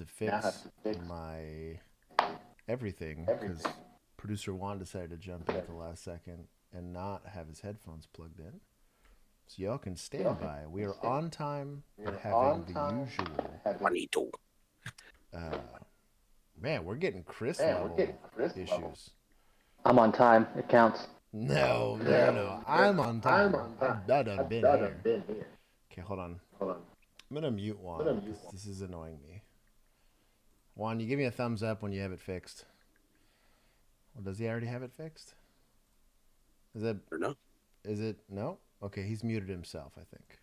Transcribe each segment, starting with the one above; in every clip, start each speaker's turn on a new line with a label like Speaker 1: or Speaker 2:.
Speaker 1: to fix my everything because producer Juan decided to jump in at the last second and not have his headphones plugged in. So y'all can stand by. We are on time and having the usual.
Speaker 2: Juanito.
Speaker 1: Man, we're getting Chris level issues.
Speaker 3: I'm on time. It counts.
Speaker 1: No. I'm on time. I've done been here. Okay, hold on. I'm gonna mute Juan because this is annoying me. Juan, you give me a thumbs up when you have it fixed. Well, does he already have it fixed? Is it?
Speaker 2: Or no?
Speaker 1: Is it? No? Okay, he's muted himself, I think.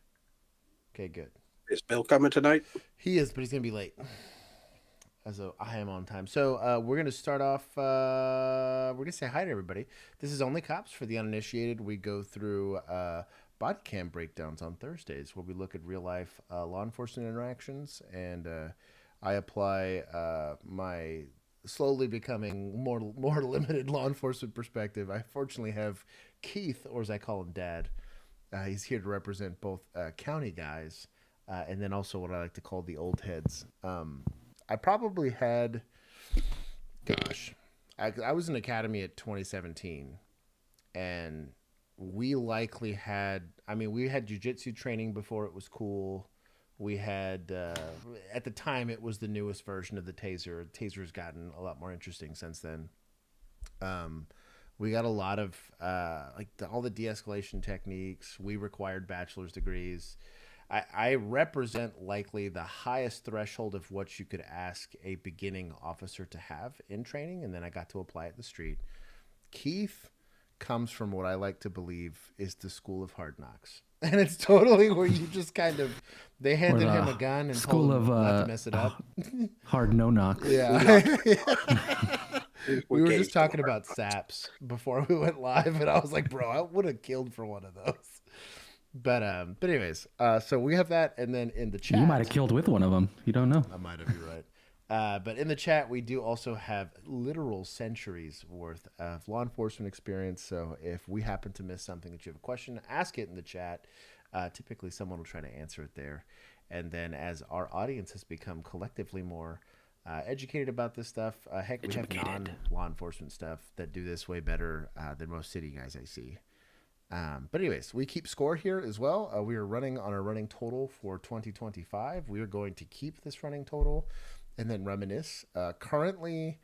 Speaker 1: Okay, good.
Speaker 2: Is Bill coming tonight?
Speaker 1: He is, but he's going to be late. So I am on time. So we're going to start off. We're going to say hi to everybody. This is OnlyCops for the uninitiated. We go through Bodycam breakdowns on Thursdays where we look at real life law enforcement interactions. And I apply my slowly becoming more limited law enforcement perspective. I fortunately have Keith, or as I call him, Dad. He's here to represent both county guys and then also what I like to call the old heads. I probably had, I was in academy at 2017, and we likely had, we had jiu-jitsu training before it was cool. We had, at the time, it was the newest version of the taser. Taser's gotten a lot more interesting since then. We got a lot of, all the de-escalation techniques. We required bachelor's degrees. I represent likely the highest threshold of what you could ask a beginning officer to have in training, and then I got to apply it in the street. Keith comes from what I like to believe is the school of hard knocks. And it's totally where you just kind of, they handed him a gun and told him not to mess it up.
Speaker 4: Hard no knocks.
Speaker 1: Yeah. We were just talking about saps before we went live, and I was like, bro, I would have killed for one of those. But anyways, so we have that, and then in the chat,
Speaker 4: You might have killed with one of them. You don't know.
Speaker 1: I might have, you're right. But in the chat, we do also have literal centuries worth of law enforcement experience. So if we happen to miss something that you have a question, ask it in the chat. Typically, someone will try to answer it there. And then as our audience has become collectively more educated about this stuff, heck, we have non-law enforcement stuff that do this way better than most city guys I see. But anyways, we keep score here as well. We are running on a running total for 2025. We are going to keep this running total and then reminisce. Currently,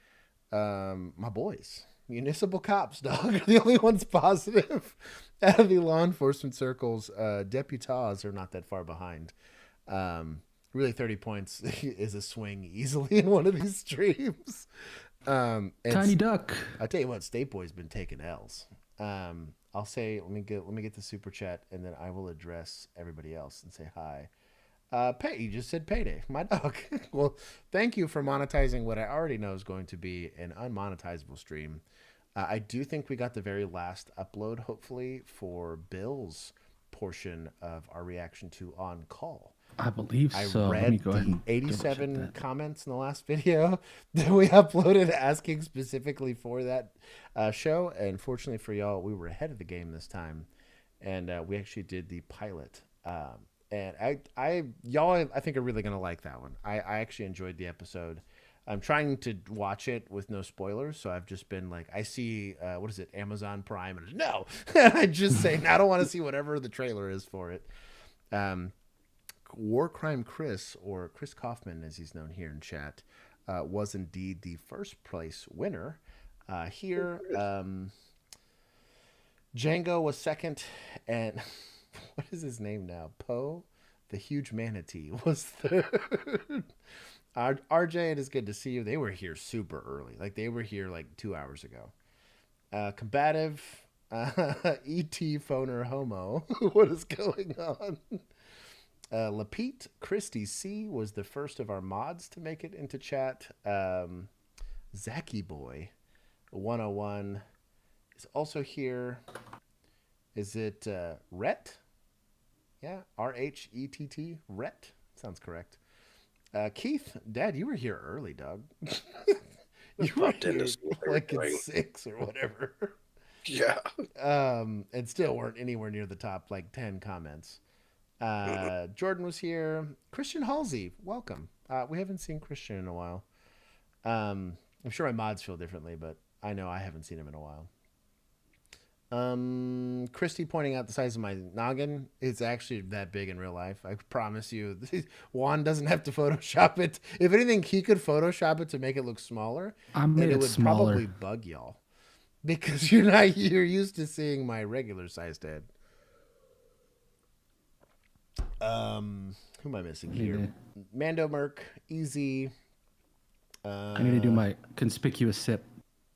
Speaker 1: my boys, municipal cops, dog, are the only ones positive out of the law enforcement circles. Deputies are not that far behind. Really, 30 points is a swing easily in one of these streams.
Speaker 4: Tiny duck.
Speaker 1: I tell you what, State Boy's been taking L's. I'll say, let me get the super chat, and then I will address everybody else and say hi. Pay, you just said payday, my dog. Well, thank you for monetizing what I already know is going to be an unmonetizable stream. I do think we got the very last upload, hopefully, for Bill's portion of our reaction to On Call.
Speaker 4: I believe so.
Speaker 1: I
Speaker 4: Let me
Speaker 1: read
Speaker 4: go ahead
Speaker 1: the
Speaker 4: and
Speaker 1: 87 comments in the last video that we uploaded asking specifically for that show. And fortunately for y'all, we were ahead of the game this time. And we actually did the pilot. And y'all, I think are really going to like that one. I actually enjoyed the episode. I'm trying to watch it with no spoilers. So I've just been like, I see, what is it, Amazon Prime? And no, I just say, I don't want to see whatever the trailer is for it. War Crime Chris, or Chris Kaufman, as he's known here in chat, was indeed the first place winner. Here, Django was second, and what is his name now? Poe, the huge manatee, was third. RJ, it is good to see you. They were here super early. Like, they were here like 2 hours ago. Combative, E.T. Phoner Homo. What is going on? Lapete Christie C was the first of our mods to make it into chat. Zacky Boy 101 is also here. Is it Rhett? Yeah, R-H-E-T-T. Rhett. Sounds correct. Keith, Dad, you were here early, dog. You were here like at 6 or whatever.
Speaker 2: Yeah.
Speaker 1: And still weren't anywhere near the top like 10 comments. Jordan was here. Christian Halsey, welcome. We haven't seen Christian in a while. I'm sure my mods feel differently, but I know I haven't seen him in a while. Christy pointing out the size of my noggin. It's actually that big in real life. I promise you. Juan doesn't have to Photoshop it. If anything, he could Photoshop it to make it look smaller.
Speaker 4: I made it
Speaker 1: would
Speaker 4: smaller.
Speaker 1: probably bug y'all because you're used to seeing my regular sized head. Who am I missing here? Mando Merc, Easy.
Speaker 4: I need to do my conspicuous sip.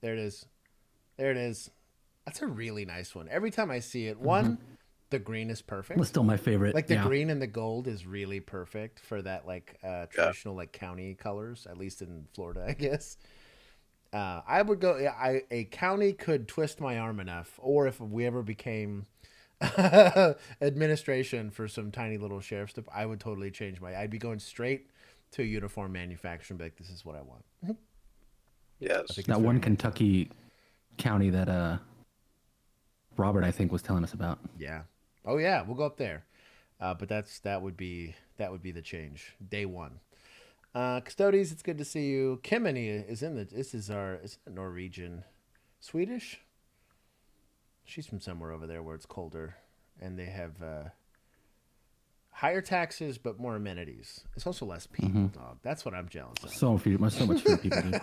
Speaker 1: There it is. There it is. That's a really nice one. Every time I see it, the green is perfect.
Speaker 4: It's still my favorite.
Speaker 1: Like the green and the gold is really perfect for that like traditional like county colors, at least in Florida, I guess. I would go. A county could twist my arm enough, or if we ever became administration for some tiny little sheriff's stuff, I would totally change I'd be going straight to a uniform manufacturer and be like, this is what I want.
Speaker 2: Yes.
Speaker 4: That one Kentucky county that Robert, I think, was telling us about.
Speaker 1: Yeah. Oh yeah, we'll go up there. But that would be the change. Day one. Custodes, it's good to see you. Kimini is is it Norwegian, Swedish? She's from somewhere over there where it's colder, and they have higher taxes but more amenities. It's also less people, dog. That's what I'm jealous of.
Speaker 4: So much fewer people. Dude.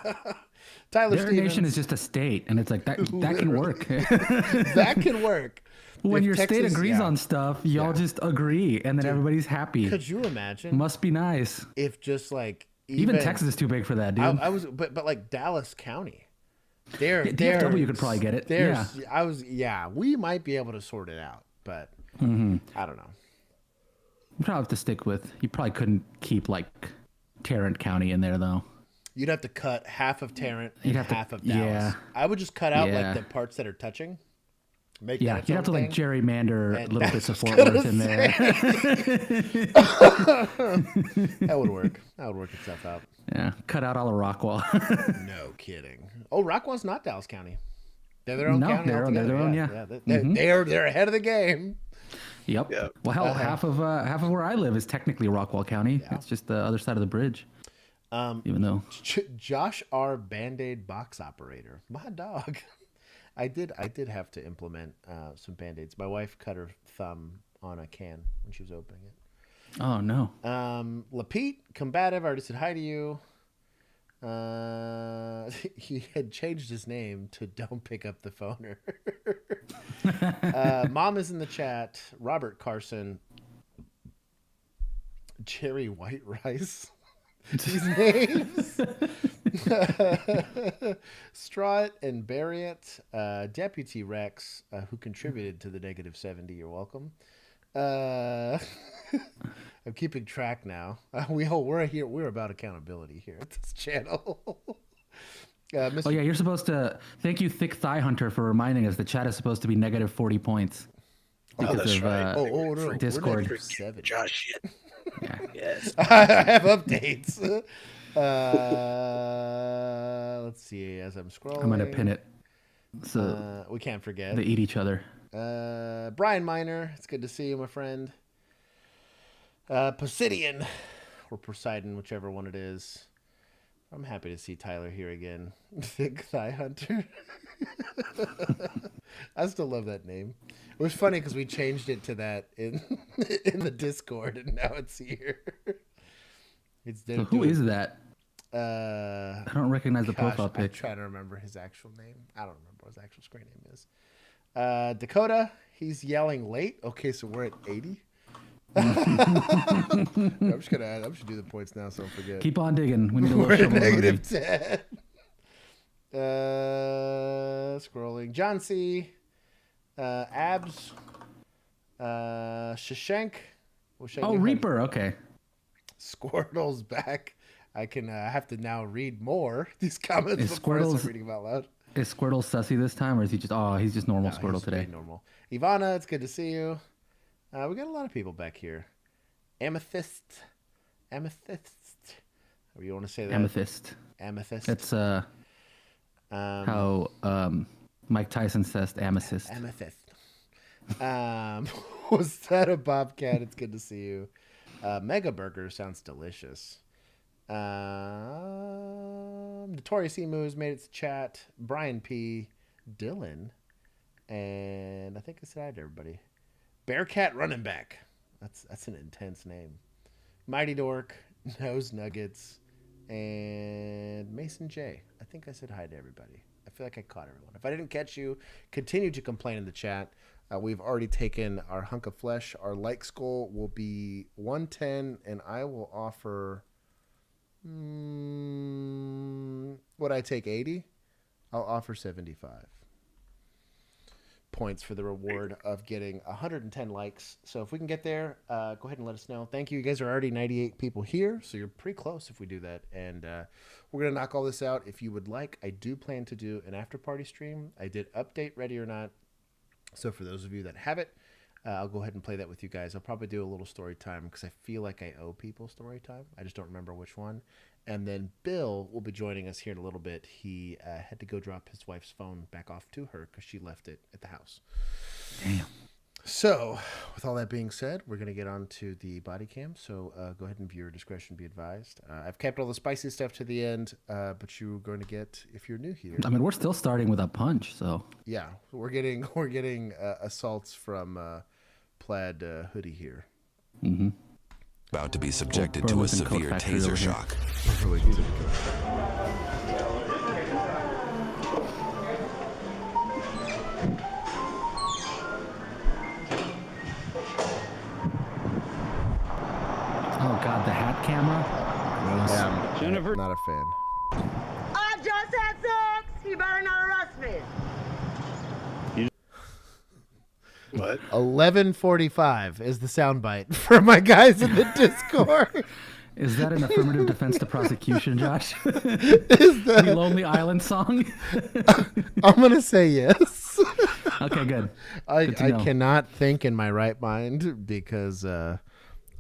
Speaker 1: Tyler
Speaker 4: Their
Speaker 1: Stevens.
Speaker 4: nation is just a state, and it's like that can work.
Speaker 1: That can work.
Speaker 4: When
Speaker 1: If
Speaker 4: your
Speaker 1: Texas-
Speaker 4: state agrees
Speaker 1: yeah.
Speaker 4: on stuff, y'all just agree, and then everybody's happy.
Speaker 1: Could you imagine
Speaker 4: Must be nice.
Speaker 1: if just like
Speaker 4: Even Texas is too big for that, dude.
Speaker 1: I was, but like Dallas County.
Speaker 4: DFW, you could probably get it. Yeah.
Speaker 1: We might be able to sort it out, but I don't know.
Speaker 4: You probably have to stick with. You probably couldn't keep like Tarrant County in there though.
Speaker 1: You'd have to cut half of Tarrant and half of Dallas.
Speaker 4: Yeah.
Speaker 1: I would just cut out
Speaker 4: Yeah.
Speaker 1: like the parts that are touching. Make
Speaker 4: Yeah,
Speaker 1: that its
Speaker 4: you'd
Speaker 1: own
Speaker 4: have to like
Speaker 1: thing.
Speaker 4: gerrymander
Speaker 1: And
Speaker 4: little bits of
Speaker 1: that's
Speaker 4: Fort
Speaker 1: what I
Speaker 4: Worth
Speaker 1: was
Speaker 4: in there.
Speaker 1: That would work. That would work itself out.
Speaker 4: Yeah, cut out all of Rockwall.
Speaker 1: No kidding. Oh, Rockwell's not Dallas County. They're their own county.
Speaker 4: they're
Speaker 1: altogether.
Speaker 4: their own. Yeah.
Speaker 1: They're ahead of the game.
Speaker 4: Yep.
Speaker 2: Yeah.
Speaker 4: Well, hell, half of where I live is technically Rockwall County.
Speaker 1: Yeah.
Speaker 4: It's just the other side of the bridge. Even though
Speaker 1: Josh R. Band-Aid box operator, my dog. I did have to implement some Band-Aids. My wife cut her thumb on a can when she was opening it.
Speaker 4: oh no,
Speaker 1: Lapete, combative. I already said hi to you. He had changed his name to Don't Pick Up the Phoner. Mom is in the chat. Robert Carson. Jerry White Rice. These names. Strut and Barriott. Deputy Rex, who contributed to the -70. You're welcome. I'm keeping track now. We're about accountability here at this channel.
Speaker 4: Oh yeah, you're supposed to. Thank you, Thick Thigh Hunter, for reminding us the chat is supposed to be -40 points because
Speaker 2: that's
Speaker 4: of
Speaker 2: right.
Speaker 1: no.
Speaker 4: Discord.
Speaker 1: We're -7.
Speaker 2: Josh shit.
Speaker 4: Yeah.
Speaker 2: Yes.
Speaker 1: I have updates. Let's see. As I'm scrolling,
Speaker 4: I'm gonna pin it so
Speaker 1: we can't forget.
Speaker 4: they eat each other.
Speaker 1: Brian Miner, it's good to see you, my friend. Posidian or Poseidon, whichever one it is. I'm happy to see Tyler here again. Thick Thigh Hunter. I still love that name. It was funny because we changed it to that in the Discord, and now it's here.
Speaker 4: So who is that?
Speaker 1: I
Speaker 4: I don't recognize the profile
Speaker 1: I'm
Speaker 4: pic.
Speaker 1: trying to remember his actual name. I don't remember what his actual screen name is. Dakota, he's yelling late. Okay, so we're at 80. I'm just gonna add. I should do the points now, so I don't forget.
Speaker 4: Keep on digging. We need a
Speaker 1: We're
Speaker 4: little
Speaker 1: at
Speaker 4: shovel
Speaker 1: negative
Speaker 4: loading.
Speaker 1: 10. Scrolling. John C. Abs. Shashank.
Speaker 4: Oh, Reaper. Okay.
Speaker 1: Squirtle's back. I can have to now read more these comments
Speaker 4: Is
Speaker 1: before I start
Speaker 4: Squirtle's-
Speaker 1: reading them out loud.
Speaker 4: Is Squirtle sussy this time, or is he just? Oh, he's just normal
Speaker 1: No,
Speaker 4: Squirtle
Speaker 1: he's
Speaker 4: today.
Speaker 1: way normal. Ivana, it's good to see you. We got a lot of people back here. Amethyst. Or you want to say that?
Speaker 4: Amethyst.
Speaker 1: Amethyst.
Speaker 4: That's how Mike Tyson says amethyst.
Speaker 1: Amethyst. Was that a bobcat? It's good to see you. Mega Burger sounds delicious. Notorious Emus made it to chat. Brian P. Dylan. And I think I said hi to everybody. Bearcat Running Back. That's an intense name. Mighty Dork. Nose Nuggets. And Mason J. I think I said hi to everybody. I feel like I caught everyone. If I didn't catch you, continue to complain in the chat. We've already taken our hunk of flesh. Our like goal will be 110, and I will offer... would I take 80? I'll offer 75 points for the reward of getting 110 likes. So if we can get there, go ahead and let us know. Thank you. You guys are already 98 people here, so you're pretty close if we do that. And we're going to knock all this out. If you would like, I do plan to do an after party stream. I did update Ready or Not. So for those of you that have it, I'll go ahead and play that with you guys. I'll probably do a little story time because I feel like I owe people story time. I just don't remember which one. And then Bill will be joining us here in a little bit. He had to go drop his wife's phone back off to her because she left it at the house.
Speaker 4: Damn.
Speaker 1: So with all that being said, we're going to get on to the body cam. So go ahead and viewer discretion be advised. I've kept all the spicy stuff to the end, but you're going to get, if you're new here.
Speaker 4: I mean, we're still starting with a punch, so.
Speaker 1: Yeah, we're getting assaults from plaid hoodie here.
Speaker 4: Mm-hmm.
Speaker 5: About to be subjected to a severe taser shock.
Speaker 4: Oh God, the hat camera.
Speaker 1: Yeah,
Speaker 6: Jennifer.
Speaker 1: Not a fan.
Speaker 7: I just had sex. You better not arrest me.
Speaker 2: What?
Speaker 1: 11:45 is the soundbite for my guys in the Discord.
Speaker 4: Is that an affirmative defense to prosecution, Josh?
Speaker 1: Is that...
Speaker 4: The Lonely Island song?
Speaker 1: I'm gonna say yes.
Speaker 4: Okay, good.
Speaker 1: I
Speaker 4: Good to know.
Speaker 1: cannot think in my right mind because I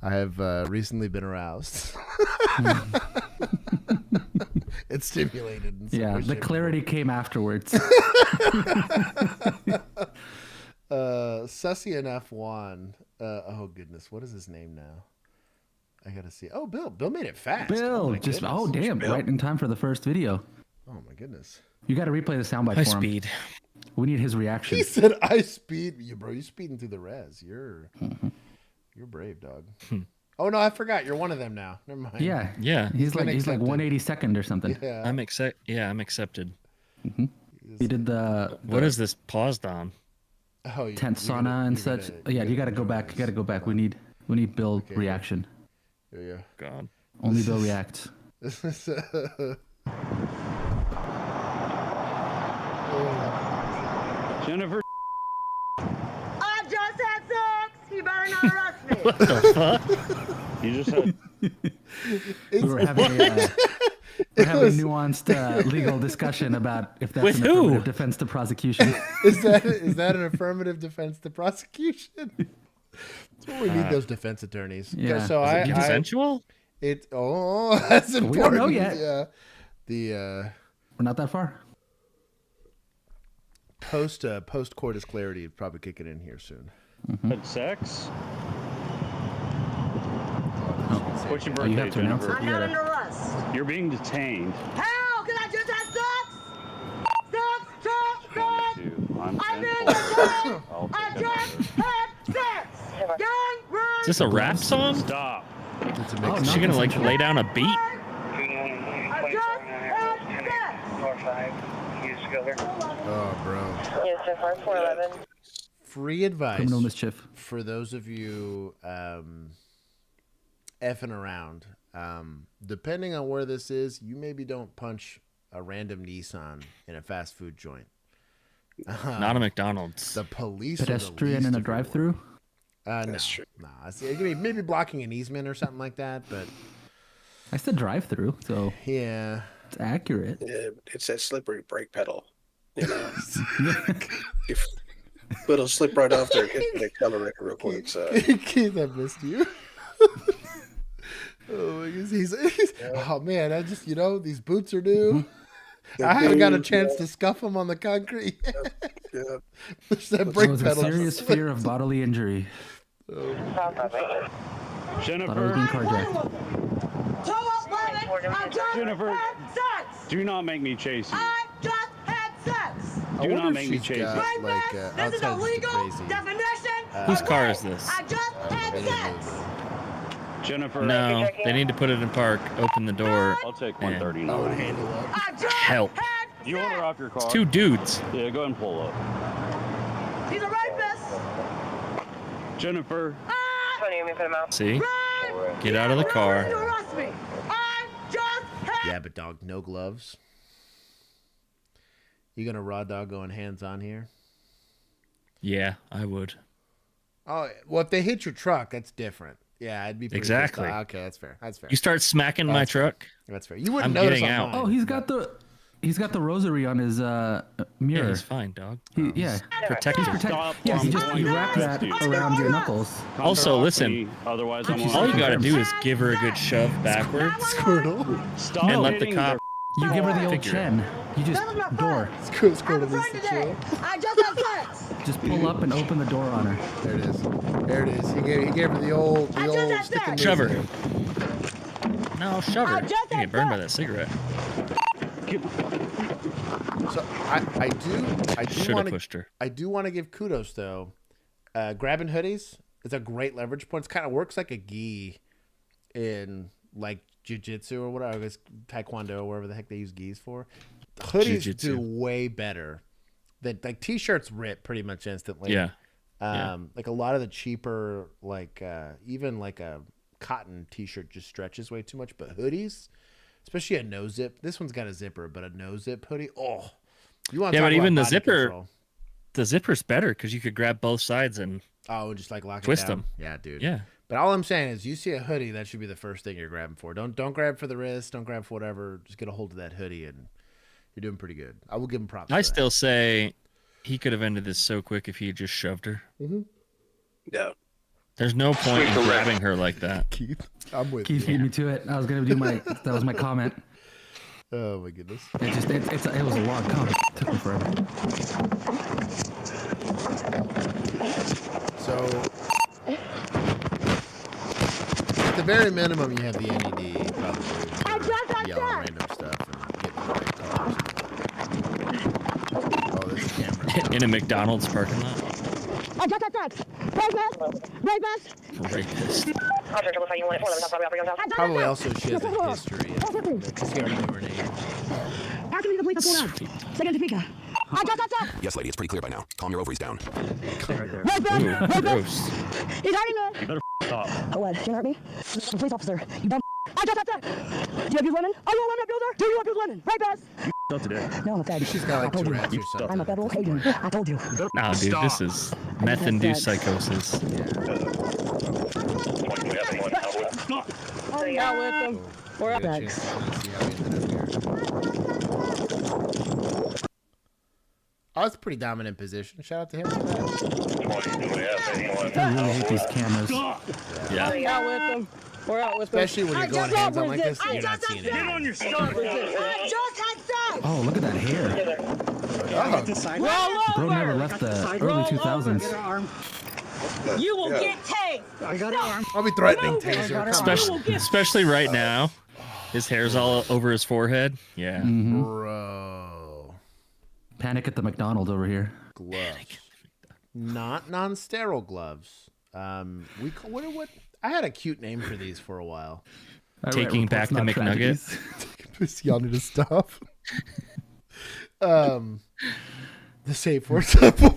Speaker 1: have recently been aroused. It's stimulated. In some
Speaker 4: Yeah,
Speaker 1: way,
Speaker 4: the
Speaker 1: shape, or
Speaker 4: clarity came afterwards.
Speaker 1: Sussy enough Juan. Oh goodness, what is his name now? I gotta see. Oh, Bill. Bill made it fast.
Speaker 4: Bill,
Speaker 1: my
Speaker 4: just
Speaker 1: goodness.
Speaker 4: damn,
Speaker 2: Bill.
Speaker 4: right in time for the first video.
Speaker 1: Oh my goodness.
Speaker 4: You got to replay the soundbite
Speaker 6: High
Speaker 4: for him.
Speaker 6: speed.
Speaker 4: We need his reaction.
Speaker 1: He said, "I speed you, bro. You speeding through the res. You're brave, dog." Oh no, I forgot. You're one of them now. Never mind.
Speaker 4: Yeah,
Speaker 6: Yeah.
Speaker 4: He's like
Speaker 1: accepted.
Speaker 4: 182nd or something.
Speaker 1: Yeah.
Speaker 6: I'm accepted.
Speaker 4: He did the
Speaker 6: What is this paused on?
Speaker 1: Oh,
Speaker 4: tent sauna and such. Yeah, you got to go back. You got to go back. We need Bill
Speaker 1: Okay.
Speaker 4: reaction.
Speaker 1: Yeah.
Speaker 6: God.
Speaker 4: Only Bill reacts.
Speaker 1: This is.
Speaker 6: Jennifer.
Speaker 7: I just had sex. You better not arrest me.
Speaker 6: What the fuck? You just had.
Speaker 4: We were having a nuanced legal discussion about if that's
Speaker 6: With
Speaker 4: an
Speaker 6: who?
Speaker 4: affirmative defense to prosecution.
Speaker 1: Is that an affirmative defense to prosecution? That's what we need those defense attorneys.
Speaker 4: Yeah.
Speaker 1: So
Speaker 6: Is it
Speaker 1: I
Speaker 6: consensual?
Speaker 1: that's important.
Speaker 4: We don't know yet.
Speaker 1: Yeah. The
Speaker 4: We're not that far.
Speaker 1: post coitus clarity would probably kick it in here soon.
Speaker 6: Had sex? What's your
Speaker 4: Oh, you
Speaker 6: birthday,
Speaker 4: have to announce it.
Speaker 6: Jennifer?
Speaker 7: I'm not under arrest.
Speaker 6: You're being detained.
Speaker 7: How? Because I just had sex. Sex.
Speaker 6: I'm
Speaker 7: I mean, I just had sex. Gang run.
Speaker 6: Is this a rap song?
Speaker 8: Stop.
Speaker 1: It's a
Speaker 4: Oh,
Speaker 1: mix.
Speaker 6: Is
Speaker 4: no.
Speaker 6: she gonna like lay down a beat?
Speaker 7: I just had sex.
Speaker 1: Oh, bro.
Speaker 9: Yes, so far 411.
Speaker 1: Free advice
Speaker 4: Criminal mischief.
Speaker 1: for those of you effing around. Depending on where this is, you maybe don't punch a random Nissan in a fast food joint.
Speaker 6: Not a McDonald's.
Speaker 1: The police are the
Speaker 4: Pedestrian
Speaker 1: least
Speaker 4: in a
Speaker 1: of your
Speaker 4: drive-through.
Speaker 1: No,
Speaker 2: That's true.
Speaker 1: no. It could be maybe blocking an easement or something like that, but
Speaker 4: I said drive-through, so
Speaker 1: yeah.
Speaker 4: it's accurate.
Speaker 2: Yeah, it's that slippery brake pedal. You know, but it'll slip right off there. Hit the accelerator real quick. So
Speaker 1: Keith, I missed you. Oh, my goodness. He's oh man, I just these boots are new. I haven't got a chance to scuff them on the concrete.
Speaker 2: yeah,
Speaker 1: There's that
Speaker 4: There
Speaker 1: brake
Speaker 4: was a
Speaker 1: pedal.
Speaker 4: serious fear of bodily injury.
Speaker 9: Probably.
Speaker 4: Thought I was being
Speaker 6: Jennifer.
Speaker 4: carjacked.
Speaker 7: Toe up, baby.
Speaker 6: Jennifer,
Speaker 7: had sex.
Speaker 6: do not make me chase you.
Speaker 7: I just had sex.
Speaker 1: I
Speaker 6: Do
Speaker 1: wonder
Speaker 6: not
Speaker 1: if
Speaker 6: make me
Speaker 1: she's
Speaker 6: chase
Speaker 1: got,
Speaker 6: you.
Speaker 1: like,
Speaker 7: This is a
Speaker 1: outside the
Speaker 7: legal
Speaker 1: crazy.
Speaker 7: definition.
Speaker 6: Whose
Speaker 7: of
Speaker 6: car
Speaker 7: rape.
Speaker 6: is this?
Speaker 7: I just had sex.
Speaker 6: Jennifer, No, they need to put it in park. Open the door.
Speaker 8: I'll take
Speaker 6: and
Speaker 8: 139.
Speaker 1: I would handle up.
Speaker 7: I just
Speaker 6: Help.
Speaker 7: had
Speaker 8: You want her off your car?
Speaker 6: It's two dudes.
Speaker 8: Yeah, go ahead and pull up.
Speaker 7: He's a rapist.
Speaker 6: Jennifer,
Speaker 7: Ah,
Speaker 6: see?
Speaker 7: rape.
Speaker 6: Get out of the
Speaker 7: You
Speaker 6: car.
Speaker 7: have to arrest me. I just had.
Speaker 1: Yeah, but dog, no gloves. You gonna raw dog going hands on here?
Speaker 6: Yeah, I would.
Speaker 1: Oh, well, if they hit your truck, that's different. Yeah, I'd be pretty pissed
Speaker 6: Exactly.
Speaker 1: off. Okay, that's fair. That's fair.
Speaker 6: You start smacking my
Speaker 1: That's fair.
Speaker 6: truck.
Speaker 1: That's fair. You wouldn't
Speaker 6: I'm
Speaker 1: notice
Speaker 6: getting
Speaker 1: on
Speaker 6: out.
Speaker 1: mine,
Speaker 4: Oh, he's
Speaker 1: but-
Speaker 4: got the rosary on his
Speaker 6: Yeah,
Speaker 4: mirror.
Speaker 6: he's fine, dog.
Speaker 4: Yeah.
Speaker 6: Protect me.
Speaker 8: Stop.
Speaker 4: Yeah,
Speaker 8: I'm
Speaker 4: you
Speaker 8: going to
Speaker 4: wrap that
Speaker 8: arrest you.
Speaker 4: around your knuckles.
Speaker 6: Also,
Speaker 8: Off
Speaker 6: listen.
Speaker 8: me, Otherwise, I'm
Speaker 6: All you
Speaker 8: on.
Speaker 6: gotta do is give her a good shove backwards
Speaker 1: Squirtle.
Speaker 8: Stop
Speaker 6: and let the
Speaker 8: hitting
Speaker 6: cop.
Speaker 4: You give her the old
Speaker 6: Figure it.
Speaker 4: chin. You just
Speaker 7: That was my
Speaker 4: door.
Speaker 7: friend.
Speaker 1: Squirtle
Speaker 7: I'm a
Speaker 1: needs
Speaker 7: friend
Speaker 1: to
Speaker 7: today.
Speaker 1: chill.
Speaker 7: I just had sex.
Speaker 4: Just pull up and open the door on her.
Speaker 1: There it is. There it is. He gave her the old stick and
Speaker 6: Shove her.
Speaker 1: misery.
Speaker 6: No, shove her.
Speaker 7: I just
Speaker 6: You get
Speaker 7: had
Speaker 6: burned by
Speaker 7: sex.
Speaker 6: that cigarette.
Speaker 1: So I do
Speaker 6: Should have
Speaker 1: want to
Speaker 6: pushed her.
Speaker 1: I do want to give kudos though. Grabbing hoodies is a great leverage point. It kind of works like a gi in like jiu-jitsu or whatever, I guess taekwondo or wherever the heck they use gis for. Hoodies
Speaker 6: Jiu-jitsu.
Speaker 1: do way better than like t-shirts rip pretty much instantly.
Speaker 6: Yeah.
Speaker 1: Like a lot of the cheaper like even like a cotton t-shirt just stretches way too much, but hoodies, especially a no zip. This one's got a zipper, but a no zip hoodie. Oh, you want?
Speaker 6: Yeah,
Speaker 1: to
Speaker 6: but even the zipper,
Speaker 1: Control.
Speaker 6: the zipper's better because you could grab both sides and
Speaker 1: Oh, just like lock
Speaker 6: twist
Speaker 1: it down.
Speaker 6: them.
Speaker 1: Yeah, dude.
Speaker 6: Yeah.
Speaker 1: But all I'm saying is, you see a hoodie, that should be the first thing you're grabbing for. Don't grab for the wrist. Don't grab for whatever. Just get a hold of that hoodie, and you're doing pretty good. I will give him props.
Speaker 6: I
Speaker 1: for
Speaker 6: still say he could have ended this so quick if he had just shoved her.
Speaker 2: Yeah.
Speaker 6: There's no point in grabbing her like that.
Speaker 1: that. Keith, I'm with
Speaker 4: Keith
Speaker 1: you.
Speaker 4: beat me to it. I was gonna do my. That was my comment.
Speaker 1: Oh my goodness.
Speaker 4: It was a long comment. It took me forever.
Speaker 1: So, at the very minimum, you have the NED probably for yelling random stuff and getting the right cars. Oh, there's a camera.
Speaker 6: In a McDonald's parking lot.
Speaker 7: I just had sex. Rapist.
Speaker 6: Rapist.
Speaker 1: Probably also she has a history because he already knew her name.
Speaker 7: After me, the police are pulled out. Second speaker. I just had sex.
Speaker 5: Yes, lady, it's pretty clear by now. Calm your ovaries down.
Speaker 6: Ooh, gross.
Speaker 7: He's hurting me.
Speaker 8: You better stop.
Speaker 7: Oh, what? Can you hurt me? I'm a police officer. You dumb. I just had sex. Do you abuse women? Are you a women abuser? Do you abuse women? Rapist.
Speaker 8: Stop today.
Speaker 7: No, I'm a fed.
Speaker 1: She's got like
Speaker 7: I told you.
Speaker 1: Tourette's or something.
Speaker 7: I'm a federal agent. I told you.
Speaker 6: Nah, dude, this is meth-induced psychosis.
Speaker 7: Oh, yeah, with them. We're
Speaker 1: Get
Speaker 7: up
Speaker 1: a
Speaker 7: that.
Speaker 1: chance to kinda see how we ended up here. Oh, that's a pretty dominant position. Shout out to him for that.
Speaker 4: I really hate these cameras.
Speaker 6: Yeah.
Speaker 7: Yeah, with them. We're out with them.
Speaker 1: Especially when you're going hands on like this and you're not seeing it.
Speaker 7: Get on your stomach. I just had sex.
Speaker 4: Oh, look at that hair.
Speaker 1: Oh,
Speaker 7: Roll
Speaker 4: Bro
Speaker 7: over.
Speaker 4: never left the early 2000s.
Speaker 7: You will get tased.
Speaker 1: I'll be threatening taser.
Speaker 6: Especially right now. His hair's all over his forehead. Yeah.
Speaker 1: Bro.
Speaker 4: Panic at the McDonald over here.
Speaker 1: Gloves. Not non-sterile gloves. What? I had a cute name for these for a while.
Speaker 4: I write
Speaker 6: Taking back
Speaker 4: reports,
Speaker 6: the
Speaker 4: not
Speaker 6: McNugget.
Speaker 4: tragedies.
Speaker 1: Y'all need to stop. The safe word simple.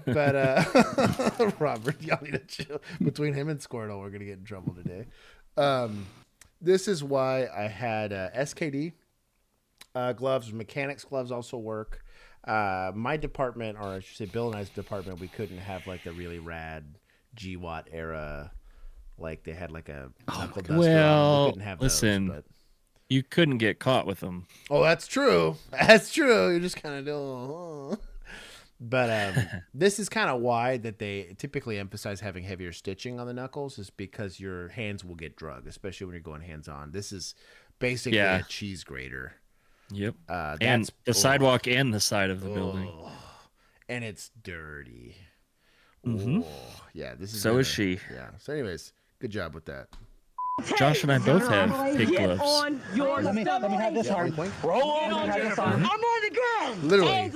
Speaker 1: But Robert, y'all need to chill. Between him and Squirtle, we're gonna get in trouble today. This is why I had SKD gloves. Mechanics gloves also work. My department, or I should say Bill and I's department, we couldn't have like the really rad GWAT era, like they had like a knuckle duster on.
Speaker 6: Well,
Speaker 1: We couldn't have
Speaker 6: listen.
Speaker 1: those, but...
Speaker 6: You couldn't get caught with them.
Speaker 1: Oh, that's true. That's true. You're just kind of doing. But this is kind of why that they typically emphasize having heavier stitching on the knuckles, is because your hands will get drugged, especially when you're going hands on. This is basically a cheese grater.
Speaker 6: Yep.
Speaker 1: That's
Speaker 6: And the sidewalk and the side of the building.
Speaker 1: And it's dirty.
Speaker 6: Mhm.
Speaker 1: Oh, yeah, this is.
Speaker 6: So is she.
Speaker 1: Yeah. So, anyways, Good job with that.
Speaker 6: Josh and I both have pig
Speaker 7: Get
Speaker 6: gloves.
Speaker 7: on your
Speaker 3: Let me have this arm.
Speaker 8: Roll on,
Speaker 7: I'm
Speaker 8: Jennifer.
Speaker 7: on the ground.
Speaker 1: Literally.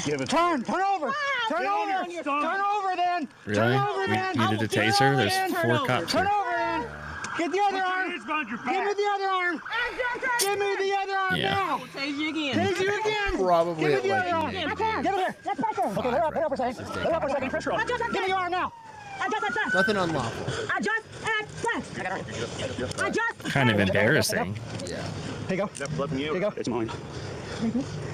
Speaker 8: Give it.
Speaker 3: Turn over. Turn over. Turn over then.
Speaker 6: Really?
Speaker 3: Turn over then.
Speaker 6: We needed a taser? There's 4 cops
Speaker 3: Turn
Speaker 6: here.
Speaker 3: over then. Get the other arm. Give me the other arm. Give me the other arm
Speaker 6: Yeah.
Speaker 3: now.
Speaker 7: Tase you again.
Speaker 3: Tase you again.
Speaker 1: Probably
Speaker 3: Give me
Speaker 1: at
Speaker 3: the other arm.
Speaker 1: like maybe
Speaker 3: Get over here. That's pressure. Okay, lay up for a second. Lay up for a second. Pressure on. Give me your arm now.
Speaker 7: I just had sex.
Speaker 1: nothing unlawful.
Speaker 7: I just had sex. I just.
Speaker 6: Kind of embarrassing.
Speaker 1: Yeah.
Speaker 3: Here you go.
Speaker 8: Flipping you.
Speaker 3: Here you go.
Speaker 8: It's mine.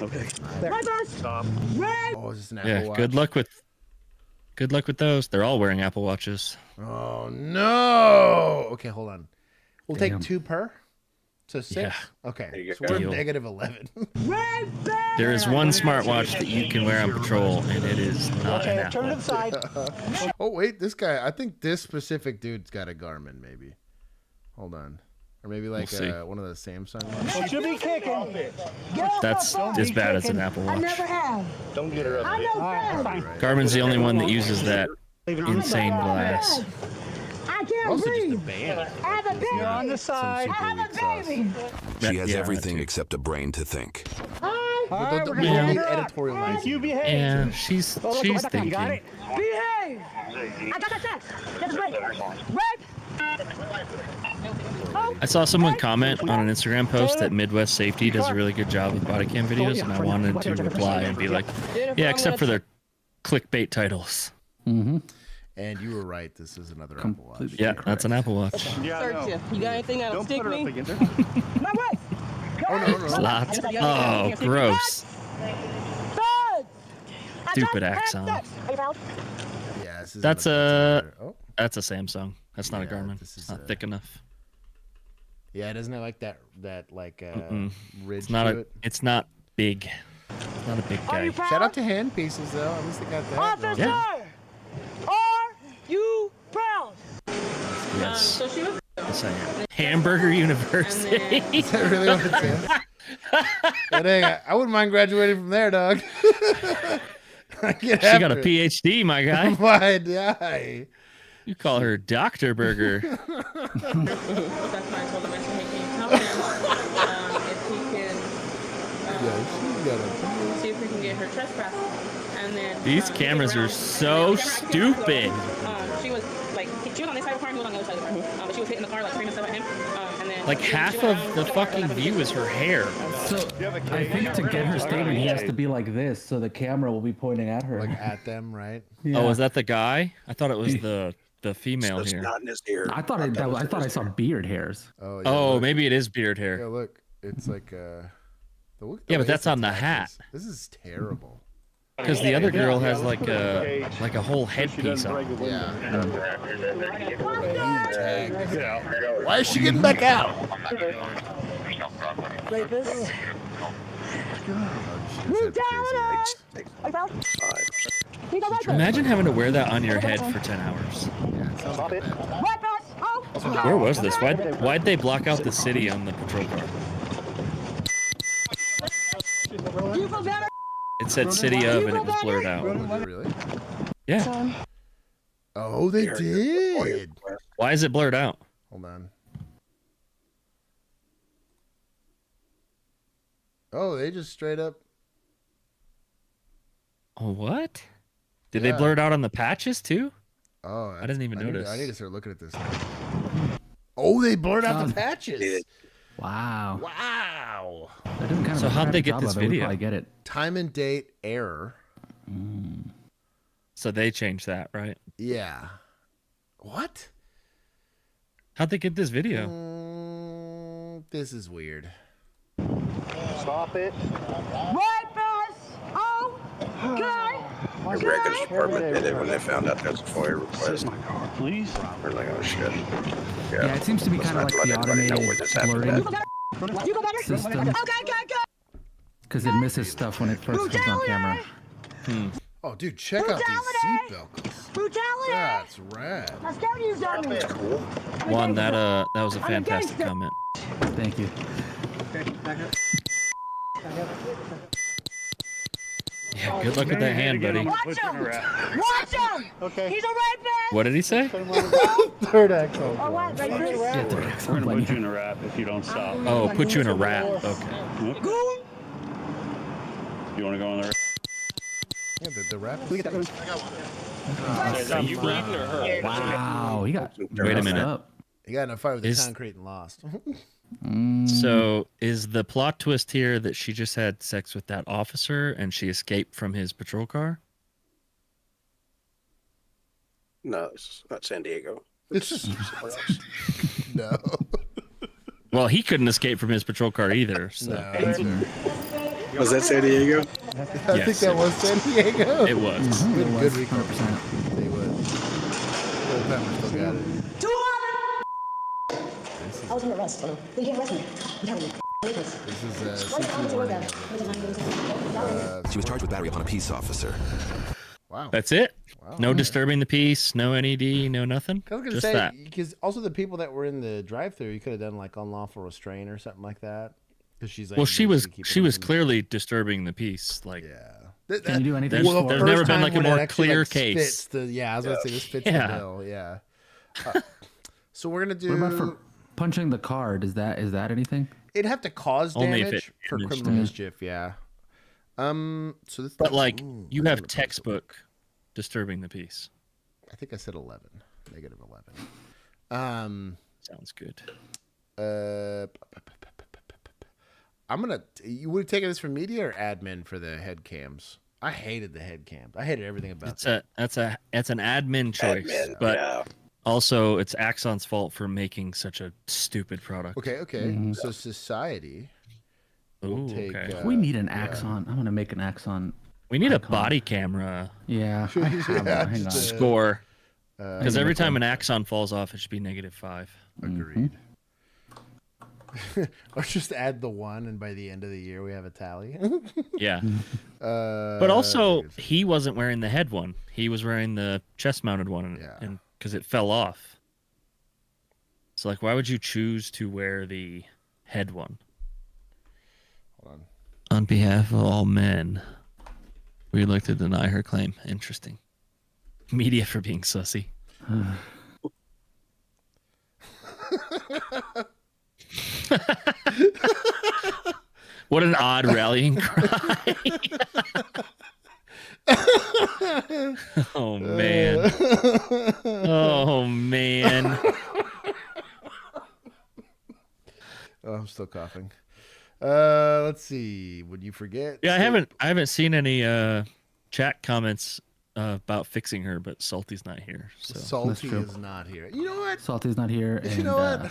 Speaker 8: Okay.
Speaker 7: Reverse.
Speaker 8: Stop.
Speaker 7: Red.
Speaker 1: Oh, is this an Apple
Speaker 6: Yeah,
Speaker 1: Watch?
Speaker 6: good luck with those. They're all wearing Apple Watches.
Speaker 1: Oh no. Okay, hold on. We'll
Speaker 4: Damn.
Speaker 1: take 2 per. So 6.
Speaker 6: Yeah.
Speaker 1: Okay.
Speaker 2: There you
Speaker 1: So
Speaker 2: go.
Speaker 1: we're
Speaker 6: Deal.
Speaker 1: negative 11.
Speaker 7: Red.
Speaker 6: There is one smartwatch that you can wear on patrol, and it is not an
Speaker 3: Okay, turn to
Speaker 6: Apple.
Speaker 3: the side.
Speaker 1: Oh wait, this guy. I think this specific dude's got a Garmin. Maybe. Hold on. Or maybe like
Speaker 6: We'll see.
Speaker 1: one of the Samsung ones.
Speaker 3: Don't you be kicking.
Speaker 6: That's as bad as an Apple
Speaker 7: I
Speaker 6: Watch.
Speaker 7: never have.
Speaker 2: Don't get her up.
Speaker 7: I know
Speaker 3: Alright,
Speaker 7: fine.
Speaker 3: fine.
Speaker 6: Garmin's the only one that uses that insane glass.
Speaker 7: I can't
Speaker 1: Also just a
Speaker 7: breathe.
Speaker 1: band.
Speaker 7: I have a baby.
Speaker 3: You're on the
Speaker 1: Some
Speaker 3: side.
Speaker 7: I
Speaker 1: super
Speaker 7: have
Speaker 1: weak
Speaker 7: a
Speaker 1: sauce.
Speaker 7: baby.
Speaker 5: She has
Speaker 6: Yeah,
Speaker 5: everything except a brain to think.
Speaker 7: I
Speaker 3: All
Speaker 1: But
Speaker 3: right,
Speaker 1: don't
Speaker 3: we're
Speaker 1: we
Speaker 3: gonna
Speaker 1: don't need
Speaker 3: get her up.
Speaker 1: editorializing.
Speaker 3: You behave.
Speaker 6: Yeah, she's
Speaker 3: Oh, look,
Speaker 6: thinking.
Speaker 3: you got it?
Speaker 7: behave. I got that sex. That's great. Red.
Speaker 6: I saw someone comment on an Instagram post that Midwest Safety does a really good job with body cam videos, and I wanted to reply and be like, yeah, except for their clickbait titles.
Speaker 4: Mm-hmm.
Speaker 1: And you were right. This is another Apple Watch.
Speaker 4: Completely.
Speaker 6: Yeah, that's an Apple Watch.
Speaker 8: Yeah,
Speaker 9: Search
Speaker 8: no.
Speaker 9: you. You got anything that'll
Speaker 8: Don't
Speaker 9: stick
Speaker 8: put her up
Speaker 9: me?
Speaker 8: against her.
Speaker 7: My wife.
Speaker 1: Oh no, no, no.
Speaker 6: Lots. Oh, gross.
Speaker 7: Bird.
Speaker 6: Stupid Axon.
Speaker 7: Are you proud?
Speaker 1: Yeah, this is
Speaker 6: That's
Speaker 1: another- Oh,
Speaker 6: That's a Samsung. That's not a
Speaker 1: Yeah,
Speaker 6: Garmin.
Speaker 1: this is
Speaker 6: It's not
Speaker 1: a-
Speaker 6: thick enough.
Speaker 1: yeah. Doesn't it like that ridge
Speaker 6: It's not
Speaker 1: to
Speaker 6: a.
Speaker 1: it?
Speaker 6: It's not big. It's not a big
Speaker 7: Are
Speaker 6: guy.
Speaker 7: you proud?
Speaker 1: Shout out to hand pieces though. At least they got that.
Speaker 7: Officer.
Speaker 6: Yeah.
Speaker 7: Are you proud?
Speaker 6: Yes.
Speaker 9: So she was.
Speaker 6: Yes, I am. Hamburger University.
Speaker 1: Is that really what it says? But dang, I wouldn't mind graduating from there, dog.
Speaker 6: She got a PhD, my guy.
Speaker 1: My guy.
Speaker 6: You call her Dr. Burger.
Speaker 9: That's why I told him, I said, hey, can you tell him if he can
Speaker 1: Yeah, she got a.
Speaker 9: see if we can get her trespass? And then
Speaker 6: These cameras are so stupid.
Speaker 9: She was like, she was on this side of the car, and he was on the other side of the car. But she was hitting the car, like screaming stuff at him. And then
Speaker 6: Like
Speaker 9: she
Speaker 6: half
Speaker 9: went
Speaker 6: of
Speaker 9: around,
Speaker 6: the
Speaker 9: like,
Speaker 6: fucking view is her hair.
Speaker 4: So I think to get her statement, he has to be like this, so the camera will be pointing at her.
Speaker 1: Like at them, right?
Speaker 4: Yeah.
Speaker 6: Oh, is that the guy? I thought it was the female
Speaker 2: It's
Speaker 6: here.
Speaker 2: not in his ear.
Speaker 4: I thought I saw beard hairs.
Speaker 1: Oh, yeah,
Speaker 6: Oh,
Speaker 1: look.
Speaker 6: maybe it is beard
Speaker 1: Yeah,
Speaker 6: hair.
Speaker 1: look. It's like the look at
Speaker 6: Yeah,
Speaker 1: the
Speaker 6: but that's
Speaker 1: lace
Speaker 6: on the
Speaker 1: attaches. This is terrible.
Speaker 6: Because the other girl has like a whole headpiece on.
Speaker 1: Yeah.
Speaker 8: Yeah.
Speaker 1: Why is she getting back out?
Speaker 7: Rapist.
Speaker 1: Oh,
Speaker 7: Brutality.
Speaker 2: Take
Speaker 7: Are you proud?
Speaker 2: 5.
Speaker 7: He's a rapist.
Speaker 6: Imagine having to wear that on your head for 10 hours.
Speaker 1: Yeah, it sounds like a bad.
Speaker 7: Rapist. Oh.
Speaker 6: Where was this? Why'd they block out the city on the patrol car?
Speaker 7: You feel better?
Speaker 6: It said city of and it was blurred out.
Speaker 1: Really?
Speaker 6: Yeah.
Speaker 1: Oh, they did.
Speaker 6: Why is it blurred out?
Speaker 1: Hold on. Oh, they just straight up.
Speaker 6: Oh, what? Did they
Speaker 1: Yeah.
Speaker 6: blur it out on the patches too?
Speaker 1: Oh,
Speaker 6: I didn't even
Speaker 1: I
Speaker 6: notice.
Speaker 1: need to start looking at this. Oh, they blurred out the patches.
Speaker 4: Wow.
Speaker 1: Wow.
Speaker 4: They're doing kind of
Speaker 6: So
Speaker 4: a
Speaker 6: how'd they
Speaker 4: crappy
Speaker 6: get
Speaker 4: job
Speaker 6: this
Speaker 4: of it. We
Speaker 6: video?
Speaker 4: probably get it.
Speaker 1: Time and date error.
Speaker 6: So they changed that, right?
Speaker 1: Yeah. What?
Speaker 6: How'd they get this video?
Speaker 1: This is weird.
Speaker 8: Stop it.
Speaker 7: Rapist. Oh. Okay.
Speaker 2: The records department did it when they found out there's a FOIA request.
Speaker 8: Please.
Speaker 2: They're like, oh shit.
Speaker 4: Yeah, it seems to be
Speaker 2: Let's
Speaker 4: kind of
Speaker 2: not
Speaker 4: like the
Speaker 2: let anybody know
Speaker 4: automated
Speaker 2: where this happened.
Speaker 4: blurring
Speaker 7: You feel better? You feel better?
Speaker 4: system
Speaker 7: Okay, good.
Speaker 4: because it misses stuff when it first comes on camera.
Speaker 1: Oh, dude, check out these seat belts.
Speaker 7: Brutality.
Speaker 1: That's rad.
Speaker 7: I scared you, Johnny.
Speaker 2: Cool.
Speaker 6: One, that was a fantastic comment.
Speaker 4: Thank you.
Speaker 6: Yeah, good luck with that hand, buddy.
Speaker 3: Watch him! Watch him!
Speaker 8: Okay.
Speaker 3: He's a rapist!
Speaker 6: What did he say?
Speaker 1: Third axle.
Speaker 3: Oh, what? Rapist?
Speaker 8: We're gonna put you in a wrap if you don't stop.
Speaker 6: Oh, put you in a wrap. Okay.
Speaker 8: You want to go on the?
Speaker 1: Yeah, the rap.
Speaker 3: We get that one.
Speaker 2: Are you bleeding or her?
Speaker 4: Wow, you got
Speaker 6: Wait a minute.
Speaker 4: up.
Speaker 1: You got in a fight with the
Speaker 6: Is-
Speaker 1: concrete and lost.
Speaker 6: So is the plot twist here that she just had sex with that officer and she escaped from his patrol car?
Speaker 2: No, it's not San Diego.
Speaker 1: This is no.
Speaker 6: Well, he couldn't escape from his patrol car either. So
Speaker 2: Was that San Diego?
Speaker 1: I think that was San Diego.
Speaker 6: it was.
Speaker 1: Good recall.
Speaker 4: 100%.
Speaker 1: They would. Still got it.
Speaker 7: I was under arrest. They can't arrest me.
Speaker 1: This is
Speaker 5: She was charged with battery upon a peace officer.
Speaker 1: wow.
Speaker 6: That's it? No disturbing the peace, no NED, no nothing?
Speaker 1: I was gonna
Speaker 6: Just
Speaker 1: say
Speaker 6: that.
Speaker 1: because also the people that were in the drive-through, you could have done like unlawful restraint or something like that. Because she's like,
Speaker 6: Well, she was
Speaker 1: basically keeping them-
Speaker 6: clearly disturbing the peace. Like,
Speaker 1: yeah.
Speaker 4: Can you do anything?
Speaker 6: There's-
Speaker 4: for
Speaker 6: there's
Speaker 4: it?
Speaker 6: never
Speaker 1: First
Speaker 6: been
Speaker 1: time
Speaker 6: like a
Speaker 1: when it
Speaker 6: more
Speaker 1: actually,
Speaker 6: clear
Speaker 1: like,
Speaker 6: case.
Speaker 1: fits the, I was gonna say this fits
Speaker 6: Yeah.
Speaker 1: the bill. Yeah. So we're gonna do.
Speaker 4: What about for punching the card? Is that anything?
Speaker 1: It'd have to cause
Speaker 6: Only if
Speaker 1: damage
Speaker 6: it
Speaker 1: for
Speaker 6: damaged
Speaker 1: criminal
Speaker 6: it.
Speaker 1: mischief. Yeah. So this.
Speaker 6: but like,
Speaker 1: ooh,
Speaker 6: you have
Speaker 1: criminal
Speaker 6: textbook disturbing the peace.
Speaker 1: I think I said 11. Negative 11.
Speaker 6: Sounds good.
Speaker 1: I'm gonna. You would have taken this from media or admin for the head cams? I hated the head cams. I hated everything about it.
Speaker 6: That's an admin choice,
Speaker 2: Admin,
Speaker 6: but
Speaker 2: yeah.
Speaker 6: also it's Axon's fault for making such a stupid product.
Speaker 1: Okay. So society.
Speaker 6: Ooh,
Speaker 1: take,
Speaker 6: okay.
Speaker 4: We need an Axon. I'm gonna make an Axon.
Speaker 6: We need a
Speaker 4: icon.
Speaker 6: body camera
Speaker 4: Yeah. I have one. Hang on.
Speaker 6: score. Because every time an Axon falls off, it should be -5.
Speaker 1: Agreed. Or just add the 1, and by the end of the year we have a tally.
Speaker 6: Yeah. But also, he wasn't wearing the head one. He was wearing the chest-mounted one, and because it fell off. So, like, why would you choose to wear the head one?
Speaker 1: Hold on.
Speaker 6: On behalf of all men, we'd like to deny her claim. Interesting. Media for being sussy. What an odd rallying cry. Oh, man. Oh, man.
Speaker 1: Oh, I'm still coughing. Let's see. Would you forget?
Speaker 6: Yeah, I haven't seen any chat comments about fixing her, but Salty's not here. So
Speaker 1: Salty is not here. You know what?
Speaker 4: Salty's not here. And,
Speaker 1: You know what?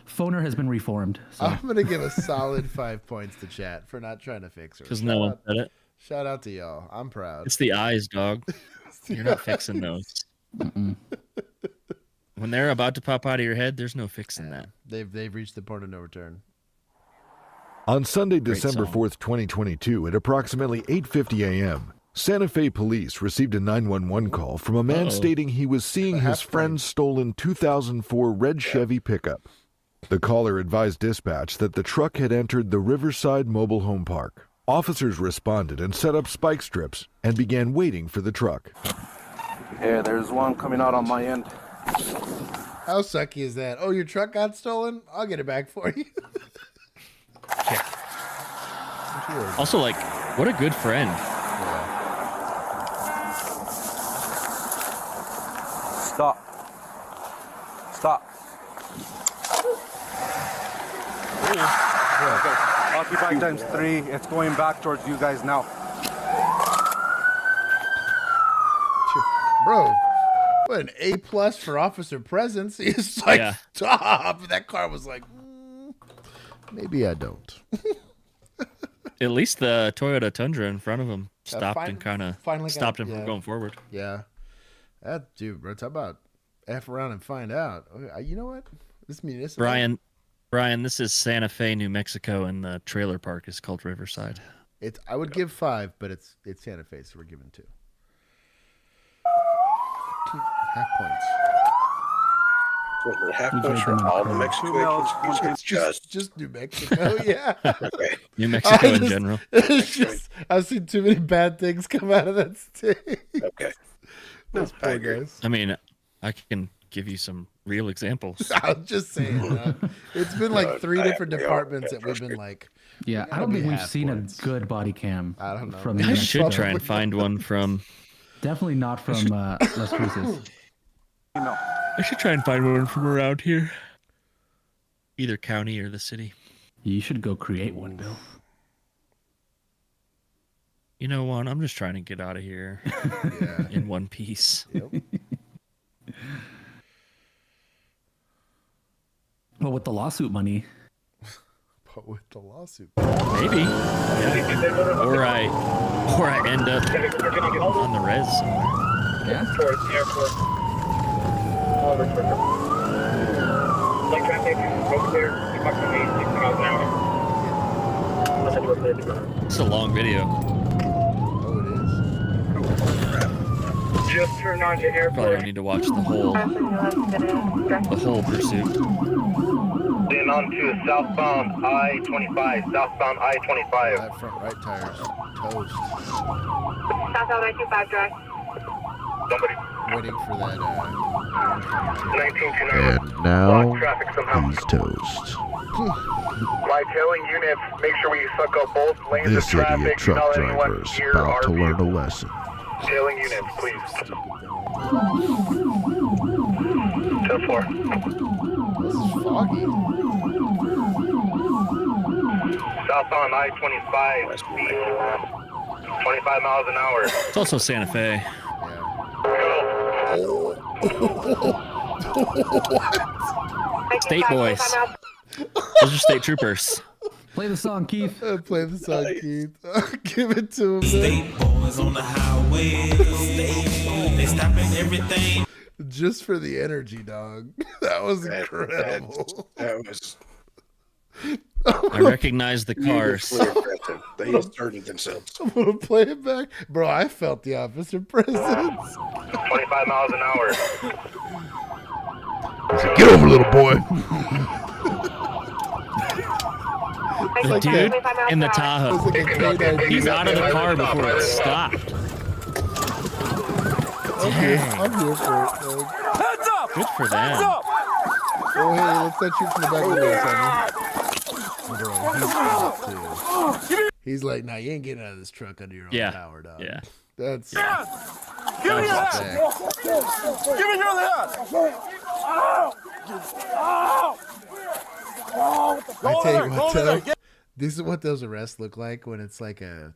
Speaker 4: Phoner has been reformed. So.
Speaker 1: I'm gonna give a solid 5 points to chat for not trying to fix her.
Speaker 6: because no one said it.
Speaker 1: Shout out to y'all. I'm proud.
Speaker 6: It's the eyes, dog. You're not fixing those. When they're about to pop out of your head, there's no fixing that.
Speaker 1: They've reached the point of no return.
Speaker 10: On Sunday,
Speaker 6: Great
Speaker 10: December
Speaker 6: song.
Speaker 10: 4th, 2022, at approximately 8:50 a.m., Santa Fe police received a 911 call from a man stating he was seeing his friend's stolen 2004 red Chevy pickup. The caller advised dispatch that the truck had entered the Riverside Mobile Home Park. Officers responded and set up spike strips and began waiting for the truck.
Speaker 11: Yeah, there's one coming out on my end.
Speaker 1: How sucky is that? Oh, your truck got stolen? I'll get it back for you.
Speaker 6: Also, like, what a good friend.
Speaker 11: Stop. Stop. Occupy times 3. It's going back towards you guys now.
Speaker 1: Bro, what an A+ for officer presence. He's like, stop. That car was like, maybe I don't.
Speaker 6: At least the Toyota Tundra in front of him stopped and kind of stopped him from going forward.
Speaker 1: Yeah. That dude, bro, talk about F around and find out. You know what? This municipal.
Speaker 6: Brian, this is Santa Fe, New Mexico, and the trailer park is called Riverside.
Speaker 1: I would give 5, but it's Santa Fe, so we're giving 2. Half points.
Speaker 2: Half points for all New Mexico.
Speaker 1: Just New Mexico, yeah.
Speaker 2: Okay.
Speaker 6: New Mexico in general.
Speaker 1: It's just, I've seen too many bad things come out of that state.
Speaker 2: Okay.
Speaker 1: Those poor guys.
Speaker 6: I mean, I can give you some real examples.
Speaker 1: I was just saying, it's been like 3 different departments that we've been like.
Speaker 4: Yeah, I don't think we've seen a good body cam.
Speaker 1: I don't know.
Speaker 4: From
Speaker 6: I should try and find one from.
Speaker 4: Definitely not from Las Cruces.
Speaker 6: I should try and find one from around here. Either county or the city.
Speaker 4: You should go create one, Bill.
Speaker 6: You know what? I'm just trying to get out of here in one piece.
Speaker 1: Yep.
Speaker 4: Well, with the lawsuit money.
Speaker 1: But with the lawsuit.
Speaker 6: Maybe. Yeah. Or I end up on the res somewhere.
Speaker 4: Yeah.
Speaker 3: Towards the airport. Like traffic over there, approximately 60 miles an hour.
Speaker 6: It's a long video.
Speaker 1: Oh, it is.
Speaker 3: Just turned on to airport.
Speaker 6: Probably don't need to watch the whole pursuit.
Speaker 3: Then on to southbound I-25. Southbound I-25.
Speaker 1: That front right tire's toast.
Speaker 3: Southbound I-25 drive. Somebody.
Speaker 1: Waiting for that.
Speaker 3: 1929.
Speaker 1: And now
Speaker 3: traffic somehow.
Speaker 1: he's toast.
Speaker 3: My tailing units, make sure we suck up both lanes
Speaker 10: This
Speaker 3: of traffic.
Speaker 10: idiot truck
Speaker 3: Tell anyone
Speaker 10: driver's
Speaker 3: here
Speaker 10: about
Speaker 3: our
Speaker 10: to learn a
Speaker 3: vehicle.
Speaker 10: lesson.
Speaker 3: Tailing units, please. 10-4.
Speaker 1: This is foggy.
Speaker 3: Southbound I-25, speed 25 miles an hour.
Speaker 6: It's also Santa Fe. State boys. Those are state troopers.
Speaker 4: Play the song, Keith.
Speaker 1: Play the song, Keith. Give it to him.
Speaker 12: State boys on the highway. They stopping everything.
Speaker 1: Just for the energy, dog. That was incredible.
Speaker 2: That was.
Speaker 6: I recognize the cars.
Speaker 2: They inserted themselves.
Speaker 1: I'm gonna play it back, bro. I felt the officer presence.
Speaker 3: 25 miles an hour.
Speaker 10: Get over, little boy.
Speaker 6: The
Speaker 1: like
Speaker 6: dude
Speaker 1: that.
Speaker 6: in the Tahoe.
Speaker 1: It's like a K-9.
Speaker 6: He's out of the car before it stopped.
Speaker 1: I'm here for it, dog.
Speaker 3: Heads up!
Speaker 6: Good for them.
Speaker 3: Heads up!
Speaker 1: Oh, hey, let's not shoot from the back window, Sonny. Bro, he's pumped, too. He's like, nah, you ain't getting out of this truck under your own power, dog.
Speaker 6: Yeah.
Speaker 1: That's...
Speaker 3: Give me your hand! Give me your hand!
Speaker 1: I tell you what, though, this is what those arrests look like when it's like a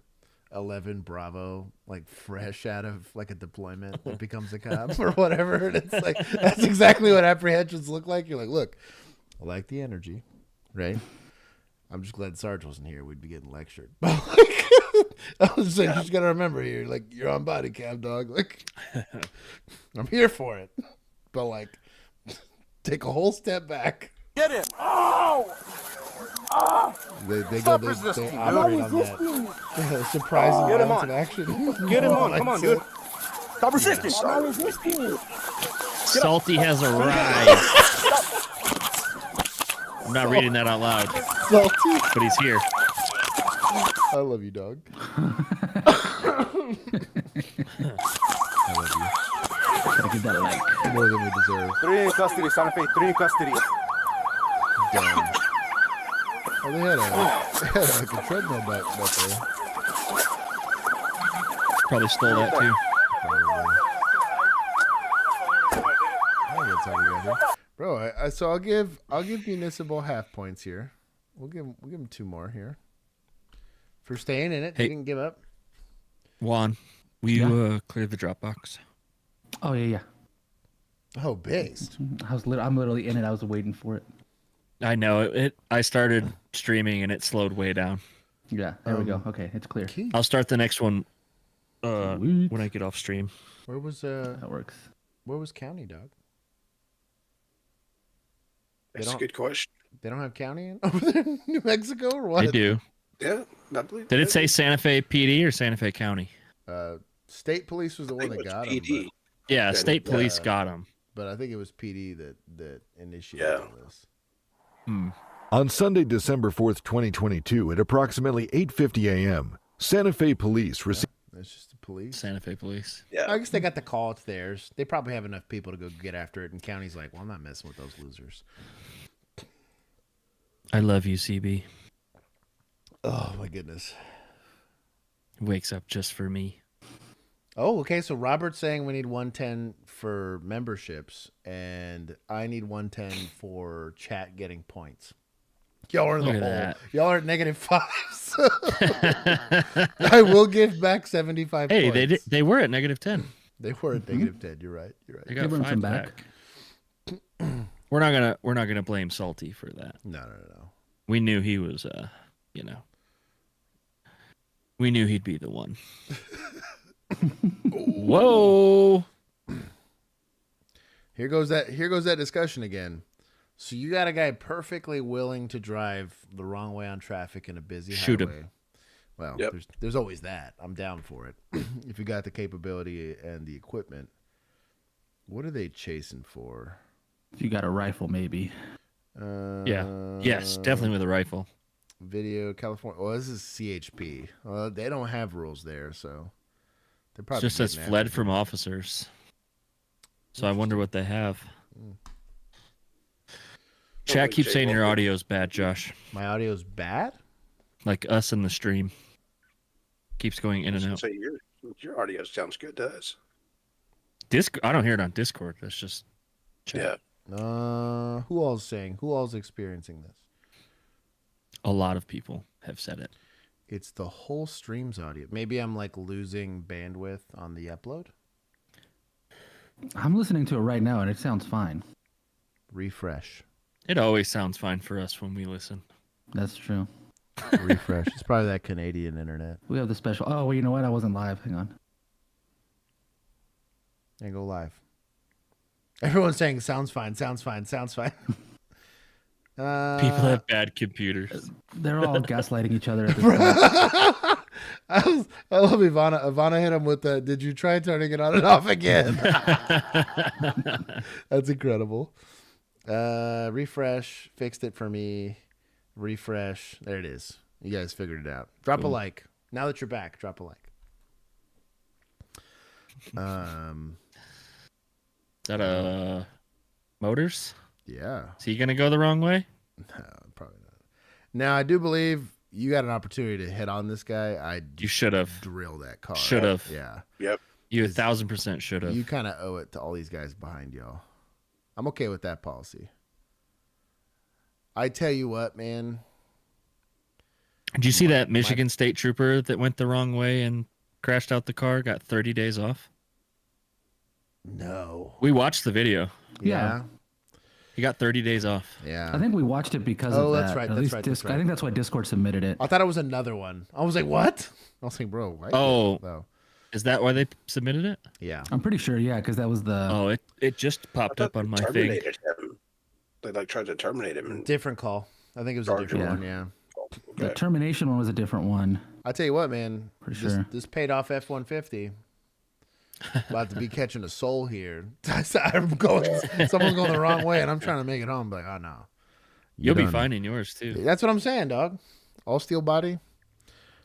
Speaker 1: 11 Bravo, like fresh out of like a deployment that becomes a cop or whatever. And it's like, that's exactly what apprehensions look like. You're like, look, I like the energy, right? I'm just glad Sarge wasn't here. We'd be getting lectured. But like, I was like, you just got to remember here, like, you're on Bodycam, dog. Like, I'm here for it. But like, take a whole step back.
Speaker 3: Get it! Oh!
Speaker 1: They
Speaker 3: Stop
Speaker 1: go,
Speaker 3: resisting,
Speaker 1: they operate on that surprising
Speaker 3: Get him
Speaker 1: amounts
Speaker 3: on.
Speaker 1: of action.
Speaker 3: Get him on,
Speaker 1: Like,
Speaker 3: come on,
Speaker 1: so-
Speaker 3: dude. Stop resisting! Stop resisting!
Speaker 6: Salty has arrived. I'm not reading that out loud.
Speaker 1: Salty.
Speaker 6: But he's here.
Speaker 1: I love you, dog. I love you.
Speaker 4: Gotta give that a like.
Speaker 1: More than we deserve.
Speaker 3: 3 in custody, Santa Fe, 3 in custody.
Speaker 1: Damn. Oh, they had like a treadmill back there.
Speaker 6: Probably stole that too.
Speaker 1: Probably. I think that's all we got here. Bro, so I'll give municipal half points here. We'll give him 2 more here. For staying in it.
Speaker 6: Hey.
Speaker 1: He didn't give up.
Speaker 6: Juan, will you clear the Dropbox?
Speaker 4: Oh yeah.
Speaker 1: Oh, based.
Speaker 4: I'm literally in it. I was waiting for it.
Speaker 6: I know I started streaming and it slowed way down.
Speaker 4: Yeah, there we go. Okay, it's clear.
Speaker 6: I'll start the next one when I get off stream.
Speaker 1: Where was
Speaker 4: That works.
Speaker 1: Where was county, dog?
Speaker 2: That's a good question.
Speaker 1: They don't have county in over there in New Mexico or what?
Speaker 6: They do.
Speaker 2: Yeah, I believe.
Speaker 6: Did it say Santa Fe PD or Santa Fe County?
Speaker 1: State police was the one that got him.
Speaker 2: PD.
Speaker 6: Yeah, state police got him.
Speaker 1: But I think it was PD that initiated this.
Speaker 10: On Sunday, December 4th, 2022, at approximately 8:50 a.m., Santa Fe police received...
Speaker 1: That's just the police.
Speaker 6: Santa Fe police.
Speaker 2: Yeah.
Speaker 1: I guess they got the call. It's theirs. They probably have enough people to go get after it. And county's like, well, I'm not messing with those losers.
Speaker 6: I love you, CB.
Speaker 1: Oh, my goodness.
Speaker 6: Wakes up just for me.
Speaker 1: Oh, okay. So Robert's saying we need 110 for memberships, and I need 110 for chat getting points. Y'all are in the
Speaker 6: Look
Speaker 1: hole.
Speaker 6: at
Speaker 1: Y'all are at -5s. I will give back 75
Speaker 6: Hey,
Speaker 1: points.
Speaker 6: they were at -10.
Speaker 1: They were at -10. You're right. You're right.
Speaker 6: They got 5 back. We're not gonna blame Salty for that.
Speaker 1: No.
Speaker 6: We knew he was we knew he'd be the one. Whoa.
Speaker 1: Here goes that discussion again. So you got a guy perfectly willing to drive the wrong way on traffic in a busy
Speaker 6: Shoot
Speaker 1: highway.
Speaker 6: him.
Speaker 1: Well,
Speaker 2: Yep.
Speaker 1: there's always that. I'm down for it. If you got the capability and the equipment. What are they chasing for?
Speaker 4: If you got a rifle, maybe.
Speaker 6: Yeah. Yes, definitely with a rifle.
Speaker 1: Video, California. Well, this is CHP. Well, they don't have rules there, so they're
Speaker 6: It
Speaker 1: probably
Speaker 6: just says
Speaker 1: getting
Speaker 6: fled
Speaker 1: after
Speaker 6: from
Speaker 1: it.
Speaker 6: officers. So I wonder what they have. Chat keeps saying your audio's bad, Josh.
Speaker 1: My audio's bad?
Speaker 6: Like us in the stream. Keeps going in and out.
Speaker 2: So your audio sounds good to us.
Speaker 6: I don't hear it on Discord. That's just chat.
Speaker 2: Yeah.
Speaker 1: Who all's saying? Who all's experiencing this?
Speaker 6: A lot of people have said it.
Speaker 1: It's the whole stream's audio. Maybe I'm like losing bandwidth on the upload.
Speaker 4: I'm listening to it right now, and it sounds fine.
Speaker 1: Refresh.
Speaker 6: It always sounds fine for us when we listen.
Speaker 4: That's true.
Speaker 1: Refresh. It's probably that Canadian internet.
Speaker 4: We have the special. Oh, well, you know what? I wasn't live. Hang on.
Speaker 1: And go live. Everyone's saying sounds fine, sounds fine, sounds fine.
Speaker 6: People have bad computers.
Speaker 4: They're all gaslighting each other at this point.
Speaker 1: I love Ivana. Ivana hit him with the, did you try turning it on and off again? That's incredible. Refresh. Fixed it for me. Refresh. There it is. You guys figured it out. Drop a like. Now that you're back, drop a like.
Speaker 6: Is that Motors?
Speaker 1: Yeah.
Speaker 6: Is he gonna go the wrong way?
Speaker 1: No, probably not. Now I do believe you got an opportunity to hit on this guy.
Speaker 6: You should have
Speaker 1: drilled that car.
Speaker 6: Should have.
Speaker 1: Yeah.
Speaker 2: Yep.
Speaker 6: You 1,000% should have.
Speaker 1: You kind of owe it to all these guys behind y'all. I'm okay with that policy. I tell you what, man.
Speaker 6: Did you see that Michigan State trooper that went the wrong way and crashed out the car? Got 30 days off.
Speaker 1: No.
Speaker 6: We watched the video.
Speaker 1: Yeah.
Speaker 6: He got 30 days off.
Speaker 1: Yeah.
Speaker 4: I think we watched it because of that.
Speaker 1: That's right.
Speaker 4: At
Speaker 1: That's
Speaker 4: least
Speaker 1: right. That's right.
Speaker 4: I think that's why Discord submitted it.
Speaker 1: I thought it was another one. I was like, what? I was like, bro. Why
Speaker 6: Oh. Is that why they submitted it?
Speaker 1: Yeah.
Speaker 4: I'm pretty sure, yeah, because that was the...
Speaker 6: Oh, it just popped up on my thing.
Speaker 2: Him. They tried to terminate him.
Speaker 1: Different call. I think it was a different one, yeah.
Speaker 4: The termination one was a different one.
Speaker 1: I tell you what, man.
Speaker 4: Pretty sure.
Speaker 1: This paid off F-150. About to be catching a soul here. Someone's going the wrong way, and I'm trying to make it home. Like, oh, no.
Speaker 6: You'll be finding yours, too.
Speaker 1: That's what I'm saying, dog. All steel body.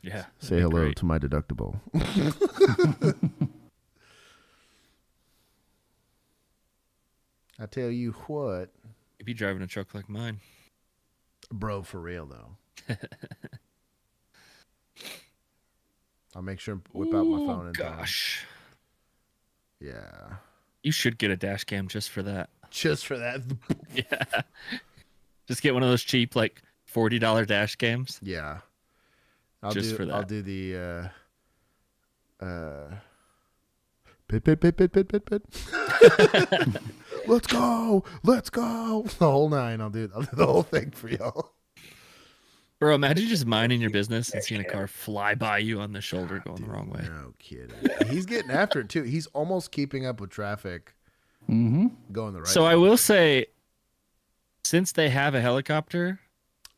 Speaker 6: Yeah.
Speaker 1: Say hello to my deductible. I tell you what.
Speaker 6: You'd be driving a truck like mine.
Speaker 1: Bro, for real, though. I'll make sure and whip out my phone.
Speaker 6: Gosh.
Speaker 1: Yeah.
Speaker 6: You should get a dash cam just for that.
Speaker 1: Just for that.
Speaker 6: Yeah. Just get one of those cheap, like, $40 dash cams.
Speaker 1: Yeah.
Speaker 6: For that.
Speaker 1: I'll do the pit. Let's go. The whole nine. I'll do the whole thing for y'all.
Speaker 6: Bro, imagine just minding your business and seeing a car fly by you on the shoulder going the wrong way.
Speaker 1: No kidding. He's getting after it too. He's almost keeping up with traffic.
Speaker 4: Mm-hmm.
Speaker 1: Going the right
Speaker 6: So
Speaker 1: way.
Speaker 6: I will say, since they have a helicopter,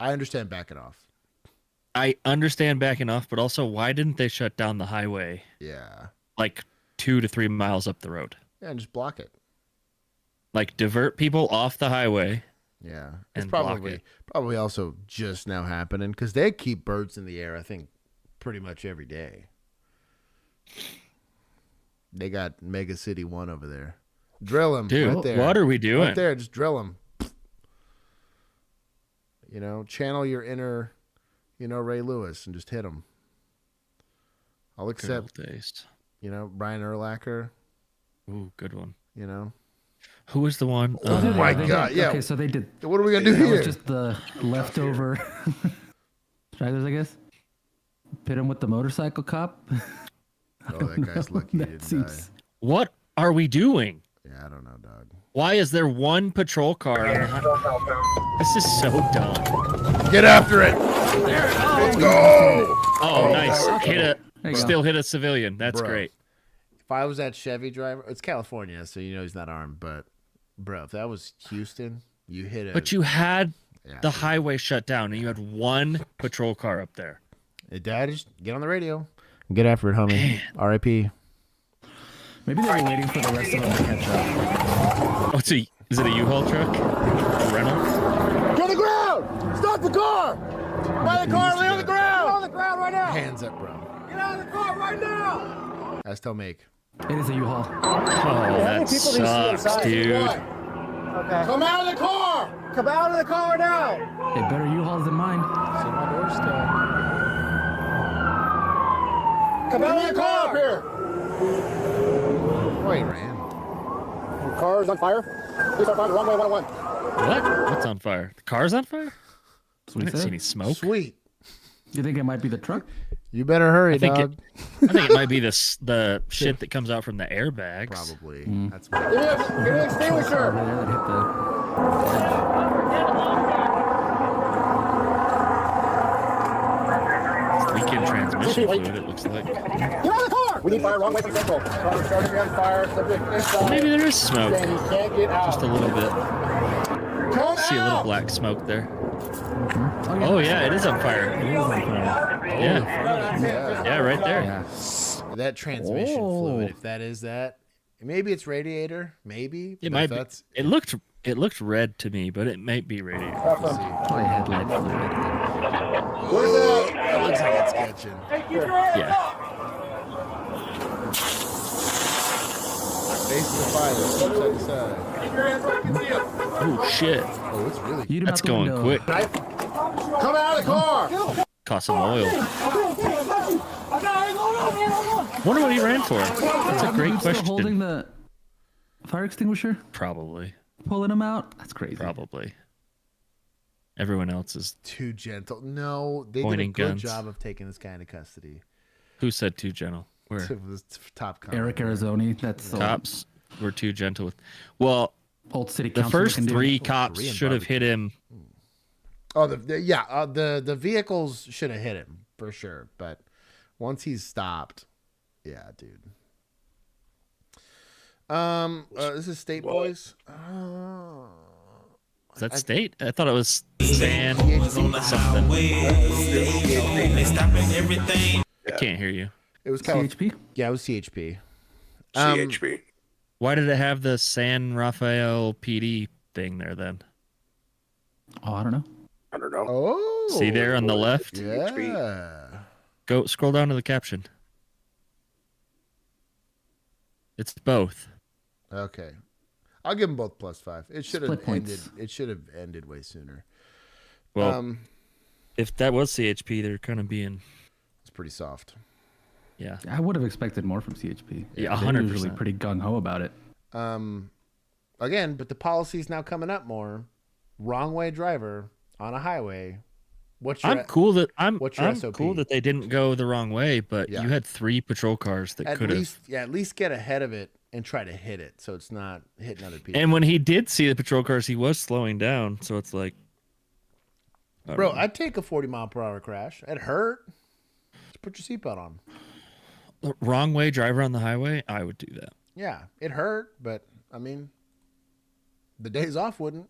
Speaker 1: I understand backing off.
Speaker 6: I understand backing off, but also why didn't they shut down the highway?
Speaker 1: Yeah.
Speaker 6: Like 2 to 3 miles up the road.
Speaker 1: Yeah, and just block it.
Speaker 6: Like divert people off the highway
Speaker 1: Yeah, it's
Speaker 6: and block
Speaker 1: probably
Speaker 6: it.
Speaker 1: also just now happening because they keep birds in the air. I think pretty much every day. They got Mega City 1 over there. Drill him,
Speaker 6: dude.
Speaker 1: right there.
Speaker 6: What are we doing?
Speaker 1: Right there, just drill him. You know, channel your inner, Ray Lewis and just hit him. I'll accept. Brian Urlacher.
Speaker 6: Ooh, good one.
Speaker 1: Who
Speaker 6: was the one?
Speaker 1: Oh my God! Yeah.
Speaker 4: Okay, so they did.
Speaker 1: What are we gonna do
Speaker 4: that
Speaker 1: here?
Speaker 4: Was just the leftover stragglers, I guess. Pit him with the motorcycle cop.
Speaker 1: Oh, that guy's lucky he didn't die.
Speaker 6: What are we doing?
Speaker 1: Yeah, I don't know, dog.
Speaker 6: Why is there one patrol car on the This is so dumb.
Speaker 1: Get after it.
Speaker 6: Let's
Speaker 1: go.
Speaker 6: Oh, nice.
Speaker 1: Okay.
Speaker 6: Still hit a civilian. That's
Speaker 1: Bro,
Speaker 6: great.
Speaker 1: If I was that Chevy driver, it's California, so he's not armed. But, bro, if that was Houston, you hit it.
Speaker 6: But you had the highway shut down, and you had one patrol car up there.
Speaker 1: Hey, Dad, just get on the radio. Get after it, homie. R.I.P.
Speaker 4: Maybe they were waiting for the rest of them to catch up.
Speaker 6: Oh, is it a U-Haul truck? A rental?
Speaker 3: Get on the ground! Stop the car! By the car, lay on the ground! Get on the ground right now!
Speaker 1: Hands up, bro.
Speaker 3: Get out of the car right now!
Speaker 1: That's still make.
Speaker 4: It is a U-Haul.
Speaker 6: Oh, that sucks, dude.
Speaker 3: Okay. Come out of the car! Come out of the car now!
Speaker 4: They better U-Hauls than mine.
Speaker 1: See my doorstep.
Speaker 3: Come out of the car up here!
Speaker 1: Wait, ran.
Speaker 3: The car is on fire. Please start fire the wrong way, 101.
Speaker 6: What? What's on fire? The car's on fire? I didn't see any smoke.
Speaker 1: Sweet.
Speaker 4: You think it might be the truck?
Speaker 1: You better hurry, dog.
Speaker 6: I think it might be the shit that comes out from the airbags.
Speaker 1: Probably. That's
Speaker 3: Give me an extinguisher!
Speaker 6: Leaking transmission fluid, it looks like.
Speaker 3: Get out of the car! We need fire wrong way from central. Car starting to be on fire. Subject inside.
Speaker 6: Maybe there is smoke.
Speaker 3: Saying he can't get out.
Speaker 6: Just a little bit.
Speaker 3: Come
Speaker 6: See a little black smoke there. Oh yeah, it is on fire.
Speaker 4: It is on fire.
Speaker 6: Yeah, right there.
Speaker 4: Yeah.
Speaker 1: That transmission fluid, if that is that, maybe it's radiator. Maybe
Speaker 6: It might be. It looked red to me, but it might be radiator.
Speaker 4: Probably headlight fluid.
Speaker 3: Where's that?
Speaker 1: That looks like it's catching.
Speaker 6: Yeah.
Speaker 1: Face of the fire. Side to side.
Speaker 6: Oh shit.
Speaker 1: Oh, it's really.
Speaker 6: That's going quick.
Speaker 3: Come out of the car!
Speaker 6: Cost some oil. Wonder what he ran for. That's a great question.
Speaker 4: Still holding the fire extinguisher?
Speaker 6: Probably.
Speaker 4: Pulling him out? That's crazy.
Speaker 6: Probably. Everyone else is
Speaker 1: too gentle. No, they did a
Speaker 6: pointing
Speaker 1: good
Speaker 6: guns.
Speaker 1: job of taking this guy into custody.
Speaker 6: Who said too gentle? Where?
Speaker 1: It was top cop.
Speaker 4: Eric Arizoni. That's
Speaker 6: Cops were too gentle with. Well,
Speaker 4: old city
Speaker 6: the
Speaker 4: council
Speaker 6: first
Speaker 4: looking dude.
Speaker 6: three cops
Speaker 1: Korean
Speaker 6: should have hit him.
Speaker 1: Oh, the vehicles should have hit him for sure. But once he's stopped, yeah, dude. This is State Boys.
Speaker 6: Is that state? I thought it was San something. I can't hear you.
Speaker 1: It was kind
Speaker 4: CHP?
Speaker 1: Yeah, it was CHP.
Speaker 2: CHP.
Speaker 6: Why did it have the San Rafael PD thing there then?
Speaker 4: Oh, I don't know.
Speaker 2: I don't know.
Speaker 1: Oh,
Speaker 6: See there on the left?
Speaker 1: yeah.
Speaker 6: Go scroll down to the caption. It's both.
Speaker 1: Okay, I'll give them both +5. It should have
Speaker 4: Split points.
Speaker 1: ended. It should have ended way sooner.
Speaker 6: Well, if that was CHP, they're kind of being.
Speaker 1: It's pretty soft.
Speaker 6: Yeah.
Speaker 4: I would have expected more from CHP.
Speaker 6: Yeah,
Speaker 4: They're
Speaker 6: 100%.
Speaker 4: usually pretty gung-ho about it.
Speaker 1: Again, but the policy's now coming up more. Wrong way driver on a highway. What's your
Speaker 6: I'm cool that I'm
Speaker 1: SOP?
Speaker 6: cool that they didn't go the wrong way, but
Speaker 1: Yeah.
Speaker 6: you had 3 patrol cars that could have.
Speaker 1: At least get ahead of it and try to hit it so it's not hitting other people.
Speaker 6: And when he did see the patrol cars, he was slowing down. So it's like, I
Speaker 1: Bro,
Speaker 6: don't know.
Speaker 1: I'd take a 40-mile-per-hour crash. It hurt. Just put your seatbelt on.
Speaker 6: Wrong way driver on the highway, I would do that.
Speaker 1: Yeah, it hurt, but I mean, the days off wouldn't.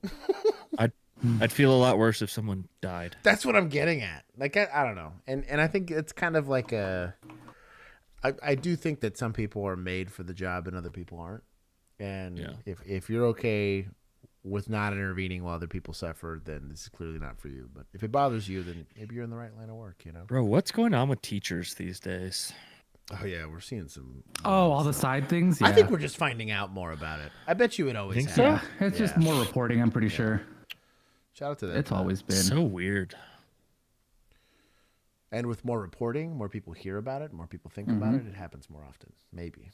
Speaker 6: I'd feel a lot worse if someone died.
Speaker 1: That's what I'm getting at. Like, I don't know. And I think it's kind of like I do think that some people are made for the job and other people aren't. And
Speaker 6: Yeah.
Speaker 1: if you're okay with not intervening while other people suffer, then this is clearly not for you. But if it bothers you, then maybe you're in the right line of work, you know?
Speaker 6: Bro, what's going on with teachers these days?
Speaker 1: Oh, yeah, we're seeing some...
Speaker 4: all the side things? Yeah.
Speaker 1: I think we're just finding out more about it. I bet you it always
Speaker 6: Think
Speaker 1: has.
Speaker 6: so?
Speaker 4: Yeah, it's just more reporting, I'm pretty sure.
Speaker 1: Shout out to that.
Speaker 4: It's always been.
Speaker 6: So weird.
Speaker 1: And with more reporting, more people hear about it, more people think about it, it happens more often. Maybe.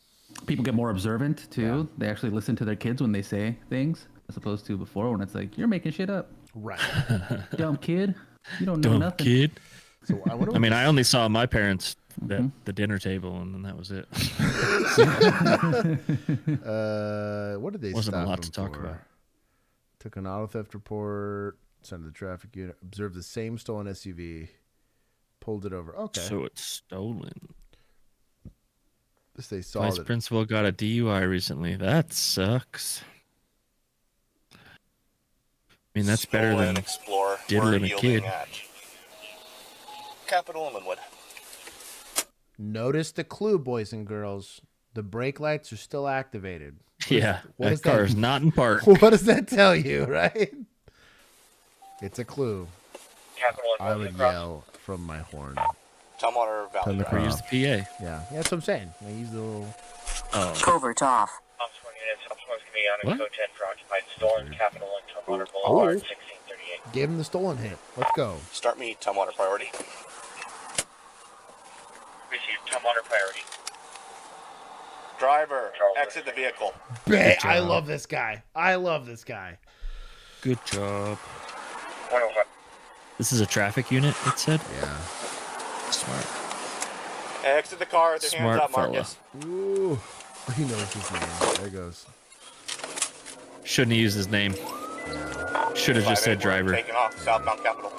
Speaker 4: People get more observant, too. Yeah. They actually listen to their kids when they say things, as opposed to before when it's like, you're making shit up.
Speaker 1: Right.
Speaker 4: Dumb kid. You don't know nothing.
Speaker 6: Kid.
Speaker 1: So
Speaker 6: I mean, I only saw my parents at the dinner table, and then that was it.
Speaker 1: What did they
Speaker 6: Wasn't
Speaker 1: stop
Speaker 6: a lot
Speaker 1: him
Speaker 6: to talk
Speaker 1: for?
Speaker 6: about.
Speaker 1: Took an auto theft report, sent to the traffic unit, observed the same stolen SUV, pulled it over. Okay.
Speaker 6: So it's stolen.
Speaker 1: They saw
Speaker 6: Vice
Speaker 1: that.
Speaker 6: principal got a DUI recently. That sucks. I mean, that's better than
Speaker 2: Explorer.
Speaker 6: diddling a kid.
Speaker 2: Capital Linwood.
Speaker 1: Notice the clue, boys and girls. The brake lights are still activated.
Speaker 6: Yeah, that car is not in park.
Speaker 1: What does that tell you, right? It's a clue.
Speaker 2: Capital
Speaker 1: I would yell from my horn.
Speaker 2: Tumwater Valley.
Speaker 1: Turn the
Speaker 6: Or
Speaker 1: car
Speaker 6: use
Speaker 1: off.
Speaker 6: the PA.
Speaker 1: Yeah, that's what I'm saying. I use the little...
Speaker 13: Covert off.
Speaker 6: What?
Speaker 13: Stolen Capital and Tumwater
Speaker 1: Oh.
Speaker 13: Boulevard, 1638.
Speaker 1: Give him the stolen hit. Let's go.
Speaker 2: Start me Tumwater priority.
Speaker 13: Received Tumwater priority.
Speaker 2: Driver, exit the vehicle.
Speaker 1: I love this guy. I love this guy.
Speaker 6: Good job.
Speaker 13: 105.
Speaker 6: This is a traffic unit, it said?
Speaker 1: Yeah.
Speaker 6: Smart.
Speaker 2: Exit the car with your hands
Speaker 6: Smart
Speaker 2: up,
Speaker 6: fella.
Speaker 2: Marcus.
Speaker 1: Ooh. He knows his name. There it goes.
Speaker 6: Shouldn't have used his name. Should have just said
Speaker 2: 581,
Speaker 6: driver.
Speaker 2: Taking off, southbound Capital.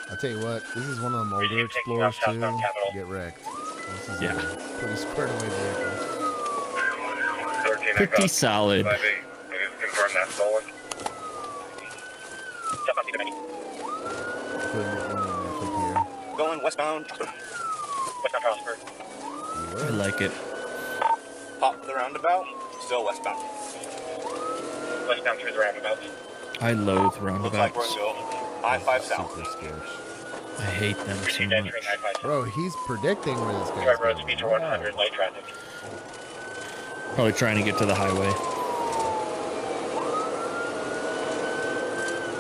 Speaker 1: I'll tell you what, this is one of them older Explorers too. Get wrecked. This is a pretty squared away vehicle.
Speaker 6: Pretty solid.
Speaker 13: Confirm that stolen.
Speaker 2: Going westbound.
Speaker 13: Westbound Prosper.
Speaker 6: I like it.
Speaker 2: Pop the roundabout. Still westbound.
Speaker 13: Westbound through the roundabout.
Speaker 6: I loathe
Speaker 2: Looks like we're
Speaker 6: roundabouts.
Speaker 2: going I-5 south.
Speaker 1: Super scarce.
Speaker 6: I hate them so much.
Speaker 1: Bro, he's predicting where this guy's
Speaker 13: Drive road
Speaker 1: going.
Speaker 13: speed to 100, light traffic.
Speaker 6: Probably trying to get to the highway.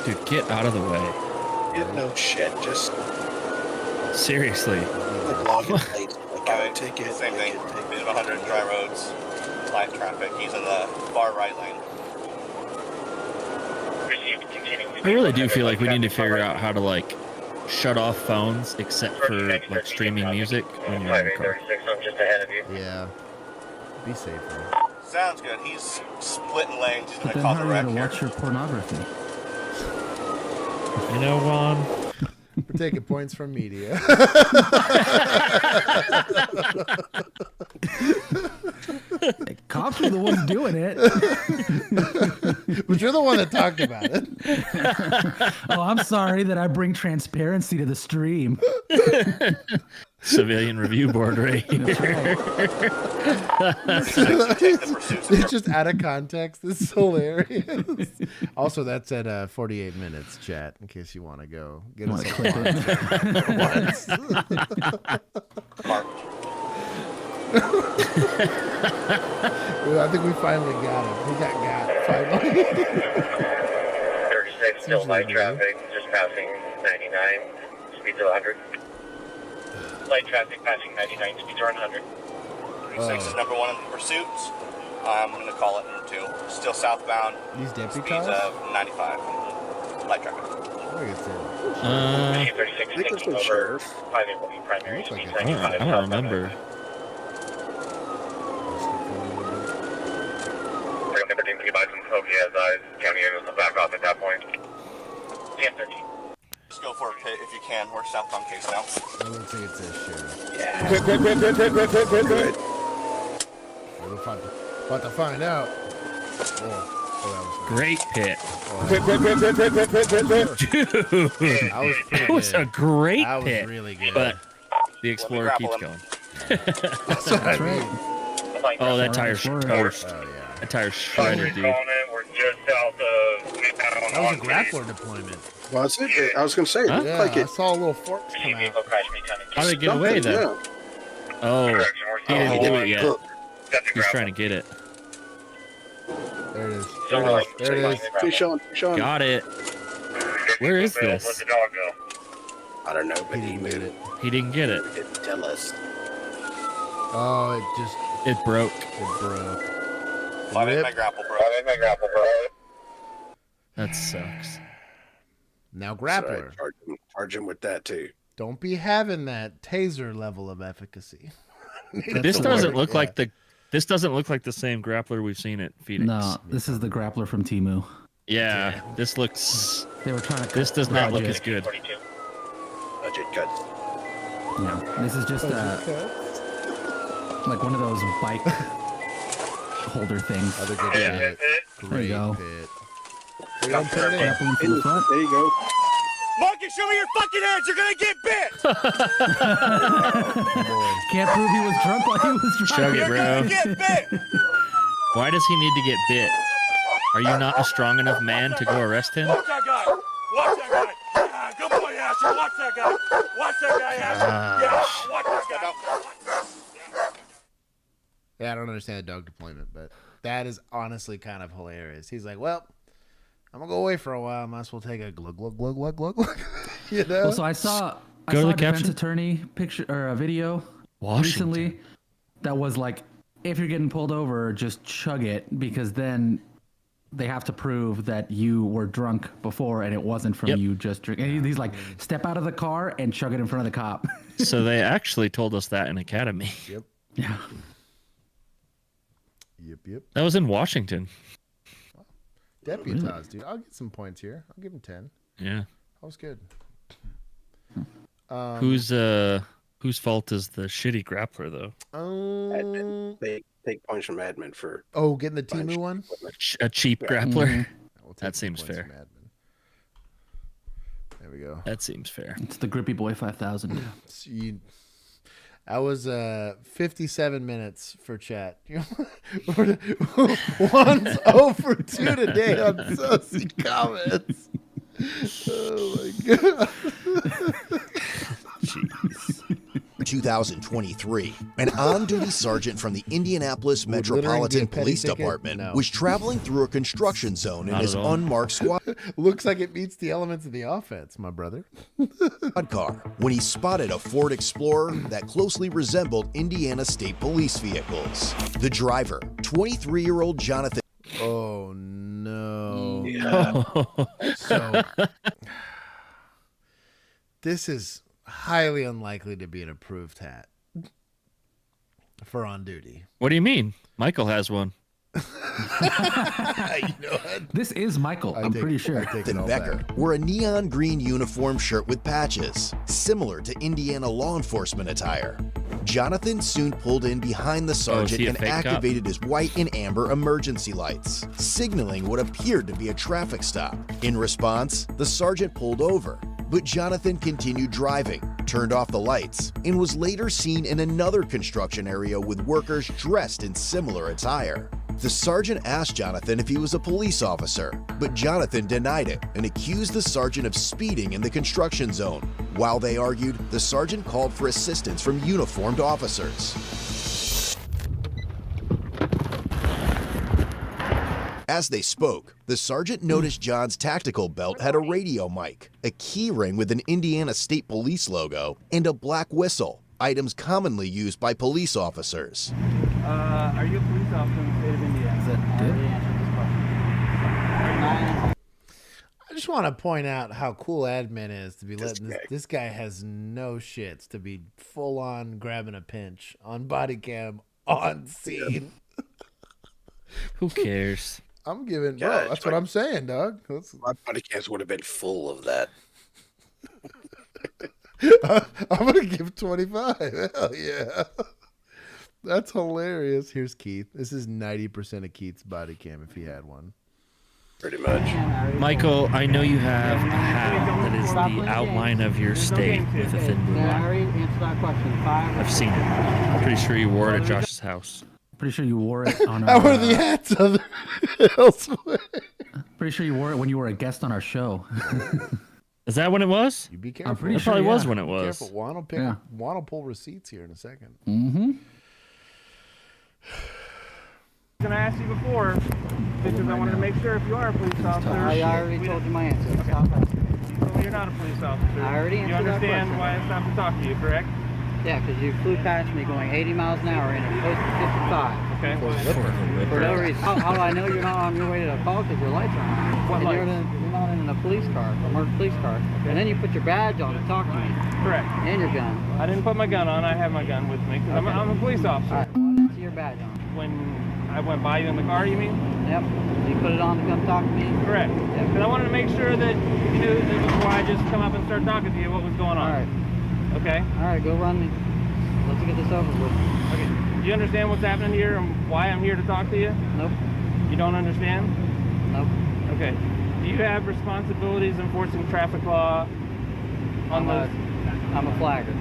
Speaker 6: Dude, get out of the way.
Speaker 2: No shit, just
Speaker 6: Seriously.
Speaker 2: logging late. Ticket. Same thing. Speed of 100, dry roads, light traffic. He's in the far right lane.
Speaker 13: Received continuing.
Speaker 6: I really do feel like we need to figure out how to, like, shut off phones except for, like, streaming music when you're in the car.
Speaker 13: 536, I'm just ahead of you.
Speaker 1: Yeah. Be safer.
Speaker 2: Sounds good. He's splitting lanes. He's
Speaker 4: But
Speaker 2: gonna
Speaker 4: then
Speaker 2: cause
Speaker 4: how
Speaker 2: a
Speaker 4: are you
Speaker 2: wreck
Speaker 4: going to
Speaker 2: here.
Speaker 4: watch your pornography?
Speaker 6: You know, Juan?
Speaker 1: We're taking points from media.
Speaker 4: Cops are the ones doing it.
Speaker 1: But you're the one that talked about it.
Speaker 4: Oh, I'm sorry that I bring transparency to the stream.
Speaker 6: Civilian Review Board right here.
Speaker 1: It's just out of context. This is hilarious. Also, that's at 48 minutes, chat, in case you want to go. Get us a
Speaker 2: Mark.
Speaker 1: I think we finally got him. We got finally.
Speaker 13: 36, still light traffic, just passing 99, speed to 100. Light traffic passing 99, speed to 100.
Speaker 2: 36 is number one in the pursuit. I'm going to call it number two. Still southbound.
Speaker 1: These deputy
Speaker 2: Speeds
Speaker 1: cars?
Speaker 2: of 95. Light traffic.
Speaker 6: I
Speaker 13: Speed 36, taking over 581 primary, speed 95.
Speaker 6: don't remember.
Speaker 13: Number 13, be advised from Kobe as eyes. County units will back off at that point. TM13.
Speaker 2: Just go for a pit if you can. We're southbound case now.
Speaker 1: It looks like it's a sheriff.
Speaker 2: Yeah.
Speaker 1: Quick. We're about to find out. Oh, that was
Speaker 6: Great pit.
Speaker 1: Dude,
Speaker 6: That was a great
Speaker 1: That was
Speaker 6: pit.
Speaker 1: really good.
Speaker 6: But the Explorer keeps going.
Speaker 1: That's what I mean.
Speaker 6: Oh, that tire's toast.
Speaker 1: Oh, yeah.
Speaker 6: That tire's shredded, dude.
Speaker 13: We're just south of McDonald.
Speaker 1: That was a grappler deployment.
Speaker 14: Was it? I was going to say, it looked
Speaker 1: Yeah,
Speaker 14: like
Speaker 1: I
Speaker 14: it.
Speaker 1: saw a little fork come out.
Speaker 6: How did it get away then?
Speaker 14: Yeah.
Speaker 6: Oh, he didn't do it yet.
Speaker 13: That's a
Speaker 6: He's trying to get it.
Speaker 1: There it is. There it is. There it is.
Speaker 14: Keep showing.
Speaker 6: Got it. Where is this?
Speaker 13: Where'd the dog go?
Speaker 14: I don't know, but he made it.
Speaker 6: He didn't get it.
Speaker 14: Didn't tell us.
Speaker 1: Oh,
Speaker 6: It broke.
Speaker 1: it broke.
Speaker 2: I made my grapple, bro.
Speaker 6: That sucks.
Speaker 1: Now
Speaker 14: That's right.
Speaker 1: grappler.
Speaker 14: Charge him with that too.
Speaker 1: Don't be having that taser level of efficacy.
Speaker 6: This doesn't look like the. This doesn't look like the same grappler we've seen at Phoenix.
Speaker 4: No, this is the grappler from Temu.
Speaker 6: Yeah, this looks.
Speaker 4: They were trying to.
Speaker 6: This does not look
Speaker 4: budget.
Speaker 6: as good.
Speaker 14: Budget cuts.
Speaker 4: Yeah, this is just like one of those bike holder things.
Speaker 1: Other good shit.
Speaker 4: There you go.
Speaker 1: Grappling from
Speaker 4: the front.
Speaker 14: There you go.
Speaker 3: Marcus, show me your fucking hands. You're gonna get bit.
Speaker 4: Can't prove he was drunk while he was
Speaker 6: Chug
Speaker 4: driving.
Speaker 6: it, bro.
Speaker 3: Get bit.
Speaker 6: Why does he need to get bit? Are you not a strong enough man to go arrest him?
Speaker 3: Watch that guy. Watch that guy. Yeah, good boy, Asher. Watch that guy. Watch that guy, Asher. Yeah, watch that guy.
Speaker 1: Yeah, I don't understand the dog deployment, but that is honestly kind of hilarious. He's like, well, I'm gonna go away for a while. I might as well take a glug glug glug glug glug. You know.
Speaker 4: Well, so I saw a defense attorney picture or a video recently that was like, if you're getting pulled over, just chug it, because then they have to prove that you were drunk before and it wasn't from you just drinking. And he's like, step out of the car and chug it in front of the cop.
Speaker 6: So they actually told us that in Academy.
Speaker 1: Yep.
Speaker 4: Yeah.
Speaker 1: Yep.
Speaker 6: That was in Washington.
Speaker 1: Deputized, dude. I'll get some points here. I'll give him 10.
Speaker 6: Yeah.
Speaker 1: That was good.
Speaker 6: Whose fault is the shitty grappler though?
Speaker 14: Admin. They take points from admin for.
Speaker 1: Oh, getting the Temu one.
Speaker 6: A cheap grappler.
Speaker 1: Mm-hmm. We'll
Speaker 6: That seems fair.
Speaker 1: There we go.
Speaker 6: That seems fair.
Speaker 4: It's the Grippy Boy 5000.
Speaker 1: I was 57 minutes for chat. One's 0 for 2 today on Soci comments. Oh my god.
Speaker 15: Jeez. 2023, an on-duty sergeant from the Indianapolis Metropolitan Police Department was traveling through a construction zone in his unmarked squad
Speaker 1: Looks like it meets the elements of the offense, my brother.
Speaker 15: car when he spotted a Ford Explorer that closely resembled Indiana State Police vehicles. The driver, 23-year-old Jonathan.
Speaker 1: Oh no.
Speaker 15: Yeah.
Speaker 1: So this is highly unlikely to be an approved hat for on duty.
Speaker 6: What do you mean? Michael has one.
Speaker 4: This is Michael. I'm pretty sure.
Speaker 15: Jonathan Becker wore a neon green uniform shirt with patches, similar to Indiana law enforcement attire. Jonathan soon pulled in behind the sergeant and activated his white and amber emergency lights, signaling what appeared to be a traffic stop. In response, the sergeant pulled over, but Jonathan continued driving, turned off the lights, and was later seen in another construction area with workers dressed in similar attire. The sergeant asked Jonathan if he was a police officer, but Jonathan denied it and accused the sergeant of speeding in the construction zone. While they argued, the sergeant called for assistance from uniformed officers. As they spoke, the sergeant noticed John's tactical belt had a radio mic, a key ring with an Indiana State Police logo, and a black whistle, items commonly used by police officers.
Speaker 16: Are you a police officer in the state of Indiana? Is that
Speaker 1: I just want to point out how cool admin is to be letting this guy has no shits to be full on grabbing a pinch on Bodycam on scene.
Speaker 6: Who cares?
Speaker 1: I'm giving, bro. That's what I'm saying, dog.
Speaker 14: My body cams would have been full of that.
Speaker 1: I'm gonna give 25. Hell yeah, that's hilarious. Here's Keith. This is 90% of Keith's body cam if he had one.
Speaker 14: Pretty much.
Speaker 6: Michael, I know you have a hat that is the outline of your state with a thin blue line. I've seen it. I'm pretty sure you wore it at Josh's house.
Speaker 4: Pretty sure you wore it on
Speaker 1: How
Speaker 4: our...
Speaker 1: are the hats other elsewhere?
Speaker 4: Pretty sure you wore it when you were a guest on our show.
Speaker 6: Is that when it was?
Speaker 1: You be careful.
Speaker 4: I'm pretty
Speaker 6: It
Speaker 4: sure
Speaker 6: probably was
Speaker 4: yeah.
Speaker 6: when it
Speaker 1: Be
Speaker 6: was.
Speaker 1: careful. Juan will pull receipts here in a second.
Speaker 4: Mm-hmm.
Speaker 16: I asked you before because I wanted to make sure if you are a police officer.
Speaker 17: I already told you my answer.
Speaker 16: Okay.
Speaker 17: Stop asking.
Speaker 16: You told me you're not a police officer.
Speaker 17: I already answered that
Speaker 16: You understand
Speaker 17: question.
Speaker 16: why I stopped to talk to you, correct?
Speaker 17: Yeah, because you flew past me going 80 miles an hour in a posted 55.
Speaker 16: Okay.
Speaker 17: For no reason. How do I know you're not on your way to the call because your lights are on?
Speaker 16: What lights?
Speaker 17: You're not in a police car, a marked police car. Okay. And then you put your badge on to talk to me.
Speaker 16: Correct.
Speaker 17: And your gun.
Speaker 16: I didn't put my gun on. I have my gun with me because
Speaker 17: Okay.
Speaker 16: I'm a police officer.
Speaker 17: All right. Well, I didn't see your badge on.
Speaker 16: When I went by you in the car, you mean?
Speaker 17: Yep. You put it on to come talk to me?
Speaker 16: Correct.
Speaker 17: Yep.
Speaker 16: Because I wanted to make sure that you knew that before I just come up and start talking to you what was going on.
Speaker 17: All right.
Speaker 16: Okay?
Speaker 17: All right, go run me. Let's get this over with.
Speaker 16: Okay. Do you understand what's happening here and why I'm here to talk to you?
Speaker 17: Nope.
Speaker 16: You don't understand?
Speaker 17: Nope.
Speaker 16: Okay. Do you have responsibilities enforcing traffic law on those?
Speaker 17: I'm a flagger.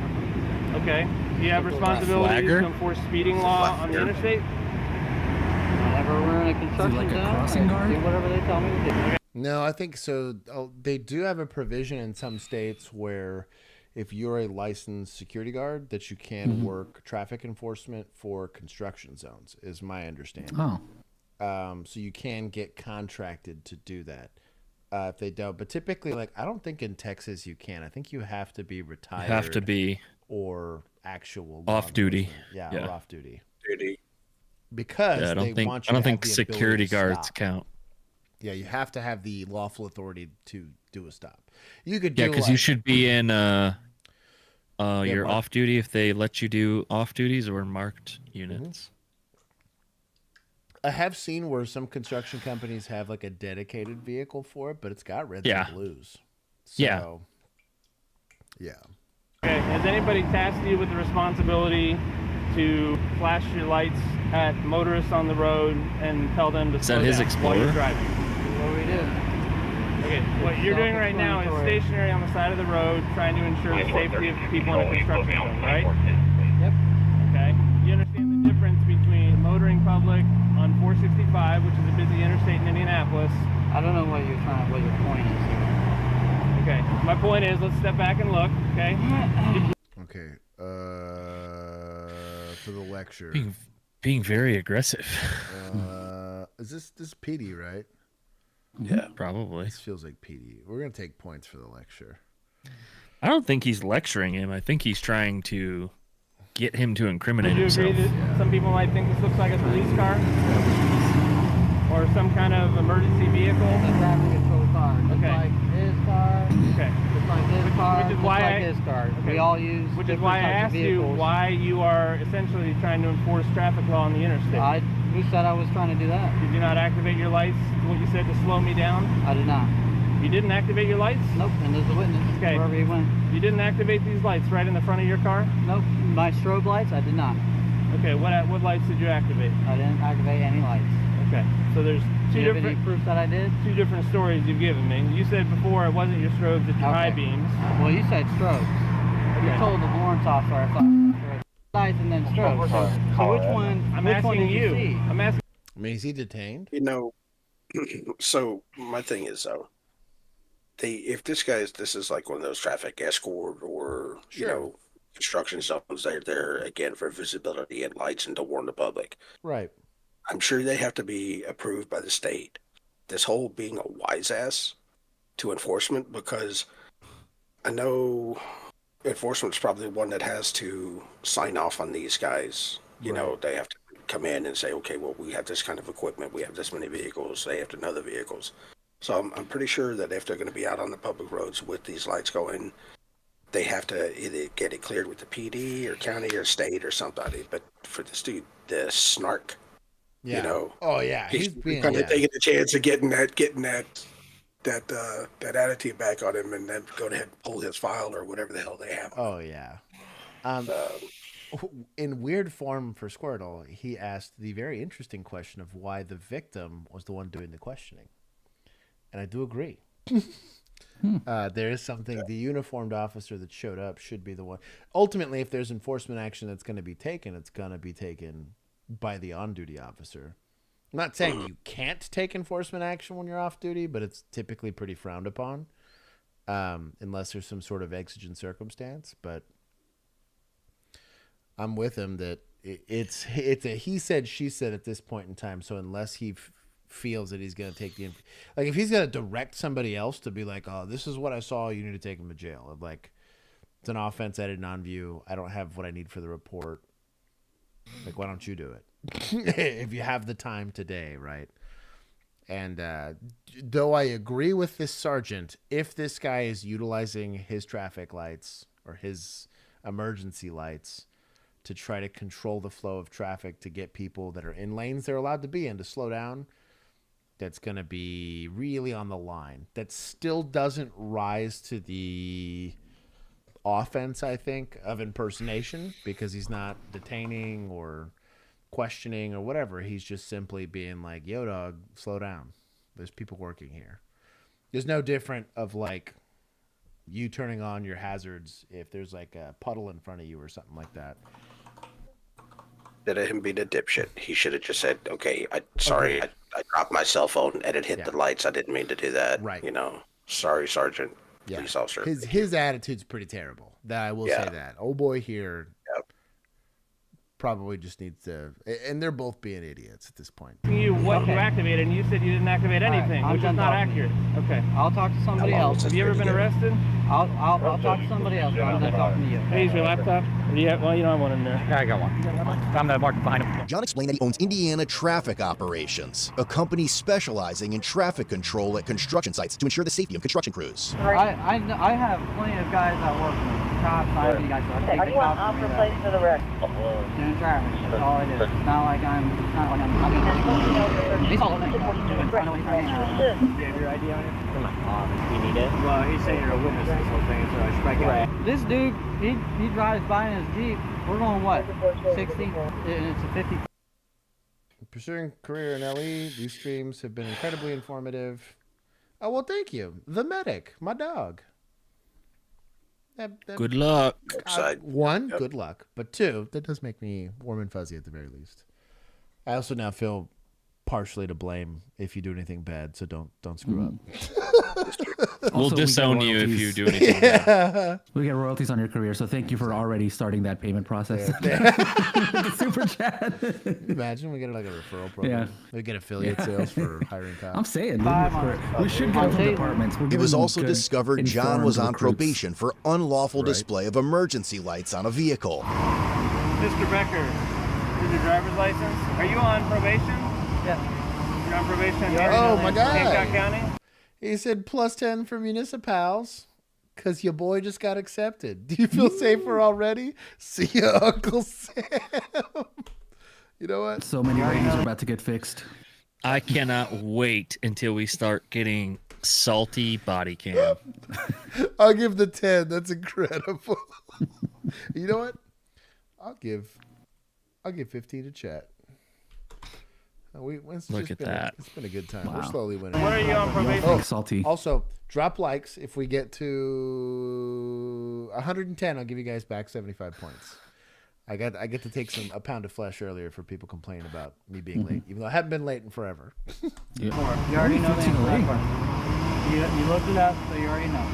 Speaker 16: Okay. Do you have responsibilities
Speaker 6: flagger?
Speaker 16: to enforce speeding law on the interstate?
Speaker 17: Whenever we're in a construction
Speaker 4: like a
Speaker 17: zone,
Speaker 4: crossing
Speaker 17: I
Speaker 4: guard?
Speaker 17: do whatever they tell me to do.
Speaker 1: No, I think so. They do have a provision in some states where if you're a licensed security guard that you can work traffic enforcement for construction zones is my understanding.
Speaker 4: Oh.
Speaker 1: So you can get contracted to do that if they don't. But typically, like, I don't think in Texas you can. I think you have to be retired.
Speaker 6: You have to be
Speaker 1: or actual
Speaker 6: off duty.
Speaker 1: Yeah, or off duty. Because
Speaker 6: Yeah, I don't think security guards count.
Speaker 1: Yeah, you have to have the lawful authority to do a stop. You could do
Speaker 6: Yeah, because you should be in your
Speaker 1: marked.
Speaker 6: off duty if they let you do off duties or marked units.
Speaker 1: I have seen where some construction companies have like a dedicated vehicle for it, but it's got reds and blues. So, yeah.
Speaker 16: Okay. Has anybody tasked you with the responsibility to flash your lights at motorists on the road and tell them to slow down while you're driving?
Speaker 17: What we do?
Speaker 16: Okay, what you're doing right now is stationary on the side of the road, trying to ensure the safety of people in a construction zone, right?
Speaker 17: Yep.
Speaker 16: Okay. You understand the difference between motoring public on 465, which is a busy interstate in Indianapolis.
Speaker 17: I don't know what your point is here.
Speaker 16: Okay. My point is, let's step back and look. Okay.
Speaker 1: Okay. For the lecture.
Speaker 6: Being very aggressive.
Speaker 1: Is this PD, right?
Speaker 6: Yeah, probably.
Speaker 1: This feels like PD. We're gonna take points for the lecture.
Speaker 6: I don't think he's lecturing him. I think he's trying to get him to incriminate
Speaker 16: Would you
Speaker 6: himself.
Speaker 16: agree that some people might think this looks like a police car? Or some kind of emergency vehicle?
Speaker 17: It's a traffic control car. Just
Speaker 16: Okay.
Speaker 17: like his car.
Speaker 16: Okay.
Speaker 17: Just like his car.
Speaker 16: Which is
Speaker 17: just
Speaker 16: why
Speaker 17: like his car.
Speaker 16: Okay.
Speaker 17: We all use
Speaker 16: Which is
Speaker 17: different
Speaker 16: why I
Speaker 17: types of
Speaker 16: asked you
Speaker 17: vehicles.
Speaker 16: why you are essentially trying to enforce traffic law on the interstate.
Speaker 17: Who said I was trying to do that?
Speaker 16: Did you not activate your lights? What you said to slow me down?
Speaker 17: I did not.
Speaker 16: You didn't activate your lights?
Speaker 17: Nope, and there's a witness wherever he went.
Speaker 16: You didn't activate these lights right in the front of your car?
Speaker 17: Nope, my strobe lights, I did not.
Speaker 16: Okay, what lights did you activate?
Speaker 17: I didn't activate any lights.
Speaker 16: Okay, so there's
Speaker 17: Do you have any proof that I did?
Speaker 16: two different stories you've given me. You said before it wasn't your strobes, it's your high beams.
Speaker 17: Well, you said strobes. You told the warrant officer I flashed lights and then strobes. So which one?
Speaker 16: I'm
Speaker 17: which one
Speaker 16: asking
Speaker 17: did you see?
Speaker 16: I'm asking.
Speaker 1: I mean, is he detained?
Speaker 14: You know, so my thing is though, if this is like one of those traffic escort or you know construction zones, they're there again for visibility and lights and to warn the public.
Speaker 1: Right.
Speaker 14: I'm sure they have to be approved by the state. This whole being a wise ass to enforcement, because I know enforcement's probably one that has to sign off on these guys. You know, they have to come in and say, okay, well, we have this kind of equipment, we have this many vehicles, they have to know the vehicles. So I'm pretty sure that if they're going to be out on the public roads with these lights going, they have to either get it cleared with the PD or county or state or somebody. But for this dude, the snark, you know, he's
Speaker 1: being
Speaker 14: kind of taking the chance of getting that attitude back on him, and then go ahead and pull his file or whatever the hell they have.
Speaker 1: Oh yeah. In weird form for Squirtle, he asked the very interesting question of why the victim was the one doing the questioning. And I do agree. There is something, the uniformed officer that showed up should be the one. Ultimately, if there's enforcement action that's going to be taken, it's going to be taken by the on-duty officer. I'm not saying you can't take enforcement action when you're off duty, but it's typically pretty frowned upon, unless there's some sort of exigent circumstance. But I'm with him that it's a he said, she said at this point in time. So unless he feels that he's going to take like if he's going to direct somebody else to be like, oh, this is what I saw, you need to take him to jail. Like, it's an offense I did not view. I don't have what I need for the report. Like, why don't you do it? If you have the time today, right? And though I agree with this sergeant, if this guy is utilizing his traffic lights or his emergency lights to try to control the flow of traffic to get people that are in lanes they're allowed to be in to slow down, that's going to be really on the line. That still doesn't rise to the offense, I think, of impersonation, because he's not detaining or questioning or whatever. He's just simply being like, yo, dog, slow down. There's people working here. There's no different of like you turning on your hazards if there's like a puddle in front of you or something like that.
Speaker 14: Instead of him being a dipshit, he should have just said, okay, sorry, I dropped my cell phone and it hit the lights. I didn't mean to do that.
Speaker 1: Right.
Speaker 14: You know, sorry, Sergeant.
Speaker 1: Yeah.
Speaker 14: Police officer.
Speaker 1: His attitude's pretty terrible. That I will say that. Oh boy here probably just needs to, and they're both being idiots at this point.
Speaker 16: You activated, and you said you didn't activate anything, which is not accurate. Okay.
Speaker 17: I'll talk to somebody else.
Speaker 16: Have you ever been arrested?
Speaker 17: I'll talk to somebody else. I'm done talking to you.
Speaker 16: Hey, is your laptop? Well, you don't have one in there.
Speaker 17: Yeah, I got one. I'm gonna mark behind him.
Speaker 15: John explained that he owns Indiana Traffic Operations, a company specializing in traffic control at construction sites to ensure the safety of construction crews.
Speaker 17: I have plenty of guys that work for me. Cops, IB guys.
Speaker 7: I do want off the place to the wreck.
Speaker 17: Doing traffic. That's all I do. It's not like I'm he's all over. I know what he's trying to do.
Speaker 16: Do you have your ID on you? You need it? Well, he's saying you're a witness to this whole thing, so I should probably get it.
Speaker 17: This dude, he drives by in his Jeep. We're going what? 60? And it's a 50.
Speaker 1: Pursuing career in LE, these streams have been incredibly informative. Oh, well, thank you. The medic, my dog.
Speaker 6: Good luck.
Speaker 1: One, good luck. But two, that does make me warm and fuzzy at the very least. I also now feel partially to blame if you do anything bad, so don't screw up.
Speaker 6: We'll disown you if you do anything bad.
Speaker 4: We get royalties on your career, so thank you for already starting that payment process. The super chat.
Speaker 1: Imagine we get like a referral program.
Speaker 4: Yeah.
Speaker 1: We get affiliate sales for hiring cops.
Speaker 4: I'm saying, we should get from departments.
Speaker 15: It was also discovered John was on probation for unlawful display of emergency lights on a vehicle.
Speaker 16: Mr. Becker, is your driver's license? Are you on probation?
Speaker 17: Yeah.
Speaker 16: You're on probation?
Speaker 1: Oh, my God.
Speaker 16: Hancock County?
Speaker 1: He said +10 for municipals because your boy just got accepted. Do you feel safer already? See ya, Uncle Sam. You know what?
Speaker 4: So many ratings are about to get fixed.
Speaker 6: I cannot wait until we start getting salty body cam.
Speaker 1: I'll give the 10. That's incredible. You know what? I'll give 15 to chat.
Speaker 6: Look at that.
Speaker 1: It's been a good time.
Speaker 4: Wow.
Speaker 1: We're slowly winning.
Speaker 16: What are you on probation?
Speaker 1: Oh,
Speaker 4: salty.
Speaker 1: Also, drop likes. If we get to 110, I'll give you guys back 75 points. I get to take a pound of flesh earlier for people complaining about me being late, even though I haven't been late in forever.
Speaker 17: You already know the answer to that part. You looked it up, so you already know.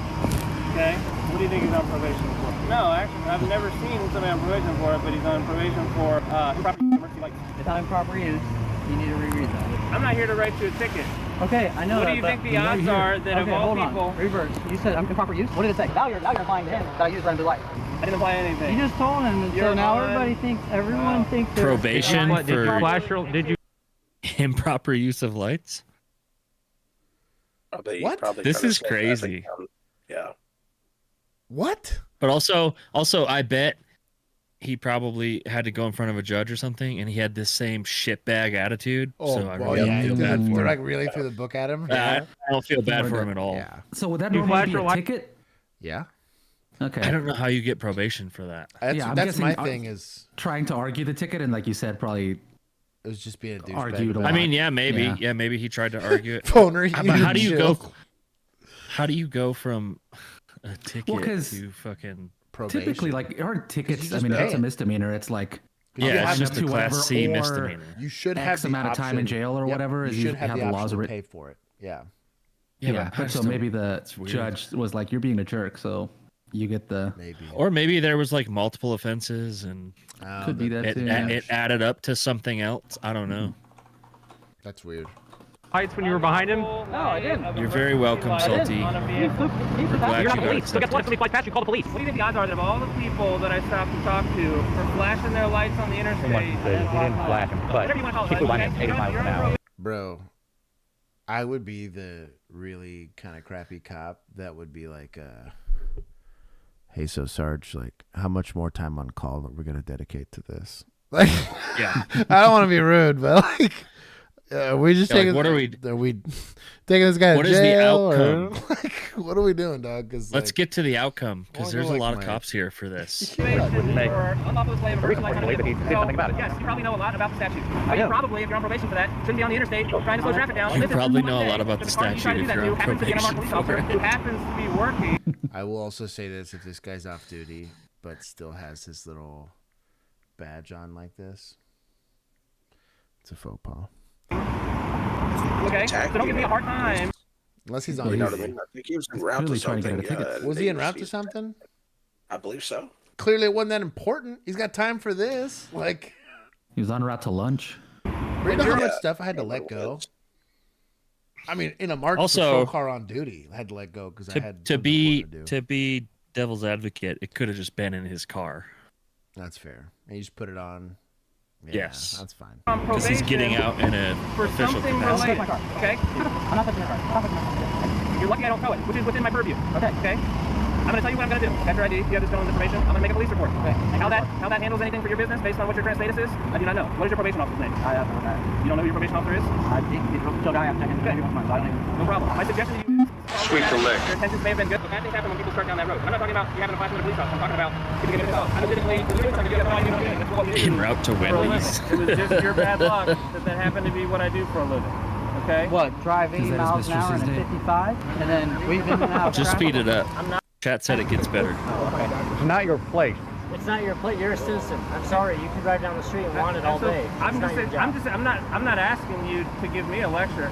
Speaker 16: Okay. What do you think he's on probation for? No, actually, I've never seen somebody on probation for it, but he's on probation for improper emergency lights.
Speaker 17: It's not improper use. You need to reread that.
Speaker 16: I'm not here to write you a ticket.
Speaker 17: Okay, I know
Speaker 16: What
Speaker 17: that.
Speaker 16: do you think the odds are that of all people...
Speaker 17: Reverse. You said improper use? What did it say? Now you're implying to him that I use random light.
Speaker 16: I didn't imply anything.
Speaker 17: You just told him, so now everybody thinks, everyone thinks they're...
Speaker 6: Probation
Speaker 16: What, did you
Speaker 6: for
Speaker 16: flash your, did you...
Speaker 6: improper use of lights?
Speaker 1: What?
Speaker 6: This is crazy.
Speaker 14: Yeah.
Speaker 1: What?
Speaker 6: But also, I bet he probably had to go in front of a judge or something, and he had this same shitbag attitude.
Speaker 1: Oh,
Speaker 6: so I
Speaker 1: well,
Speaker 6: really
Speaker 1: yeah.
Speaker 6: don't feel bad for
Speaker 1: They're
Speaker 6: him.
Speaker 1: like really through the book at him.
Speaker 6: I don't feel bad for him at all.
Speaker 1: Yeah.
Speaker 4: So would that
Speaker 16: You
Speaker 4: normally
Speaker 16: flash
Speaker 4: be a
Speaker 16: your
Speaker 4: ticket?
Speaker 1: Yeah.
Speaker 4: Okay.
Speaker 6: I don't know how you get probation for that.
Speaker 1: That's,
Speaker 4: I'm
Speaker 1: that's my
Speaker 4: guessing
Speaker 1: thing is
Speaker 4: trying to argue the ticket, and like you said, probably
Speaker 1: it was just being a douchebag.
Speaker 4: argued a lot.
Speaker 6: I mean, yeah, maybe.
Speaker 4: Yeah.
Speaker 6: Yeah, maybe he tried to argue it.
Speaker 1: Phoner,
Speaker 6: But how do you
Speaker 1: chill.
Speaker 6: go? How do you go from a ticket
Speaker 4: 'cause
Speaker 6: to fucking
Speaker 1: probation?
Speaker 4: typically, like, our tickets, I
Speaker 1: just
Speaker 4: mean,
Speaker 1: pay
Speaker 4: it's a
Speaker 1: it.
Speaker 4: misdemeanor. It's like
Speaker 6: Yeah, it's just a
Speaker 4: to
Speaker 6: Class
Speaker 4: whatever,
Speaker 6: C
Speaker 4: or
Speaker 6: misdemeanor.
Speaker 1: You should have
Speaker 4: X
Speaker 1: the
Speaker 4: amount of time in
Speaker 1: option-
Speaker 4: jail or
Speaker 1: Yep,
Speaker 4: whatever.
Speaker 1: You should have the
Speaker 4: the laws
Speaker 1: option
Speaker 4: are
Speaker 1: to pay for it. Yeah.
Speaker 6: Yeah, but
Speaker 4: so maybe the judge was like, "You're being a jerk," so you get the
Speaker 1: maybe.
Speaker 6: Or maybe there was like multiple offenses and
Speaker 4: Could be that
Speaker 6: it,
Speaker 4: too,
Speaker 6: it added up to something else. I don't know.
Speaker 1: That's weird.
Speaker 16: Heights when you were behind him? No, I didn't.
Speaker 6: You're very welcome, Salty. We're glad
Speaker 16: You're not
Speaker 6: you
Speaker 16: the
Speaker 6: got
Speaker 16: police. So guess what?
Speaker 6: accepted.
Speaker 16: Somebody flies past you, call the police. What do you think the odds are that of all the people that I stopped to talk to for flashing their lights on the interstate?
Speaker 18: He didn't flash him, but he flew by me at 80 miles an hour.
Speaker 1: Bro, I would be the really kind of crappy cop that would be like, hey, so Sarge, like, how much more time on call that we're going to dedicate to this? Like,
Speaker 6: yeah.
Speaker 1: I don't want to be rude, but like, we just
Speaker 6: Yeah, like,
Speaker 1: taking,
Speaker 6: what are we
Speaker 1: taking this guy
Speaker 6: What
Speaker 1: to
Speaker 6: is the
Speaker 1: jail? Or,
Speaker 6: outcome?
Speaker 1: like, what are we doing, dog?
Speaker 6: Let's get to the outcome because
Speaker 1: Wanna go
Speaker 6: there's a
Speaker 1: like
Speaker 6: lot of
Speaker 1: my-
Speaker 6: cops here for this.
Speaker 16: Yes, you probably know a lot about the statute.
Speaker 18: I do.
Speaker 16: Probably, if you're on probation for that, shouldn't be on the interstate trying to slow traffic down.
Speaker 6: You probably know a lot about the statute if you're on
Speaker 16: happens to be an unmarked
Speaker 6: probation
Speaker 16: police officer
Speaker 6: for
Speaker 16: who
Speaker 6: it.
Speaker 16: happens to be working.
Speaker 1: I will also say this: if this guy's off duty but still has his little badge on like this, it's a faux pas.
Speaker 16: Okay, so don't give me a hard time.
Speaker 1: Unless he's on
Speaker 14: You know
Speaker 1: duty.
Speaker 14: what I mean? I think he was en route to
Speaker 4: Clearly trying to
Speaker 14: something.
Speaker 4: get a ticket.
Speaker 1: Was he en route to something?
Speaker 14: I believe so.
Speaker 1: Clearly, it wasn't that important. He's got time for this. Like,
Speaker 4: he was en route to lunch.
Speaker 1: you know how much stuff I had to let go? I mean, in a marked
Speaker 6: Also-
Speaker 1: patrol car on duty, I had to let go because I had
Speaker 6: To
Speaker 1: something
Speaker 6: be
Speaker 1: important to do.
Speaker 6: to be devil's advocate, it could have just been in his car.
Speaker 1: That's fair. And you just put it on. Yeah,
Speaker 6: Yes.
Speaker 1: that's fine.
Speaker 6: Because he's getting out in a
Speaker 16: For
Speaker 6: official
Speaker 16: something
Speaker 6: capacity.
Speaker 16: related, okay? I'm not touching your car. I'm not touching your car. You're lucky I don't tow it, which is within my purview. Okay. Okay. I'm going to tell you what I'm going to do. After I do, you have this stolen information. I'm going to make a police report. Okay. And how that handles anything for your business based on what your current status is, I do not know. What is your probation officer's name? I have no idea. You don't know who your probation officer is? I have to check in every once in a while. No problem. My suggestion to you is
Speaker 8: Sweep the leg.
Speaker 16: your intentions may have been good, but bad things happen when people start down that road. I'm not talking about you having a flashlight at a police officer. I'm talking about people getting involved. I'm legitimately doing something you have no idea what I'm doing. That's what we do.
Speaker 6: En route to
Speaker 16: For a living.
Speaker 6: Wendy's.
Speaker 16: It was just your bad luck that happened to be what I do for a living. Okay?
Speaker 17: What, drive 80 miles an hour in a 55? And then we've been out.
Speaker 6: Just speed it up. Chat said it gets better.
Speaker 18: It's not your place.
Speaker 17: It's not your plate. You're a citizen. I'm sorry. You can drive down the street and want it all day.
Speaker 16: I'm not asking you to give me a lecture.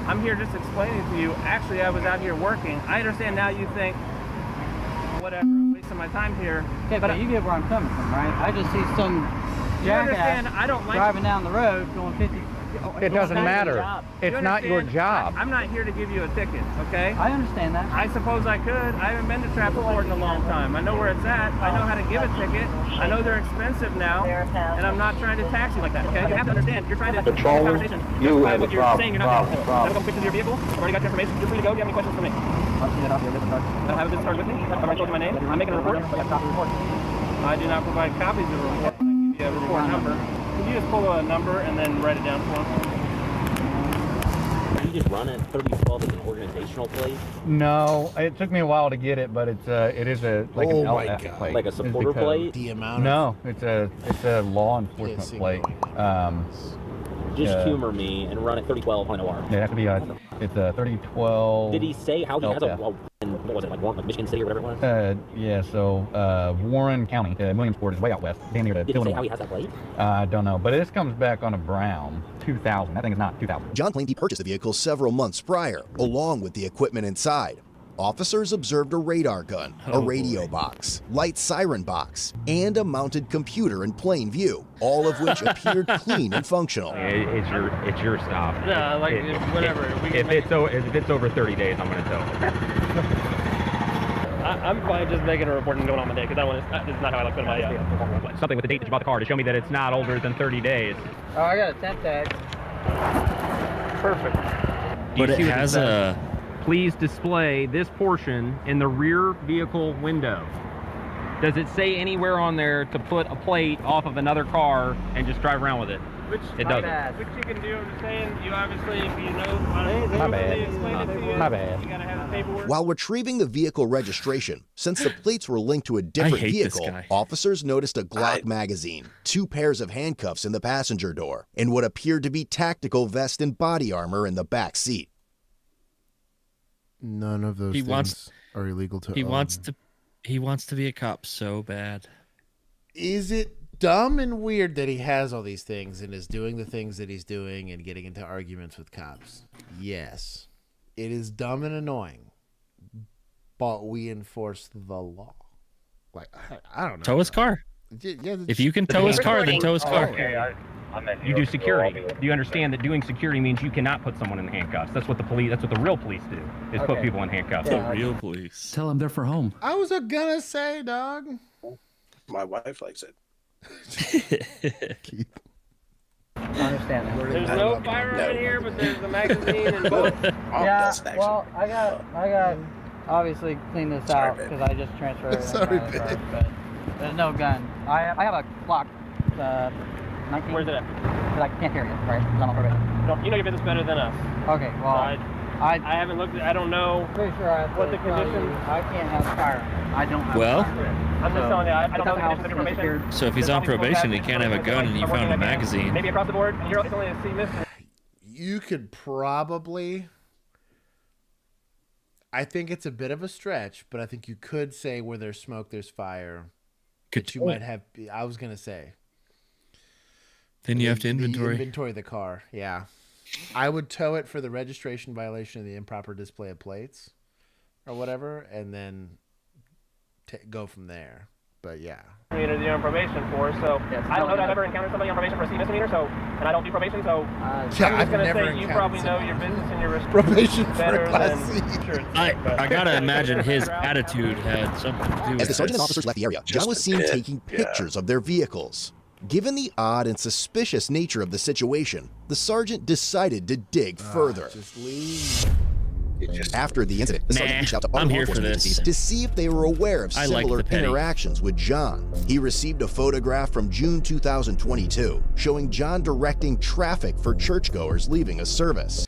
Speaker 16: I'm here just explaining to you. Actually, I was out here working. I understand now. You think, whatever, I'm wasting my time here.
Speaker 17: Okay, but you get where I'm coming from, right? I just see some
Speaker 16: understand,
Speaker 17: jackass
Speaker 16: I don't like
Speaker 17: driving down the road going 50.
Speaker 18: It doesn't matter. It's not your job.
Speaker 16: I'm not here to give you a ticket, okay?
Speaker 17: I understand that.
Speaker 16: I suppose I could. I haven't been to traffic court in a long time. I know where it's at. I know how to give a ticket. I know they're expensive now, and I'm not trying to tax you like that, okay? You have to understand. You're trying to have a conversation.
Speaker 18: You have
Speaker 16: what
Speaker 18: a
Speaker 16: you're
Speaker 18: problem,
Speaker 16: saying. You're not
Speaker 18: problem.
Speaker 16: have a couple pictures of your vehicle. I've already got your information. You're free to go. Do you have any questions for me? I don't have a business card with me. I've already told you my name. I'm making a report. I do not provide copies of the report. I give you a report number. Could you just pull a number and then write it down for me?
Speaker 19: You just run it 3012 as an organizational plate?
Speaker 18: No, it took me a while to get it, but it is a like an LF plate.
Speaker 19: Like a supporter
Speaker 18: It's because-
Speaker 19: plate?
Speaker 1: The amount
Speaker 18: No, it's a law enforcement plate.
Speaker 19: Just humor me and run it 3012 on OR.
Speaker 18: Yeah, it has to be it's a 3012.
Speaker 19: Did he say how he has
Speaker 18: LF.
Speaker 19: what was it, like Warren, like Michigan City or whatever it was?
Speaker 18: Yeah, so Warren County, Williamsport is way out west, damn near to
Speaker 19: Did he say
Speaker 18: Illinois.
Speaker 19: how he has that plate?
Speaker 18: I don't know, but this comes back on a brown 2000. That thing is not 2000.
Speaker 15: John claimed he purchased the vehicle several months prior, along with the equipment inside. Officers observed a radar gun, a radio box, light siren box, and a mounted computer in plain view, all of which appeared clean and functional.
Speaker 18: It's your stop.
Speaker 16: Yeah, like whatever.
Speaker 18: If it's over 30 days, I'm going to tow.
Speaker 16: I'm fine just making a report and going on my day because it's not how I like to put my
Speaker 18: Something with the date that you bought the car to show me that it's not older than 30 days.
Speaker 17: Oh, I got a temp tag.
Speaker 16: Perfect.
Speaker 6: But it has a.
Speaker 20: Please display this portion in the rear vehicle window. Does it say anywhere on there to put a plate off of another car and just drive around with it? It doesn't.
Speaker 16: Which you can do. I'm just saying, you obviously, if you know,
Speaker 18: My bad.
Speaker 16: explain it to you.
Speaker 18: My bad.
Speaker 16: You gotta have the paperwork.
Speaker 15: While retrieving the vehicle registration, since the plates were linked to a different
Speaker 6: hate this
Speaker 15: vehicle,
Speaker 6: guy.
Speaker 15: officers noticed a Glock magazine, 2 pairs of handcuffs in the passenger door, and what appeared to be tactical vest and body armor in the back seat.
Speaker 1: None of those
Speaker 6: He
Speaker 1: things
Speaker 6: wants-
Speaker 1: are illegal to
Speaker 6: He
Speaker 1: own.
Speaker 6: wants to be a cop so bad.
Speaker 1: Is it dumb and weird that he has all these things and is doing the things that he's doing and getting into arguments with cops. Yes. It is dumb and annoying, but we enforce the law. Like, I don't know.
Speaker 6: Tow his car.
Speaker 1: Yeah,
Speaker 6: if you can tow his car, then tow his car.
Speaker 20: Okay, you do security. Do you understand that doing security means you cannot put someone in handcuffs? That's what the police. That's what the real police do. Is put people in handcuffs.
Speaker 6: The real police.
Speaker 4: Tell them they're for home.
Speaker 1: I was gonna say, dog.
Speaker 14: My wife likes it.
Speaker 17: I understand that.
Speaker 20: There's no firearm in here, but there's a magazine and bullets.
Speaker 17: Yeah, well, I got obviously clean this out because I just transferred it.
Speaker 1: Sorry,
Speaker 17: but there's no gun. I have a Glock 19.
Speaker 20: Where's it at?
Speaker 17: But I can't carry it, right? It's on probation.
Speaker 20: You know your business better than us.
Speaker 17: Okay, well,
Speaker 20: I haven't looked. I don't know.
Speaker 17: Pretty sure I
Speaker 20: what the conditions.
Speaker 17: I can't have fire. I don't have.
Speaker 6: Well,
Speaker 20: I'm just telling you. I don't know the conditions of your probation.
Speaker 6: So if he's on probation, he can't have a gun, and you found a magazine.
Speaker 20: Maybe across the board. And it's only a C misdemeanor.
Speaker 1: You could probably. I think it's a bit of a stretch, but I think you could say where there's smoke, there's fire. That you might have. I was gonna say.
Speaker 6: Then you have to
Speaker 1: inventory the car. Yeah, I would tow it for the registration violation of the improper display of plates, or whatever, and then go from there. But yeah.
Speaker 20: You're on probation for, so I don't know that I've ever encountered somebody on probation for a C misdemeanor, so, and I don't do probation, so I'm just gonna say you probably know your business and your
Speaker 1: probation
Speaker 20: better
Speaker 1: for Class
Speaker 20: than
Speaker 1: C.
Speaker 6: I gotta imagine his attitude had something to do with
Speaker 15: As the sergeant and
Speaker 6: this.
Speaker 15: officers left the area, John was seen taking pictures of their vehicles. Given the odd and suspicious nature of the situation, the sergeant decided to dig further.
Speaker 1: Just leave.
Speaker 15: After the incident, the sergeant reached out to all
Speaker 6: I'm
Speaker 15: law
Speaker 6: here for
Speaker 15: enforcement
Speaker 6: this.
Speaker 15: agencies to see if they were aware of
Speaker 6: I like
Speaker 15: similar
Speaker 6: the petty.
Speaker 15: interactions with John. He received a photograph from June 2022 showing John directing traffic for churchgoers leaving a service.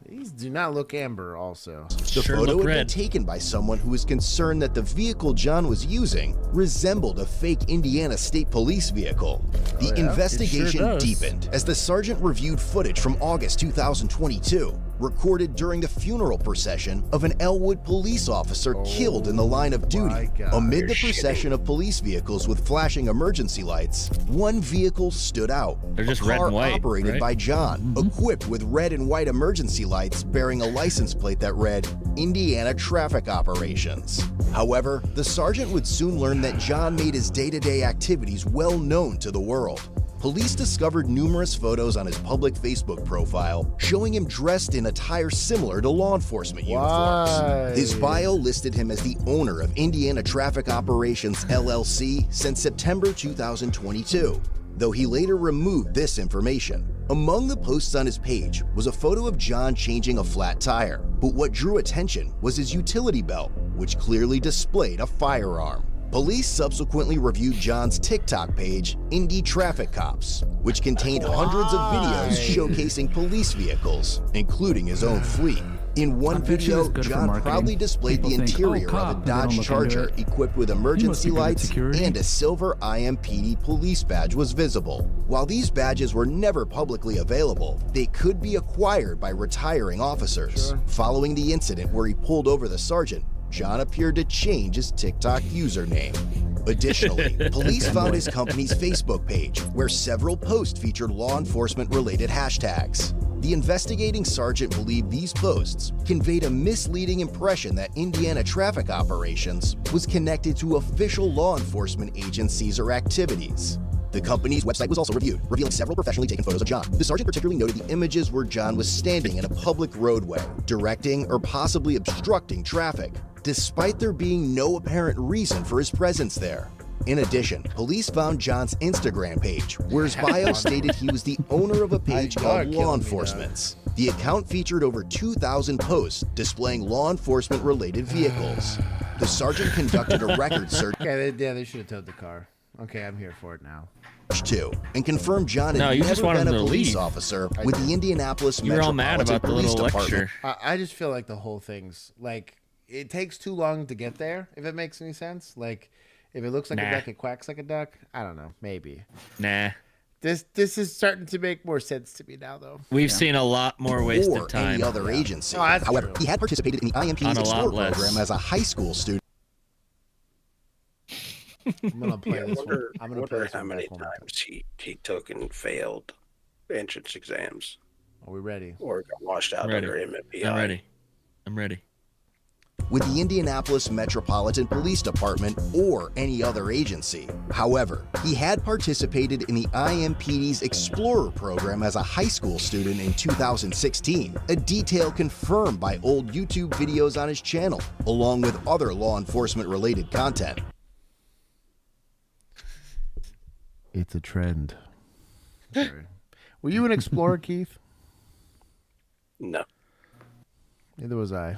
Speaker 1: These do not look amber also.
Speaker 15: The photo had been taken by someone who was concerned that the vehicle John was using resembled a fake Indiana State Police vehicle. The investigation deepened as the sergeant reviewed footage from August 2022, recorded during the funeral procession of an Elwood police officer killed in the line of duty. Amid the procession of police vehicles with flashing emergency lights, one vehicle stood out.
Speaker 6: They're just
Speaker 15: a
Speaker 6: red
Speaker 15: car
Speaker 6: and white,
Speaker 15: operated
Speaker 6: right?
Speaker 15: by John, equipped with red and white emergency lights bearing a license plate that read Indiana Traffic Operations. However, the sergeant would soon learn that John made his day-to-day activities well known to the world. Police discovered numerous photos on his public Facebook profile showing him dressed in attire similar to law enforcement uniforms. His bio listed him as the owner of Indiana Traffic Operations LLC since September 2022, though he later removed this information. Among the posts on his page was a photo of John changing a flat tire, but what drew attention was his utility belt, which clearly displayed a firearm. Police subsequently reviewed John's TikTok page, Indy Traffic Cops, which contained hundreds of videos showcasing police vehicles, including his own fleet. In one video, John proudly displayed the interior of a Dodge Charger equipped with emergency lights, and a silver IMPD police badge was visible. While these badges were never publicly available, they could be acquired by retiring officers. Following the incident where he pulled over the sergeant, John appeared to change his TikTok username. Additionally, police found his company's Facebook page, where several posts featured law enforcement-related hashtags. The investigating sergeant believed these posts conveyed a misleading impression that Indiana Traffic Operations was connected to official law enforcement agencies or activities. The company's website was also reviewed, revealing several professionally taken photos of John. The sergeant particularly noted the images where John was standing in a public roadway, directing or possibly obstructing traffic, despite there being no apparent reason for his presence there. In addition, police found John's Instagram page, where his bio stated he was the owner of a page called Law Enforcement's. The account featured over 2,000 posts displaying law enforcement-related vehicles. The sergeant conducted a record search.
Speaker 1: Okay, they should have towed the car. Okay, I'm here for it now.
Speaker 15: Too, and confirmed John had never been a police officer with the Indianapolis
Speaker 6: You were all mad
Speaker 15: Metropolitan
Speaker 6: about the
Speaker 15: Police
Speaker 6: little
Speaker 15: Department.
Speaker 6: lecture.
Speaker 1: I just feel like the whole thing's like it takes too long to get there. If it makes any sense, like if it looks like a duck, it quacks like a duck. I don't know, maybe.
Speaker 6: Nah.
Speaker 1: This is starting to make more sense to me now, though.
Speaker 6: We've seen a lot more wasted time.
Speaker 15: Any other agency.
Speaker 1: Oh, that's
Speaker 15: However,
Speaker 1: true.
Speaker 15: he had participated in the IMP's
Speaker 6: On a lot
Speaker 15: Explorer
Speaker 6: less.
Speaker 15: program as a high school student.
Speaker 1: I'm gonna play this one.
Speaker 14: I wonder how many times he took and failed entrance exams.
Speaker 1: Are we ready?
Speaker 14: Or got washed out under MMPI.
Speaker 6: I'm ready.
Speaker 15: With the Indianapolis Metropolitan Police Department or any other agency. However, he had participated in the IMPD's Explorer program as a high school student in 2016, a detail confirmed by old YouTube videos on his channel, along with other law enforcement related content.
Speaker 1: It's a trend. Sorry. Were you an Explorer, Keith?
Speaker 14: No.
Speaker 1: Neither was I.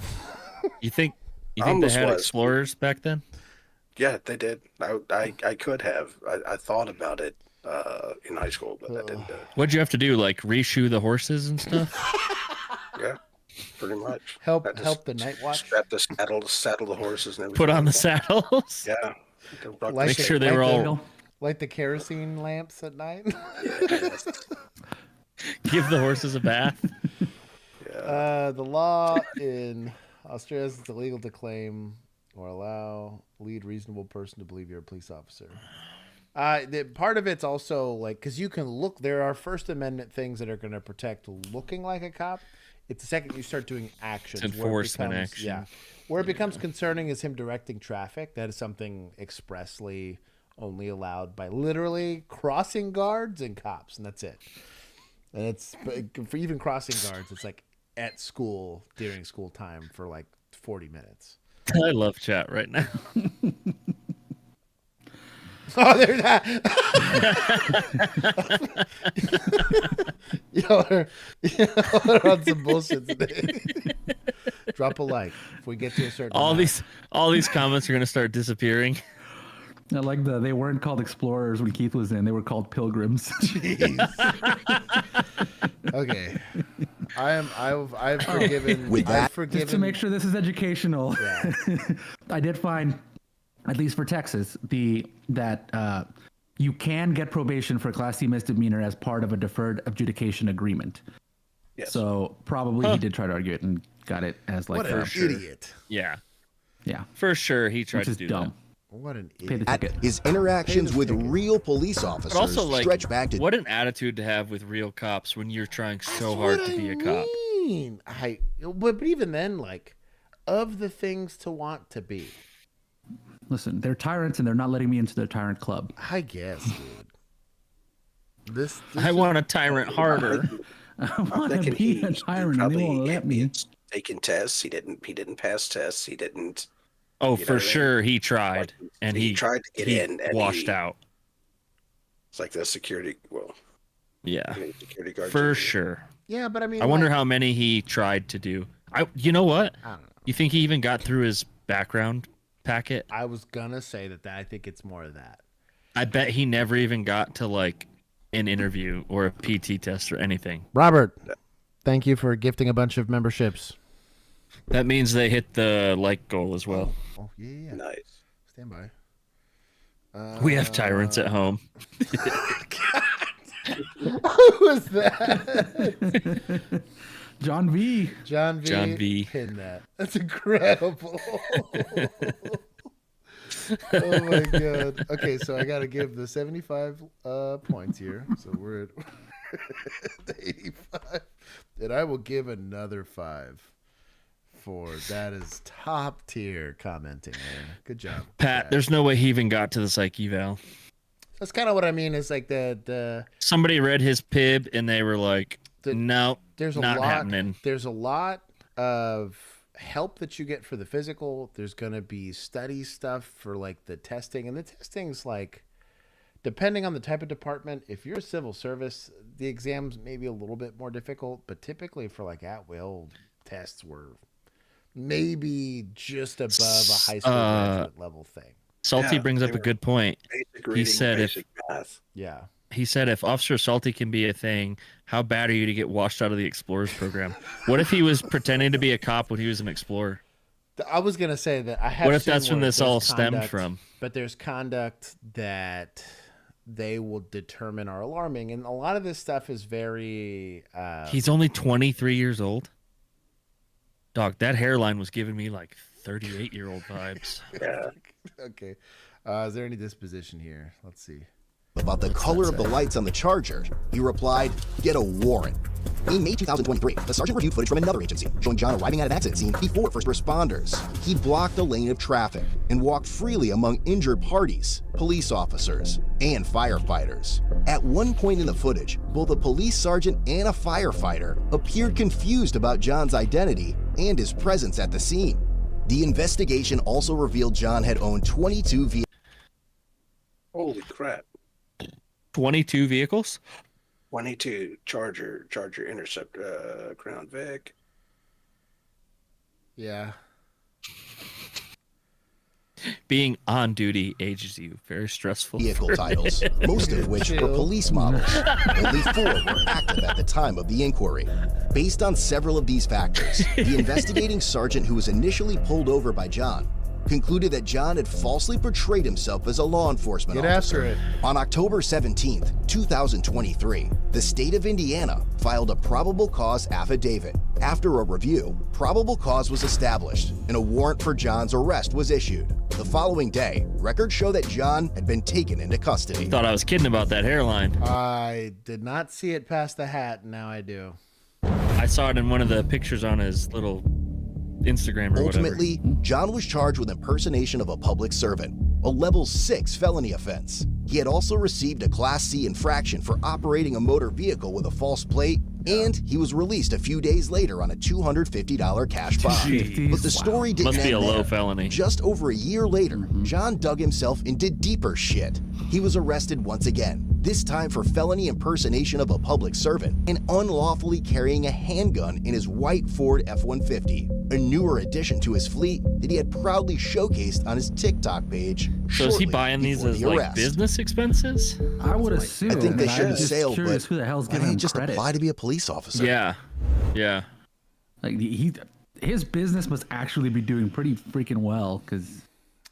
Speaker 6: You think they had Explorers back then?
Speaker 14: Yeah, they did. I could have. I thought about it in high school, but I didn't do it.
Speaker 6: What'd you have to do? Like reshoe the horses and stuff?
Speaker 14: Yeah, pretty much.
Speaker 1: Help the night watch.
Speaker 14: Strap the saddle the horses and everything.
Speaker 6: Put on the saddles?
Speaker 14: Yeah.
Speaker 6: Make sure they were all...
Speaker 1: Light the kerosene lamps at night.
Speaker 6: Give the horses a bath.
Speaker 1: The law in Australia is it's illegal to claim or allow lead reasonable person to believe you're a police officer. Part of it's also like because you can look. There are First Amendment things that are going to protect looking like a cop. It's the second you start doing actions.
Speaker 6: It's enforcement action.
Speaker 1: Yeah, where it becomes concerning is him directing traffic. That is something expressly only allowed by literally crossing guards and cops, and that's it. And it's for even crossing guards, it's like at school during school time for like 40 minutes.
Speaker 6: I love chat right now.
Speaker 1: Oh, they're not. Y'all are on some bullshit today. Drop a like if we get to a certain.
Speaker 6: All these comments are gonna start disappearing.
Speaker 4: I like they weren't called Explorers when Keith was in. They were called Pilgrims.
Speaker 1: Jeez. Okay. I've forgiven.
Speaker 15: With that,
Speaker 4: just to make sure this is educational.
Speaker 1: Yeah.
Speaker 4: I did find, at least for Texas, that you can get probation for Class C misdemeanor as part of a deferred adjudication agreement.
Speaker 14: Yes.
Speaker 4: So probably he did try to argue it and got it as like
Speaker 1: what an idiot.
Speaker 6: Yeah.
Speaker 4: Yeah.
Speaker 6: For sure, he tried to do
Speaker 4: dumb.
Speaker 1: What an idiot.
Speaker 15: His interactions with real police officers
Speaker 6: also, like,
Speaker 15: stretch back to...
Speaker 6: What an attitude to have with real cops when you're trying so hard to be a cop.
Speaker 1: But even then, like, of the things to want to be.
Speaker 4: Listen, they're tyrants and they're not letting me into their tyrant club.
Speaker 1: I guess, dude.
Speaker 6: I want a tyrant harder.
Speaker 4: I want to be a tyrant and they won't let me.
Speaker 14: Taking tests. He didn't pass tests. He didn't...
Speaker 6: Oh, for sure, he tried, and he
Speaker 14: tried to get in, and
Speaker 6: washed out.
Speaker 14: It's like the security. Well,
Speaker 6: yeah,
Speaker 14: security guard
Speaker 6: for sure.
Speaker 1: Yeah, but I mean,
Speaker 6: I wonder how many he tried to do. You know what?
Speaker 1: I don't know.
Speaker 6: You think he even got through his background packet?
Speaker 1: I was gonna say that. I think it's more of that.
Speaker 6: I bet he never even got to like an interview or a PT test or anything.
Speaker 1: Robert, thank you for gifting a bunch of memberships.
Speaker 6: That means they hit the like goal as well.
Speaker 1: Oh yeah.
Speaker 14: Nice.
Speaker 1: Stand by.
Speaker 6: We have tyrants at home.
Speaker 1: Who was that?
Speaker 4: John V.
Speaker 1: John V. Pin that. That's incredible. Oh my god. Okay, so I gotta give the 75 points here. So we're at 85. And I will give another 5. That is top tier commenting, man. Good job,
Speaker 6: Pat. There's no way he even got to the psych eval.
Speaker 1: That's kind of what I mean. It's like the
Speaker 6: somebody read his PIB and they were like, "No,
Speaker 1: there's
Speaker 6: not
Speaker 1: a lot
Speaker 6: happening."
Speaker 1: There's a lot of help that you get for the physical. There's gonna be study stuff for like the testing, and the testing's like depending on the type of department. If you're a civil service, the exams may be a little bit more difficult, but typically for like at will tests were maybe just above a high school graduate level thing.
Speaker 6: Salty brings up a good point. He said he said if Officer Salty can be a thing, how bad are you to get washed out of the Explorers program? What if he was pretending to be a cop when he was an explorer?
Speaker 1: I was gonna say that I have.
Speaker 6: What if that's when this all stemmed from?
Speaker 1: But there's conduct that they will determine are alarming, and a lot of this stuff is very.
Speaker 6: He's only 23 years old. Dog, that hairline was giving me like 38-year-old vibes.
Speaker 14: Yeah.
Speaker 1: Okay. Is there any disposition here? Let's see.
Speaker 15: About the color of the lights on the Charger, he replied, "Get a warrant." In May 2023, the sergeant reviewed footage from another agency showing John arriving at an accident scene before first responders. He blocked a lane of traffic and walked freely among injured parties, police officers, and firefighters. At one point in the footage, both a police sergeant and a firefighter appeared confused about John's identity and his presence at the scene. The investigation also revealed John had owned 22 vehicles.
Speaker 14: Holy crap.
Speaker 6: 22 vehicles?
Speaker 14: 22 Charger Intercept, Crown Vic.
Speaker 1: Yeah.
Speaker 6: Being on duty ages you. Very stressful.
Speaker 15: Vehicle titles, most of which were police models. Only 4 were active at the time of the inquiry. Based on several of these factors, the investigating sergeant who was initially pulled over by John concluded that John had falsely portrayed himself as a law enforcement officer.
Speaker 1: After it.
Speaker 15: On October 17th, 2023, the state of Indiana filed a probable cause affidavit. After a review, probable cause was established and a warrant for John's arrest was issued. The following day, records show that John had been taken into custody.
Speaker 6: Thought I was kidding about that hairline.
Speaker 1: I did not see it past the hat, and now I do.
Speaker 6: I saw it in one of the pictures on his little Instagram or
Speaker 15: Ultimately,
Speaker 6: whatever.
Speaker 15: John was charged with impersonation of a public servant, a level 6 felony offense. He had also received a Class C infraction for operating a motor vehicle with a false plate, and he was released a few days later on a $250 cash bond.
Speaker 6: Jeez.
Speaker 15: But the story didn't
Speaker 6: Must be
Speaker 15: end
Speaker 6: a low
Speaker 15: there.
Speaker 6: felony.
Speaker 15: Just over a year later, John dug himself into deeper shit. He was arrested once again, this time for felony impersonation of a public servant and unlawfully carrying a handgun in his white Ford F-150, a newer addition to his fleet that he had proudly showcased on his TikTok page.
Speaker 6: So is he buying these as like business expenses?
Speaker 4: I would assume.
Speaker 15: I think they shouldn't
Speaker 4: just
Speaker 15: sail,
Speaker 4: curious
Speaker 15: but
Speaker 4: who the hell's
Speaker 15: why
Speaker 4: giving
Speaker 15: don't
Speaker 4: him
Speaker 15: you just
Speaker 4: credit?
Speaker 15: apply to be a police officer?
Speaker 6: Yeah. Yeah.
Speaker 4: Like his business must actually be doing pretty freaking well, because.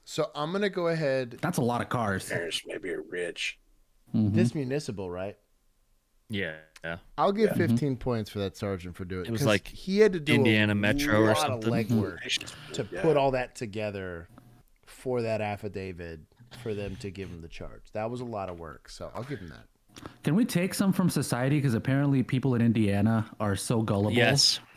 Speaker 1: So I'm gonna go ahead.
Speaker 4: That's a lot of cars.
Speaker 14: Parents maybe are rich.
Speaker 1: This municipal, right?
Speaker 6: Yeah.
Speaker 1: I'll give 15 points for that sergeant for doing it.
Speaker 6: It was
Speaker 1: 'cause
Speaker 6: like
Speaker 1: he had to do
Speaker 6: Indiana
Speaker 1: a
Speaker 6: Metro or
Speaker 1: lot
Speaker 6: something.
Speaker 1: of legwork to put all that together for that affidavit for them to give him the charge. That was a lot of work, so I'll give him that.
Speaker 4: Can we take some from society? Because apparently people in Indiana are so gullible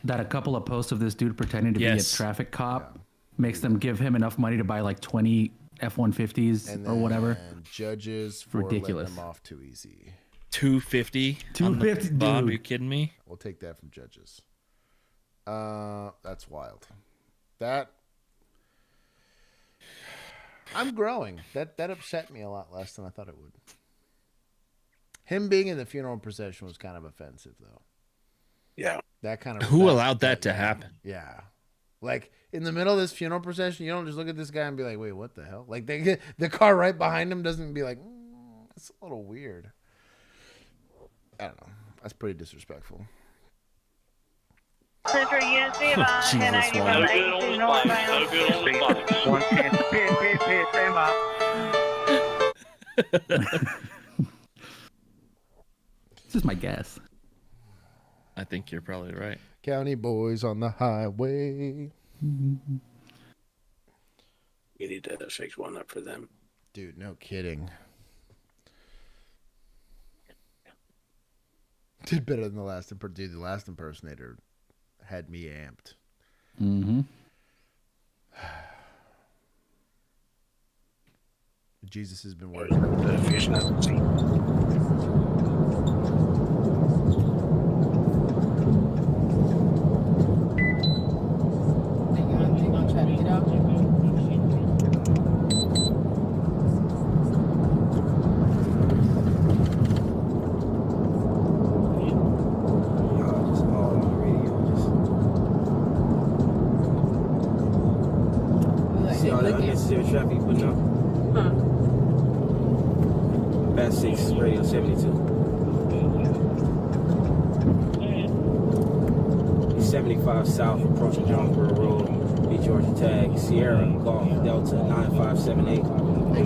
Speaker 4: that a couple of posts of this dude pretending to be a traffic cop makes them give him enough money to buy like 20 F-150s or whatever.
Speaker 1: And judges for
Speaker 4: ridiculous.
Speaker 1: letting them off too easy.
Speaker 6: 250.
Speaker 4: 250,
Speaker 6: Bob,
Speaker 4: dude.
Speaker 6: are you kidding me?
Speaker 1: We'll take that from judges. That's wild. That I'm growing. That upset me a lot less than I thought it would. Him being in the funeral procession was kind of offensive, though.
Speaker 14: Yeah.
Speaker 1: That kind of
Speaker 6: Who allowed that to happen?
Speaker 1: Yeah. Like in the middle of this funeral procession, you don't just look at this guy and be like, "Wait, what the hell?" Like the car right behind him doesn't be like, "It's a little weird." I don't know. That's pretty disrespectful.
Speaker 6: Jesus,
Speaker 4: This is my guess.
Speaker 6: I think you're probably right.
Speaker 1: County boys on the highway.
Speaker 14: You need to fix one up for them.
Speaker 1: Dude, no kidding. Did better than the last Dude, the last impersonator had me amped.
Speaker 4: Mm-hmm.
Speaker 1: Jesus has been working on the
Speaker 14: vision of the scene.
Speaker 17: Traffic putting up. Bad 6, radio 72. 75 south, approaching Jonesboro Road, B. Georgia tag, Sierra, Golf, Delta 9578.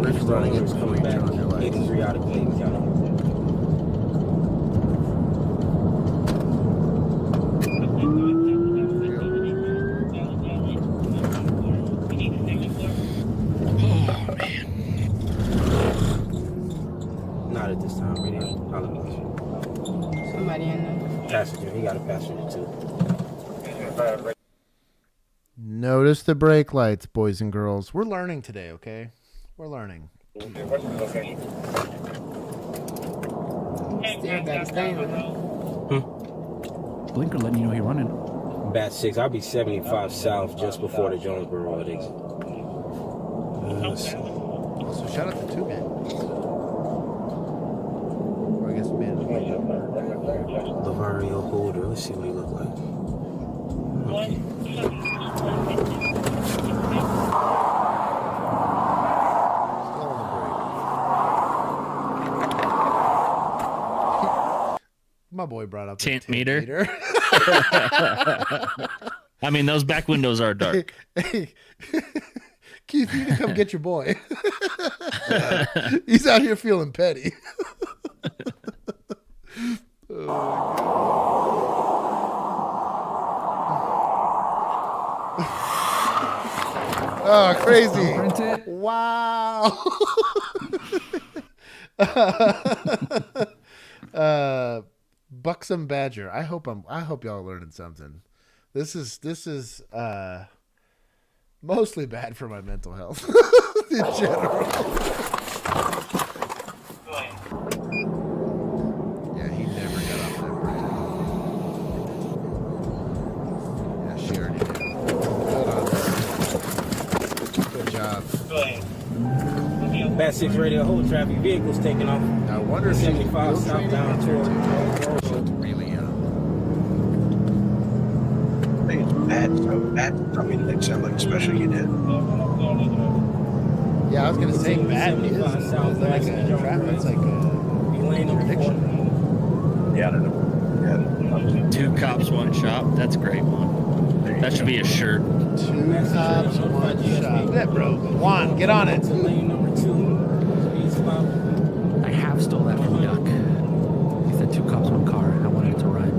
Speaker 17: Register is coming back, 83 out of Clayton County. he got a passenger too.
Speaker 1: Notice the brake lights, boys and girls. We're learning today, okay? We're learning.
Speaker 7: Still got his thing on.
Speaker 4: Blinker letting you know you're running.
Speaker 17: Bat 6, I'll be 75 south just before the Jonesboro exit.
Speaker 1: So shout out to 2 Man. Or I guess man.
Speaker 17: Lavario Holder. Let's see what he look like.
Speaker 1: My boy brought up the
Speaker 6: tint meter. I mean, those back windows are dark.
Speaker 1: Hey, Keith, you need to come get your boy. He's out here feeling petty. Oh, crazy. Wow. Buxom Badger. I hope y'all are learning something. This is mostly bad for my mental health in general. Yeah, he never got off that brake. Yeah, she already did. Good job.
Speaker 17: Bat 6 radio, hold traffic, vehicles taking off.
Speaker 1: I wonder if
Speaker 17: 75 southbound toward
Speaker 1: really
Speaker 14: Bad, so bad. I mean, they sound like a special unit.
Speaker 1: Yeah, I was gonna say bad is like a traffic. It's like a prediction.
Speaker 14: Yeah, I don't know.
Speaker 6: 2 cops, 1 shop. That's a great one. That should be a shirt.
Speaker 1: 2 cops, 1 shop. Yeah, bro. Juan, get on it.
Speaker 4: I have stole that from Duck. He said 2 cops, 1 car. I wanted it to rhyme.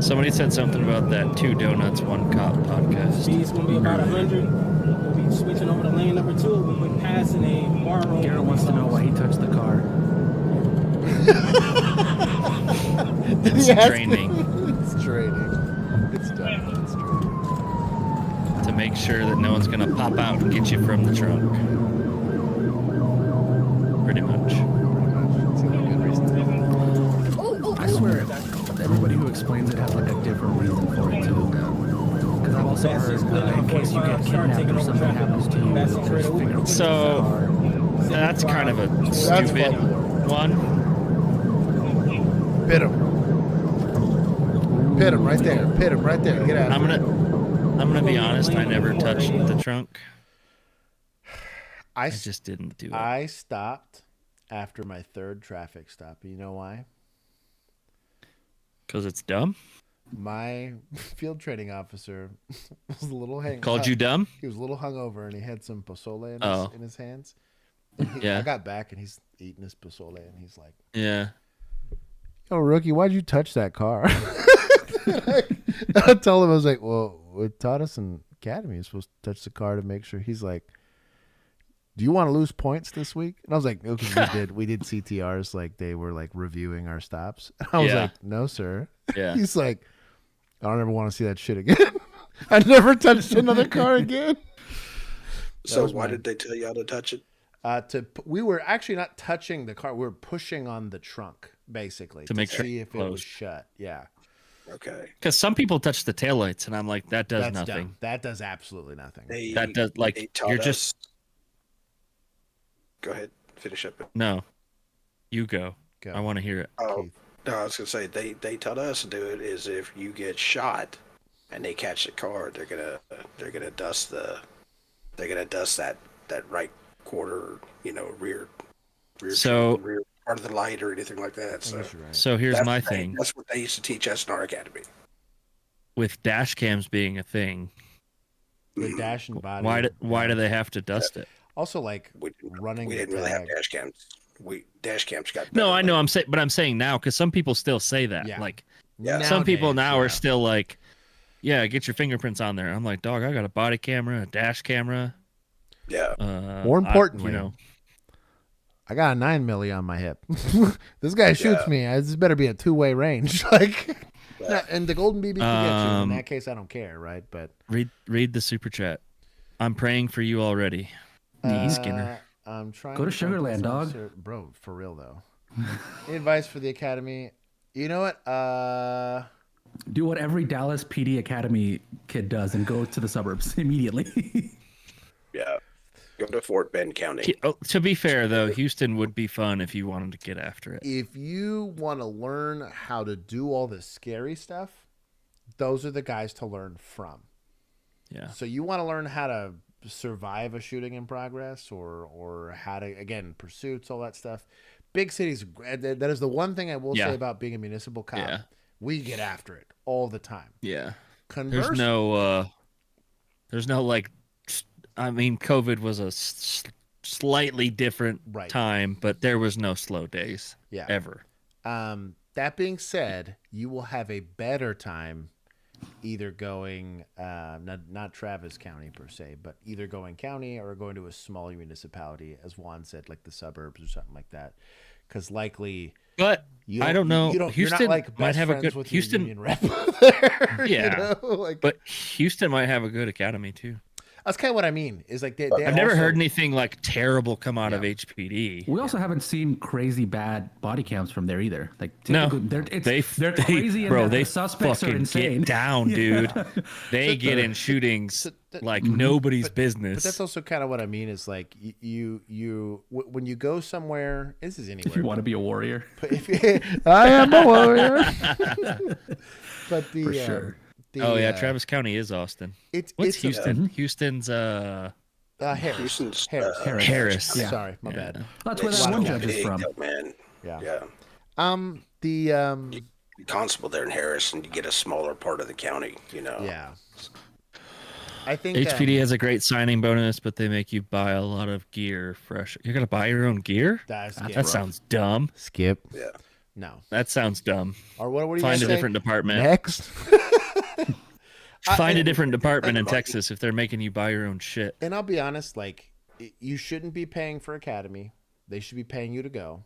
Speaker 6: Somebody said something about that 2 donuts, 1 cop podcast.
Speaker 17: Speed's gonna be about 100. We'll be switching over to lane number 2. We'll be passing a bar.
Speaker 4: Garrett wants to know why he touched the car.
Speaker 6: It's training.
Speaker 1: It's training. It's done. It's training.
Speaker 6: To make sure that no one's going to pop out and get you from the trunk. Pretty much.
Speaker 4: I swear, everybody who explains it has like a different reason for it too. Because I've also heard in case you get kidnapped or something happens to you, there's fingerprints.
Speaker 6: So that's kind of a stupid one.
Speaker 1: Pit him. Pit him right there. Pit him right there. Get out.
Speaker 6: I'm gonna be honest. I never touched the trunk. I just didn't do it.
Speaker 1: I stopped after my 3rd traffic stop. You know why?
Speaker 6: Because it's dumb.
Speaker 1: My field training officer was a little
Speaker 6: Called you dumb?
Speaker 1: He was a little hungover and he had some pozole in his hands.
Speaker 6: Yeah.
Speaker 1: I got back and he's eating his pozole and he's like,
Speaker 6: yeah.
Speaker 1: "Oh, rookie, why'd you touch that car?" I told him, I was like, "Well, it taught us in academy you're supposed to touch the car to make sure." He's like, "Do you want to lose points this week?" And I was like, "No, because we did CTRs, like they were like reviewing our stops." And I was like, "No, sir."
Speaker 6: Yeah.
Speaker 1: He's like, "I don't ever want to see that shit again." I never touched another car again.
Speaker 14: So why did they tell y'all to touch it?
Speaker 1: We were actually not touching the car. We were pushing on the trunk, basically,
Speaker 6: to make sure
Speaker 1: see if it was shut. Yeah.
Speaker 14: Okay.
Speaker 6: Because some people touch the taillights, and I'm like, that does nothing.
Speaker 1: Dumb. That does absolutely nothing.
Speaker 6: That does, like, you're just.
Speaker 14: Go ahead, finish up.
Speaker 6: No, you go. I want to hear it.
Speaker 14: Oh, no, I was gonna say they taught us to do it is if you get shot and they catch the car, they're gonna dust that right quarter, rear part of the light or anything like that.
Speaker 6: So here's my thing.
Speaker 14: That's what they used to teach us in our academy.
Speaker 6: With dash cams being a thing,
Speaker 1: the dash and body.
Speaker 6: Why do they have to dust it?
Speaker 1: Also, like running.
Speaker 14: We didn't really have dash cams. Dash cams got.
Speaker 6: No, I know. I'm saying now because some people still say that.
Speaker 1: Yeah.
Speaker 6: Like,
Speaker 14: Nowadays,
Speaker 6: some people now are still like, yeah, get your fingerprints on there. I'm like, dog, I got a body camera, a dash camera.
Speaker 14: Yeah.
Speaker 1: More importantly, I got a 9 milli on my hip. This guy shoots me. This better be a 2-way range. Like, and the golden BB can get you. In that case, I don't care, right? But
Speaker 6: read the super chat. I'm praying for you already. Skinner.
Speaker 1: I'm trying.
Speaker 4: Go to Sugarland, dog.
Speaker 1: Bro, for real though. Any advice for the academy? You know what?
Speaker 4: Do what every Dallas PD Academy kid does and go to the suburbs immediately.
Speaker 14: Yeah. Go to Fort Bend County.
Speaker 6: To be fair, though, Houston would be fun if you wanted to get after it.
Speaker 1: If you want to learn how to do all this scary stuff, those are the guys to learn from.
Speaker 6: Yeah.
Speaker 1: So you want to learn how to survive a shooting in progress or how to, again, pursuits, all that stuff. Big cities, that is the one thing I will say about being a municipal cop.
Speaker 6: Yeah.
Speaker 1: We get after it all the time.
Speaker 6: Yeah.
Speaker 1: Conversely,
Speaker 6: there's no like, I mean, COVID was a slightly different time, but there was no slow days ever.
Speaker 1: That being said, you will have a better time either going, not Travis County per se, but either going county or going to a smaller municipality, as Juan said, like the suburbs or something like that. Because likely...
Speaker 6: But I don't know. Houston
Speaker 1: you're not like
Speaker 6: might have a good
Speaker 1: Houston union rep there.
Speaker 6: Yeah,
Speaker 1: you know? Like,
Speaker 6: but Houston might have a good academy too.
Speaker 1: That's kind of what I mean. Is like
Speaker 6: I've never heard anything like terrible come out of HPD.
Speaker 4: We also haven't seen crazy bad body cams from there either. Like
Speaker 6: no,
Speaker 4: they're crazy,
Speaker 6: bro.
Speaker 4: and
Speaker 6: They
Speaker 4: the suspects are insane.
Speaker 6: Get down, dude. They get in shootings like nobody's business.
Speaker 1: But that's also kind of what I mean. Is like you when you go somewhere. This is anywhere.
Speaker 4: If you want to be a warrior,
Speaker 1: I am a warrior. But
Speaker 4: for sure.
Speaker 6: Travis County is Austin. What's Houston? Houston's
Speaker 1: Harris.
Speaker 6: Harris.
Speaker 1: Yeah. Sorry, my bad.
Speaker 4: That's where that one judge is from.
Speaker 14: Man.
Speaker 1: Yeah.
Speaker 14: The constable there in Harris, and you get a smaller part of the county. You know.
Speaker 1: Yeah. I think
Speaker 6: HPD has a great signing bonus, but they make you buy a lot of gear fresh. You're gonna buy your own gear? That sounds dumb.
Speaker 1: Skip.
Speaker 14: Yeah.
Speaker 1: No.
Speaker 6: That sounds dumb.
Speaker 1: Or what do you
Speaker 6: Find a
Speaker 1: say?
Speaker 6: different department.
Speaker 1: Next.
Speaker 6: Find a different department in Texas if they're making you buy your own shit.
Speaker 1: And I'll be honest, like, you shouldn't be paying for academy. They should be paying you to go.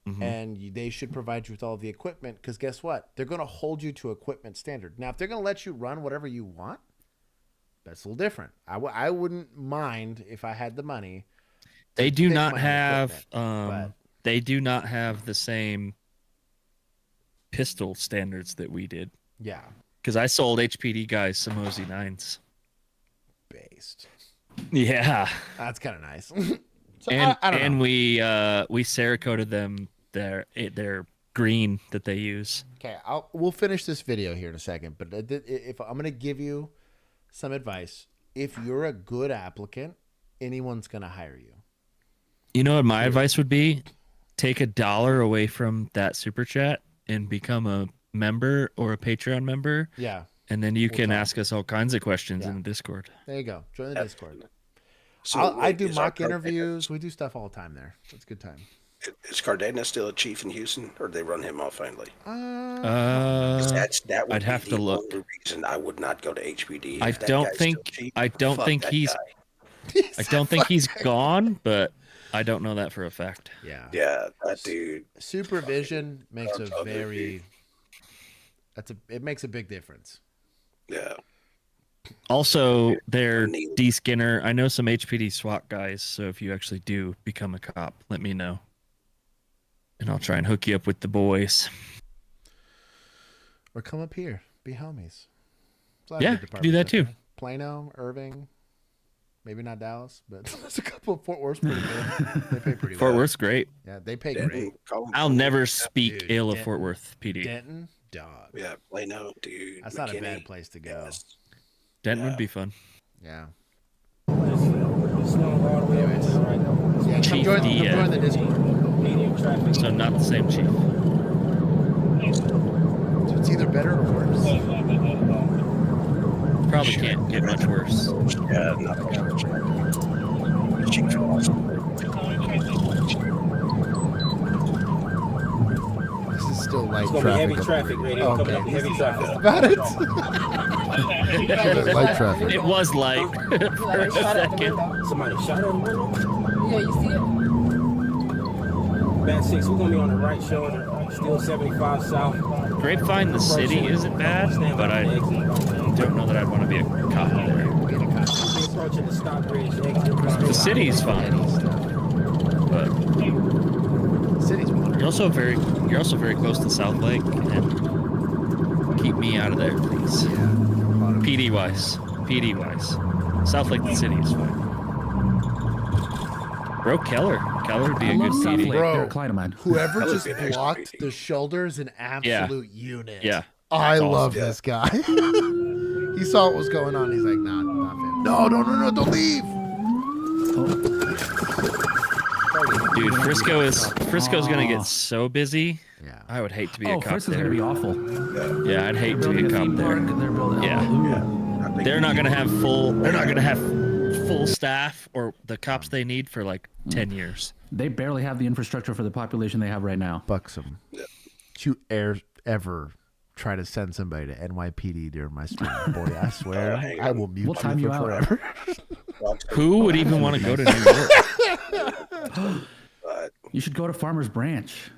Speaker 1: Mm-hmm. And they should provide you with all the equipment, because guess what? They're going to hold you to equipment standard. Now, if they're going to let you run whatever you want, that's a little different. I wouldn't mind if I had the money.
Speaker 6: They do not have they do not have the same pistol standards that we did.
Speaker 1: Yeah.
Speaker 6: Because I sold HPD guys some OZ9s.
Speaker 1: Based.
Speaker 6: Yeah.
Speaker 1: That's kind of nice. So
Speaker 6: and we Cerakoted them their green that they use.
Speaker 1: Okay, we'll finish this video here in a second, but if I'm going to give you some advice, if you're a good applicant, anyone's going to hire you.
Speaker 6: You know what my advice would be? Take $1 away from that super chat and become a member or a Patreon member.
Speaker 1: Yeah.
Speaker 6: And then you can ask us all kinds of questions in the Discord.
Speaker 1: There you go. Join the Discord.
Speaker 14: So
Speaker 1: I do mock interviews. We do stuff all the time there. It's a good time.
Speaker 14: Is Cardenas still a chief in Houston, or did they run him off finally?
Speaker 6: That would I'd have
Speaker 14: be
Speaker 6: to
Speaker 14: the
Speaker 6: look.
Speaker 14: only reason I would not go to HPD.
Speaker 6: I don't think he's gone, but I don't know that for a fact.
Speaker 1: Yeah.
Speaker 14: Yeah, that dude.
Speaker 1: Supervision makes it makes a big difference.
Speaker 14: Yeah.
Speaker 6: Also, they're de-skinner. I know some HPD SWAT guys, so if you actually do become a cop, let me know. And I'll try and hook you up with the boys.
Speaker 1: Or come up here. Be homies.
Speaker 6: Yeah, do that too.
Speaker 1: Plano, Irving, maybe not Dallas, but there's a couple of Fort Worth's pretty good. They pay pretty well.
Speaker 6: Fort Worth's great.
Speaker 1: Yeah, they pay great.
Speaker 6: I'll never speak ill of Fort Worth PD.
Speaker 1: Denton, dog.
Speaker 14: Yeah, Plano, dude.
Speaker 1: That's not a bad place to go.
Speaker 6: Denton would be fun.
Speaker 1: Yeah.
Speaker 6: Yeah, Chief
Speaker 1: join the Discord.
Speaker 6: So not the same chief.
Speaker 1: So it's either better or worse.
Speaker 6: Probably can't get much worse.
Speaker 14: Yeah, not Chief.
Speaker 1: This is still light
Speaker 17: It's gonna
Speaker 1: traffic.
Speaker 17: be heavy traffic, man.
Speaker 1: Okay.
Speaker 17: Coming up heavy traffic.
Speaker 1: About it. Light traffic.
Speaker 6: It was light for a second.
Speaker 17: Somebody shot at him.
Speaker 9: Yeah, you see it?
Speaker 17: Bat 6, we're going to be on the right shoulder. Still 75 south.
Speaker 6: Grapevine, the city isn't bad, but I don't know that I'd want to be a cop there.
Speaker 17: Approaching the Stockbridge exit.
Speaker 6: The city's fine, but you're also very close to South Lake, and keep me out of there, please. PD wise. South Lake, the city is fine. Bro, Keller would be a good PD.
Speaker 1: Bro, whoever just blocked the shoulder is an absolute unit.
Speaker 6: Yeah.
Speaker 1: I love this guy. He saw what was going on. He's like, nah, not fan. No, don't leave.
Speaker 6: Dude, Frisco's gonna get so busy. Yeah. I would hate to be a cop there.
Speaker 4: Frisco's gonna be awful.
Speaker 6: Yeah, I'd hate to be a cop there. Yeah. They're not gonna have full staff or the cops they need for like 10 years.
Speaker 4: They barely have the infrastructure for the population they have right now.
Speaker 1: Buxom. Did you ever try to send somebody to NYPD during my stream? Boy, I swear, I will mute you for forever.
Speaker 6: Who would even want to go to New York?
Speaker 4: You should go to Farmers Branch.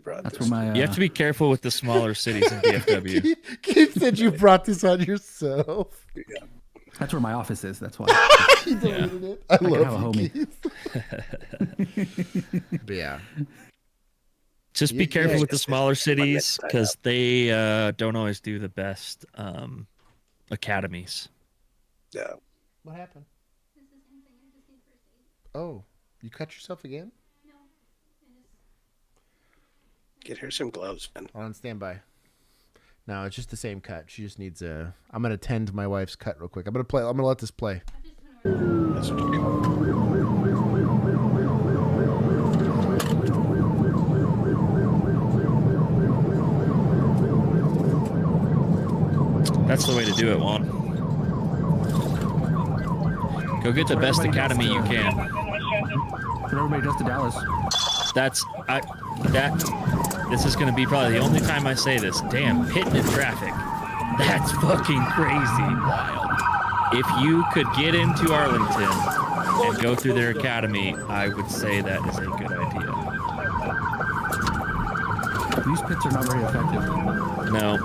Speaker 4: That's where my.
Speaker 6: You have to be careful with the smaller cities in DFW.
Speaker 1: Keith said you brought this on yourself.
Speaker 4: That's where my office is. That's why.
Speaker 1: He deleted it. I love
Speaker 4: have a homie.
Speaker 1: But yeah.
Speaker 6: Just be careful with the smaller cities because they don't always do the best academies.
Speaker 14: Yeah.
Speaker 1: What happened? Oh, you cut yourself again?
Speaker 14: Get her some gloves, man.
Speaker 1: On standby. No, it's just the same cut. She just needs a. I'm gonna tend my wife's cut real quick. I'm gonna let this play.
Speaker 14: That's what you call
Speaker 6: it. That's the way to do it, Juan. Go get the best academy you can.
Speaker 4: What everybody does to Dallas.
Speaker 6: This is going to be probably the only time I say this. Damn, pitting in traffic. That's fucking crazy. Wild. If you could get into Arlington and go through their academy, I would say that is a good idea.
Speaker 4: These pits are not very effective.
Speaker 6: No,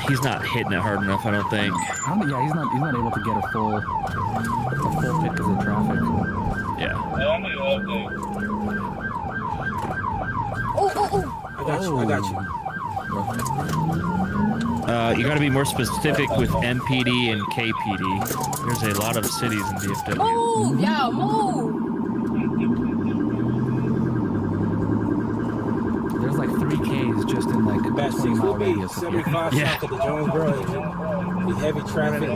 Speaker 6: he's not hitting it hard enough, I don't think.
Speaker 4: Yeah, he's not able to get a full pit because of traffic.
Speaker 6: Yeah.
Speaker 17: I got you.
Speaker 6: You got to be more specific with MPD and KPD. There's a lot of cities in DFW.
Speaker 7: Move, yeah, move.
Speaker 4: There's like 3 Ks just in like a 20-mile radius.
Speaker 17: 75 south of the Jones Grove. The heavy traffic.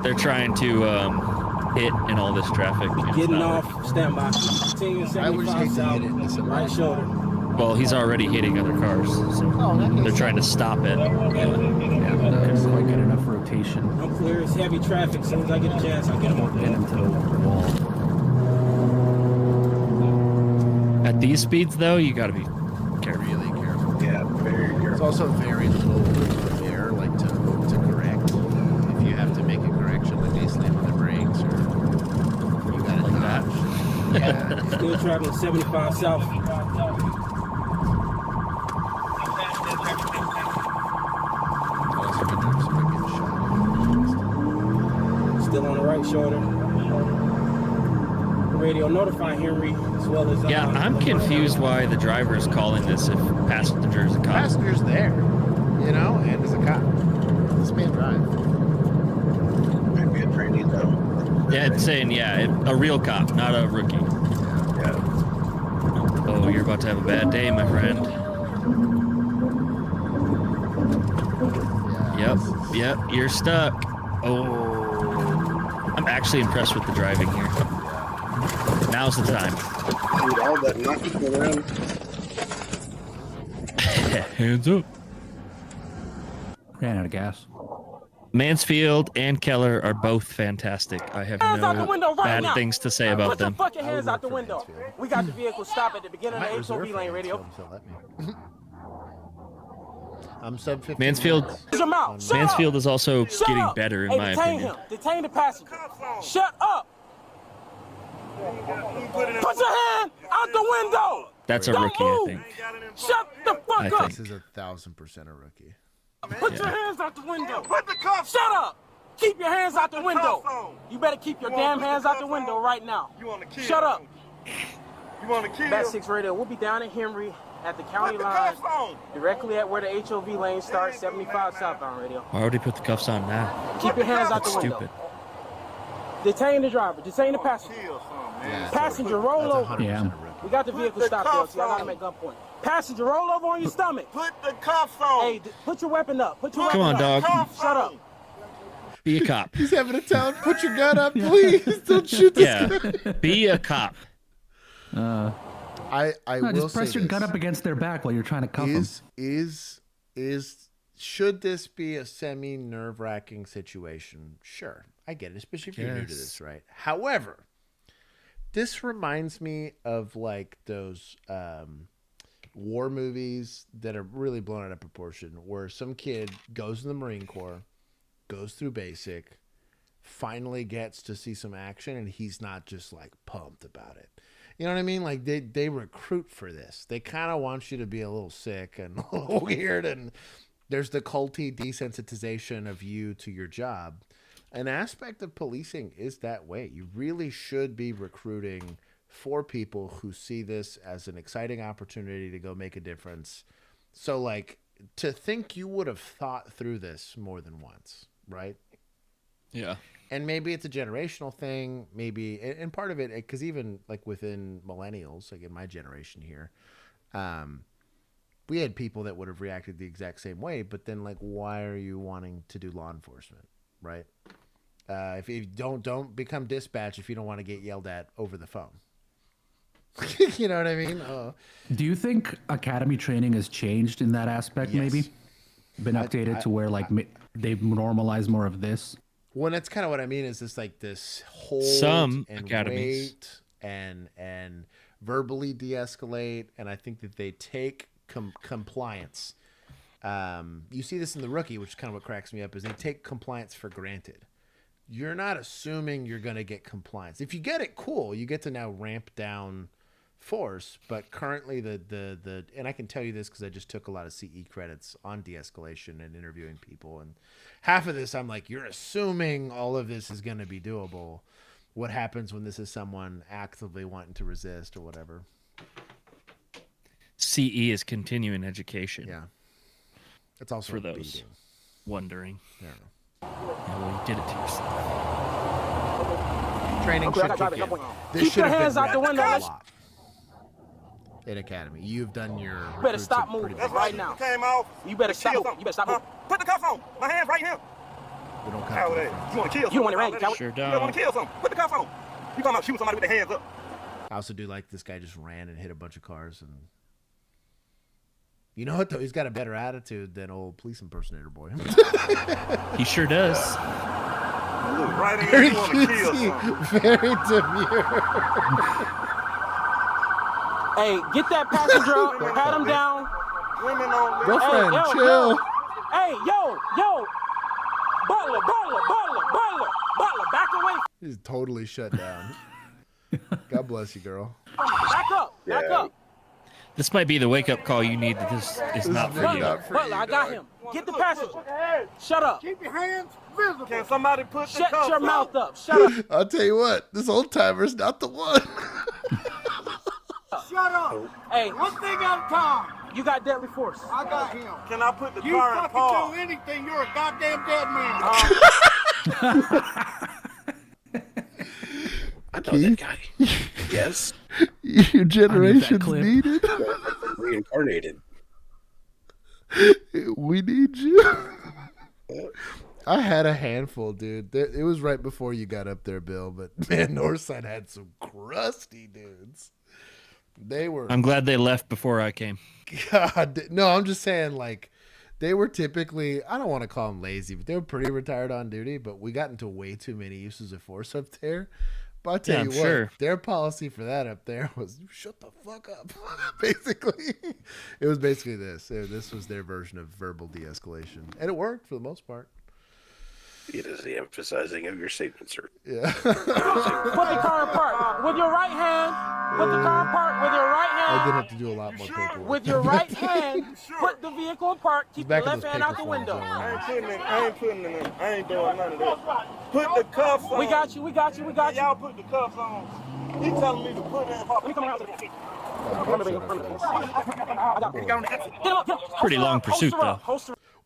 Speaker 6: They're trying to hit in all this traffic.
Speaker 17: Getting off, stand by. Continue 75 south, right shoulder.
Speaker 6: Well, he's already hitting other cars, so they're trying to stop it.
Speaker 4: Yeah, there's quite good enough rotation.
Speaker 17: I'm clear. It's heavy traffic. As soon as I get a chance, I'll get him on.
Speaker 4: Get into the wall.
Speaker 6: At these speeds, though, you got to be careful.
Speaker 1: Really careful.
Speaker 14: Yeah, very careful.
Speaker 1: It's also very little air, like to correct. If you have to make a correction, like they slam on the brakes or you got to dodge. Yeah.
Speaker 17: Still traveling 75 south. Still on the right shoulder. Radio notify Henry as well as.
Speaker 6: Yeah, I'm confused why the driver is calling this if passenger's a cop.
Speaker 1: Passenger's there, you know, and is a cop. This man drives.
Speaker 14: Might be a trainee though.
Speaker 6: Yeah, it's saying a real cop, not a rookie.
Speaker 14: Yeah.
Speaker 6: Oh, you're about to have a bad day, my friend. Yep, you're stuck. Oh. I'm actually impressed with the driving here. Now's the time.
Speaker 14: Dude, all that knocking around.
Speaker 6: Hands up.
Speaker 4: Ran out of gas.
Speaker 6: Mansfield and Keller are both fantastic. I have no bad things to say about them.
Speaker 16: Put your fucking hands out the window. We got the vehicle stopped at the beginning of the HOV lane radio.
Speaker 1: I'm sub 50.
Speaker 6: Mansfield is also getting better in my opinion.
Speaker 16: Detain the passenger. Shut up. Put your hand out the window.
Speaker 6: That's a
Speaker 16: Don't
Speaker 6: rookie, I
Speaker 16: move.
Speaker 6: think.
Speaker 16: Shut the fuck up.
Speaker 1: This is 1,000% a rookie.
Speaker 16: Put your hands out the window. Put the cuffs. Shut up. Keep your hands out the window. You better keep your damn hands out the window right now. You want to kill? Shut up. You want to kill? Bat 6 Radio. We'll be down in Henry at the county line, directly at where the HOV lane starts, 75 southbound radio.
Speaker 6: Why would he put the cuffs on now?
Speaker 16: Keep your hands out the window.
Speaker 6: Stupid.
Speaker 16: Detain the driver. Detain the passenger. Passenger, roll over.
Speaker 4: Yeah.
Speaker 16: We got the vehicle stopped there, so I gotta make gunpoint. Passenger, roll over on your stomach. Put the cuffs on. Hey, put your weapon up. Put your
Speaker 6: Come
Speaker 16: weapon
Speaker 6: on,
Speaker 16: up.
Speaker 6: dog.
Speaker 16: Shut up.
Speaker 6: Be a cop.
Speaker 1: He's having to tell him, put your gun up, please. Don't shoot this guy.
Speaker 6: Be a cop.
Speaker 1: I
Speaker 4: No,
Speaker 1: will
Speaker 4: just press
Speaker 1: say
Speaker 4: your gun
Speaker 1: this.
Speaker 4: up against their back while you're trying to cuff them.
Speaker 1: Should this be a semi nerve-wracking situation? Sure, I get it, especially if you're new to this, right? However, this reminds me of like those war movies that are really blown out of proportion, where some kid goes in the Marine Corps, goes through basic, finally gets to see some action, and he's not just like pumped about it. You know what I mean? Like they recruit for this. They kind of want you to be a little sick and a little weird, and there's the culty desensitization of you to your job. An aspect of policing is that way. You really should be recruiting for people who see this as an exciting opportunity to go make a difference. So like to think you would have thought through this more than once, right?
Speaker 6: Yeah.
Speaker 1: And maybe it's a generational thing, maybe, and part of it, because even like within millennials, like in my generation here, we had people that would have reacted the exact same way, but then like, why are you wanting to do law enforcement, right? If you don't become dispatch if you don't want to get yelled at over the phone. You know what I mean?
Speaker 4: Do you think academy training has changed in that aspect?
Speaker 1: Yes.
Speaker 4: Maybe been updated to where like they've normalized more of this.
Speaker 1: Well, that's kind of what I mean. Is this like this hold
Speaker 6: Some
Speaker 1: and
Speaker 6: academies.
Speaker 1: wait and verbally de-escalate, and I think that they take compliance. You see this in The Rookie, which is kind of what cracks me up, is they take compliance for granted. You're not assuming you're going to get compliance. If you get it, cool. You get to now ramp down force, but currently the and I can tell you this because I just took a lot of CE credits on de-escalation and interviewing people, and half of this I'm like, you're assuming all of this is going to be doable. What happens when this is someone actively wanting to resist or whatever?
Speaker 6: CE is continuing education.
Speaker 1: Yeah, it's also
Speaker 6: for those
Speaker 1: beating.
Speaker 6: Wondering.
Speaker 1: Yeah.
Speaker 6: Yeah, well, you did it to yourself.
Speaker 1: Training
Speaker 16: Okay,
Speaker 1: should
Speaker 16: I got
Speaker 1: kick
Speaker 16: it.
Speaker 1: in. This
Speaker 16: Keep
Speaker 1: should
Speaker 16: your
Speaker 1: have
Speaker 16: hands
Speaker 1: been
Speaker 16: out the
Speaker 1: repped
Speaker 16: window.
Speaker 1: a
Speaker 16: Let's-
Speaker 1: lot in academy. You've done your
Speaker 16: You better
Speaker 1: recruits
Speaker 16: stop
Speaker 1: are
Speaker 16: moving
Speaker 1: pretty
Speaker 16: right
Speaker 1: big.
Speaker 16: now.
Speaker 3: Came off.
Speaker 16: You better stop
Speaker 3: kill
Speaker 16: moving. You better stop moving.
Speaker 3: Put the cuffs on. My hands right here.
Speaker 1: We don't
Speaker 3: Coward
Speaker 1: copy
Speaker 3: ass. You want to kill
Speaker 16: You don't want it
Speaker 3: somebody?
Speaker 16: right, coward.
Speaker 6: Sure
Speaker 3: You
Speaker 6: don't.
Speaker 3: don't want to kill something. Put the cuffs on. You talking about shooting somebody with their hands up.
Speaker 1: I also do like this guy just ran and hit a bunch of cars, and you know what though? He's got a better attitude than old police impersonator boy.
Speaker 6: He sure does.
Speaker 3: Right in
Speaker 1: Very
Speaker 3: you want to kill
Speaker 1: cutesy,
Speaker 3: something.
Speaker 1: very demure.
Speaker 16: Hey, get that passenger up, pat him down.
Speaker 3: Women on
Speaker 1: Girlfriend,
Speaker 16: Hey, yo,
Speaker 1: chill.
Speaker 16: yo. Hey, yo. Butler, back away.
Speaker 1: He's totally shut down. God bless you, girl.
Speaker 16: Back up.
Speaker 6: This might be the wake-up call you need. That this is not for you.
Speaker 16: Butler, I got him. Get the passenger. Shut up.
Speaker 3: Keep your hands visible. Can somebody put the
Speaker 16: Shut
Speaker 3: cuffs
Speaker 16: your
Speaker 3: on?
Speaker 16: mouth up. Shut up.
Speaker 1: I'll tell you what, this old timer's not the one.
Speaker 3: Shut up.
Speaker 16: Hey,
Speaker 3: One thing at a time.
Speaker 16: you got deadly force.
Speaker 3: I got him. Can I put the car in park? You fucking do anything, you're a goddamn dead man.
Speaker 14: I know that guy. Yes.
Speaker 1: Your generation's needed.
Speaker 14: Reincarnated.
Speaker 1: We need you. I had a handful, dude. It was right before you got up there, Bill. But man, Northside had some crusty dudes. They were.
Speaker 6: I'm glad they left before I came.
Speaker 1: God, no, I'm just saying, like, they were typically, I don't want to call them lazy, but they were pretty retired on duty. But we got into way too many uses of force up there. But I'll tell you what,
Speaker 6: sure.
Speaker 1: Their policy for that up there was shut the fuck up. Basically, it was basically this. This was their version of verbal de-escalation, and it worked for the most part.
Speaker 14: It is the emphasizing of your statement, sir.
Speaker 1: Yeah.
Speaker 16: Put the car in park. With your right hand, put the car in park
Speaker 1: I did have to do a lot more paperwork.
Speaker 16: With your right hand, put the vehicle in park, keep your left hand out the window.
Speaker 3: I ain't putting it in. I ain't doing none of that. Put the cuffs on.
Speaker 16: We got you.
Speaker 3: Y'all put the cuffs on. He telling me to put it in. Let me come around to the
Speaker 6: Pretty long pursuit, though.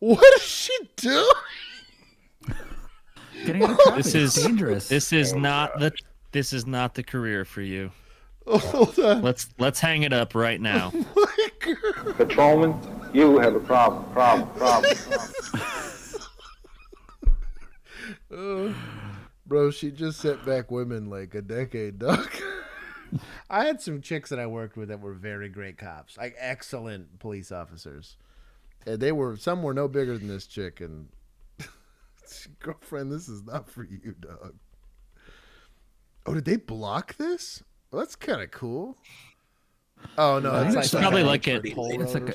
Speaker 1: What is she doing?
Speaker 4: Getting out of traffic
Speaker 6: This
Speaker 4: is
Speaker 6: is
Speaker 4: dangerous.
Speaker 6: This is not the career for you.
Speaker 1: Hold on.
Speaker 6: Let's hang it up right now.
Speaker 21: Patrolman, you have a problem.
Speaker 1: Bro, she just sent back women like a decade, dog. I had some chicks that I worked with that were very great cops, like excellent police officers. And some were no bigger than this chick, and girlfriend, this is not for you, dog. Oh, did they block this? Well, that's kind of cool. Oh no,
Speaker 6: it's probably like an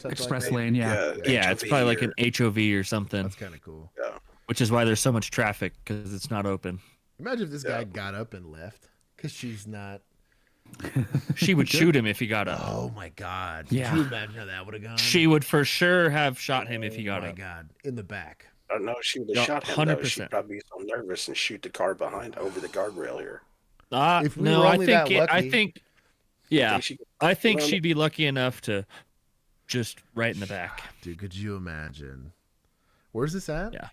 Speaker 4: express lane, yeah.
Speaker 6: Yeah, it's probably like an HOV or something.
Speaker 1: That's kind of cool.
Speaker 14: Yeah.
Speaker 6: Which is why there's so much traffic, because it's not open.
Speaker 1: Imagine if this guy got up and left, because she's not.
Speaker 6: She would shoot him if he got up.
Speaker 1: Oh my God!
Speaker 4: Yeah.
Speaker 1: Could you imagine how that would have gone?
Speaker 6: She would for sure have shot him if he got up.
Speaker 1: Oh my God! In the back.
Speaker 14: I don't know. She would have shot him.
Speaker 6: 100%.
Speaker 14: She'd probably be so nervous and shoot the car behind over the guardrail here.
Speaker 1: If we were only that lucky-
Speaker 6: I think she'd be lucky enough to just right in the back.
Speaker 1: Dude, could you imagine? Where's this at?
Speaker 6: Yeah.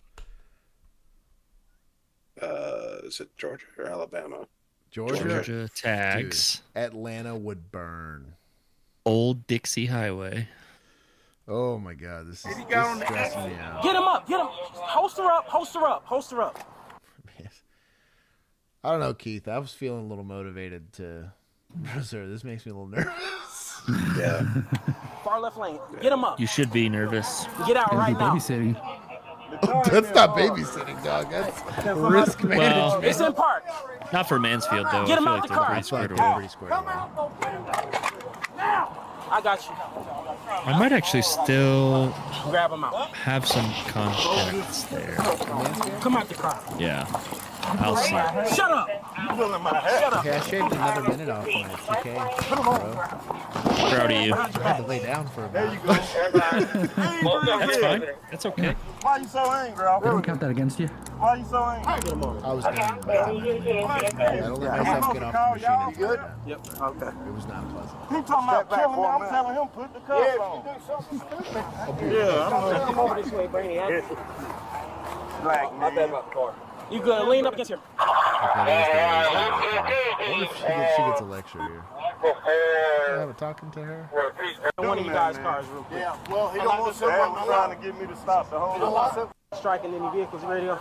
Speaker 14: Is it Georgia or Alabama?
Speaker 6: Georgia tags.
Speaker 1: Dude, Atlanta would burn.
Speaker 6: Old Dixie Highway.
Speaker 1: Oh my God, this is stressing me out.
Speaker 16: Get him up. Holster up.
Speaker 1: I don't know, Keith. I was feeling a little motivated to. Sir, this makes me a little nervous.
Speaker 14: Yeah.
Speaker 16: Far left lane. Get him up.
Speaker 6: You should be nervous.
Speaker 16: Get out right now.
Speaker 4: Babysitting.
Speaker 1: Oh, that's not babysitting, dog. That's risk management.
Speaker 16: It's in park.
Speaker 6: Not for Mansfield, though.
Speaker 16: Get him
Speaker 6: I
Speaker 16: out
Speaker 6: feel
Speaker 16: the
Speaker 6: like
Speaker 16: car.
Speaker 6: they're pretty squared away.
Speaker 16: I got you.
Speaker 6: I might actually still
Speaker 16: Grab him out.
Speaker 6: have some contacts there.
Speaker 16: Come out the car.
Speaker 6: Yeah. I'll see.
Speaker 16: Shut up. Shut up.
Speaker 1: Okay, I shaved another minute off my TK, bro.
Speaker 6: Proud of you.
Speaker 1: I had to lay down for a minute.
Speaker 6: That's fine. That's okay.
Speaker 3: Why you so angry,
Speaker 4: I don't count that against you.
Speaker 3: Why you so angry?
Speaker 1: I was done. I don't let myself get off the machine until
Speaker 3: good?
Speaker 1: that.
Speaker 16: Yep. Okay.
Speaker 1: It was not pleasant.
Speaker 3: He talking about killing me. I'm telling him put the cuffs on. Yeah, I don't know.
Speaker 16: Come over this way, Bernie.
Speaker 3: Black
Speaker 16: My bad about the car. You good? Lean up against him.
Speaker 1: I wonder if she gets a lecture here. I'm talking to her.
Speaker 16: One of you guys' cars real quick.
Speaker 3: Yeah, well, he don't want to trying to get me to stop the whole.
Speaker 16: Striking any vehicles radio.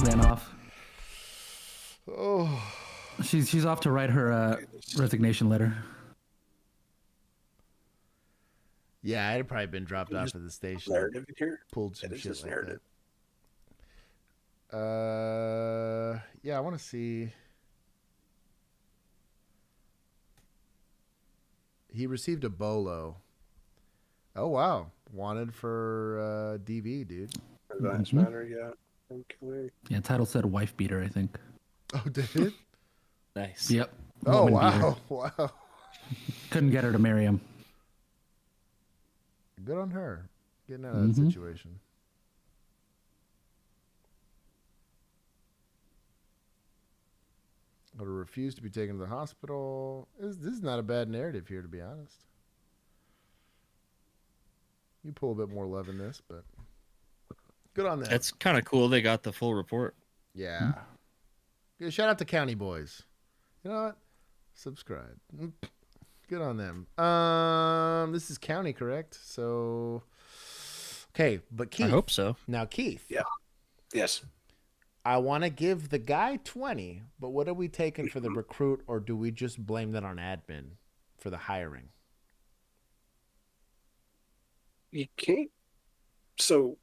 Speaker 4: Ran off.
Speaker 1: Oh.
Speaker 4: She's off to write her resignation letter.
Speaker 1: Yeah, I'd have probably been dropped off at the station.
Speaker 14: Narrative in here?
Speaker 1: Pulled some shit like
Speaker 14: narrative.
Speaker 1: that. Yeah, I want to see. He received a bolo. Oh wow, wanted for DV, dude.
Speaker 14: Advanced matter, yeah. Okay.
Speaker 4: Yeah, title said wife beater, I think.
Speaker 1: Oh, did it?
Speaker 6: Nice.
Speaker 4: Yep.
Speaker 1: Oh
Speaker 4: Woman
Speaker 1: wow,
Speaker 4: beater.
Speaker 1: wow.
Speaker 4: Couldn't get her to marry him.
Speaker 1: Good on her, getting out of that situation. Or to refuse to be taken to the hospital. This is not a bad narrative here, to be honest. You pull a bit more love in this, but good on them.
Speaker 6: That's kind of cool. They got the full report.
Speaker 1: Yeah. Good. Shout out to County Boys. You know what? Subscribe. Good on them. This is County, correct? So, okay, but Keith.
Speaker 6: I hope so.
Speaker 1: Now, Keith.
Speaker 14: Yeah. Yes.
Speaker 1: I want to give the guy 20, but what are we taking for the recruit, or do we just blame that on admin for the hiring?
Speaker 14: You can't. So,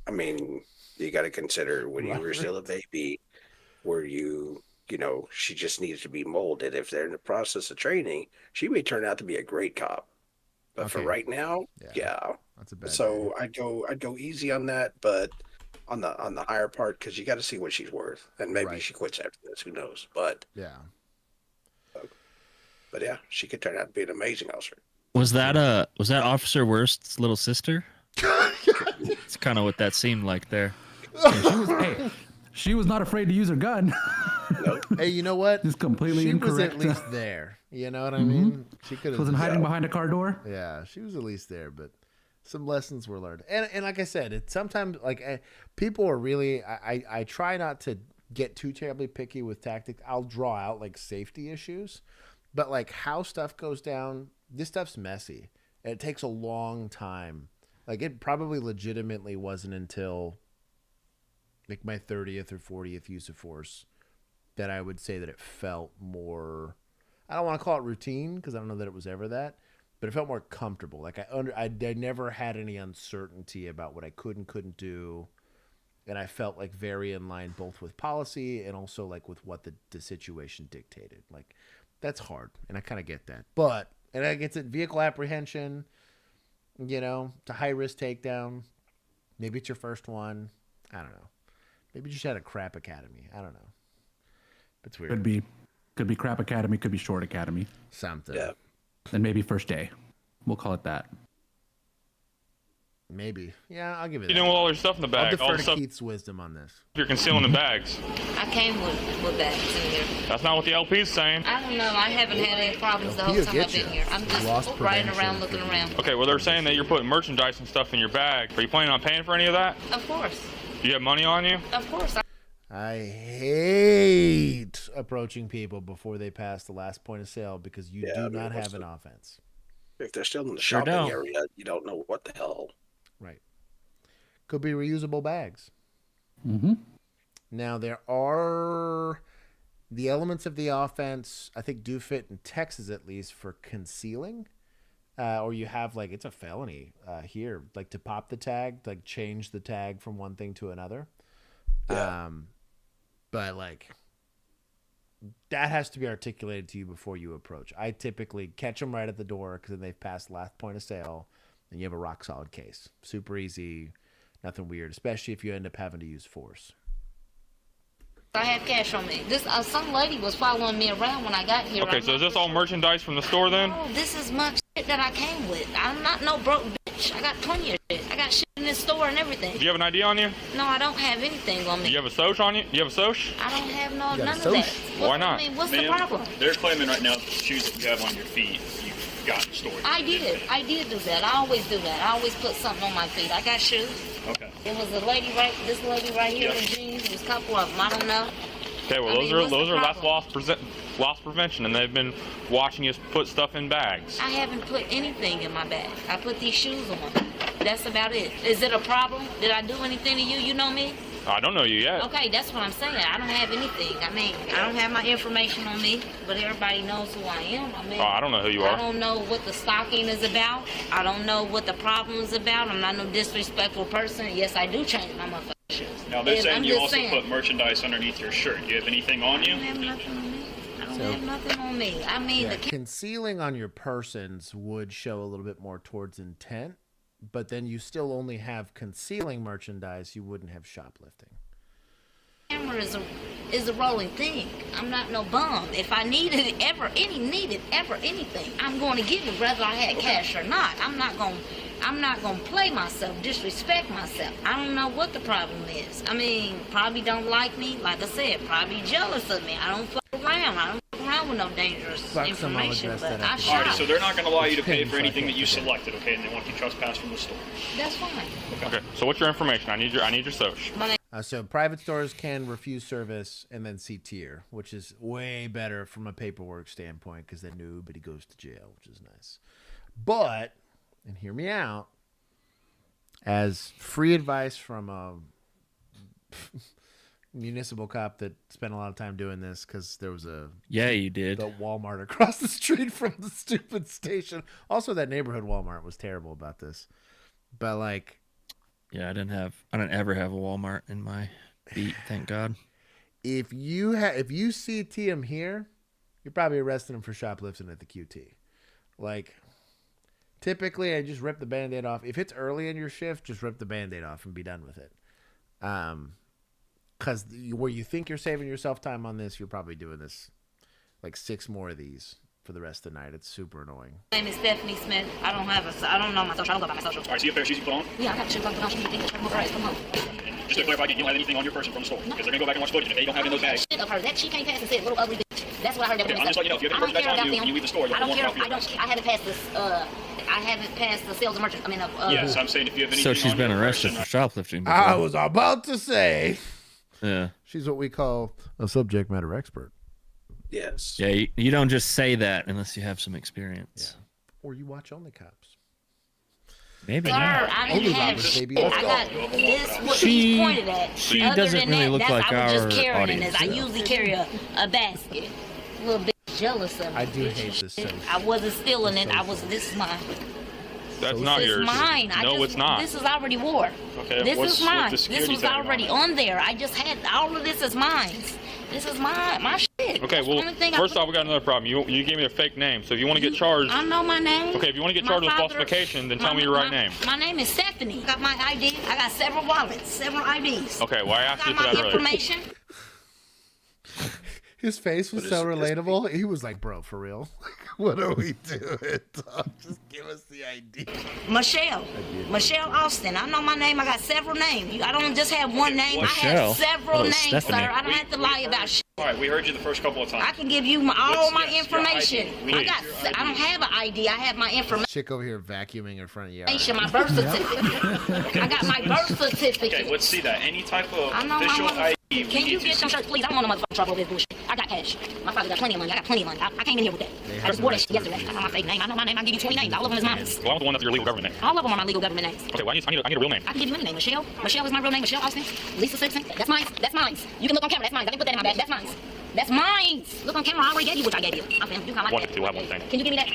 Speaker 14: I mean, you got to consider when you were still a baby, were you know, she just needs to be molded. If they're in the process of training, she may turn out to be a great cop. But for right now, yeah.
Speaker 1: That's a bad.
Speaker 14: So I'd go easy on that, but on the higher part, because you got to see what she's worth, and maybe she quits after this. Who knows? But
Speaker 1: yeah,
Speaker 14: But yeah, she could turn out to be an amazing officer.
Speaker 6: Was that Officer Worst's little sister? It's kind of what that seemed like there.
Speaker 4: She was not afraid to use her gun.
Speaker 1: Hey, you know what?
Speaker 4: It's completely incorrect.
Speaker 1: She was at least there. You know what I mean? She could have
Speaker 4: wasn't hiding behind a car door.
Speaker 1: Yeah, she was at least there, but some lessons were learned. And like I said, it's sometimes like people are really. I try not to get too terribly picky with tactics. I'll draw out like safety issues, but like how stuff goes down, this stuff's messy. And it takes a long time. Like it probably legitimately wasn't until like my 30th or 40th use of force that I would say that it felt more, I don't want to call it routine because I don't know that it was ever that, but it felt more comfortable. Like I never had any uncertainty about what I could and couldn't do. And I felt like very in line both with policy and also like with what the situation dictated. Like that's hard. And I kind of get that, but, and I get it, vehicle apprehension, you know, to high risk takedown. Maybe it's your first one. I don't know. Maybe you just had a crap academy. I don't know. It's weird.
Speaker 4: Could be crap academy. Could be short academy.
Speaker 1: Something.
Speaker 14: Yeah.
Speaker 4: And maybe first day. We'll call it that.
Speaker 1: Maybe. Yeah, I'll give it that.
Speaker 3: You know, all your stuff in the bag.
Speaker 1: I'll defer
Speaker 3: all the
Speaker 1: to
Speaker 3: stuff
Speaker 1: Keith's wisdom on this.
Speaker 3: you're concealing the bags.
Speaker 5: I came with bags in here.
Speaker 3: That's not what the LP's saying.
Speaker 5: I don't know. I haven't had any problems the whole
Speaker 1: He'll
Speaker 5: time
Speaker 1: get
Speaker 5: I've been
Speaker 1: you.
Speaker 5: here. I'm just riding around, looking around.
Speaker 3: Okay, well, they're saying that you're putting merchandise and stuff in your bag. Are you planning on paying for any of that?
Speaker 5: Of course.
Speaker 3: Do you have money on you?
Speaker 5: Of course.
Speaker 1: I hate approaching people before they pass the last point of sale because you do not have an offense.
Speaker 14: If they're still in the
Speaker 6: Sure
Speaker 14: shopping
Speaker 6: don't.
Speaker 14: area, you don't know what the hell.
Speaker 1: Right. Could be reusable bags.
Speaker 4: Mm-hmm.
Speaker 1: Now, there are the elements of the offense, I think, do fit in Texas at least for concealing. Or you have, like, it's a felony here, like to pop the tag, like change the tag from one thing to another.
Speaker 14: Yeah.
Speaker 1: But, like, that has to be articulated to you before you approach. I typically catch them right at the door because then they've passed the last point of sale, and you have a rock-solid case. Super easy, nothing weird, especially if you end up having to use force.
Speaker 5: I have cash on me. This some lady was following me around when I got here.
Speaker 3: Okay, so is this all merchandise from the store then?
Speaker 5: No, this is my shit that I came with. I'm not no broke bitch. I got plenty of shit. I got shit in this store and everything.
Speaker 3: Do you have an ID on you?
Speaker 5: No, I don't have anything on me.
Speaker 3: Do you have a SOCH on you? Do you have a SOCH?
Speaker 5: I don't have none of that.
Speaker 3: Why not?
Speaker 5: I mean, what's the problem?
Speaker 8: They're claiming right now that the shoes that you have on your feet, you got in storage.
Speaker 5: I did do that. I always do that. I always put something on my feet. I got shoes.
Speaker 8: Okay.
Speaker 5: It was a lady this lady right here in jeans. There's a couple of them. I don't know.
Speaker 3: Okay, well, that's loss prevention, and they've been watching you put stuff in bags.
Speaker 5: I haven't put anything in my bag. I put these shoes on. That's about it. Is it a problem? Did I do anything to you? You know me?
Speaker 3: I don't know you yet.
Speaker 5: Okay, that's what I'm saying. I don't have anything. I mean, I don't have my information on me, but everybody knows who I am. I mean,
Speaker 3: I don't know who you are.
Speaker 5: I don't know what the stocking is about. I don't know what the problem is about. I'm not no disrespectful person. Yes, I do change my motherfucking shoes.
Speaker 8: Now they're saying
Speaker 5: I'm
Speaker 8: you
Speaker 5: just
Speaker 8: also
Speaker 5: saying,
Speaker 8: put merchandise underneath your shirt. Do you have anything on you?
Speaker 5: I don't have nothing on me. I don't have nothing on me. I mean,
Speaker 1: Concealing on your persons would show a little bit more towards intent, but then you still only have concealing merchandise. You wouldn't have shoplifting.
Speaker 5: camera is a rolling thing. I'm not no bum. If I needed anything, I'm going to get it whether I had cash or not. I'm not going to play myself, disrespect myself. I don't know what the problem is. I mean, probably don't like me. Like I said, probably jealous of me. I don't fuck around. I don't fuck around with no dangerous information. But I shop.
Speaker 8: All right, so they're not going to allow you to pay for anything that you selected, okay? And they want you to trespass from the store.
Speaker 5: That's fine.
Speaker 3: Okay, so what's your information? I need your SOCH.
Speaker 1: So private stores can refuse service and then see tier, which is way better from a paperwork standpoint because then nobody goes to jail, which is nice. But, and hear me out, as free advice from a municipal cop that spent a lot of time doing this because there was the Walmart across the street from the stupid station. Also, that neighborhood Walmart was terrible about this. But like,
Speaker 6: yeah, I didn't ever have a Walmart in my beat, thank God.
Speaker 1: If you see TM here, you're probably arresting him for shoplifting at the QT. Like, typically, I just rip the Band-Aid off. If it's early in your shift, just rip the Band-Aid off and be done with it. Because where you think you're saving yourself time on this, you're probably doing this like 6 more of these for the rest of the night. It's super annoying.
Speaker 5: My name is Stephanie Smith. I don't know my social. I don't go by my social.
Speaker 8: All right, see a pair of shoes you put on?
Speaker 5: Yeah, I got shoes on. Come home.
Speaker 8: Just to clarify again, you don't have anything on your person from the store. Because they're going to go back and watch footage, and if they don't have it in those bags.
Speaker 5: Shit of her. That she came past and said, little ugly bitch. That's what I heard.
Speaker 8: Okay, I'm just letting you know, if you have any person back on you, and you leave the store,
Speaker 5: I don't care. I haven't passed this, I haven't passed the sales and merchant. I mean,
Speaker 8: yes, I'm saying if you have anything
Speaker 6: So she's
Speaker 8: on
Speaker 6: been
Speaker 8: your
Speaker 6: arrested
Speaker 8: person,
Speaker 6: for shoplifting before.
Speaker 1: I was about to say.
Speaker 6: Yeah.
Speaker 1: She's what we call a subject matter expert.
Speaker 14: Yes.
Speaker 6: Yeah, you don't just say that unless you have some experience.
Speaker 1: Yeah. Or you watch OnlyCops.
Speaker 6: Maybe
Speaker 5: Sir,
Speaker 6: not.
Speaker 5: I didn't have
Speaker 1: baby.
Speaker 5: I got this what he pointed at.
Speaker 6: She
Speaker 5: Other
Speaker 6: doesn't
Speaker 5: than
Speaker 6: really
Speaker 5: that,
Speaker 6: look
Speaker 5: that's,
Speaker 6: like
Speaker 5: I was
Speaker 6: our
Speaker 5: just carrying
Speaker 6: audience.
Speaker 5: this. I usually carry a basket. A little bit jealous of it.
Speaker 1: I do hate this social.
Speaker 5: I wasn't stealing it. This is mine.
Speaker 8: That's not
Speaker 5: This
Speaker 8: yours.
Speaker 5: is mine.
Speaker 8: No, it's not.
Speaker 5: This is already wore.
Speaker 8: Okay,
Speaker 5: This
Speaker 8: what's
Speaker 5: is mine.
Speaker 8: with the
Speaker 5: This
Speaker 8: security
Speaker 5: was
Speaker 8: tag on
Speaker 5: already
Speaker 8: it?
Speaker 5: on there. I just had all of this is mine. This is my shit.
Speaker 8: Okay,
Speaker 5: That's the
Speaker 8: well,
Speaker 5: only thing
Speaker 8: first off, we got another problem. You gave me a fake name, so if you want to get charged...
Speaker 5: I know my name.
Speaker 8: Okay, if you want to get
Speaker 5: My
Speaker 8: charged with
Speaker 5: father-
Speaker 8: falsification, then tell me your right name.
Speaker 5: My name is Stephanie. I got my ID. I got several wallets, several IDs.
Speaker 8: Okay, well, I asked you
Speaker 5: got
Speaker 8: for
Speaker 5: my
Speaker 8: that earlier.
Speaker 5: information.
Speaker 1: His face was so relatable. He was like, bro, for real? What are we doing? Just give us the ID.
Speaker 5: Michelle Austin. I know my name. I got several names. I don't just have one name.
Speaker 6: Michelle?
Speaker 5: I have several
Speaker 6: Oh,
Speaker 5: names,
Speaker 6: Stephanie.
Speaker 5: sir. I don't have to lie about shit.
Speaker 8: All right, we heard you the first couple of times.
Speaker 5: I can give you all my
Speaker 8: Yes, your
Speaker 5: information.
Speaker 8: ID.
Speaker 5: I don't have an ID. I have my information.
Speaker 1: Chick over here vacuuming in front of you.
Speaker 5: My birth certificate. I got my birth certificate.
Speaker 8: Okay, let's see that. Any type of
Speaker 5: I know
Speaker 8: official
Speaker 5: my
Speaker 8: ID.
Speaker 5: Can you get some shirts, please? I don't want no motherfucking trouble with this bullshit. I got cash. My father got plenty of money. I got plenty of money. I came in here with that. I just wore that shit yesterday. I know my fake name. I know my name. I can give you 20 names. All of them is mine.
Speaker 8: Well, I want the one that's your legal government name.
Speaker 5: All of them are my legal government names.
Speaker 8: Okay, well, I need a real name.
Speaker 5: I can give you any name. Michelle. Michelle is my real name. Michelle Austin. Lisa Simpson. That's mine. That's mine. You can look on camera. That's mine. I didn't put that in my bag. That's mine. That's mine. Look on camera. I already gave you what I gave you. I mean, you got my
Speaker 8: One,
Speaker 5: bag.
Speaker 8: two, have one thing.
Speaker 5: Can you give me that?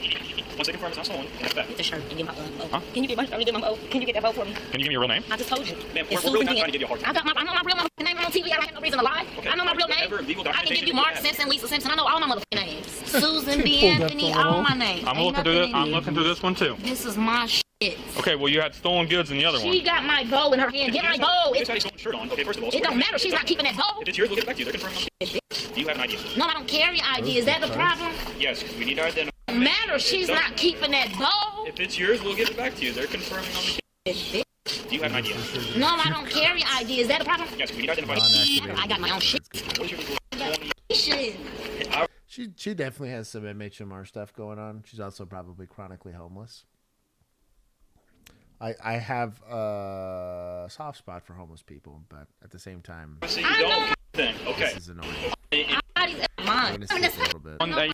Speaker 8: 1 second for us. That's the one. That's that.
Speaker 5: Get the shirt and give my
Speaker 8: Huh?
Speaker 5: Can you get my shirt and give my Can you get that bow for me?
Speaker 8: Can you give me your real name?
Speaker 5: I just told you.
Speaker 8: Man,
Speaker 5: It's
Speaker 8: we're really not
Speaker 5: Susan
Speaker 8: trying to give you a hard time.
Speaker 5: I know my real name on TV. I don't have no reason to lie.
Speaker 8: Okay,
Speaker 5: I know my real
Speaker 8: whatever
Speaker 5: name.
Speaker 8: legal
Speaker 5: I can give
Speaker 8: documentation
Speaker 5: you
Speaker 8: you
Speaker 5: Mark
Speaker 8: have.
Speaker 5: Simpson, Lisa Simpson. I know all my motherfucking names. Susan B. Anthony, all my names.
Speaker 8: I'm
Speaker 5: Ain't
Speaker 8: looking through this.
Speaker 5: nothing
Speaker 8: I'm
Speaker 5: in
Speaker 8: looking through this one too.
Speaker 5: This is my shit.
Speaker 8: Okay, well, you had stolen goods in the other one.
Speaker 5: She got my bow in her hand. Get my bow.
Speaker 8: You just had a stolen shirt on. Okay, first of all,
Speaker 5: It don't matter. She's not keeping that bow.
Speaker 8: if it's yours, we'll get it back to you. They're confirming. Do you have an ID?
Speaker 5: No, I don't carry ID. Is that the problem?
Speaker 8: Yes, we need to identify.
Speaker 5: It matter. She's not keeping that bow.
Speaker 8: If it's yours, we'll give it back to you. They're confirming on the. Do you have an ID?
Speaker 5: No, I don't carry ID. Is that the problem?
Speaker 8: Yes, we need to identify.
Speaker 5: I got my own shit. Shit.
Speaker 1: She definitely has some MHMR stuff going on. She's also probably chronically homeless. I have a soft spot for homeless people, but at the same time,
Speaker 8: So you don't. Then okay.
Speaker 1: this is annoying.
Speaker 5: Body's
Speaker 1: I'm
Speaker 5: mine.
Speaker 1: gonna skip a little bit.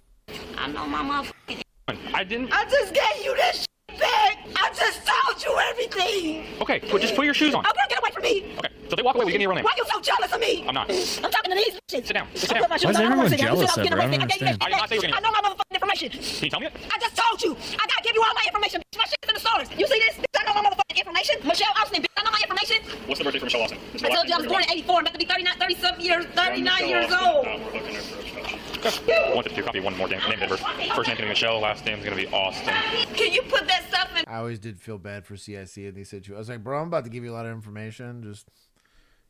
Speaker 5: I know my motherfucking.
Speaker 8: I didn't.
Speaker 5: I just gave you this shit back. I just told you everything.
Speaker 8: Okay, just put your shoes on.
Speaker 5: I'm gonna get away from me.
Speaker 8: Okay, so they walk away. We give me your real name.
Speaker 5: Why you so jealous of me?
Speaker 8: I'm not.
Speaker 5: I'm talking to these bitches.
Speaker 8: Sit down. Sit
Speaker 5: I
Speaker 8: down.
Speaker 5: put my shoes on. I don't wanna sit down. You said I was getting arrested. I gave you that shit back. I know my motherfucking information.
Speaker 8: Can you tell me it?
Speaker 5: I just told you. I gotta give you all my information. My shit's in the stores. You see this? Bitch, I know my motherfucking information. Michelle Austin, bitch, I know my information.
Speaker 8: What's the birthday for Michelle Austin?
Speaker 5: I told you I was born in 84. I'm about to be 39 years old.
Speaker 8: We're looking at for 152 copy. One more name. Name first. First name gonna be Michelle. Last name's gonna be Austin.
Speaker 5: Can you put that stuff in?
Speaker 1: I always did feel bad for CIC in these situations. I was like, bro, I'm about to give you a lot of information. Just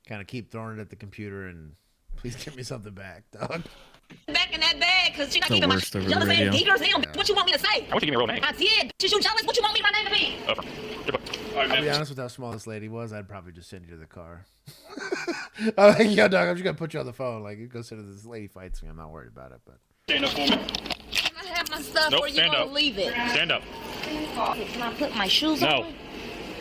Speaker 1: kind of keep throwing it at the computer and please give me something back, dog.
Speaker 5: Back in that bag, because she's not
Speaker 6: The
Speaker 5: keeping my
Speaker 6: worst over the
Speaker 5: jealous ass
Speaker 6: radio.
Speaker 5: geekers in. What you want me to say?
Speaker 8: I want you to give me your real name.
Speaker 5: I did. Bitch, you jealous? What you want me my name to be?
Speaker 8: Over.
Speaker 1: I'll be honest with how small this lady was. I'd probably just send you to the car. I'm like, yo, dog, I'm just gonna put you on the phone. Like, you go sit with this lady fights me. I'm not worried about it, but.
Speaker 8: Stand up for me.
Speaker 5: Can I have my stuff
Speaker 8: Nope,
Speaker 5: or you
Speaker 8: stand
Speaker 5: gonna
Speaker 8: up.
Speaker 5: leave it?
Speaker 8: Stand up.
Speaker 5: Can I put my shoes
Speaker 8: No.
Speaker 5: on?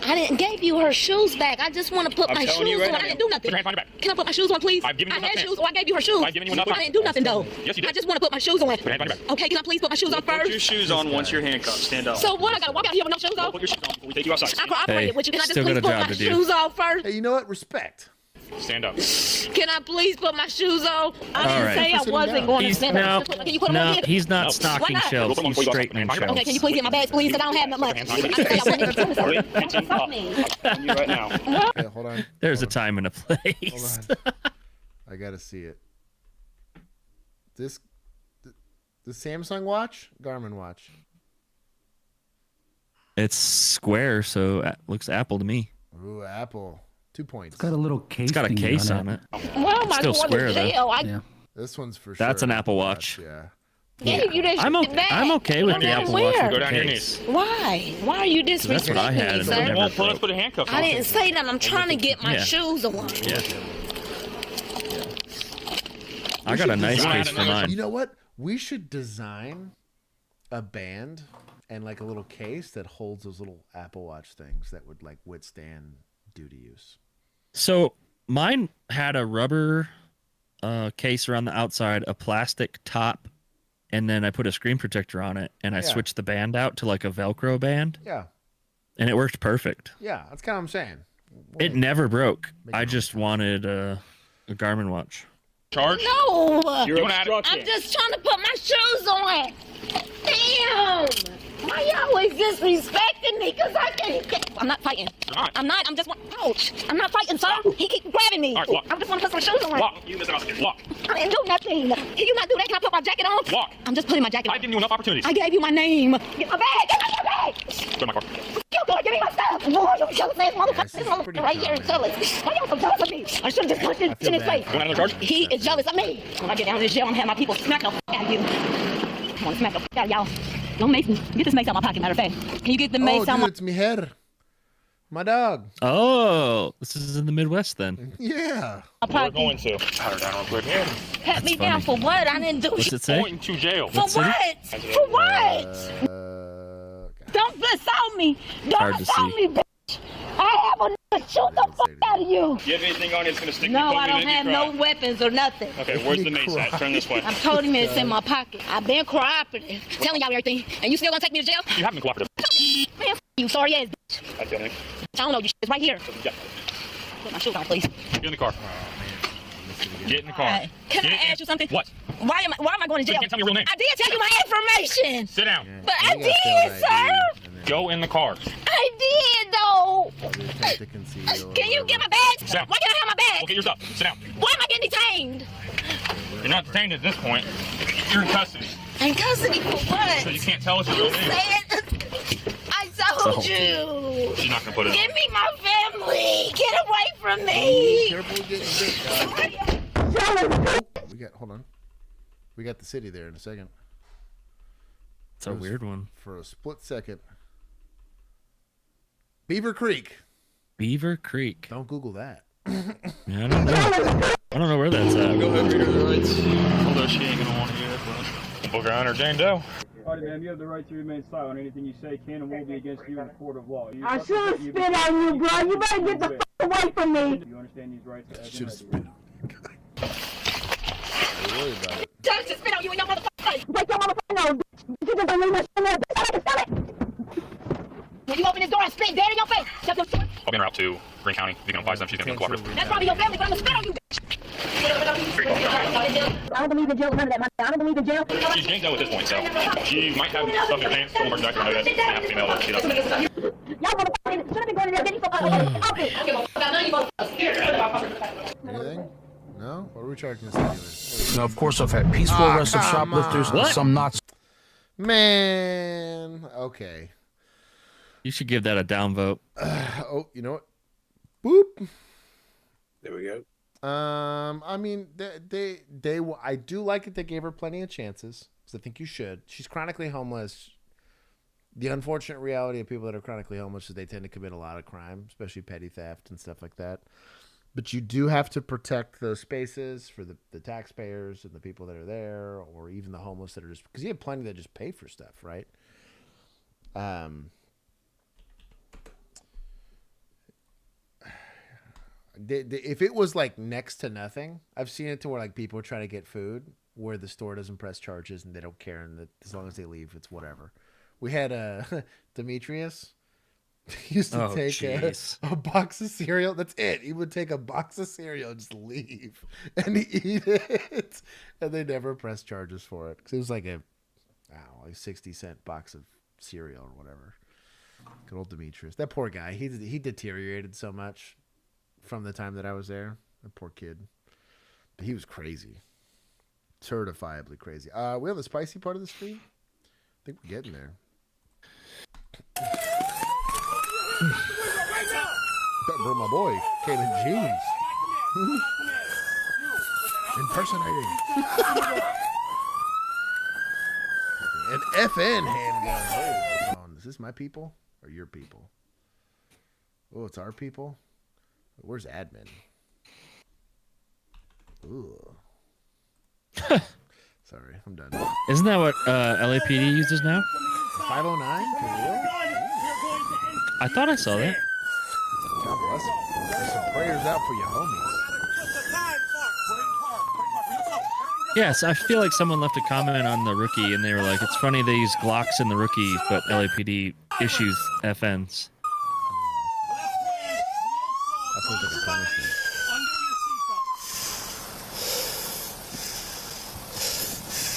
Speaker 5: I didn't give you her shoes back. I just want to put
Speaker 8: I'm
Speaker 5: my
Speaker 8: telling
Speaker 5: shoes
Speaker 8: you right
Speaker 5: on.
Speaker 8: now,
Speaker 5: I didn't do nothing.
Speaker 8: put your hands on your back.
Speaker 5: Can I put my shoes on, please?
Speaker 8: I've given you
Speaker 5: I
Speaker 8: enough
Speaker 5: had
Speaker 8: time.
Speaker 5: shoes, or I gave you her shoes.
Speaker 8: I've given you enough
Speaker 5: I
Speaker 8: time.
Speaker 5: didn't do nothing, though.
Speaker 8: Yes, you did.
Speaker 5: I just want to put my shoes on.
Speaker 8: Put your hands on your back.
Speaker 5: Okay, can I please put my shoes on
Speaker 8: Put
Speaker 5: first?
Speaker 8: your shoes on once you're handcuffed. Stand up.
Speaker 5: So what? I gotta walk out here with no shoes on?
Speaker 8: Put your shoes on before we take you outside.
Speaker 5: I cooperated
Speaker 6: Hey,
Speaker 5: with you. Can I just
Speaker 6: still
Speaker 5: please
Speaker 6: got a
Speaker 5: put
Speaker 6: job
Speaker 5: my
Speaker 6: to do.
Speaker 5: shoes on first?
Speaker 1: Hey, you know what? Respect.
Speaker 8: Stand up.
Speaker 5: Can I please put my shoes on? I didn't
Speaker 6: right.
Speaker 5: say I wasn't going to stand up. Can you put them on
Speaker 6: No,
Speaker 5: here?
Speaker 6: he's not
Speaker 8: No.
Speaker 6: stocking
Speaker 5: Why not?
Speaker 6: shelves. He's straightening shelves.
Speaker 5: Okay, can you please get my bags, please? Because I don't have that much. I didn't say I wasn't going to
Speaker 8: Hands up. I'm you right now.
Speaker 1: Okay, hold on.
Speaker 6: There's a
Speaker 1: Hold
Speaker 6: time and a place.
Speaker 1: on. I gotta see it. The Samsung watch? Garmin watch.
Speaker 6: It's square, so it looks Apple to me.
Speaker 1: Ooh, Apple. 2 points.
Speaker 4: It's got a little case.
Speaker 6: It's got a
Speaker 4: thingy
Speaker 6: case on it.
Speaker 5: Why am I
Speaker 6: Still
Speaker 5: going
Speaker 6: square,
Speaker 5: to
Speaker 6: though.
Speaker 5: jail?
Speaker 4: Yeah.
Speaker 1: This one's for sure.
Speaker 6: That's an Apple Watch.
Speaker 1: Yeah.
Speaker 5: Gave you that
Speaker 6: I'm
Speaker 5: shit back.
Speaker 6: I'm okay with
Speaker 5: Go
Speaker 6: the
Speaker 5: down
Speaker 6: Apple
Speaker 5: where?
Speaker 6: Watch with
Speaker 8: Go
Speaker 6: the
Speaker 8: down your
Speaker 6: case.
Speaker 8: knees.
Speaker 5: Why? Why are you
Speaker 6: That's what I
Speaker 5: disrespecting
Speaker 6: had,
Speaker 5: me,
Speaker 6: and
Speaker 5: sir?
Speaker 6: I never
Speaker 8: Well, let's
Speaker 6: broke.
Speaker 8: put a handcuff on.
Speaker 5: I didn't say that. I'm trying to get my
Speaker 6: Yeah.
Speaker 5: shoes on.
Speaker 6: Yeah. I got a nice case for mine.
Speaker 1: You know what? We should design a band and like a little case that holds those little Apple Watch things that would like withstand duty use.
Speaker 6: So mine had a rubber case around the outside, a plastic top, and then I put a screen protector on it, and I switched the band out to like a Velcro band.
Speaker 1: Yeah.
Speaker 6: And it worked perfect.
Speaker 1: Yeah, that's kind of what I'm saying.
Speaker 6: It never broke. I just wanted a Garmin watch.
Speaker 8: Charge?
Speaker 5: No.
Speaker 8: You're obstructing.
Speaker 5: I'm just trying to put my shoes on. Damn. Why you always disrespecting me? Because I can't get... I'm not fighting. I'm not. I'm just... Ouch. I'm not fighting, sir. He keeps grabbing me.
Speaker 8: All right, walk.
Speaker 5: I just want to put some shoes on.
Speaker 8: Walk. You miss it. Walk.
Speaker 5: I didn't do nothing. Can you not do that? Can I put my jacket on?
Speaker 8: Walk.
Speaker 5: I'm just putting my jacket on.
Speaker 8: I've given you enough opportunities.
Speaker 5: I gave you my name. Get my bag. Get my bag.
Speaker 8: Go to my car.
Speaker 5: You go. Give me my stuff. Oh, you jealous ass motherfucker. This motherfucker right here is jealous. Why y'all so jealous of me? I should have just punched him in his face.
Speaker 8: You want another charge?
Speaker 5: He is jealous of me. When I get down in this jail, I'm gonna have my people smack the f out of you. I want to smack the f out of y'all. Don't make me. Get this mace out of my pocket, matter of fact. Can you get the mace out
Speaker 1: dude,
Speaker 5: my...
Speaker 1: it's me hair. My dog.
Speaker 6: Oh, this is in the Midwest then.
Speaker 1: Yeah.
Speaker 8: We're going to. Tie her down real quick.
Speaker 5: Pat me down for what? I didn't do
Speaker 6: What's
Speaker 5: shit.
Speaker 6: it say?
Speaker 8: Going to jail.
Speaker 5: For what? For what? Don't assault me. Don't
Speaker 6: Hard to
Speaker 5: assault
Speaker 6: see.
Speaker 5: me, bitch. I have a nigga. Shoot the fuck out of you.
Speaker 8: Do you have anything on you that's going to stick
Speaker 5: No,
Speaker 8: you?
Speaker 5: I don't have no weapons or nothing.
Speaker 8: Okay, where's the mace at? Turn this way.
Speaker 5: I'm told him it's in my pocket. I've been cooperative, telling y'all everything, and you still gonna take me to jail?
Speaker 8: You have been cooperative.
Speaker 5: Man, f you, sorry ass bitch.
Speaker 8: I feel me.
Speaker 5: I don't know, you shit is right here.
Speaker 8: Yeah.
Speaker 5: Put my shoes on, please.
Speaker 8: Get in the car. Get in the car.
Speaker 5: Alright. Can I ask you something?
Speaker 8: What?
Speaker 5: Why am I going to
Speaker 8: You
Speaker 5: jail?
Speaker 8: can't tell me your real name.
Speaker 5: I did tell you my information.
Speaker 8: Sit down.
Speaker 5: But I did, sir.
Speaker 8: Go in the car.
Speaker 5: I did, though. Can you get my bag?
Speaker 8: Sit down.
Speaker 5: Why can't I have my bag?
Speaker 8: Go get your stuff. Sit down.
Speaker 5: Why am I getting detained?
Speaker 8: You're not detained at this point. You're in custody.
Speaker 5: In custody for what?
Speaker 8: So you can't tell us your
Speaker 5: You
Speaker 8: real name.
Speaker 5: said I told you.
Speaker 8: She's not going to put it
Speaker 5: Give
Speaker 8: on.
Speaker 5: me my family. Get away from me.
Speaker 1: Hold on. We got the city there in a second.
Speaker 6: It's a weird one.
Speaker 1: For a split second. Beaver Creek.
Speaker 6: Beaver Creek.
Speaker 1: Don't Google that.
Speaker 6: Yeah, I don't know. I don't know where that's at.
Speaker 8: Go ahead and read her rights. Although she ain't going to want to hear it. But... Booker Hunter, Jane Doe.
Speaker 11: Alright, ma'am, you have the right to remain silent. Anything you say can and will be against you in a court of law.
Speaker 7: I should have spit on you, bro. You better get the f away from me.
Speaker 11: Do you understand these rights?
Speaker 1: Should have spit on you. Don't worry about it.
Speaker 5: Judge to spit on you in your motherfucking face.
Speaker 7: Break your motherfucking nose, bitch. You just don't leave my shit in there, bitch. I can feel it.
Speaker 5: When you open this door, I spit dead in your face. Shut your shit.
Speaker 8: I'll get her out to Green County. If you can apply to them, she's going to be cooperative.
Speaker 5: That's probably your family, but I'm gonna spit on you, bitch.
Speaker 7: I don't believe in jail. None of that. I don't believe in jail.
Speaker 8: She's Jane Doe at this point, so she might have stuff in her pants, still merchandise, I know that. She have female, but she doesn't.
Speaker 7: Y'all motherfuckers should have been going in there getting
Speaker 1: Anything? No? What are we charging this anyways?
Speaker 22: Now, of course, I've had peaceful arrests of shoplifters and some not.
Speaker 1: Man. Okay.
Speaker 6: You should give that a downvote.
Speaker 1: Oh, you know what? Boop.
Speaker 14: There we go.
Speaker 1: I mean, I do like it. They gave her plenty of chances, because I think you should. She's chronically homeless. The unfortunate reality of people that are chronically homeless is they tend to commit a lot of crime, especially petty theft and stuff like that. But you do have to protect those spaces for the taxpayers and the people that are there, or even the homeless that are just, because you have plenty that just pay for stuff, right? If it was like next to nothing, I've seen it to where like people are trying to get food where the store doesn't press charges and they don't care, and as long as they leave, it's whatever. We had Demetrius. He used to take a box of cereal. That's it. He would take a box of cereal and just leave and eat it, and they never press charges for it because it was like a 60-cent box of cereal or whatever. Good old Demetrius. That poor guy. He deteriorated so much from the time that I was there. That poor kid. But he was crazy. Certifiably crazy. We have the spicy part of the stream. I think we're getting there. That bro, my boy came in jeans. Impersonating. An FN handgun. Oh, is this my people or your people? Oh, it's our people. Where's admin? Ooh. Sorry, I'm done.
Speaker 6: Isn't that what LAPD uses now?
Speaker 1: 509? For real?
Speaker 6: I thought I saw that.
Speaker 1: God bless them. There's some prayers out for your homies.
Speaker 6: Yes, I feel like someone left a comment on the rookie, and they were like, "It's funny they use Glocks in the rookie, but LAPD issues FNs."
Speaker 1: That feels like a punishment.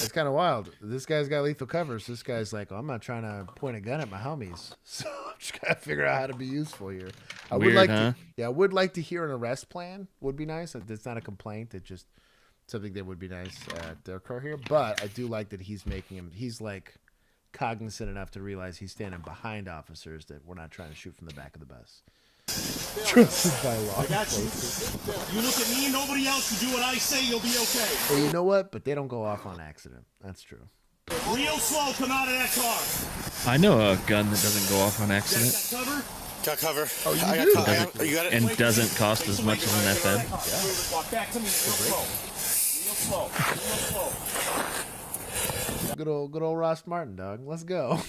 Speaker 1: It's kind of wild. This guy's got lethal covers. This guy's like, I'm not trying to point a gun at my homies, so I'm just gotta figure out how to be useful here. I would like to, I would like to hear an arrest plan. Would be nice. It's not a complaint. It's just something that would be nice to occur here. But I do like that he's making him. He's like cognizant enough to realize he's standing behind officers, that we're not trying to shoot from the back of the bus. Trusted by law.
Speaker 3: I got you. You look at me and nobody else. You do what I say, you'll be okay.
Speaker 1: Well, you know what? But they don't go off on accident. That's true.
Speaker 3: Real slow, come out of that car.
Speaker 6: I know a gun that doesn't go off on accident.
Speaker 3: Got cover?
Speaker 14: Oh, you
Speaker 6: And doesn't cost as much as an FN.
Speaker 3: Yeah. Walk back to me. Real slow. Real slow.
Speaker 1: Good old Ross Martin, dog. Let's go.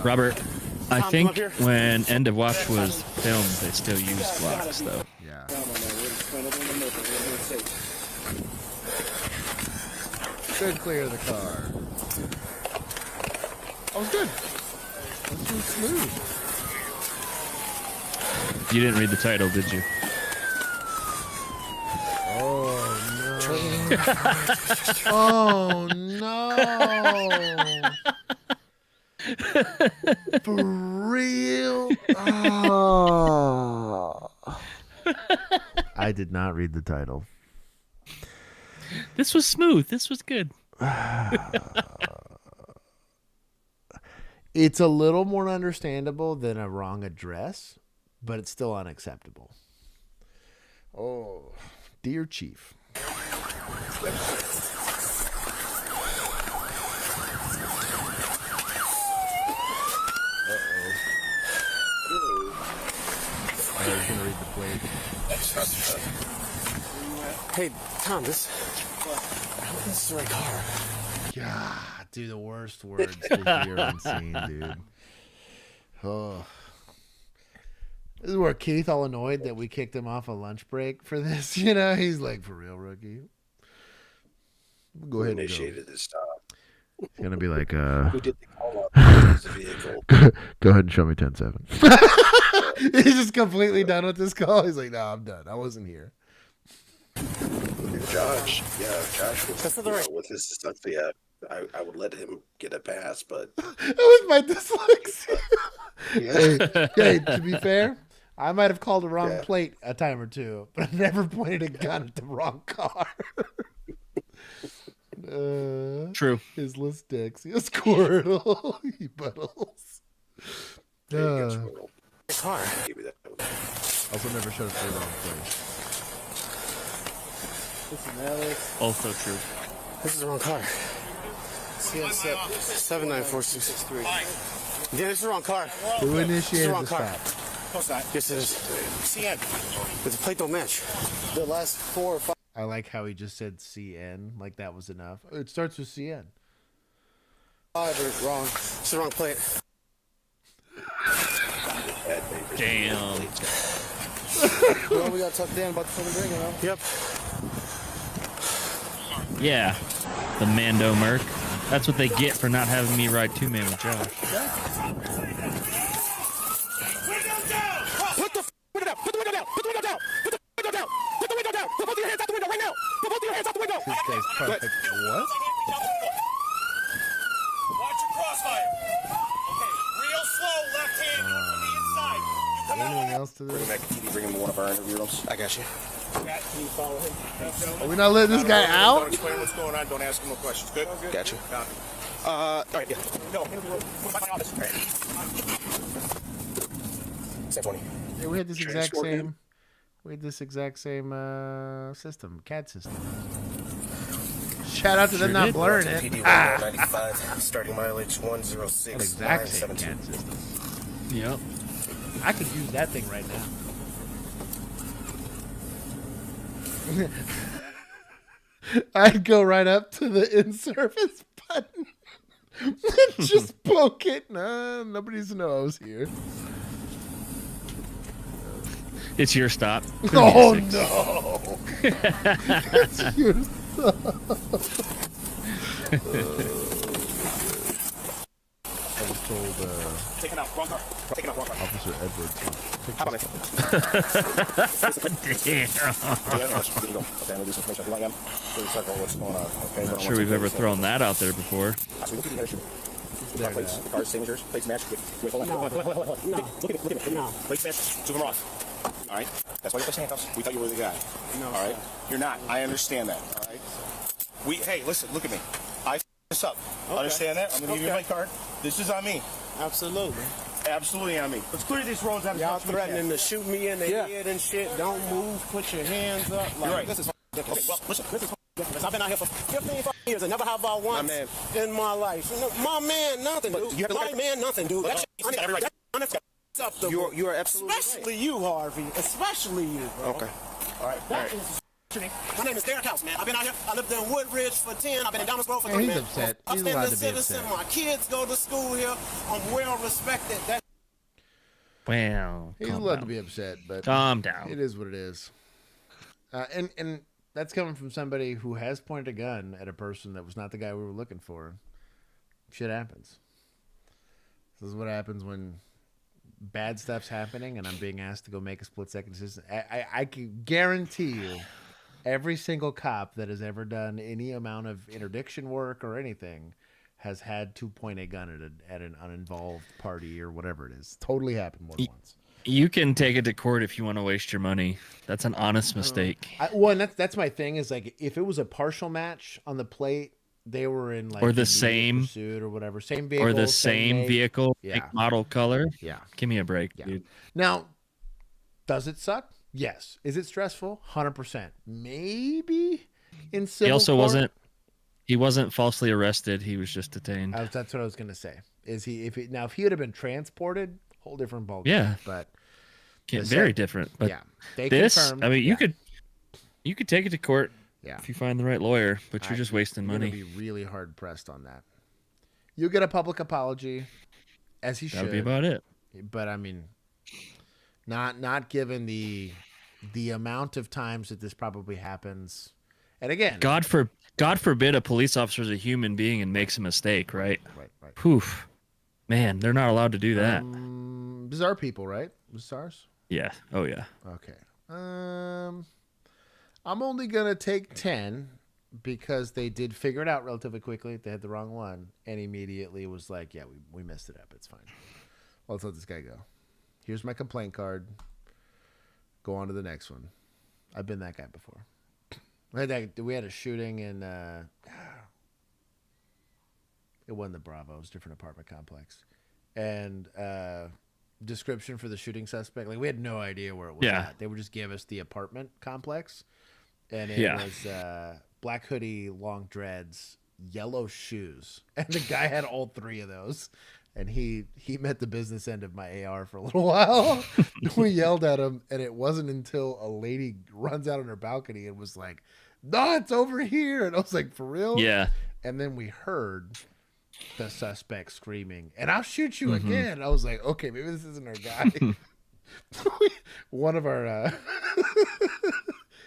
Speaker 6: Robert, I think when End of Watch was filmed, they still used Glocks, though.
Speaker 1: Yeah. Good clear of the car. That was good. That was smooth.
Speaker 6: You didn't read the title, did you?
Speaker 1: Oh no! Oh no! For real? Oh. I did not read the title.
Speaker 6: This was smooth. This was good.
Speaker 1: It's a little more understandable than a wrong address, but it's still unacceptable. Oh, dear Chief.
Speaker 14: Hey, Tom, this is the right car.
Speaker 1: God, dude, the worst words to hear and see, dude. Oh. This is where Keith all annoyed that we kicked him off a lunch break for this, you know? He's like, for real, rookie. Go ahead and
Speaker 14: initiated this stop.
Speaker 1: He's going to be like,
Speaker 14: Who did the call up? The vehicle.
Speaker 1: Go ahead and show me 10-7. He's just completely done with this call. He's like, no, I'm done. I wasn't here.
Speaker 14: Josh was with his stuff. Yeah, I would let him get a pass, but
Speaker 1: that was my dyslexia. Hey, to be fair, I might have called the wrong plate a time or two, but I never pointed a gun at the wrong car.
Speaker 6: True.
Speaker 1: His list dicks. He was Squirtle. He buttles.
Speaker 14: Car.
Speaker 1: Also never showed up for the wrong place.
Speaker 6: Also true.
Speaker 14: This is the wrong car. CS794663. Yeah, this is the wrong car.
Speaker 1: Who initiated the
Speaker 14: stop?
Speaker 3: Close that.
Speaker 14: Yes, it is.
Speaker 3: CN.
Speaker 14: But the plate don't match. The last 4 or 5.
Speaker 1: I like how he just said CN, like that was enough. It starts with CN.
Speaker 14: 5 are wrong. It's the wrong plate.
Speaker 6: Damn.
Speaker 14: Well, we got to talk to Dan about the fucking thing, you know? Yep.
Speaker 6: Yeah. The Mando Merc. That's what they get for not having me ride two-man with Josh.
Speaker 3: Put the window down! Put the window down! Put the window down! Put the window down! Put the window down! Put both of your hands out the window right now! Put both of your hands out the window!
Speaker 1: This guy's perfect. What?
Speaker 3: Watch your crossfire. Okay, real slow, left hand from the inside. You come out.
Speaker 1: Anything else to this?
Speaker 14: Bring him to one of our interview rooms. I got you.
Speaker 3: Can you follow him?
Speaker 1: Are we not letting this guy
Speaker 3: Don't
Speaker 1: out?
Speaker 3: explain what's going on. Don't ask him no questions. Good?
Speaker 14: Got you.
Speaker 3: All right, yeah. No, put my office.
Speaker 14: 720.
Speaker 1: Yeah, we had this exact same. We had this exact same system, CAD system. Shout out to them not blurring it.
Speaker 14: PD 195, starting mileage 106.
Speaker 1: An exact same CAD system.
Speaker 6: Yep.
Speaker 1: I could use that thing right now. I'd go right up to the in-service button and just poke it. Nah, nobody needs to know I was here.
Speaker 6: It's your stop.
Speaker 1: Oh no! It's your stop. I was told
Speaker 16: Taking out, wrong car. Taking out, wrong car.
Speaker 1: Officer Edwards.
Speaker 16: How about
Speaker 6: I'm not sure we've ever thrown that out there before.
Speaker 16: Plates, the car's signatures, plates match. Wait, hold on. Hold on. Look at it. No. Plates match. Two of them are off. All right? That's why you're placing handcuffs. We thought you were the guy. No. All right? You're not. I understand that. All right? Hey, listen, look at me. I this up. Okay. Understand that? I'm going to give you my card. This is on me.
Speaker 10: Absolutely.
Speaker 16: Absolutely on me. Let's clear these roads out.
Speaker 10: Y'all threatening to shoot me in the head and shit. Don't move. Put your hands up.
Speaker 16: You're right. This is ridiculous. Well, listen, this is ridiculous. I've been out here for 15 years and never have I once in my life. My man, nothing, dude. My man, nothing, dude.
Speaker 10: You are absolutely
Speaker 16: Especially you, Harvey. Especially you, bro.
Speaker 10: Okay.
Speaker 16: All right. My name is Derek House, man. I've been out here. I lived in Woodridge for 10. I've been in Downers Grove for 3, man.
Speaker 1: He's upset.
Speaker 16: I'm
Speaker 1: He's allowed
Speaker 16: standing
Speaker 1: to be
Speaker 16: citizen.
Speaker 1: upset.
Speaker 16: My kids go to school here. I'm well respected.
Speaker 6: Well,
Speaker 1: he's allowed to be upset, but
Speaker 6: calm down.
Speaker 1: It is what it is. And that's coming from somebody who has pointed a gun at a person that was not the guy we were looking for. Shit happens. This is what happens when bad stuff's happening and I'm being asked to go make a split-second decision. I can guarantee you every single cop that has ever done any amount of interdiction work or anything has had to point a gun at an uninvolved party or whatever it is. Totally happened more than once.
Speaker 6: You can take it to court if you want to waste your money. That's an honest mistake.
Speaker 1: And that's my thing is like if it was a partial match on the plate, they were in like
Speaker 6: or the same
Speaker 1: pursuit or whatever, same vehicle,
Speaker 6: or the same vehicle, make, model, color.
Speaker 1: Yeah,
Speaker 6: give me a break, dude.
Speaker 1: Now, does it suck? Yes. Is it stressful? 100%. Maybe in civil
Speaker 6: He also
Speaker 1: court?
Speaker 6: He wasn't falsely arrested. He was just detained.
Speaker 1: That's what I was gonna say. Is he? If he would have been transported, whole different ballgame.
Speaker 6: Yeah,
Speaker 1: but
Speaker 6: very different. But
Speaker 1: yeah, they
Speaker 6: this,
Speaker 1: confirmed,
Speaker 6: I mean, you could take it to court.
Speaker 1: Yeah.
Speaker 6: If you find the right lawyer, but you're just wasting money.
Speaker 1: You're gonna be really hard pressed on that. You get a public apology, as he should.
Speaker 6: That would be about it.
Speaker 1: But I mean, not given the amount of times that this probably happens. And again,
Speaker 6: God forbid a police officer is a human being and makes a mistake, right?
Speaker 1: Right.
Speaker 6: Poof. Man, they're not allowed to do that.
Speaker 1: Bizarre people, right? Bizarres?
Speaker 6: Yeah. Oh yeah.
Speaker 1: Okay. I'm only gonna take 10 because they did figure it out relatively quickly. They had the wrong one and immediately was like, yeah, we messed it up. It's fine. Well, let's let this guy go. Here's my complaint card. Go on to the next one. I've been that guy before. We had a shooting in it wasn't the Bravo, it was a different apartment complex. And description for the shooting suspect, like we had no idea where it was at. They would just give us the apartment complex. And it was black hoodie, long dreads, yellow shoes. And the guy had all 3 of those. And he met the business end of my AR for a little while. We yelled at him, and it wasn't until a lady runs out on her balcony and was like, "No, it's over here." And I was like, "For real?"
Speaker 6: Yeah.
Speaker 1: And then we heard the suspect screaming, "And I'll shoot you again." I was like, "Okay, maybe this isn't our guy." One of our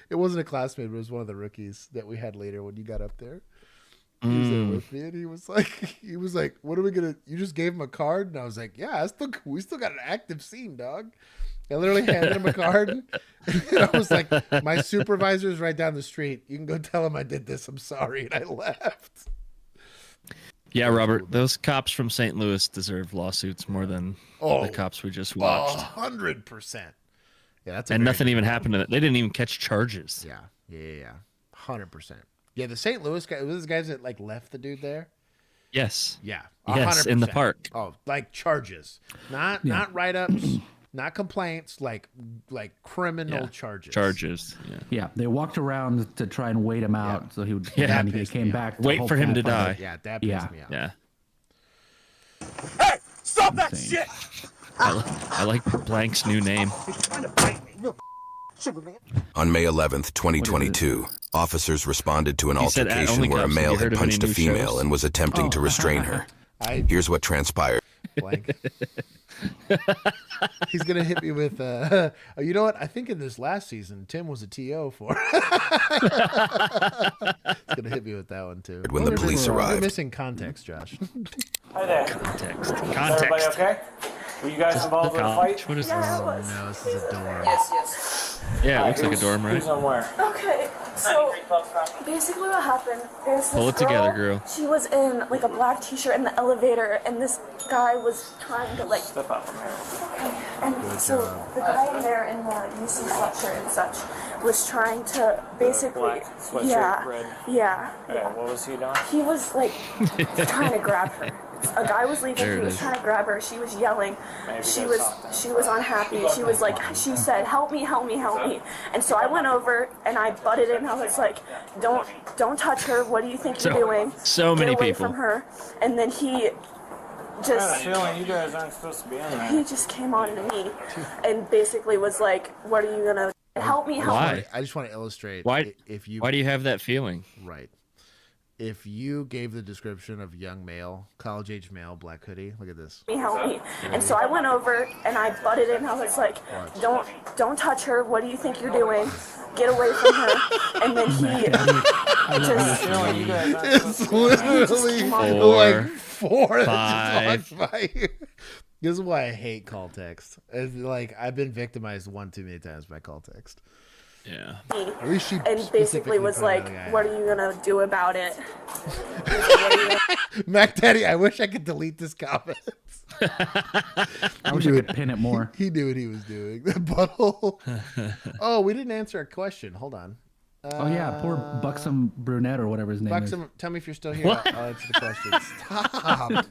Speaker 1: it wasn't a classmate, but it was one of the rookies that we had later when you got up there. He was there with me, and he was like, "What are we gonna? You just gave him a card?" And I was like, "Yeah, we still got an active scene, dog." I literally handed him a card, and I was like, "My supervisor's right down the street. You can go tell him I did this. I'm sorry," and I left.
Speaker 6: Yeah, Robert, those cops from St. Louis deserve lawsuits more than the cops we just watched.
Speaker 1: 100%. Yeah, that's
Speaker 6: and nothing even happened to them. They didn't even catch charges.
Speaker 1: Yeah, 100%. Yeah, the St. Louis guy, was those guys that like left the dude there?
Speaker 6: Yes.
Speaker 1: Yeah.
Speaker 6: Yes, in the park.
Speaker 1: Oh, like charges, not write-ups, not complaints, like criminal charges.
Speaker 6: Charges. Yeah.
Speaker 4: Yeah, they walked around to try and wait him out, so he would.
Speaker 6: Yeah.
Speaker 4: And he came back. To
Speaker 6: Wait for him to die.
Speaker 1: Yeah, that pissed me off.
Speaker 6: Yeah.
Speaker 3: Hey, stop that shit!
Speaker 6: I like Blank's new name.
Speaker 12: On May 11th, 2022, officers responded to an
Speaker 6: He said at
Speaker 12: altercation where a
Speaker 6: OnlyCops. Have
Speaker 12: male
Speaker 6: you heard
Speaker 12: had
Speaker 6: of any
Speaker 12: punched a
Speaker 6: new
Speaker 12: female
Speaker 6: shows?
Speaker 12: and was attempting to restrain her. Here's what transpired.
Speaker 1: Blank. He's gonna hit me with you know what? I think in this last season Tim was a TO for. He's gonna hit me with that one too.
Speaker 12: When the police
Speaker 1: You're
Speaker 12: arrived.
Speaker 1: missing context, Josh.
Speaker 3: Hi there.
Speaker 6: Context.
Speaker 3: Is everybody okay? Were you guys involved in a fight?
Speaker 6: What is this?
Speaker 1: No, this is a dorm.
Speaker 13: Yes.
Speaker 6: Yeah, it looks like a dorm, right?
Speaker 3: Who's on where?
Speaker 13: Okay, so basically what happened, there's this
Speaker 6: Pull it together, girl.
Speaker 13: She was in like a black t-shirt in the elevator, and this guy was trying to like...
Speaker 3: Step out from here.
Speaker 13: Okay, and so the guy in there in the UC sweatshirt and such was trying to basically...
Speaker 3: Black sweatshirt, red.
Speaker 13: Yeah.
Speaker 3: Okay, what was he doing?
Speaker 13: He was like trying to grab her. A guy was leaving.
Speaker 6: There
Speaker 13: He
Speaker 6: it
Speaker 13: was
Speaker 6: is.
Speaker 13: trying to grab her. She was yelling.
Speaker 3: Maybe
Speaker 13: She
Speaker 3: there's
Speaker 13: was
Speaker 3: something.
Speaker 13: unhappy. She was like, she said, "Help me, help me, help me." And so I went over and I butted in. I was like, "Don't touch her. What do you think you're doing?
Speaker 6: So many
Speaker 13: Get away
Speaker 6: people.
Speaker 13: from her." And then he
Speaker 3: I had a
Speaker 13: just
Speaker 3: feeling you guys aren't supposed to be in there.
Speaker 13: he just came on to me and basically was like, "What are you gonna help me? Help
Speaker 6: Why?
Speaker 13: me."
Speaker 1: I just want to illustrate
Speaker 6: Why?
Speaker 1: if you
Speaker 6: Why do you have that feeling?
Speaker 1: right. If you gave the description of young male, college-age male, black hoodie, look at this.
Speaker 13: Help me. And so I went over and I butted in. I was like, don't touch her. What do you think you're doing? Get away from her. And then he just...
Speaker 3: You guys aren't
Speaker 1: It's literally like 4
Speaker 6: five.
Speaker 1: This is why I hate call text. It's like I've been victimized one too many times by call text.
Speaker 6: Yeah.
Speaker 1: At least she
Speaker 13: and basically
Speaker 1: specifically
Speaker 13: was
Speaker 1: put
Speaker 13: like,
Speaker 1: another guy
Speaker 13: "What
Speaker 1: in.
Speaker 13: are you gonna do about it?"
Speaker 1: Mac Daddy, I wish I could delete this comment.
Speaker 4: I wish I could pin it more.
Speaker 1: He knew what he was doing. The butthole. Oh, we didn't answer a question. Hold on.
Speaker 4: Oh yeah, poor buxom brunette or whatever his name
Speaker 1: Buxom, tell me if you're still here. I'll answer the question. Stop.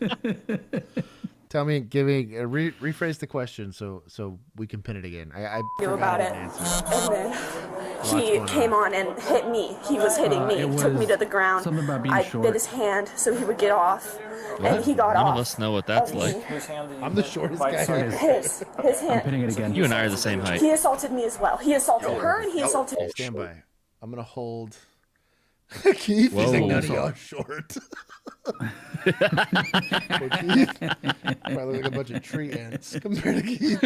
Speaker 1: Tell me, give me, rephrase the question so we can pin it again. I
Speaker 13: Knew
Speaker 1: forgot
Speaker 13: about it.
Speaker 1: an answer.
Speaker 13: And then he came on and hit me. He was hitting me.
Speaker 4: it
Speaker 13: Took me
Speaker 4: was
Speaker 13: to the ground.
Speaker 4: something about being
Speaker 13: I
Speaker 4: short.
Speaker 13: bit his hand so he would get off. And he got
Speaker 6: None
Speaker 13: off.
Speaker 6: of us know what that's
Speaker 13: of
Speaker 6: like.
Speaker 13: me.
Speaker 3: Whose hand did you
Speaker 1: I'm the
Speaker 3: hit?
Speaker 1: shortest
Speaker 3: Right
Speaker 1: guy
Speaker 3: side.
Speaker 1: here.
Speaker 13: His
Speaker 4: I'm
Speaker 13: hand.
Speaker 4: pinning it again.
Speaker 6: You and I are the same height.
Speaker 13: He assaulted me as well. He assaulted her and he assaulted me.
Speaker 1: Stand by. I'm going to hold. Keith is like, none of y'all are short. Poor Keith. Probably like a bunch of tree ants compared to Keith.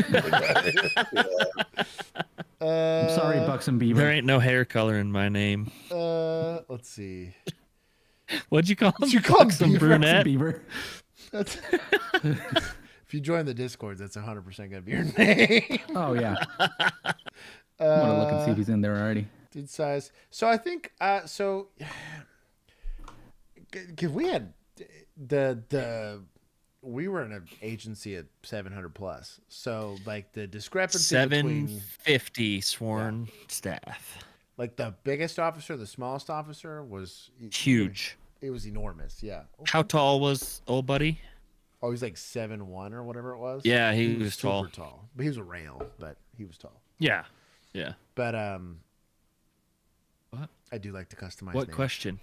Speaker 4: I'm sorry, Buxom Beaver.
Speaker 6: There ain't no hair color in my name.
Speaker 1: Let's see.
Speaker 6: What'd you call him?
Speaker 1: What'd you call him,
Speaker 6: Buxom
Speaker 1: Beaver?
Speaker 6: brunette?
Speaker 4: Beaver.
Speaker 1: That's if you join the Discord, that's 100% going to be your name.
Speaker 4: Oh yeah. I'm gonna look and see if he's in there already.
Speaker 1: Dude size. So I think because we had we were in an agency at 700 plus. So like the discrepancy between
Speaker 6: 750 sworn staff.
Speaker 1: like the biggest officer, the smallest officer was
Speaker 6: Huge.
Speaker 1: It was enormous. Yeah.
Speaker 6: How tall was old buddy?
Speaker 1: Oh, he's like 7'1" or whatever it was.
Speaker 6: Yeah, he was
Speaker 1: super
Speaker 6: tall.
Speaker 1: tall. But he was a rail, but he was tall.
Speaker 6: Yeah. Yeah.
Speaker 1: But
Speaker 6: What?
Speaker 1: I do like to customize.
Speaker 6: What
Speaker 1: names.
Speaker 6: question?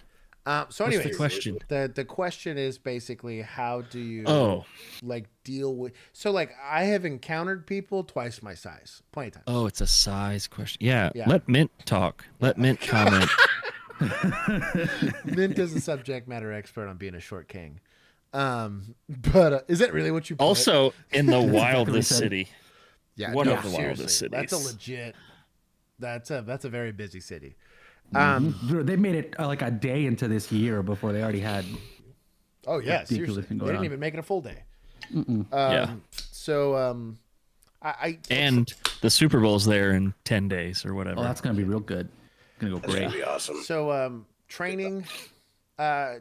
Speaker 1: So
Speaker 6: What's
Speaker 1: anyway,
Speaker 6: the question?
Speaker 1: The question is basically how do you like deal with like I have encountered people twice my size plenty of times.
Speaker 6: Oh, it's a size question. Yeah.
Speaker 1: Yeah.
Speaker 6: Let Mint talk. Let Mint comment.
Speaker 1: Mint is a subject matter expert on being a short king. But is that really what you put?
Speaker 6: Also in the wildest city.
Speaker 1: Yeah,
Speaker 6: One
Speaker 1: no,
Speaker 6: of the wildest
Speaker 1: seriously,
Speaker 6: cities.
Speaker 1: That's a legit. That's a very busy city.
Speaker 4: They made it like a day into this year before they already had.
Speaker 1: Oh yeah,
Speaker 4: deep
Speaker 1: seriously.
Speaker 4: lifting
Speaker 1: They
Speaker 4: going
Speaker 1: didn't
Speaker 4: on.
Speaker 1: even make it a full day.
Speaker 6: Yeah.
Speaker 1: So
Speaker 6: And the Super Bowl's there in 10 days or whatever.
Speaker 4: Oh, that's gonna be real good. It's gonna go
Speaker 14: That's
Speaker 4: great.
Speaker 14: gonna be awesome.
Speaker 1: So training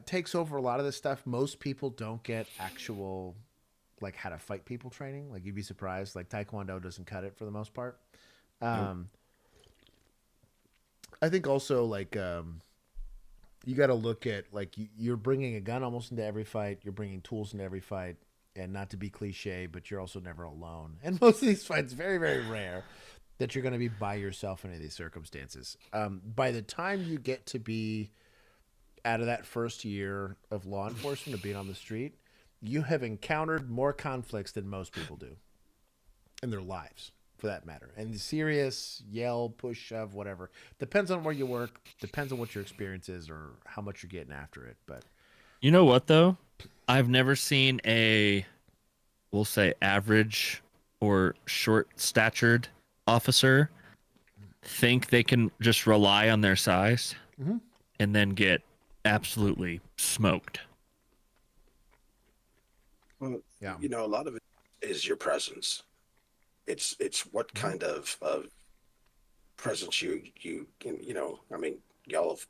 Speaker 1: takes over a lot of this stuff. Most people don't get actual like how to fight people training. Like you'd be surprised. Like Taekwondo doesn't cut it for the most part. I think also like you got to look at like you're bringing a gun almost into every fight. You're bringing tools into every fight. And not to be cliche, but you're also never alone. And most of these fights, very, very rare that you're going to be by yourself in any of these circumstances. By the time you get to be out of that first year of law enforcement, of being on the street, you have encountered more conflicts than most people do in their lives, for that matter. And serious, yell, push, shove, whatever. Depends on where you work. Depends on what your experience is or how much you're getting after it. But
Speaker 6: you know what, though? I've never seen a, we'll say, average or short-statured officer think they can just rely on their size and then get absolutely smoked.
Speaker 14: Well, you know, a lot of it is your presence. It's what kind of presence you can, you know, I mean, y'all have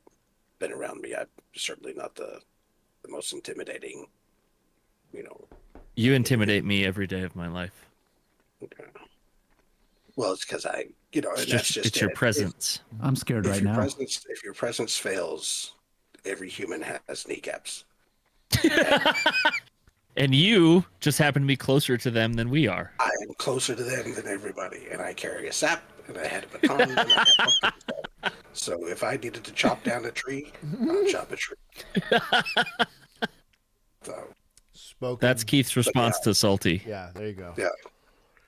Speaker 14: been around me. I'm certainly not the most intimidating, you know.
Speaker 6: You intimidate me every day of my life.
Speaker 14: Okay. Well, it's because I, you know, and
Speaker 6: it's your presence.
Speaker 4: I'm scared right now.
Speaker 14: If your presence fails, every human has kneecaps.
Speaker 6: And you just happen to be closer to them than we are.
Speaker 14: I am closer to them than everybody, and I carry a sap, and I had a baton. And I had so if I needed to chop down a tree, I'll chop a tree. So,
Speaker 6: that's Keith's response to Salty.
Speaker 1: Yeah, there you go.
Speaker 14: Yeah.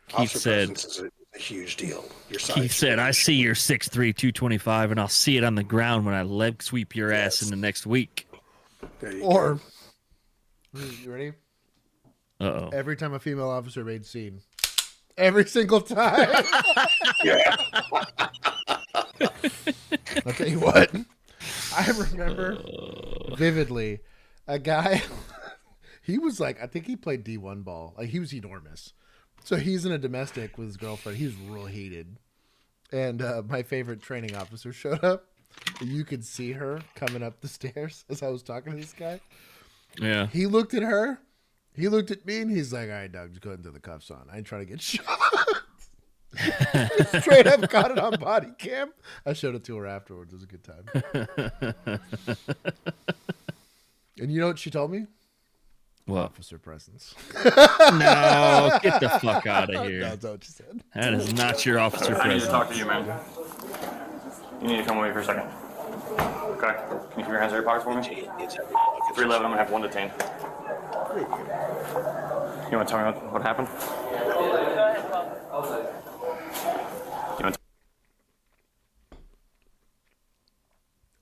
Speaker 6: Keith said,
Speaker 14: is a huge deal. Your size
Speaker 6: Keith said, I see you're 6'3", 225, and I'll see it on the ground when I leg sweep your ass in the next week.
Speaker 1: Or, you ready?
Speaker 6: Uh-oh.
Speaker 1: Every time a female officer made scene. Every single time.
Speaker 14: Yeah.
Speaker 1: I'll tell you what. I remember vividly a guy, he was like, I think he played D1 ball. Like, he was enormous. So he's in a domestic with his girlfriend. He was real heated. And my favorite training officer showed up. You could see her coming up the stairs as I was talking to this guy.
Speaker 6: Yeah.
Speaker 1: He looked at her. He looked at me, and he's like, all right, Doug, just go ahead and throw the cuffs on. I ain't trying to get shot. Straight up caught it on body cam. I showed it to her afterwards. It was a good time. And you know what she told me?
Speaker 6: What?
Speaker 1: Officer presence.
Speaker 6: No, get the fuck out of here.
Speaker 1: That's not what you said.
Speaker 6: That is not your officer
Speaker 8: I need
Speaker 6: presence.
Speaker 8: to talk to you, man. You need to come with me for a second. Okay. Can you keep your hands in your pockets for me? 311, I'm going to have one detained. You want to tell me what happened?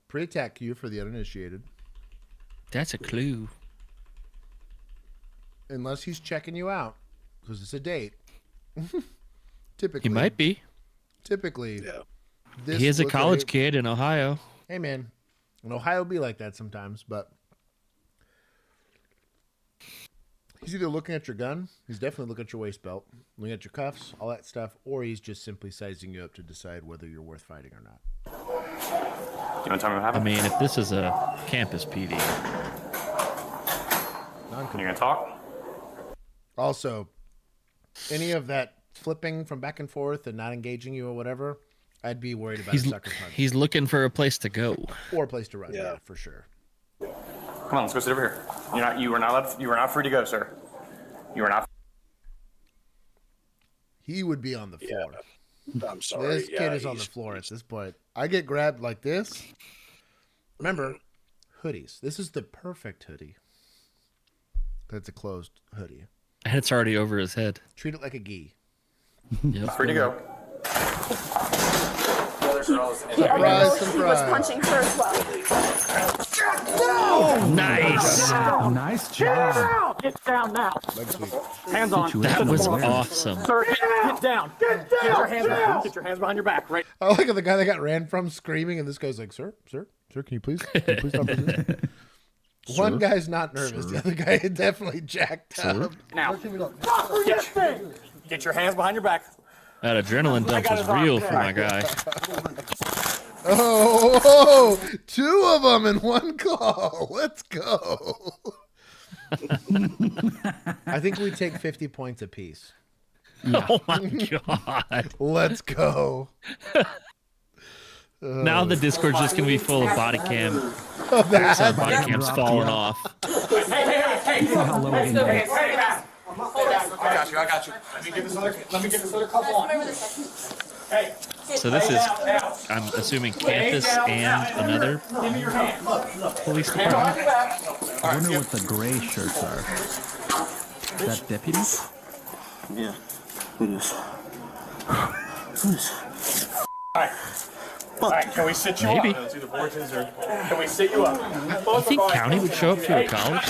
Speaker 1: Pre-attack cue for the uninitiated.
Speaker 6: That's a clue.
Speaker 1: Unless he's checking you out, because it's a date. Typically.
Speaker 6: He might be.
Speaker 1: Typically.
Speaker 14: Yeah.
Speaker 6: He is a college kid in Ohio.
Speaker 1: Hey, man. And Ohio be like that sometimes, but he's either looking at your gun, he's definitely looking at your waist belt, looking at your cuffs, all that stuff, or he's just simply sizing you up to decide whether you're worth fighting or not.
Speaker 8: You want to tell me what happened?
Speaker 6: I mean, if this is a campus PD.
Speaker 8: You going to talk?
Speaker 1: Also, any of that flipping from back and forth and not engaging you or whatever, I'd be worried about a sucker punch.
Speaker 6: He's looking for a place to go.
Speaker 1: Or a place to run, yeah, for sure.
Speaker 8: Come on, let's go sit over here. You are not free to go, sir. You are not.
Speaker 1: He would be on the floor.
Speaker 14: Yeah. I'm sorry.
Speaker 1: This kid is on the floor at this point. I get grabbed like this. Remember, hoodies. This is the perfect hoodie. That's a closed hoodie.
Speaker 6: And it's already over his head.
Speaker 1: Treat it like a gi.
Speaker 6: Yep.
Speaker 8: Free to go.
Speaker 1: Surprise.
Speaker 13: He was punching her as well.
Speaker 6: Oh, nice.
Speaker 4: Nice job.
Speaker 16: Get down now. Hands on.
Speaker 6: That was awesome.
Speaker 16: Sir, get down. Get your hands behind. Get your hands behind your back, right?
Speaker 1: I like how the guy that got ran from screaming, and this guy's like, sir, can you please stop resisting? One guy's not nervous. The other guy is definitely jacked up.
Speaker 16: Now, get your hands behind your back.
Speaker 6: That adrenaline dump was real for my guy.
Speaker 1: Oh, two of them in one call. Let's go. I think we take 50 points apiece.
Speaker 6: Yeah. Oh my god.
Speaker 1: Let's go.
Speaker 6: Now the Discord's just gonna be full of body cam. Body cam's falling off.
Speaker 16: Hey.
Speaker 3: got you. Let me get this other couple on. Hey.
Speaker 6: So this is, I'm assuming, campus and another police department.
Speaker 4: I wonder what the gray shirts are. Is that deputies?
Speaker 3: Yeah. Who is? Alright, can we sit you
Speaker 6: Maybe.
Speaker 3: up? It's either Borges or can we sit you up?
Speaker 6: You think county would show up to a college?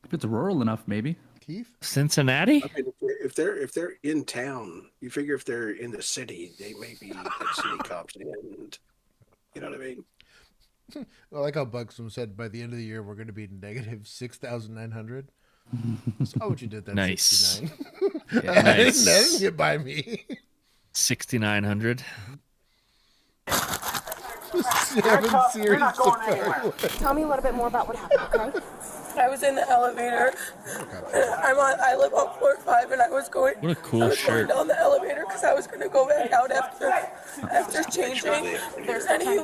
Speaker 4: If it's rural enough, maybe.
Speaker 1: Keith?
Speaker 6: Cincinnati?
Speaker 14: I mean, if they're in town, you figure if they're in the city, they may be the city cops, and you know what I mean.
Speaker 1: I like how Buxom said by the end of the year we're going to be negative 6,900. Oh, what you did that?
Speaker 6: Nice.
Speaker 1: 69.
Speaker 6: Yeah, nice.
Speaker 1: That didn't get by me.
Speaker 6: 6,900.
Speaker 13: Tell me a little bit more about what happened, okay?
Speaker 2: I was in the elevator. I live on floor 5, and I was going.
Speaker 6: What a cool shirt.
Speaker 2: Down the elevator because I was going to go back out after changing. And he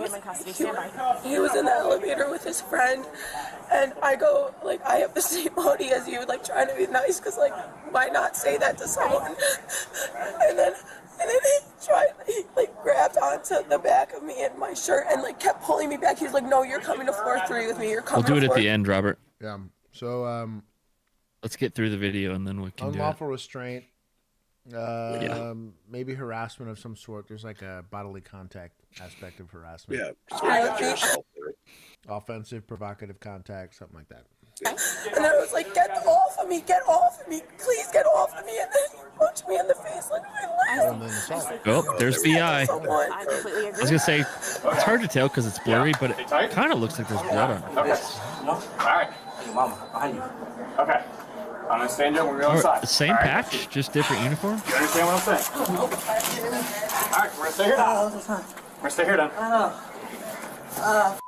Speaker 2: was in the elevator with his friend, and I go like, I have the same body as you, like trying to be nice because like, why not say that to someone? And then he like grabbed onto the back of me and my shirt and like kept pulling me back. He was like, "No, you're coming to floor 3 with me. You're coming."
Speaker 6: We'll do it at the end, Robert.
Speaker 1: Yeah. So
Speaker 6: let's get through the video and then we can
Speaker 1: unlawful restraint. Maybe harassment of some sort. There's like a bodily contact aspect of harassment.
Speaker 14: Yeah.
Speaker 1: Offensive, provocative contact, something like that.
Speaker 2: And I was like, "Get off of me! Get off of me! Please get off of me!" And then he punched me in the face like my leg.
Speaker 6: Oh, there's the eye. I was gonna say it's hard to tell because it's blurry, but it kind of looks like there's blood on it.
Speaker 3: Okay. All right. Mama, behind you. Okay. I'm gonna stand up. We're going inside.
Speaker 6: The same patch, just different uniform.
Speaker 3: You understand what I'm saying? All right, we're gonna stay here now. We're gonna stay here then. All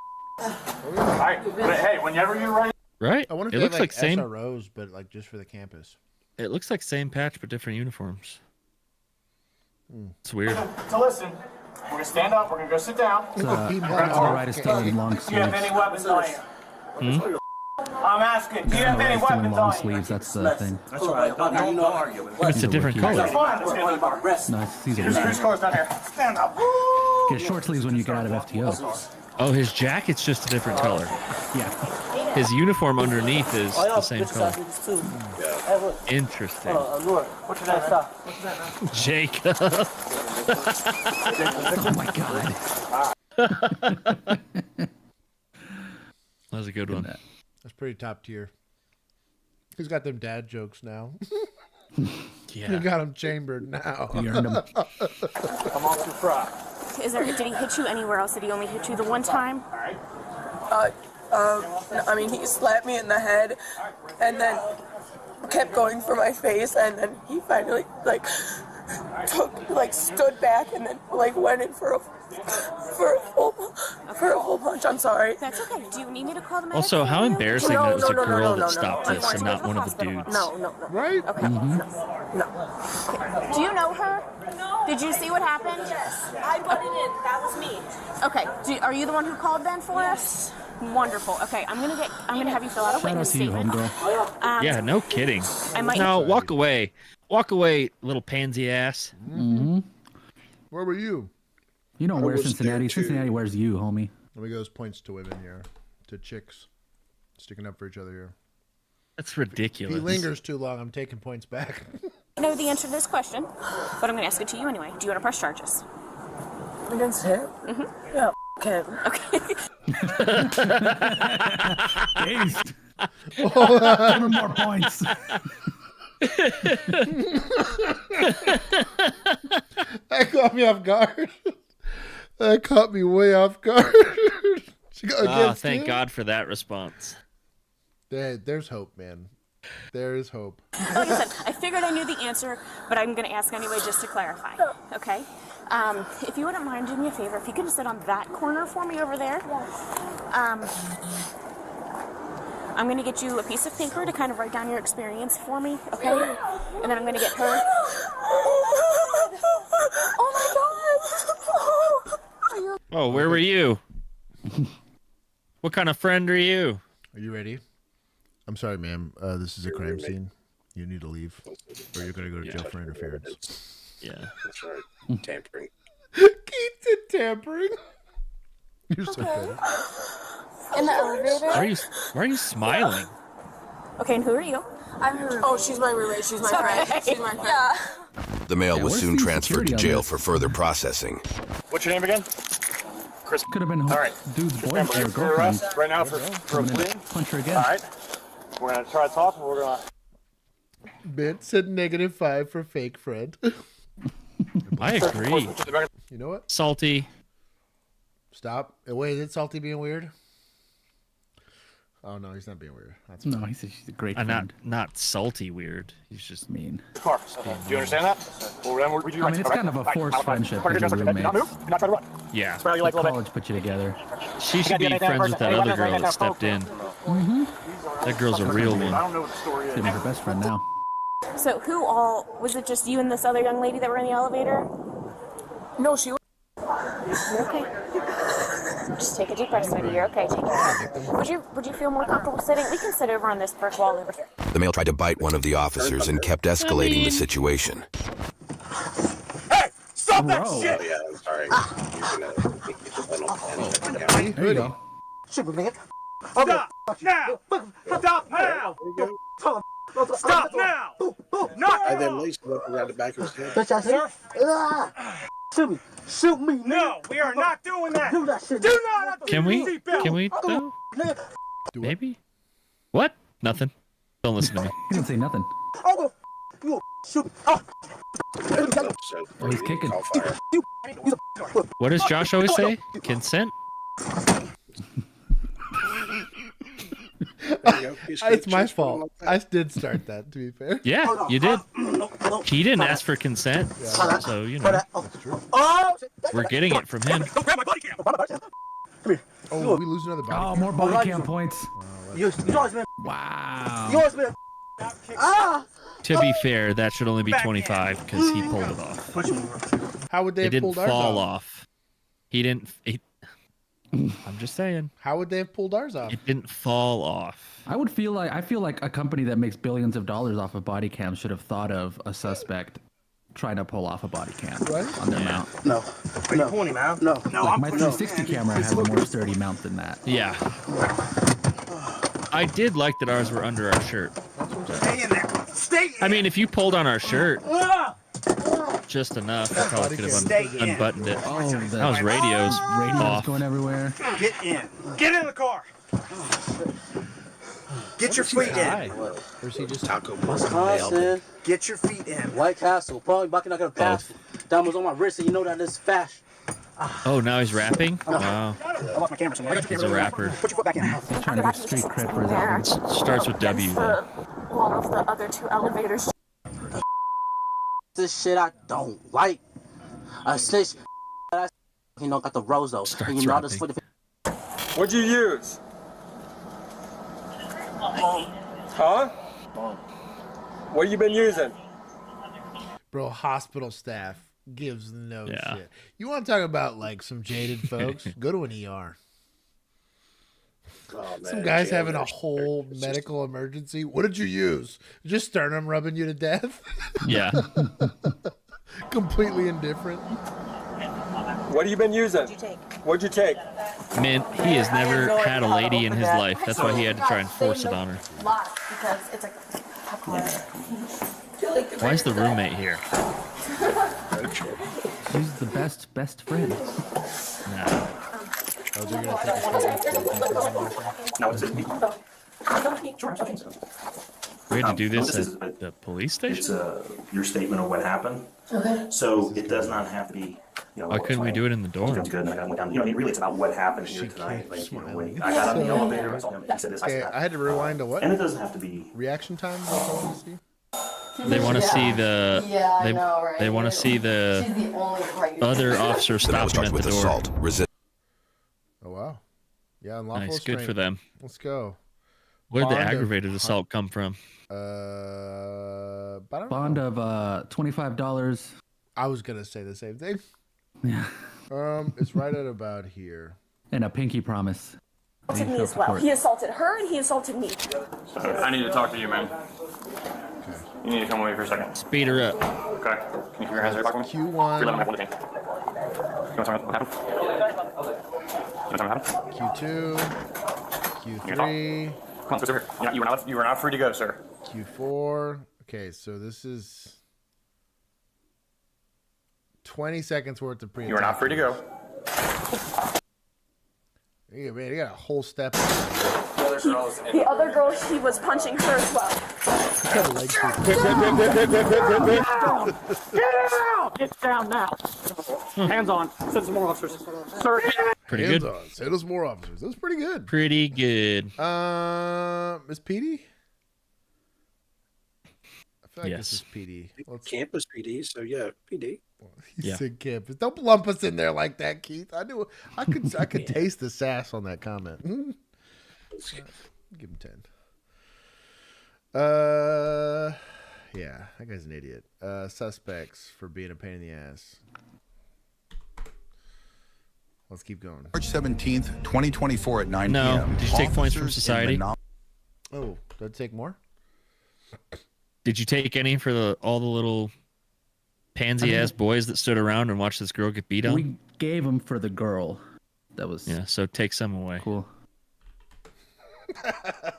Speaker 3: right. But hey, whenever you're ready.
Speaker 6: Right.
Speaker 1: I wonder if
Speaker 6: it
Speaker 1: they
Speaker 6: looks
Speaker 1: have,
Speaker 6: like same
Speaker 1: SROs, but like just for the campus.
Speaker 6: It looks like same patch but different uniforms. It's weird.
Speaker 3: So listen, we're gonna stand up. We're gonna go sit down.
Speaker 4: All right, is still in long
Speaker 3: Do you have
Speaker 4: sleeves.
Speaker 3: any weapons on you? I'm asking. Do you have any
Speaker 4: Still in
Speaker 3: weapons
Speaker 4: long
Speaker 3: on you?
Speaker 4: sleeves. That's the thing.
Speaker 3: That's right. Don't argue.
Speaker 6: It's a different color.
Speaker 4: No, these are
Speaker 3: Whose car's down here? Stand up.
Speaker 4: Get short sleeves when you get out of FTO.
Speaker 6: Oh, his jacket's just a different color.
Speaker 4: Yeah.
Speaker 6: His uniform underneath is the same color. Interesting.
Speaker 3: What's your name, stop? What's your name?
Speaker 6: Jacob.
Speaker 4: Oh my god.
Speaker 6: That was a good one.
Speaker 1: That's pretty top tier. He's got them dad jokes now.
Speaker 6: Yeah.
Speaker 1: You got him chambered now.
Speaker 4: You earned him.
Speaker 3: Come on to fry.
Speaker 13: Did he hit you anywhere else? Did he only hit you the one time?
Speaker 2: I mean, he slapped me in the head, and then kept going for my face, and then he finally stood back, and then went in for a full punch. I'm sorry.
Speaker 13: That's okay. Do you need me to call the medic?
Speaker 6: Also, how embarrassing that it was a girl that stopped this and not one of the dudes.
Speaker 13: No.
Speaker 1: Right?
Speaker 13: Okay. No. Okay. Do you know her? No. Did you see what happened?
Speaker 2: Yes, I butted in. That was me.
Speaker 13: Okay. Are you the one who called then for us? Wonderful. Okay, I'm gonna have you fill out a
Speaker 4: Shout out
Speaker 13: witness
Speaker 4: to you,
Speaker 13: statement.
Speaker 4: homegirl.
Speaker 6: Yeah, no kidding.
Speaker 13: I might.
Speaker 6: No, walk away. Walk away, little pansy ass.
Speaker 4: Mm-hmm.
Speaker 1: Where were you?
Speaker 4: You don't wear Cincinnati. Cincinnati wears you, homie.
Speaker 1: Let me go points to women here. To chicks. Sticking up for each other here.
Speaker 6: That's ridiculous.
Speaker 1: If he lingers too long, I'm taking points back.
Speaker 13: I know the answer to this question, but I'm gonna ask it to you anyway. Do you want to press charges?
Speaker 2: Against him?
Speaker 13: Mm-hmm.
Speaker 2: Yeah, him.
Speaker 13: Okay.
Speaker 4: Based. Give him more points.
Speaker 1: That caught me off guard. That caught me way off guard.
Speaker 6: Thank God for that response.
Speaker 1: There's hope, man. There is hope.
Speaker 13: Like I said, I figured I knew the answer, but I'm going to ask anyway just to clarify. Okay? If you wouldn't mind doing me a favor, if you could just sit on that corner for me over there. I'm going to get you a piece of paper to kind of write down your experience for me, okay? And then I'm going to get her. Oh my God!
Speaker 6: Oh, where were you? What kind of friend are you?
Speaker 1: Are you ready? I'm sorry, ma'am. This is a crime scene. You need to leave, or you're gonna go to jail for interference.
Speaker 6: Yeah,
Speaker 14: that's right. Tampering.
Speaker 1: Keith did tampering. You're so good.
Speaker 13: In the elevator.
Speaker 6: Why are you smiling?
Speaker 13: Okay, and who are you? I'm her.
Speaker 2: Oh, she's my roommate. She's my friend. She's my friend.
Speaker 13: Yeah.
Speaker 12: The male was soon transferred to jail for further processing.
Speaker 8: What's your name again? Chris.
Speaker 4: Could have been dude's boyfriend or
Speaker 8: For arrest
Speaker 4: girlfriend.
Speaker 8: right now for a plea.
Speaker 4: Punch her again.
Speaker 8: All right. We're gonna try to talk. And we're gonna.
Speaker 1: Ben said -5 for fake friend.
Speaker 6: I agree.
Speaker 1: You know what?
Speaker 6: Salty.
Speaker 1: Stop. Wait, is it Salty being weird? Oh no, he's not being weird. That's
Speaker 4: No, he said she's a great friend.
Speaker 6: Not salty weird. He's just
Speaker 4: mean.
Speaker 8: Car. Do you understand that? Well, then we do
Speaker 4: I mean, it's kind of a forced friendship with your roommates.
Speaker 8: Not try to run.
Speaker 6: Yeah.
Speaker 8: Spread out your leg a little
Speaker 4: College put you together.
Speaker 6: She should be friends with that other girl that stepped in. That girl's a real one.
Speaker 8: I don't know what the story is.
Speaker 4: She's her best friend now.
Speaker 13: So who all was it? Just you and this other young lady that were in the elevator?
Speaker 2: No, she was.
Speaker 13: Okay. Just take a deep breath, sweetie. You're okay. Take it. Would you feel more comfortable sitting? We can sit over on this brick wall over here.
Speaker 12: The male tried to bite one of the officers and kept escalating the situation.
Speaker 8: Hey! Stop that shit!
Speaker 14: Yeah, I'm sorry.
Speaker 4: There you go.
Speaker 8: Stop now! Stop now! Stop now! Not
Speaker 14: I then laced him up around the back of his head.
Speaker 8: Sir?
Speaker 10: Shoot me. Shoot me.
Speaker 8: No, we are not doing that.
Speaker 10: Do that shit.
Speaker 8: Do not.
Speaker 6: Can we though? Maybe. What? Nothing. Don't listen to me.
Speaker 4: He didn't say nothing.
Speaker 10: You shoot.
Speaker 4: Oh, he's kicking.
Speaker 6: What does Josh always say? Consent?
Speaker 1: It's my fault. I did start that, to be fair.
Speaker 6: Yeah, you did. He didn't ask for consent, so you know. We're getting it from him.
Speaker 1: Oh, we lose another body.
Speaker 4: Oh, more body cam points.
Speaker 10: Wow.
Speaker 4: Wow.
Speaker 6: To be fair, that should only be 25 because he pulled it off.
Speaker 1: How would they
Speaker 6: It
Speaker 1: have pulled
Speaker 6: didn't
Speaker 1: ours
Speaker 6: fall
Speaker 1: off?
Speaker 6: off. He didn't. I'm just saying.
Speaker 1: How would they have pulled ours off?
Speaker 6: It didn't fall off.
Speaker 4: I feel like a company that makes billions of dollars off of body cam should have thought of a suspect trying to pull off a body cam on their mount.
Speaker 10: No. Are you pointing out? No.
Speaker 4: Like my 360 camera has a more sturdy mount than that.
Speaker 6: Yeah. I did like that ours were under our shirt.
Speaker 10: Stay in there. Stay in
Speaker 6: I mean, if you pulled on our shirt just enough, I probably could have unbuttoned it.
Speaker 4: Oh,
Speaker 6: that was radios off.
Speaker 4: Going everywhere.
Speaker 10: Get in. Get in the car. Get your feet in.
Speaker 1: Or is he just
Speaker 14: Taco
Speaker 10: Wisconsin. Get your feet in. White Castle. Probably not gonna pass. Diamonds on my wrist, and you know that this is fast.
Speaker 6: Oh, now he's rapping? Wow.
Speaker 10: I lost my camera somewhere.
Speaker 6: He's a rapper.
Speaker 10: Put your foot back in.
Speaker 4: He's trying to get street cred for his album.
Speaker 6: Starts with W, though.
Speaker 13: Wall of the other two elevators.
Speaker 10: This shit I don't like. I snitch. You know, got the Rozo. And you know, this for the.
Speaker 3: What'd you use? Huh? What have you been using?
Speaker 1: Bro, hospital staff gives no
Speaker 6: Yeah.
Speaker 1: shit. You want to talk about like some jaded folks? Go to an ER.
Speaker 14: Oh,
Speaker 1: Some
Speaker 14: man,
Speaker 1: guy's
Speaker 14: jail
Speaker 1: having a
Speaker 14: nurse-
Speaker 1: whole medical emergency. What did you use? Just sternum rubbing you to death?
Speaker 6: Yeah.
Speaker 1: Completely indifferent.
Speaker 3: What have you been using? What'd you take?
Speaker 6: Man, he has never had a lady in his life. That's why he had to try and force it on her.
Speaker 13: Because it's like
Speaker 6: Why is the roommate here?
Speaker 4: He's the best friend.
Speaker 6: Nah.
Speaker 1: Oh, they're gonna take a
Speaker 3: No, it's just me.
Speaker 6: We had to do this
Speaker 3: is
Speaker 6: at the police station?
Speaker 3: It's your statement of what happened.
Speaker 13: Okay.
Speaker 3: So it does not have to be.
Speaker 6: Why couldn't we do it in the dorm?
Speaker 3: It's good. And I went down. Really, it's about what happened here tonight. Like, when I got out of the elevator, I saw him. He said this. I
Speaker 1: Okay,
Speaker 3: said
Speaker 1: I had to rewind to what?
Speaker 3: And it doesn't have to be
Speaker 1: Reaction time? Is what I want to see?
Speaker 6: They want to see the.
Speaker 13: Yeah, I know, right?
Speaker 6: They want to see the
Speaker 13: She's the only right.
Speaker 6: other officer
Speaker 12: The male was
Speaker 6: stop him
Speaker 12: charged
Speaker 6: at
Speaker 12: with
Speaker 6: the door.
Speaker 12: assault.
Speaker 1: Oh, wow. Yeah, unlawful
Speaker 6: Nice, good
Speaker 1: restraint.
Speaker 6: for them.
Speaker 1: Let's go.
Speaker 6: Where did the
Speaker 1: Bond of-
Speaker 6: aggravated assault come from?
Speaker 1: I don't know.
Speaker 4: Bond of $25.
Speaker 1: I was gonna say the same thing.
Speaker 4: Yeah.
Speaker 1: It's right at about here.
Speaker 4: And a pinky promise.
Speaker 13: assaulted me as well. He assaulted her and he assaulted me.
Speaker 8: I need to talk to you, man. You need to come with me for a second.
Speaker 6: Speed her up.
Speaker 8: Okay. Can you keep your hands in your pocket?
Speaker 1: Q1.
Speaker 8: 311, I want to you want to tell me what happened? You want to tell me what happened?
Speaker 1: Q2. Q3.
Speaker 8: Come on, switch over here. You are not free to go, sir.
Speaker 1: Q4. Okay, so this is 20 seconds worth of pre-attack.
Speaker 8: You are not free to go.
Speaker 1: Yeah, man, you got a whole step.
Speaker 13: The other girl, he was punching her as well.
Speaker 16: Get down now. Hands on. Send some more officers. Sir.
Speaker 6: Pretty
Speaker 1: Hands
Speaker 6: good.
Speaker 1: on. Send us more officers. That was pretty good.
Speaker 6: Pretty good.
Speaker 1: Miss Petey? I feel like
Speaker 6: Yes.
Speaker 1: this is PD.
Speaker 14: Campus PD, so yeah, PD.
Speaker 1: He
Speaker 6: Yeah.
Speaker 1: said campus. Don't lump us in there like that, Keith. I knew I could taste the sass on that comment. Give him 10. Yeah, that guy's an idiot. Suspects for being a pain in the ass. Let's keep going.
Speaker 18: March 17th, 2024 at 9
Speaker 6: No.
Speaker 18: p.m.
Speaker 6: Did you take points from
Speaker 18: Officers in
Speaker 6: society?
Speaker 1: Oh, did I take more?
Speaker 6: Did you take any for all the little pansy-ass boys that stood around and watched this girl get beat on?
Speaker 4: We gave them for the girl. That was
Speaker 6: so take some away.
Speaker 4: Cool.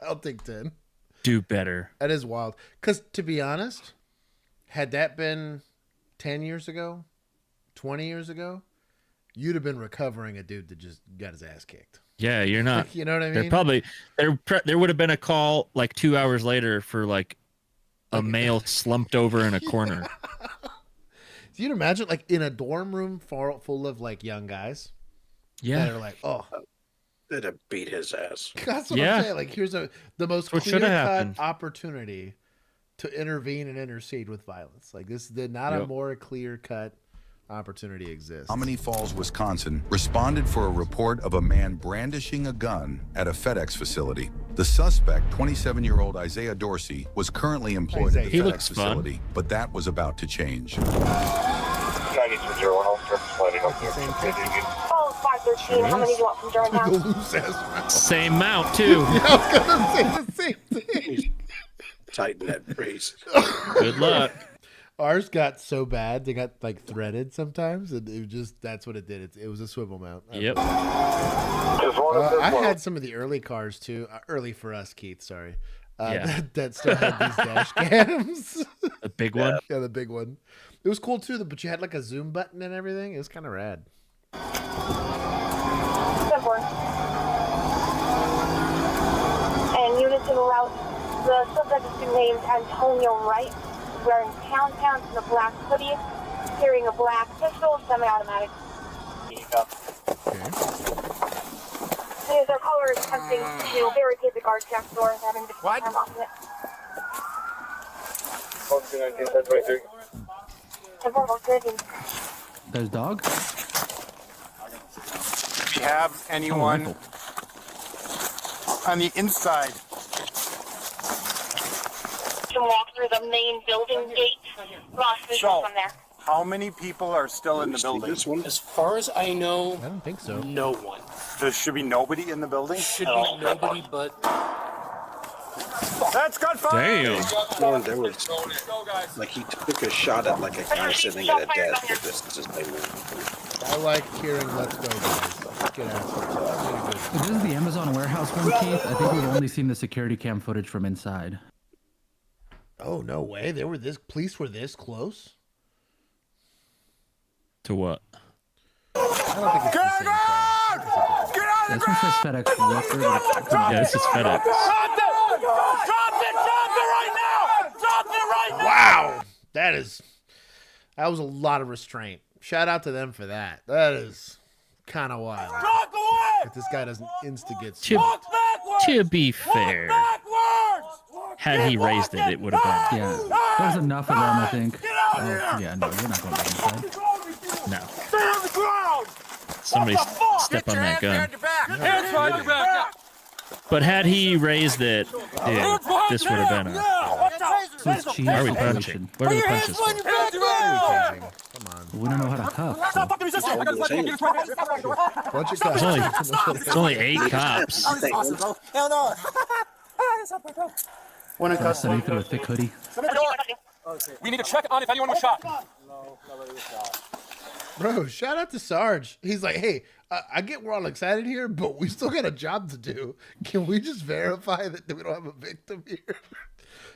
Speaker 1: I'll take 10.
Speaker 6: Do better.
Speaker 1: That is wild. Because to be honest, had that been 10 years ago, 20 years ago, you'd have been recovering a dude that just got his ass kicked.
Speaker 6: Yeah, you're not.
Speaker 1: You know what I mean?
Speaker 6: There would have been a call like 2 hours later for like a male slumped over in a corner.
Speaker 1: So you'd imagine like in a dorm room full of like young guys.
Speaker 6: Yeah.
Speaker 1: They're like, oh.
Speaker 14: They'd have beat his ass.
Speaker 1: That's what I'm saying. Like, here's the most clear-cut opportunity to intervene and intercede with violence. Like, this did not a more clear-cut opportunity exist.
Speaker 18: Menominee Falls, Wisconsin, responded for a report of a man brandishing a gun at a FedEx facility. The suspect, 27-year-old Isaiah Dorsey, was currently employed at the FedEx facility, but that was about to change.
Speaker 21: 9301, officer explaining up here.
Speaker 13: Oh, 513. How many do you want from Durham?
Speaker 6: Same mount, too.
Speaker 1: I was going to say the same thing.
Speaker 14: Tighten that brace.
Speaker 6: Good luck.
Speaker 1: Ours got so bad, they got like threaded sometimes. And it just, that's what it did. It was a swivel mount.
Speaker 6: Yep.
Speaker 1: I had some of the early cars too. Early for us, Keith, sorry. That still had these dash cams.
Speaker 6: The big one?
Speaker 1: Yeah, the big one. It was cool too, but you had like a zoom button and everything. It was kind of rad.
Speaker 13: And units in route. The subject has been named Antonio Wright, wearing town pants and a black hoodie, carrying a black pistol, semi-automatic. Their caller is attempting to barricade the guard shack door and having to time off it.
Speaker 4: There's dog?
Speaker 19: Do you have anyone on the inside?
Speaker 13: To walk through the main building gate. Ross, visual from there.
Speaker 19: How many people are still in the building?
Speaker 10: As far as I know,
Speaker 1: I don't think so.
Speaker 10: No one.
Speaker 19: There should be nobody in the building?
Speaker 10: Should be nobody but...
Speaker 19: That's gunfire!
Speaker 6: Damn.
Speaker 14: No, there was, like, he took a shot at, like, a guy sitting at a desk. This is his name.
Speaker 1: I like hearing "Let's go, guys." Get out.
Speaker 4: If this is the Amazon warehouse one, Keith, I think we've only seen the security cam footage from inside.
Speaker 1: Oh, no way. Police were this close?
Speaker 6: To what?
Speaker 1: I don't think it's the same car.
Speaker 4: This one says FedEx worker.
Speaker 6: Yeah, this is FedEx.
Speaker 3: Drop it right now! Drop it right now!
Speaker 1: Wow. That was a lot of restraint. Shout out to them for that. That is kind of wild.
Speaker 3: Walk away!
Speaker 1: If this guy doesn't insta-get
Speaker 6: To be fair, had he raised it, it would have been.
Speaker 4: Yeah, there's enough of them, I think. Yeah, no, you're not going back inside.
Speaker 6: No.
Speaker 3: Stay on the ground!
Speaker 6: Somebody step on that gun.
Speaker 3: Hands behind your back!
Speaker 6: But had he raised it, dude, this would have been a...
Speaker 4: So it's cheese
Speaker 6: Why are we punching? Where are the punches from?
Speaker 1: Come on.
Speaker 4: We don't know how to cuff. So.
Speaker 3: Stop fucking resisting! I got a flag.
Speaker 1: Bunch of
Speaker 3: cops.
Speaker 6: It's only 8 cops.
Speaker 3: This is awesome, bro. Hell no.
Speaker 4: One in custody through a thick hoodie.
Speaker 3: We need to check on if anyone was shot.
Speaker 15: No, nobody was shot.
Speaker 1: Bro, shout out to Sarge. He's like, hey, I get we're all excited here, but we still got a job to do. Can we just verify that we don't have a victim here?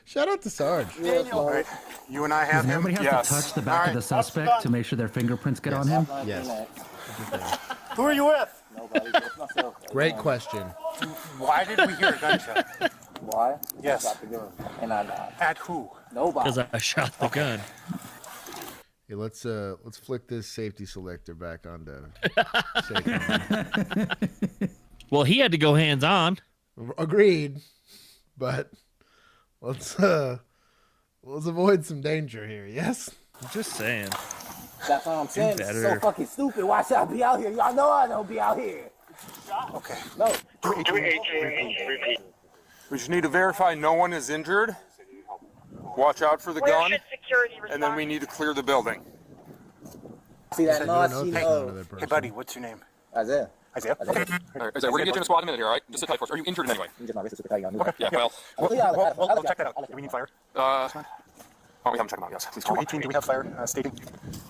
Speaker 1: Shout out to Sarge.
Speaker 19: Right. You and I have him.
Speaker 4: Everybody has to touch the back of the suspect to make sure their fingerprints get on him.
Speaker 1: Yes.
Speaker 19: Who are you with?
Speaker 15: Nobody.
Speaker 1: Great question.
Speaker 19: Why did we hear a gunshot?
Speaker 15: Why?
Speaker 19: Yes.
Speaker 15: I shot the gun. And I died.
Speaker 19: At who?
Speaker 15: Nobody.
Speaker 6: Because I shot the gun.
Speaker 1: Yeah, let's flick this safety selector back onto.
Speaker 6: Well, he had to go hands on.
Speaker 1: Agreed, but let's avoid some danger here. Yes.
Speaker 6: I'm just saying.
Speaker 15: That's what I'm saying. It's so fucking stupid. Why should I be out here? Y'all know I don't be out here.
Speaker 19: Okay.
Speaker 15: No.
Speaker 19: Do 18. Repeat. We just need to verify no one is injured. Watch out for the gun. And then we need to clear the building.
Speaker 15: See that nod?
Speaker 19: Hey, buddy, what's your name?
Speaker 15: Isaiah.
Speaker 19: Isaiah? Okay.
Speaker 3: All right, Isaiah, we're going to get you in the squad in a minute here, all right? Just sit tight for us. Are you injured in any way? Okay, yeah, well.
Speaker 19: We'll check that out. Do we need fire?
Speaker 3: Oh, we haven't checked them out, yes. Please.
Speaker 19: 218, do we have fire stating?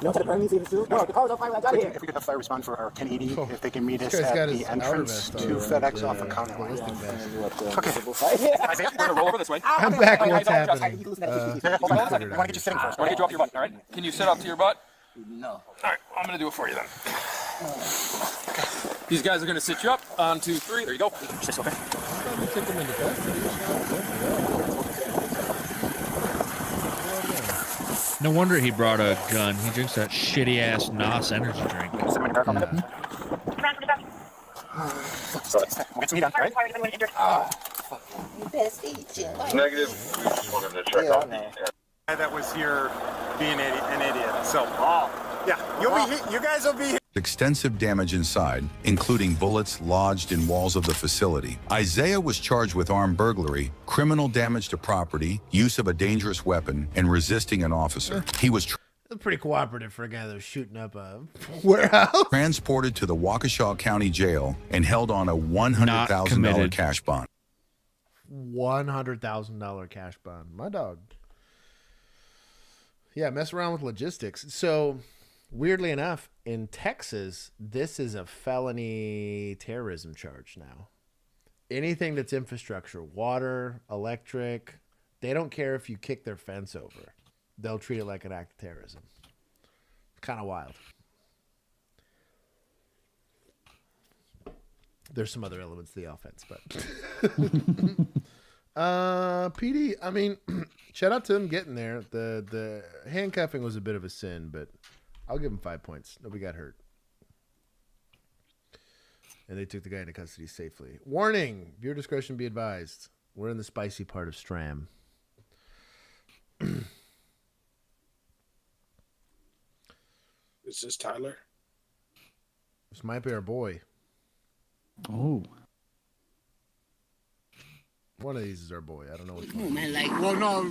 Speaker 15: No, to the pregnancy too? No, the car's on fire when I got here.
Speaker 19: If we could have fire respond for our 1080, if they can meet us at the entrance to FedEx off of County Line. Okay.
Speaker 3: Isaiah, we're going to roll over this way.
Speaker 1: I'm back. What's happening?
Speaker 3: Hold on a second. I want to get you sitting first. I want to get you up to your butt, all right? Can you sit up to your butt?
Speaker 15: No.
Speaker 3: All right, I'm going to do it for you then. Okay. These guys are going to sit you up. 1, 2, 3. There you go. Sit okay.
Speaker 6: No wonder he brought a gun. He drinks that shitty ass NOS energy drink.
Speaker 19: We'll get some heat on, right?
Speaker 3: Negative. We just wanted to check on
Speaker 19: That was here being an idiot. So, yeah, you guys will be here.
Speaker 18: Extensive damage inside, including bullets lodged in walls of the facility. Isaiah was charged with armed burglary, criminal damage to property, use of a dangerous weapon, and resisting an officer. He was
Speaker 1: pretty cooperative for a guy that was shooting up a warehouse.
Speaker 18: Transported to the Waukesha County Jail and held on a $100,000 cash bond.
Speaker 1: $100,000 cash bond. My dog. Yeah, mess around with logistics. So, weirdly enough, in Texas, this is a felony terrorism charge now. Anything that's infrastructure, water, electric, they don't care if you kick their fence over. They'll treat it like an act of terrorism. Kind of wild. There's some other elements to the offense, but PD, I mean, shout out to him getting there. The handcuffing was a bit of a sin, but I'll give him 5 points. Nobody got hurt. And they took the guy into custody safely. Warning, viewer discretion be advised. We're in the spicy part of Stram.
Speaker 14: Is this Tyler?
Speaker 1: This might be our boy.
Speaker 4: Oh.
Speaker 1: One of these is our boy. I don't know which one.
Speaker 20: Oh, man, like, well, no,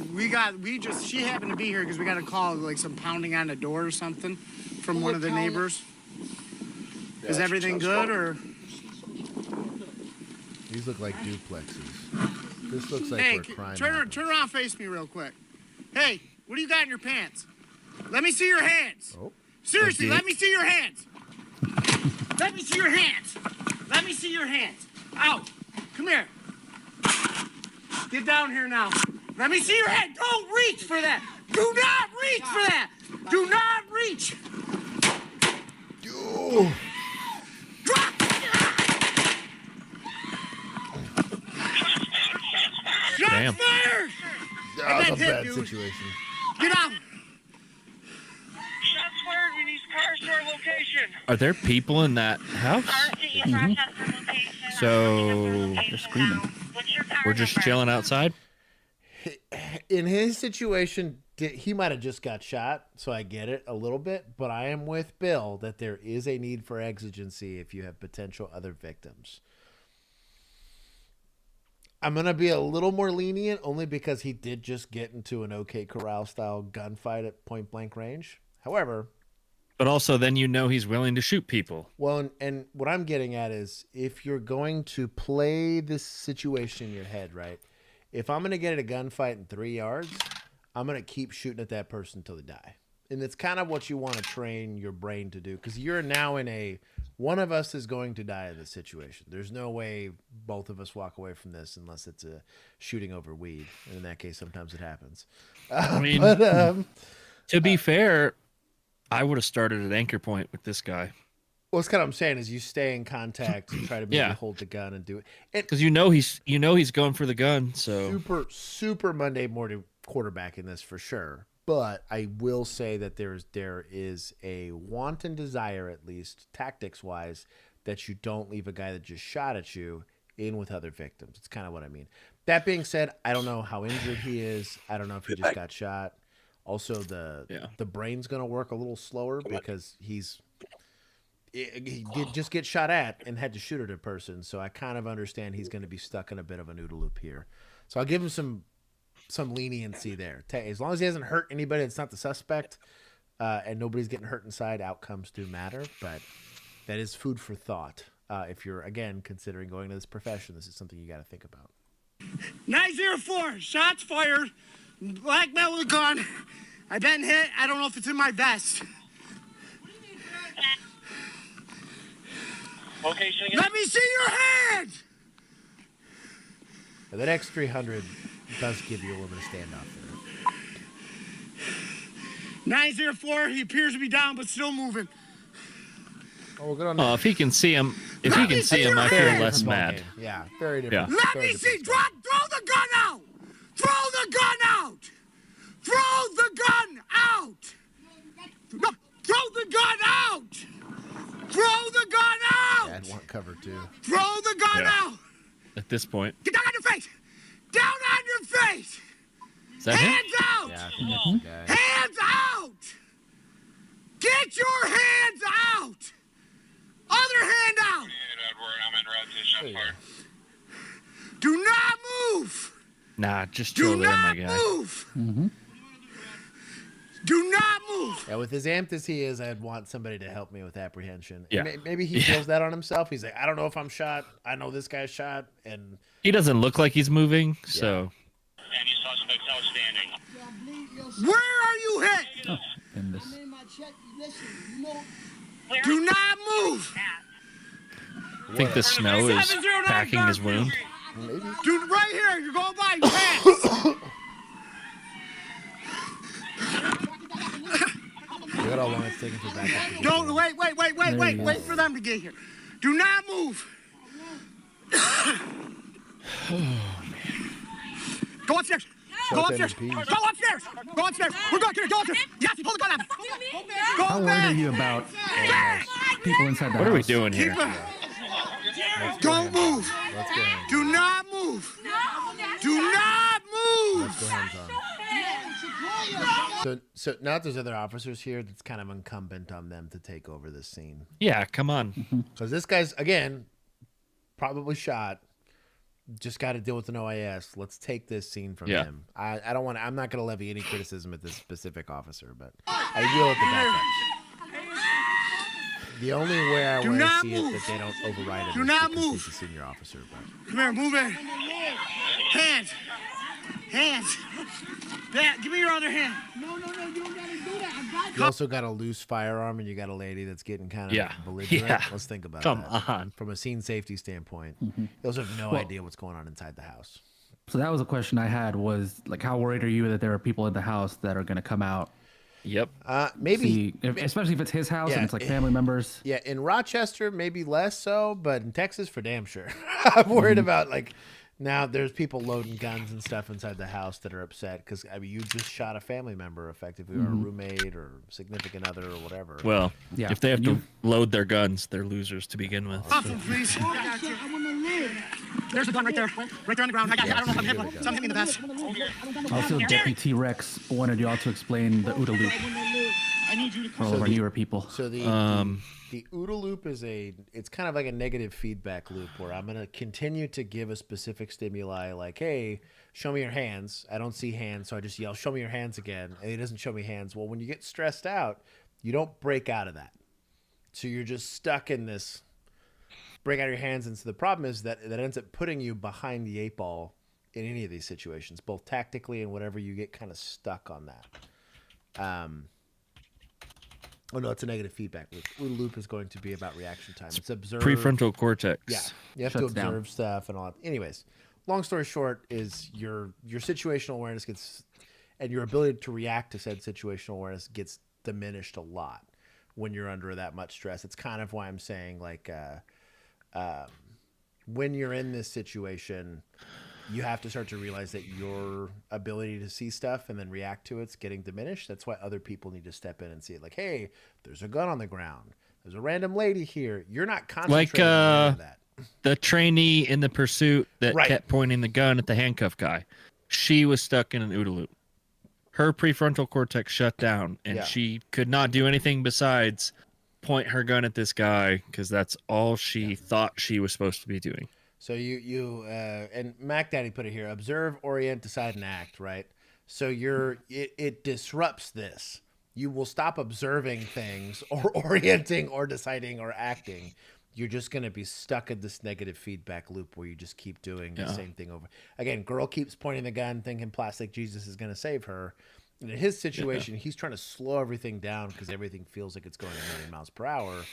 Speaker 20: she happened to be here because we got a call, like some pounding on the door or something from one of the neighbors.
Speaker 14: Yeah,
Speaker 20: is everything good, or?
Speaker 1: These look like duplexes. This looks like
Speaker 20: hey,
Speaker 1: we're crime.
Speaker 20: Turn around, face me real quick. Hey, what do you got in your pants? Let me see your hands.
Speaker 1: Oh,
Speaker 20: seriously, let me see your hands. Let me see your hands. Let me see your hands. Out. Come here. Get down here now. Let me see your hand. Don't reach for that. Do not reach for that. Do not reach.
Speaker 1: Oh.
Speaker 20: Drop.
Speaker 6: Damn.
Speaker 20: Shots fired.
Speaker 1: That was a bad situation.
Speaker 20: Get out.
Speaker 3: Shots fired. We need cars to our location.
Speaker 6: Are there people in that house?
Speaker 4: Mm-hmm.
Speaker 6: So
Speaker 4: they're screaming.
Speaker 6: We're just chilling outside?
Speaker 1: In his situation, he might have just got shot, so I get it a little bit, but I am with Bill that there is a need for exigency if you have potential other victims. I'm going to be a little more lenient only because he did just get into an OK Corral style gunfight at point blank range. However,
Speaker 6: But also, then you know he's willing to shoot people.
Speaker 1: Well, and what I'm getting at is if you're going to play this situation in your head, right? If I'm going to get at a gunfight in 3 yards, I'm going to keep shooting at that person until they die. And it's kind of what you want to train your brain to do, because you're now in a one of us is going to die in this situation. There's no way both of us walk away from this unless it's a shooting over weed. And in that case, sometimes it happens.
Speaker 6: I mean, to be fair, I would have started at anchor point with this guy.
Speaker 1: Well, it's kind of what I'm saying is you stay in contact and try to maybe hold the gun and do it.
Speaker 6: Because you know he's going for the gun. So
Speaker 1: super Monday morning quarterback in this for sure. But I will say that there is a wanton desire, at least tactics wise, that you don't leave a guy that just shot at you in with other victims. It's kind of what I mean. That being said, I don't know how injured he is. I don't know if he just got shot. Also, the brain's going to work a little slower because he did just get shot at and had to shoot at a person. So I kind of understand he's going to be stuck in a bit of a noodle loop here. So I'll give him some leniency there. As long as he hasn't hurt anybody, it's not the suspect, and nobody's getting hurt inside, outcomes do matter. But that is food for thought. If you're, again, considering going to this profession, this is something you got to think about.
Speaker 20: 904, shots fired, black belt with a gun. I've been hit. I don't know if it's in my vest.
Speaker 3: Location again?
Speaker 20: Let me see your hands!
Speaker 1: Now, that X300 does give you a little bit of standoff there.
Speaker 20: 904, he appears to be down, but still moving.
Speaker 1: Oh, good on
Speaker 6: if he can see him, I feel less mad.
Speaker 1: Yeah, very different.
Speaker 6: Yeah.
Speaker 20: Let me see. Throw the gun out. Throw the gun out. Throw the gun out. No, throw the gun out. Throw the gun out.
Speaker 1: Yeah, I'd want cover too.
Speaker 20: Throw the gun out.
Speaker 6: At this point.
Speaker 20: Get down on your face. Down on your face.
Speaker 6: Is that
Speaker 20: hands
Speaker 6: him?
Speaker 20: out.
Speaker 1: Yeah, I think that's the guy.
Speaker 20: Hands out. Get your hands out. Other hand out. Do not move.
Speaker 6: Nah, just
Speaker 20: Do
Speaker 6: throw it in, my
Speaker 20: not
Speaker 6: guy.
Speaker 20: move. Do not move.
Speaker 1: Yeah, with as amped as he is, I'd want somebody to help me with apprehension.
Speaker 6: Yeah.
Speaker 1: Maybe he feels that on himself. He's like, I don't know if I'm shot. I know this guy's shot. And
Speaker 6: He doesn't look like he's moving, so.
Speaker 3: Any suspects outstanding?
Speaker 20: Where are you hit?
Speaker 4: Oh, goodness.
Speaker 20: Do not move.
Speaker 6: I think the snow is packing his wound.
Speaker 1: Maybe.
Speaker 20: Dude, right here. You're going by your hands.
Speaker 1: Look at how long it's taking for backup to get
Speaker 20: Don't
Speaker 1: there.
Speaker 20: wait for them to get here. Do not move. Go upstairs. Go upstairs. Go upstairs. Go upstairs. We're going to go upstairs. Yes, pull the gun out. Go
Speaker 4: How worried
Speaker 20: back.
Speaker 4: are you about people inside the house?
Speaker 6: What are we doing here?
Speaker 20: Don't move.
Speaker 1: Let's go hands.
Speaker 20: Do not move. Do not move.
Speaker 1: Let's go hands on. So now that there's other officers here, that's kind of incumbent on them to take over this scene.
Speaker 6: Yeah, come on.
Speaker 1: Because this guy's, again, probably shot. Just got to deal with an OIS. Let's take this scene from him. I don't want. I'm not going to levy any criticism at this specific officer, but I will at the backups. The only way I want to see it that they don't override it
Speaker 20: Do
Speaker 1: is
Speaker 20: not
Speaker 1: because
Speaker 20: move.
Speaker 1: he's a senior officer. But
Speaker 20: Come here, move it. Hands. Hands. Yeah, give me your other hand. No, you don't gotta do that. I got
Speaker 1: you also got a loose firearm, and you got a lady that's getting kind of belligerent.
Speaker 6: Yeah.
Speaker 1: Let's think about
Speaker 6: Come
Speaker 1: that.
Speaker 6: on.
Speaker 1: From a scene safety standpoint, you also have no idea what's going on inside the house.
Speaker 4: So that was a question I had was, like, how worried are you that there are people in the house that are going to come out?
Speaker 6: Yep.
Speaker 1: Maybe.
Speaker 4: Especially if it's his house and it's like family members.
Speaker 1: Yeah, in Rochester, maybe less so, but in Texas, for damn sure. I'm worried about, like, now there's people loading guns and stuff inside the house that are upset because, I mean, you just shot a family member, effectively, or a roommate or significant other or whatever.
Speaker 6: Well, if they have to load their guns, they're losers to begin with.
Speaker 20: Officer, please. I got you. I want to live. There's a gun right there. Right there on the ground. I got you. I don't know if I'm hit, but something in the vest.
Speaker 4: Also, Deputy Rex wanted y'all to explain the OODA loop for all of our newer people.
Speaker 1: So the OODA loop is it's kind of like a negative feedback loop where I'm going to continue to give a specific stimuli like, hey, show me your hands. I don't see hands, so I just yell, show me your hands again. And he doesn't show me hands. Well, when you get stressed out, You don't break out of that. So you're just stuck in this, break out of your hands. And so the problem is that ends up putting you behind the 8 ball in any of these situations, both tactically and whatever. You get kind of stuck on that. Oh no, it's a negative feedback loop. Loop is going to be about reaction time. It's observe.
Speaker 6: Prefrontal cortex.
Speaker 1: Yeah, you have to observe stuff and all that. Anyways, long story short is your situational awareness gets, and your ability to react to said situational awareness gets diminished a lot when you're under that much stress. It's kind of why I'm saying, like, when you're in this situation, you have to start to realize that your ability to see stuff and then react to it's getting diminished. That's why other people need to step in and see it. Like, hey, there's a gun on the ground. There's a random lady here. You're not concentrating on that.
Speaker 6: The trainee in the pursuit that kept pointing the gun at the handcuff guy. She was stuck in an OODA loop. Her prefrontal cortex shut down, and she could not do anything besides point her gun at this guy because that's all she thought she was supposed to be doing.
Speaker 1: So you and Mac Daddy put it here: observe, orient, decide, and act. Right. So it disrupts this. You will stop observing things or orienting or deciding or acting. You're just going to be stuck in this negative feedback loop where you just keep doing the same thing over. Again, girl keeps pointing the gun, thinking plastic Jesus is going to save her. And in his situation, he's trying to slow everything down because everything feels like it's going 1,000,000 miles per hour.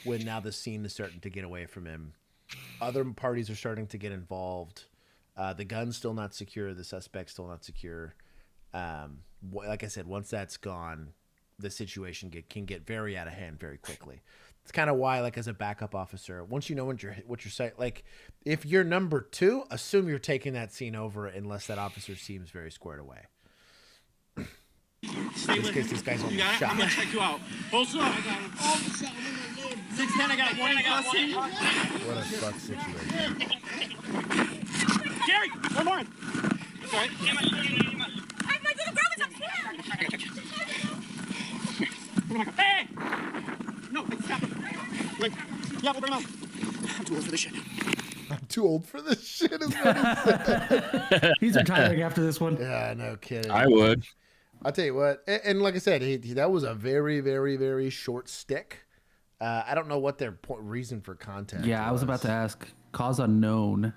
Speaker 1: When now the scene is starting to get away from him. Other parties are starting to get involved. The gun's still not secure. The suspect's still not secure. Like I said, once that's gone, the situation can get very out of hand very quickly. It's kind of why, like, as a backup officer, once you know what you're saying, like, if you're number 2, assume you're taking that scene over unless that officer seems very squared away.
Speaker 20: Stay
Speaker 1: in this case, this guy's almost shot.
Speaker 20: I'm gonna check you out. Hold on. I got him. 610, I got one in custody.
Speaker 1: What a fuck situation.
Speaker 20: Jerry, one more. Sorry. Hey! No, stop. Wait. Yeah, we'll bring him out. I'm too old for this shit.
Speaker 1: I'm too old for this shit. Is what he said.
Speaker 4: He's retiring after this one.
Speaker 1: Yeah, no kidding.
Speaker 6: I would.
Speaker 1: I'll tell you what. And like I said, that was a very, very, very short stick. I don't know what their reason for contact
Speaker 4: Yeah, I was about to ask. Cause unknown.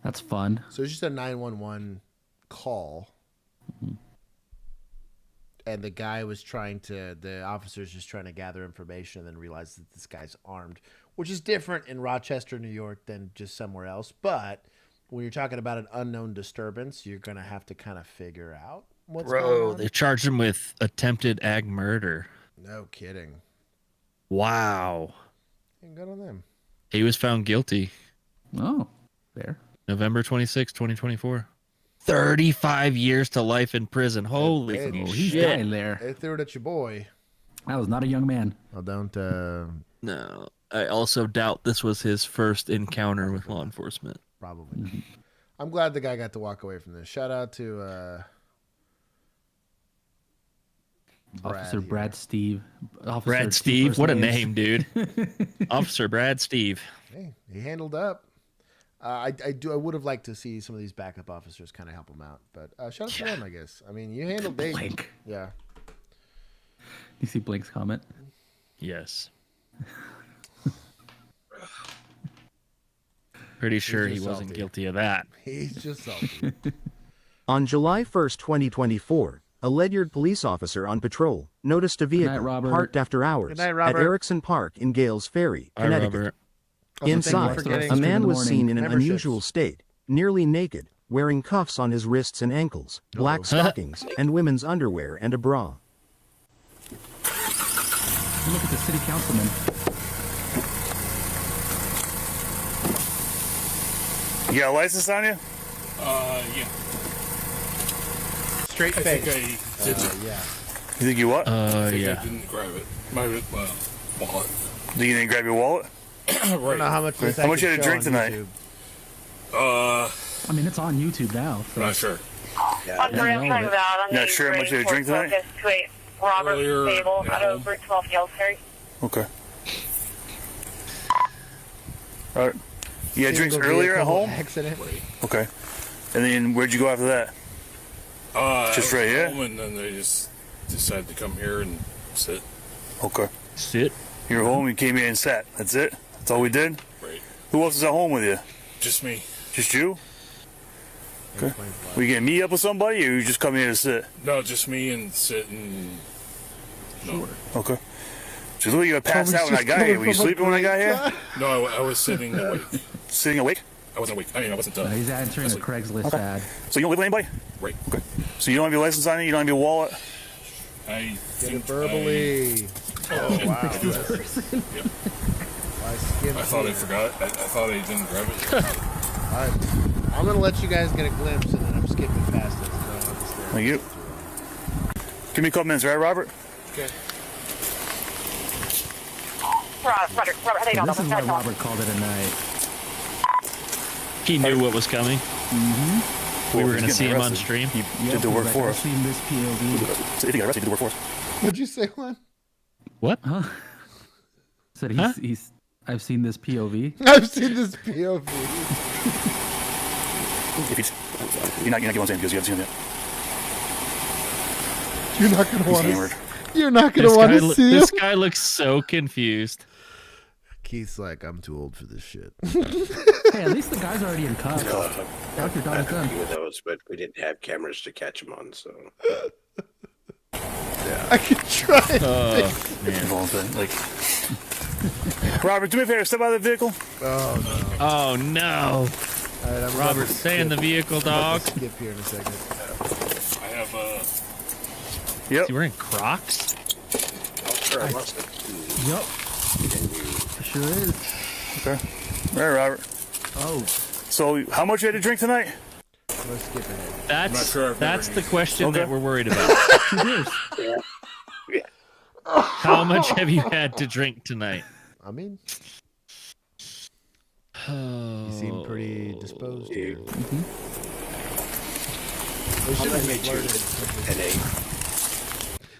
Speaker 4: That's fun.
Speaker 1: So it's just a 911 call.
Speaker 4: Mm-hmm.
Speaker 1: And the officer's just trying to gather information and then realize that this guy's armed, which is different in Rochester, New York than just somewhere else. But when you're talking about an unknown disturbance, you're going to have to kind of figure out what's going on.
Speaker 6: They charged him with attempted ag murder.
Speaker 1: No kidding.
Speaker 6: Wow.
Speaker 1: Ain't good on them.
Speaker 6: He was found guilty.
Speaker 4: Oh, there.
Speaker 6: November 26, 2024. 35 years to life in prison. Holy shit.
Speaker 4: He's dying there.
Speaker 1: They threw it at your boy.
Speaker 4: That was not a young man.
Speaker 1: I don't.
Speaker 6: No. I also doubt this was his first encounter with law enforcement.
Speaker 1: Probably. Mm-hmm. I'm glad the guy got to walk away from this. Shout out to
Speaker 4: Officer Brad Steve. Officer
Speaker 6: Brad Steve? What a name, dude. Officer Brad Steve.
Speaker 1: Hey, he handled up. I would have liked to see some of these backup officers kind of help him out, but shout out to them, I guess. I mean, you handled
Speaker 4: Blake.
Speaker 1: Yeah.
Speaker 4: You see Blake's comment?
Speaker 6: Yes. Pretty sure he wasn't guilty of that.
Speaker 1: He's just salty.
Speaker 9: On July 1st, 2024, a Ledyard police officer on patrol noticed a vehicle parked after hours at Erickson Park in Gales Ferry, Connecticut. Inside, a man was seen in an unusual state, nearly naked, wearing cuffs on his wrists and ankles, black stockings, and women's underwear and a bra.
Speaker 4: Look at the city councilman.
Speaker 3: You got a license on you?
Speaker 11: Yeah.
Speaker 1: Straight face.
Speaker 3: Yeah. You think you what?
Speaker 11: I
Speaker 6: Yeah.
Speaker 11: didn't grab it. My wallet.
Speaker 3: Think you didn't grab your wallet?
Speaker 1: I don't know how much.
Speaker 3: How much you had to drink tonight?
Speaker 4: I mean, it's on YouTube now. So.
Speaker 11: Not sure.
Speaker 3: Not sure how much you had to drink tonight?
Speaker 17: Robert Stable out of Route 12 Gales Ferry.
Speaker 3: Okay. All right. You had drinks earlier at home?
Speaker 1: Accident.
Speaker 3: Okay. And then where'd you go after that? Just right here?
Speaker 11: And then they just
Speaker 5: decided to come here and sit.
Speaker 7: Okay.
Speaker 6: Sit?
Speaker 7: You're home, you came here and sat. That's it? That's all we did?
Speaker 5: Right.
Speaker 7: Who else is at home with you?
Speaker 5: Just me.
Speaker 7: Just you? Okay. Were you gonna meet up with somebody, or you just come here to sit?
Speaker 5: No, just me and sit and... No.
Speaker 7: Okay. So look, you passed out when I got here. Were you sleeping when I got here?
Speaker 5: No, I was sitting awake.
Speaker 7: Sitting awake?
Speaker 5: I wasn't awake. I mean, I wasn't...
Speaker 4: He's answering a Craigslist ad.
Speaker 7: So you don't live with anybody?
Speaker 5: Right.
Speaker 7: Okay. So you don't have your license on you? You don't have your wallet?
Speaker 5: I
Speaker 1: Get it verbally. Oh, wow.
Speaker 5: Yep. I thought I forgot. I thought I didn't grab it.
Speaker 1: All right. I'm going to let you guys get a glimpse, and then I'm skipping past this. I don't understand.
Speaker 7: Thank you. Give me a couple minutes, right, Robert?
Speaker 1: Okay.
Speaker 17: Robert, hey,
Speaker 4: This is why Robert called it a night.
Speaker 6: He knew what was coming.
Speaker 7: Mm-hmm.
Speaker 6: We were going to see him on stream.
Speaker 7: He did the work for us.
Speaker 4: I've seen this POV.
Speaker 7: So if he got arrested, he did the work for us.
Speaker 1: What'd you say, Juan?
Speaker 6: What?
Speaker 4: Huh? Said he's I've seen this POV.
Speaker 1: I've seen this POV.
Speaker 7: You're not going to want to say it because you haven't seen him yet.
Speaker 1: You're not going to
Speaker 7: He's
Speaker 1: want
Speaker 7: hammered.
Speaker 1: to. You're not going to want to see him.
Speaker 6: This guy looks so confused.
Speaker 1: Keith's like, I'm too old for this shit.
Speaker 4: Hey, at least the guy's already in cuffs. Dr. Don's done.
Speaker 14: few of those, but we didn't have cameras to catch them on, so.
Speaker 1: Yeah. I could try.
Speaker 7: Man, like. Robert, do me a favor, step out of the vehicle.
Speaker 1: Oh no.
Speaker 6: Oh no.
Speaker 1: All right,
Speaker 6: Robert, stay in the vehicle, dog.
Speaker 1: Skip here in a second.
Speaker 5: I have
Speaker 7: Yep.
Speaker 6: Is he wearing Crocs?
Speaker 14: Sure, I must have.
Speaker 4: Yep. Sure is.
Speaker 7: Okay. All right, Robert.
Speaker 4: Oh.
Speaker 7: So, how much you had to drink tonight?
Speaker 1: Let's skip ahead.
Speaker 6: That's the question that we're worried about.
Speaker 14: Yeah.
Speaker 6: How much have you had to drink tonight?
Speaker 1: I mean, you seem pretty disposed to.
Speaker 14: Mm-hmm.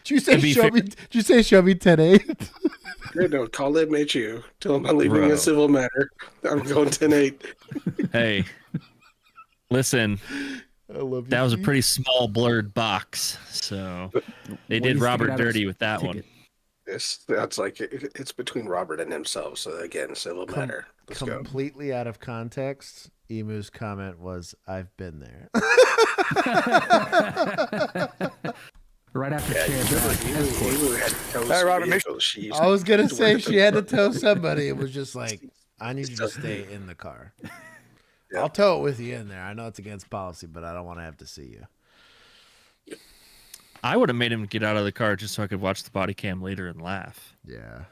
Speaker 1: Did you say show me? Did you say show me 10-8?
Speaker 14: No, call them at you. Tell them I'm leaving in a civil matter. I'm going 10-8.
Speaker 6: Hey, listen.
Speaker 1: I love you,
Speaker 6: that was a
Speaker 1: Keith.
Speaker 6: pretty small blurred box, so they did Robert dirty with that one.
Speaker 14: That's like it's between Robert and himself. So again, civil matter. Let's go.
Speaker 1: Completely out of context. Emu's comment was, "I've been there."
Speaker 4: Right after
Speaker 14: All
Speaker 7: right, Robert,
Speaker 1: I was gonna say she had to tow somebody. It was just like, I need you to stay in the car. Yeah. I'll tow it with you in there. I know it's against policy, but I don't want to have to see you.
Speaker 6: I would have made him get out of the car just so I could watch the body cam later and laugh.
Speaker 1: Yeah.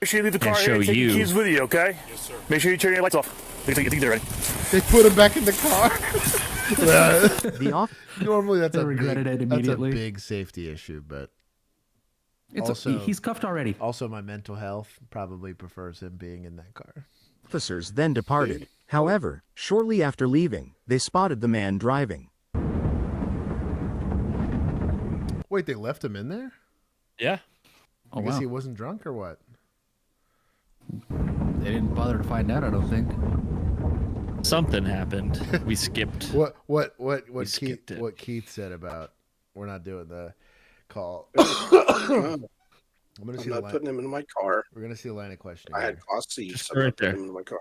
Speaker 7: Make sure you leave the car
Speaker 6: And
Speaker 7: here and
Speaker 6: show
Speaker 7: take your
Speaker 6: you.
Speaker 7: keys with you, okay?
Speaker 5: Yes, sir.
Speaker 7: Make sure you turn your lights off. I think they're ready.
Speaker 1: They put him back in the car. Normally that's
Speaker 4: They
Speaker 1: a
Speaker 4: regretted
Speaker 1: big,
Speaker 4: it immediately.
Speaker 1: That's a big safety issue, but
Speaker 4: It's
Speaker 1: also,
Speaker 4: he's cuffed already.
Speaker 1: Also, my mental health probably prefers him being in that car.
Speaker 9: Officers then departed. However, shortly after leaving, they spotted the man driving.
Speaker 1: Wait, they left him in there?
Speaker 6: Yeah.
Speaker 1: I guess he wasn't drunk or what?
Speaker 4: They didn't bother to find out, I don't think.
Speaker 6: Something happened. We skipped.
Speaker 1: What Keith said about we're not doing the call.
Speaker 14: I'm not putting him in my car.
Speaker 1: We're gonna see a line of questioning.
Speaker 14: I had cost seats.
Speaker 6: Just
Speaker 14: I'm not
Speaker 6: right there.
Speaker 14: putting him in my car.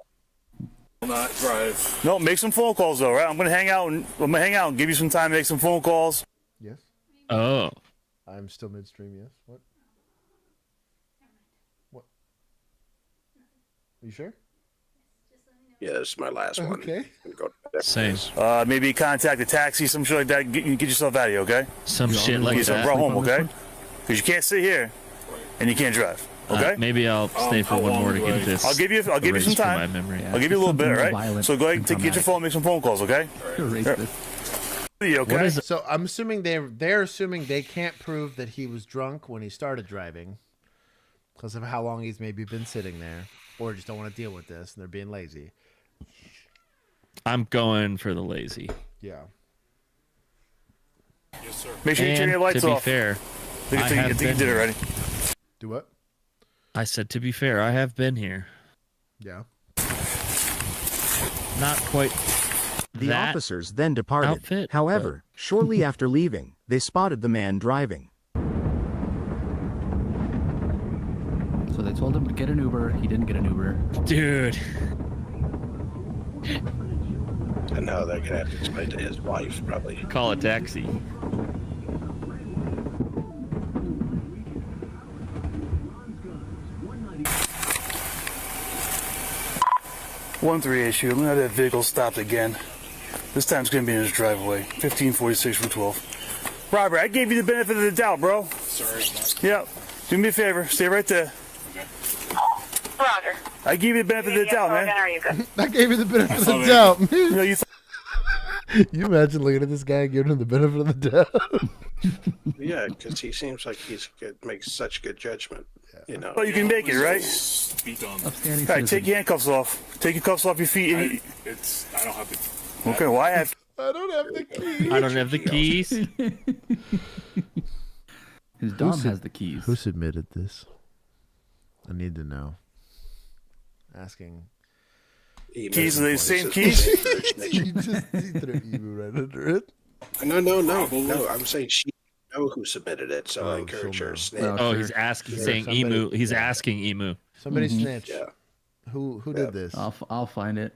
Speaker 5: not drive.
Speaker 7: No, make some phone calls though, right? I'm gonna hang out and give you some time to make some phone calls.
Speaker 1: Yes.
Speaker 6: Oh.
Speaker 1: I'm still midstream. Yes. What? What? Are you sure?
Speaker 14: Yeah, this is my last one.
Speaker 1: Okay.
Speaker 6: Same.
Speaker 7: Maybe contact a taxi, some shit like that. Get yourself out of here, okay?
Speaker 6: Some shit like
Speaker 7: Get yourself
Speaker 6: that.
Speaker 7: brought home, okay? Because you can't sit here and you can't drive. Okay.
Speaker 6: Maybe I'll stay for one more to get this.
Speaker 7: I'll give you some
Speaker 6: erased from
Speaker 7: time.
Speaker 6: my memory.
Speaker 7: I'll give you a little bit, all right? So go ahead and get your phone, make some phone calls, okay? Okay.
Speaker 1: So I'm assuming they're assuming they can't prove that he was drunk when he started driving because of how long he's maybe been sitting there, or just don't want to deal with this and they're being lazy.
Speaker 6: I'm going for the lazy.
Speaker 1: Yeah.
Speaker 5: Yes, sir.
Speaker 7: Make sure you turn your lights
Speaker 6: to be
Speaker 7: off.
Speaker 6: fair,
Speaker 7: I think you did it already.
Speaker 1: Do what?
Speaker 6: I said to be fair, I have been here.
Speaker 1: Yeah.
Speaker 6: Not quite.
Speaker 9: The officers then departed.
Speaker 6: outfit,
Speaker 9: However, shortly after leaving, they spotted the man driving.
Speaker 4: get an Uber. He didn't get an Uber.
Speaker 6: Dude.
Speaker 14: And now they're gonna have to explain to his wife, probably.
Speaker 6: Call a taxi.
Speaker 7: One 3 issue. I'm gonna have that vehicle stopped again. This time it's gonna be in his driveway. 1546 from 12. Robert, I gave you the benefit of the doubt, bro.
Speaker 5: Sorry.
Speaker 7: Yep. Do me a favor. Stay right there.
Speaker 17: Roger.
Speaker 7: I gave you the benefit of the doubt, man.
Speaker 17: Are you good?
Speaker 1: I gave you the benefit of the doubt.
Speaker 7: You know,
Speaker 1: You imagine looking at this guy and giving him the benefit of the doubt.
Speaker 14: Yeah, because he seems like he's good, makes such good judgment. You know.
Speaker 7: Well, you can make it, right?
Speaker 5: Speak on.
Speaker 7: All right, take your handcuffs off. Take your cuffs off your feet.
Speaker 5: I don't have the.
Speaker 7: Okay, well, I have.
Speaker 1: I don't have the keys.
Speaker 6: I don't have the keys.
Speaker 4: His dom has the keys.
Speaker 1: Who submitted this? I need to know. Asking.
Speaker 7: Keys are the same keys?
Speaker 1: You threw emu right under it.
Speaker 14: No. I'm saying she know who submitted it, so I encourage her to snitch.
Speaker 6: Oh, he's asking, saying emu. He's asking emu.
Speaker 1: Somebody snitch.
Speaker 14: Yeah.
Speaker 1: Who did this?
Speaker 4: I'll find it.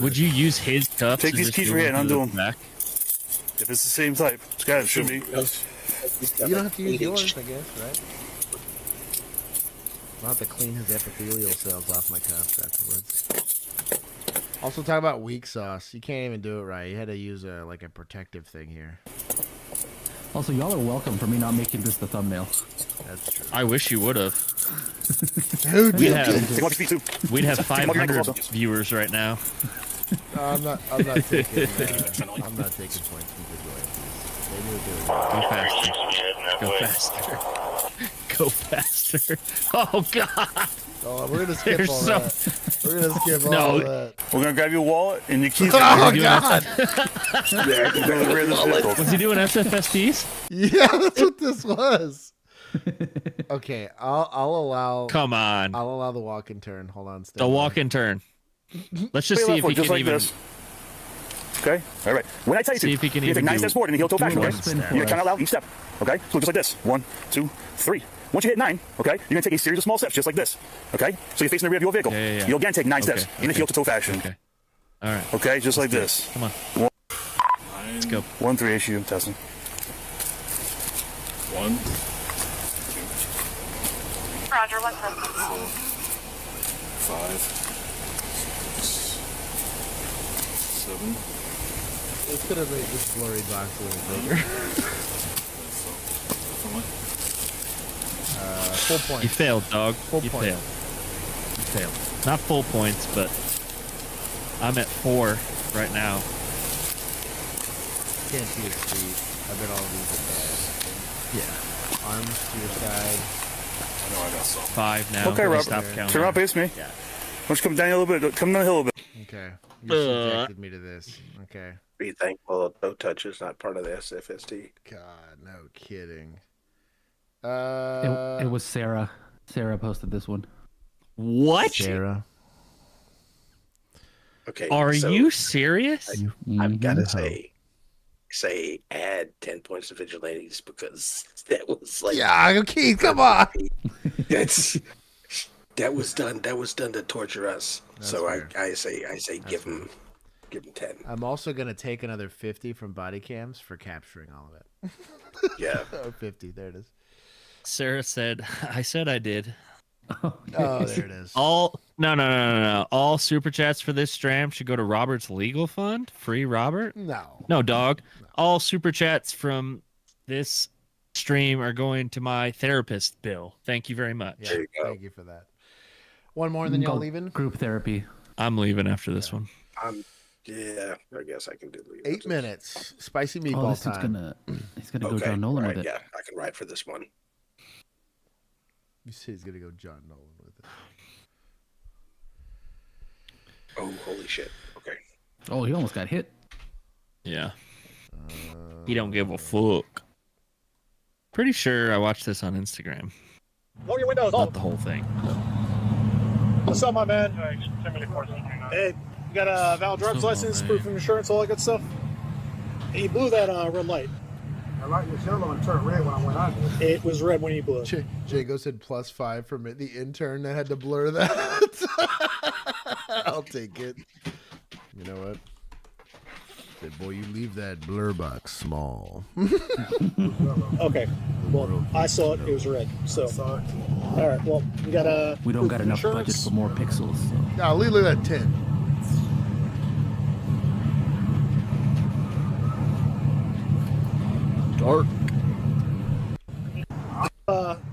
Speaker 6: Would you use his cuffs?
Speaker 7: Take these keys right here and undo them.
Speaker 6: Back?
Speaker 7: If it's the same type, it's got it. Should be.
Speaker 1: You don't have to use yours, I guess, right? I'll have to clean his epithelial cells off my cuffs afterwards. Also, talk about weak sauce. You can't even do it right. You had to use a protective thing here.
Speaker 4: Also, y'all are welcome for me not making this the thumbnail.
Speaker 1: That's true.
Speaker 6: I wish you would have. We'd have 500 viewers right now.
Speaker 1: I'm not taking. I'm not taking points from good royalties. They knew they were
Speaker 6: Go faster. Go faster. Oh God.
Speaker 1: Oh, we're gonna skip all that. We're gonna skip all that.
Speaker 7: We're gonna grab your wallet and your keys.
Speaker 1: Oh God.
Speaker 6: Was he doing SFSTs?
Speaker 1: Yeah, that's what this was. Okay, I'll allow.
Speaker 6: Come on.
Speaker 1: I'll allow the walk and turn. Hold on.
Speaker 6: The walk and turn. Let's just see if he can even.
Speaker 7: Okay. All right. When I tell you to,
Speaker 6: if he can
Speaker 7: you take 9 steps forward in the heel toe fashion. Okay. You're gonna count out loud each step. Okay. So just like this. 1, 2, 3. Once you hit 9, okay, you're gonna take a series of small steps just like this. Okay. So you're facing the rear of your vehicle.
Speaker 6: Yeah.
Speaker 7: You'll again take 9 steps in the heel to toe fashion.
Speaker 6: Okay. All right.
Speaker 7: Okay. Just like this.
Speaker 6: Come on. Let's go.
Speaker 7: 1 3 issue testing.
Speaker 5: 1, 2.
Speaker 17: Roger, what's up?
Speaker 5: 5, 6, 7.
Speaker 1: It's gonna make this blurry box a little bigger. Full point.
Speaker 6: You failed, dog.
Speaker 1: Full
Speaker 6: you
Speaker 1: point.
Speaker 6: failed. Not full points, but I'm at 4 right now.
Speaker 1: Can't see his feet. I bet all of these are bad.
Speaker 6: Yeah.
Speaker 1: Arms to your side.
Speaker 5: I know I got some.
Speaker 6: 5 now.
Speaker 7: Okay, Rob.
Speaker 6: Stop counting.
Speaker 7: Turn around, face me.
Speaker 6: Yeah.
Speaker 7: Why don't you come down a little bit? Come down the hill a bit.
Speaker 1: Okay. You subjected me to this. Okay.
Speaker 14: Be thankful no touch is not part of the SFST.
Speaker 1: God, no kidding.
Speaker 4: It was Sarah. Sarah posted this one.
Speaker 6: What?
Speaker 1: Sarah.
Speaker 14: Okay.
Speaker 6: Are you serious?
Speaker 14: I've got to say add 10 points to vigilantes because that was like
Speaker 1: okay, come on.
Speaker 14: That was done to torture us.
Speaker 1: That's
Speaker 14: so
Speaker 1: fair.
Speaker 14: I say give him 10.
Speaker 1: I'm also gonna take another 50 from body cams for capturing all of it.
Speaker 14: Yeah.
Speaker 1: 50. There it is.
Speaker 6: Sarah said, I said I did.
Speaker 1: Oh, there it is.
Speaker 6: No. All super chats for this stream should go to Robert's legal fund. Free Robert? No, dog. No. All super chats from this stream are going to my therapist bill. Thank you very much.
Speaker 1: Yeah, thank you for that. One more and then y'all leaving?
Speaker 4: Group therapy.
Speaker 6: I'm leaving after this one.
Speaker 14: Yeah, I guess I can do the
Speaker 1: 8 minutes. Spicy meatball time.
Speaker 4: He's gonna go John Nolan with it.
Speaker 14: Yeah, I can ride for this one.
Speaker 1: You say he's gonna go John Nolan with it.
Speaker 14: Oh, holy shit. Okay.
Speaker 4: Oh, he almost got hit.
Speaker 6: Yeah. He don't give a fuck. Pretty sure I watched this on Instagram.
Speaker 3: Lower your windows.
Speaker 6: Not the whole thing.
Speaker 3: What's up, my man? Hey, you got a valid driver's license, proof of insurance, all that good stuff? Hey, you blew that red light.
Speaker 2: The light was yellow and turned red when I went out there. It was red when you blew it.
Speaker 1: Jago said +5 from the intern that had to blur that. I'll take it. You know what? Said, boy, you leave that blur box small.
Speaker 2: Okay. Well, I saw it. It was red. So, all right. Well, we got
Speaker 4: We don't got enough budget for more pixels. So.
Speaker 1: Golly, look at that 10.
Speaker 6: Dark.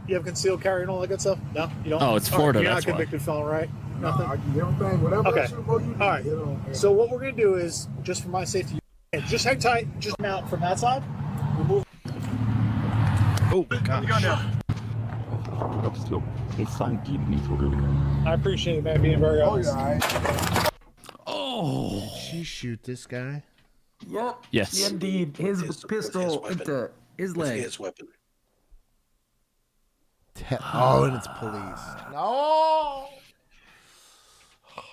Speaker 2: You have concealed carry and all that good stuff? No, you don't.
Speaker 6: Oh, it's Florida.
Speaker 2: You're
Speaker 6: That's
Speaker 2: not convicted felon, right? Nothing.
Speaker 1: I can get everything, whatever.
Speaker 2: Okay. All right. So what we're gonna do is, just for my safety, just hang tight. Just out from that side. Remove.
Speaker 6: Oh gosh.
Speaker 2: I appreciate it, man, being very honest.
Speaker 1: Oh, did she shoot this guy?
Speaker 4: Yep.
Speaker 6: Yes.
Speaker 4: Indeed. His pistol into his leg.
Speaker 14: His weapon.
Speaker 1: Oh, and it's police. No.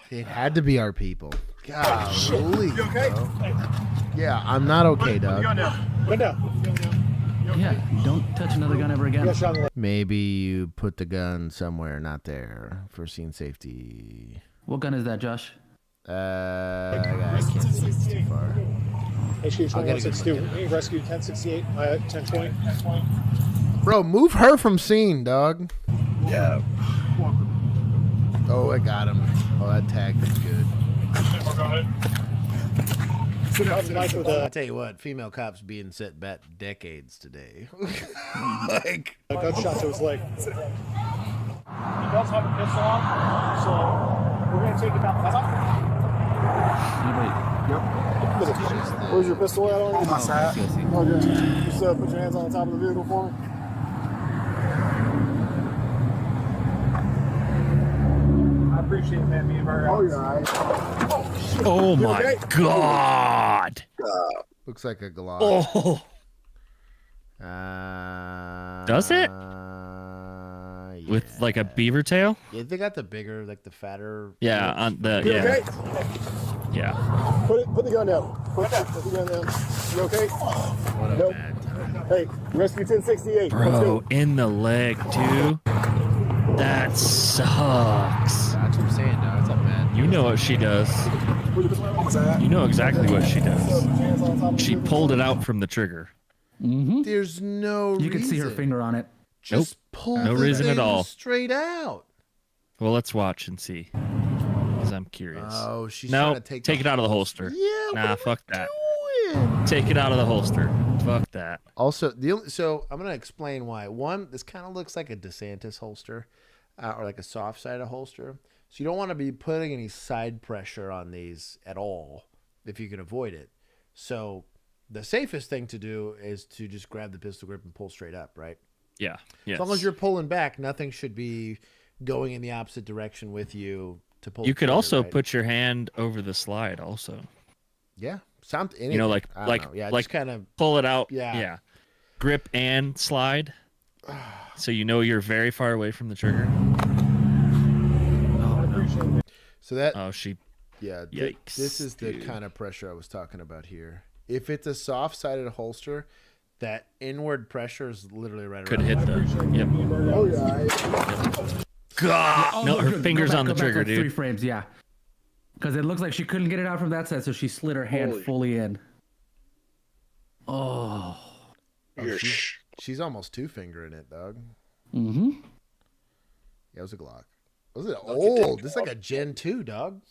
Speaker 1: It had to be our people. Golly.
Speaker 2: You okay?
Speaker 1: Yeah, I'm not okay, Doug.
Speaker 2: Go down.
Speaker 4: Yeah, don't touch another gun ever again.
Speaker 1: Maybe you put the gun somewhere not there for scene safety.
Speaker 4: What gun is that, Josh?
Speaker 1: I can't see. It's too far.
Speaker 2: HQ 2162. Rescue 1068. 1020.
Speaker 1: Bro, move her from scene, dog.
Speaker 14: Yeah.
Speaker 1: Oh, I got him. Oh, that tag is good. I tell you what, female cops being set back decades today. Like,
Speaker 2: a gunshot to his leg. He does have a pistol on, so we're gonna take it out. Yep. Where's your pistol at on? On my side. Okay. Just put your hands on the top of the vehicle for me. I appreciate it, man, being very honest.
Speaker 6: Oh my God.
Speaker 1: Looks like a Glock.
Speaker 6: Oh. Does it?
Speaker 1: Yeah.
Speaker 6: With like a beaver tail?
Speaker 1: Yeah, they got the bigger, like the fatter.
Speaker 6: Yeah, on the
Speaker 2: You
Speaker 6: yeah.
Speaker 2: okay?
Speaker 6: Yeah.
Speaker 2: Put the gun down. Put the gun down. You okay?
Speaker 1: What a
Speaker 2: Nope.
Speaker 1: bad time.
Speaker 2: Hey, rescue 1068.
Speaker 6: Bro, in the leg, too. That sucks.
Speaker 1: That's what I'm saying, dog. It's a bad.
Speaker 6: You know what she does. You know exactly what she does. She pulled it out from the trigger.
Speaker 4: Mm-hmm.
Speaker 1: There's no reason.
Speaker 4: You can see her finger on it.
Speaker 1: Just pull
Speaker 6: no
Speaker 1: the
Speaker 6: reason at
Speaker 1: thing
Speaker 6: all.
Speaker 1: Straight out.
Speaker 6: Well, let's watch and see. Because I'm curious.
Speaker 1: Oh, she's
Speaker 6: no,
Speaker 1: trying to
Speaker 6: take it out of the holster.
Speaker 1: Yeah,
Speaker 6: nah, fuck that. Take it out of the holster. Fuck that.
Speaker 1: Also, so I'm gonna explain why. One, this kind of looks like a DeSantis holster, or like a soft-sided holster. So you don't want to be putting any side pressure on these at all if you can avoid it. So the safest thing to do is to just grab the pistol grip and pull straight up, right?
Speaker 6: Yeah. Yes.
Speaker 1: As long as you're pulling back, nothing should be going in the opposite direction with you to pull.
Speaker 6: You could also
Speaker 1: right?
Speaker 6: put your hand over the slide also.
Speaker 1: Yeah. Anything.
Speaker 6: You know, like
Speaker 1: yeah,
Speaker 6: like
Speaker 1: kind of
Speaker 6: pull it out.
Speaker 1: Yeah.
Speaker 6: Grip and slide. So you know you're very far away from the trigger.
Speaker 1: Oh, no. So that.
Speaker 6: Oh, she.
Speaker 1: Yeah.
Speaker 6: Yikes,
Speaker 1: this is the kind of pressure I was talking about here. If it's a soft-sided holster, that inward pressure is literally right
Speaker 6: Could
Speaker 1: around.
Speaker 6: hit the. Yep.
Speaker 2: Oh, yeah.
Speaker 6: God.
Speaker 4: Oh,
Speaker 6: No, her
Speaker 4: good.
Speaker 6: fingers on the trigger,
Speaker 4: like
Speaker 6: dude.
Speaker 4: 3 frames, yeah. Because it looks like she couldn't get it out from that side, so she slid her hand fully in. Oh.
Speaker 1: She's almost 2-fingering it, dog.
Speaker 4: Mm-hmm.
Speaker 1: Yeah, it was a Glock. Was it old? This is like a Gen 2, dog.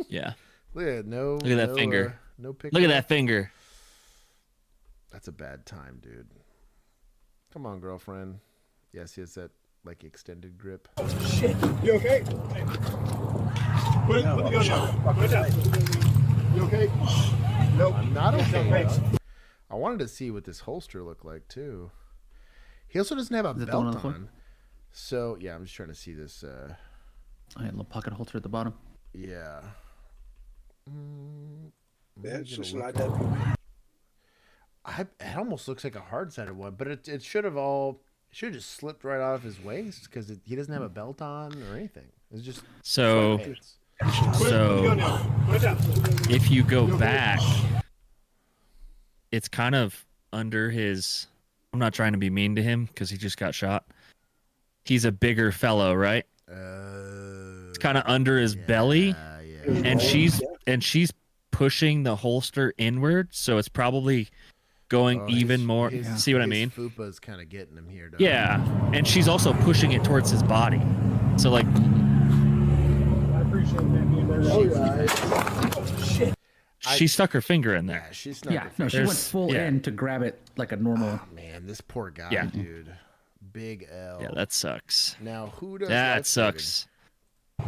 Speaker 6: Yeah.
Speaker 1: Look at
Speaker 6: Look at that finger.
Speaker 1: No picture.
Speaker 6: Look at that finger.
Speaker 1: That's a bad time, dude. Come on, girlfriend. Yes, he has that like extended grip.
Speaker 2: Oh, shit. You okay? Put the gun down. Put it down. You okay? Nope.
Speaker 1: I'm not okay. I wanted to see what this holster looked like too. He also doesn't have a belt on. So yeah, I'm just trying to see this.
Speaker 4: I had a little pocket holster at the bottom.
Speaker 1: Yeah.
Speaker 14: Yeah, it's just not that.
Speaker 1: It almost looks like a hard-sided one, but it should have just slipped right off his waist because he doesn't have a belt on or anything. It's just
Speaker 6: so if you go back, it's kind of under his. I'm not trying to be mean to him because he just got shot. He's a bigger fellow, right? It's kind of under his belly, and she's pushing the holster inward, so it's probably going even more. See what I mean?
Speaker 1: Fupa's kind of getting him here.
Speaker 6: Yeah, and she's also pushing it towards his body. So like,
Speaker 2: I appreciate that. Shit.
Speaker 6: She stuck her finger in there.
Speaker 1: Yeah, she snuck
Speaker 4: Yeah, no, she went full in to grab it like a normal.
Speaker 1: Oh, man, this poor guy,
Speaker 6: Yeah.
Speaker 1: dude. Big L.
Speaker 6: Yeah, that sucks.
Speaker 1: Now, who does
Speaker 6: that sucks? Oh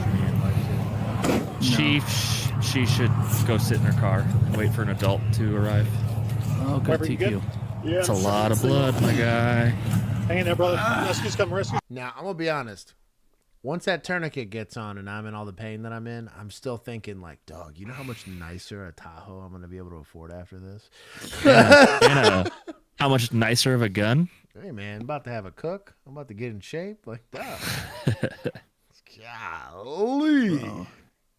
Speaker 6: man, she should go sit in her car and wait for an adult to arrive.
Speaker 4: Oh, good TQ.
Speaker 2: Yeah,
Speaker 6: it's a lot of blood, my guy.
Speaker 2: Hang in there, brother. Rescue's coming, rescue.
Speaker 1: Now, I'm gonna be honest. Once that tourniquet gets on and I'm in all the pain that I'm in, I'm still thinking like, dog, you know how much nicer a Tahoe I'm gonna be able to afford after this?
Speaker 6: And how much nicer of a gun?
Speaker 1: Hey man, I'm about to have a cook. I'm about to get in shape. Like, dog. Golly.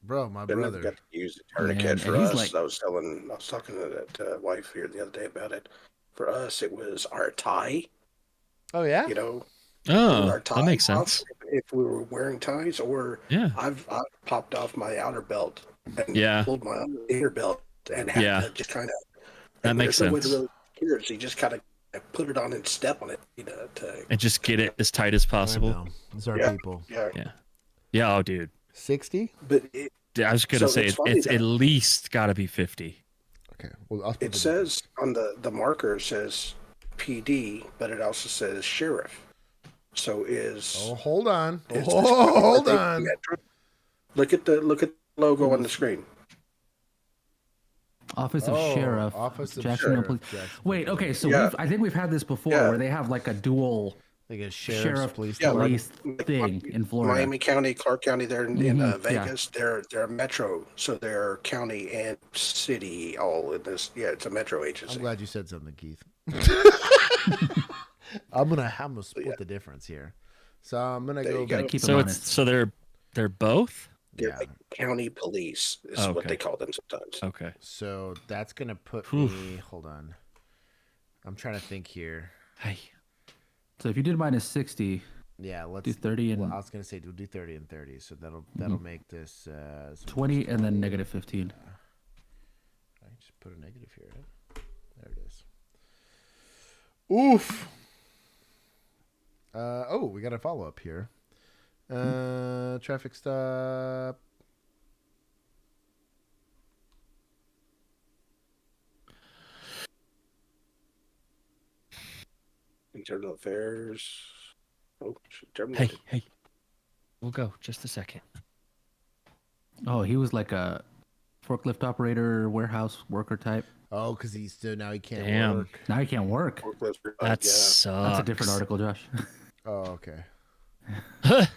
Speaker 1: Bro, my
Speaker 14: Then I've
Speaker 1: brother
Speaker 14: got to use the tourniquet for us. I was talking to that wife here the other day about it. For us, it was our tie.
Speaker 1: Oh yeah.
Speaker 14: You know.
Speaker 6: Oh,
Speaker 14: our tie
Speaker 6: that makes
Speaker 14: off
Speaker 6: sense.
Speaker 14: If we were wearing ties, or I've popped off my outer belt and pulled my inner belt and had to just kind of.
Speaker 6: That makes sense.
Speaker 14: Really secure, so you just kind of put it on and step on it, you know,
Speaker 6: And just get it as tight as possible.
Speaker 1: These are people.
Speaker 6: Yeah. Oh, dude.
Speaker 1: 60.
Speaker 14: But
Speaker 6: I was gonna say it's at least got to be 50.
Speaker 1: Okay. Well,
Speaker 14: it says on the marker says PD, but it also says sheriff. So is
Speaker 1: hold on. Hold on.
Speaker 14: Look at the logo on the screen.
Speaker 4: Office of Sheriff.
Speaker 1: Office of
Speaker 4: Jacksonville
Speaker 1: Sheriff.
Speaker 4: Police. Wait, okay, so I think we've had this before where they have like a dual
Speaker 1: like a
Speaker 4: sheriff
Speaker 1: police
Speaker 4: thing in Florida.
Speaker 14: Miami County, Clark County, they're in Vegas. They're a metro, so they're county and city all in this. Yeah, it's a metro agency.
Speaker 1: I'm glad you said something, Keith. I'm gonna split the difference here. So I'm gonna go.
Speaker 4: Keep
Speaker 6: so they're both.
Speaker 14: They're like county police is what they call them sometimes.
Speaker 6: Okay.
Speaker 1: So that's gonna put me. Hold on. I'm trying to think here.
Speaker 6: Hey.
Speaker 4: So if you did minus 60,
Speaker 1: let's
Speaker 4: do 30 and.
Speaker 1: Well, I was gonna say we'll do 30 and 30. So that'll make this
Speaker 4: 20 and then negative 15.
Speaker 1: I just put a negative here. There it is. Oof. We got a follow up here. Traffic stop.
Speaker 14: Internal affairs. Oh,
Speaker 6: Hey. We'll go. Just a second.
Speaker 4: Oh, he was like a forklift operator, warehouse worker type.
Speaker 1: Oh, because now he can't work.
Speaker 4: Now he can't work.
Speaker 6: That sucks.
Speaker 4: That's a different article, Josh.
Speaker 1: Oh, okay. I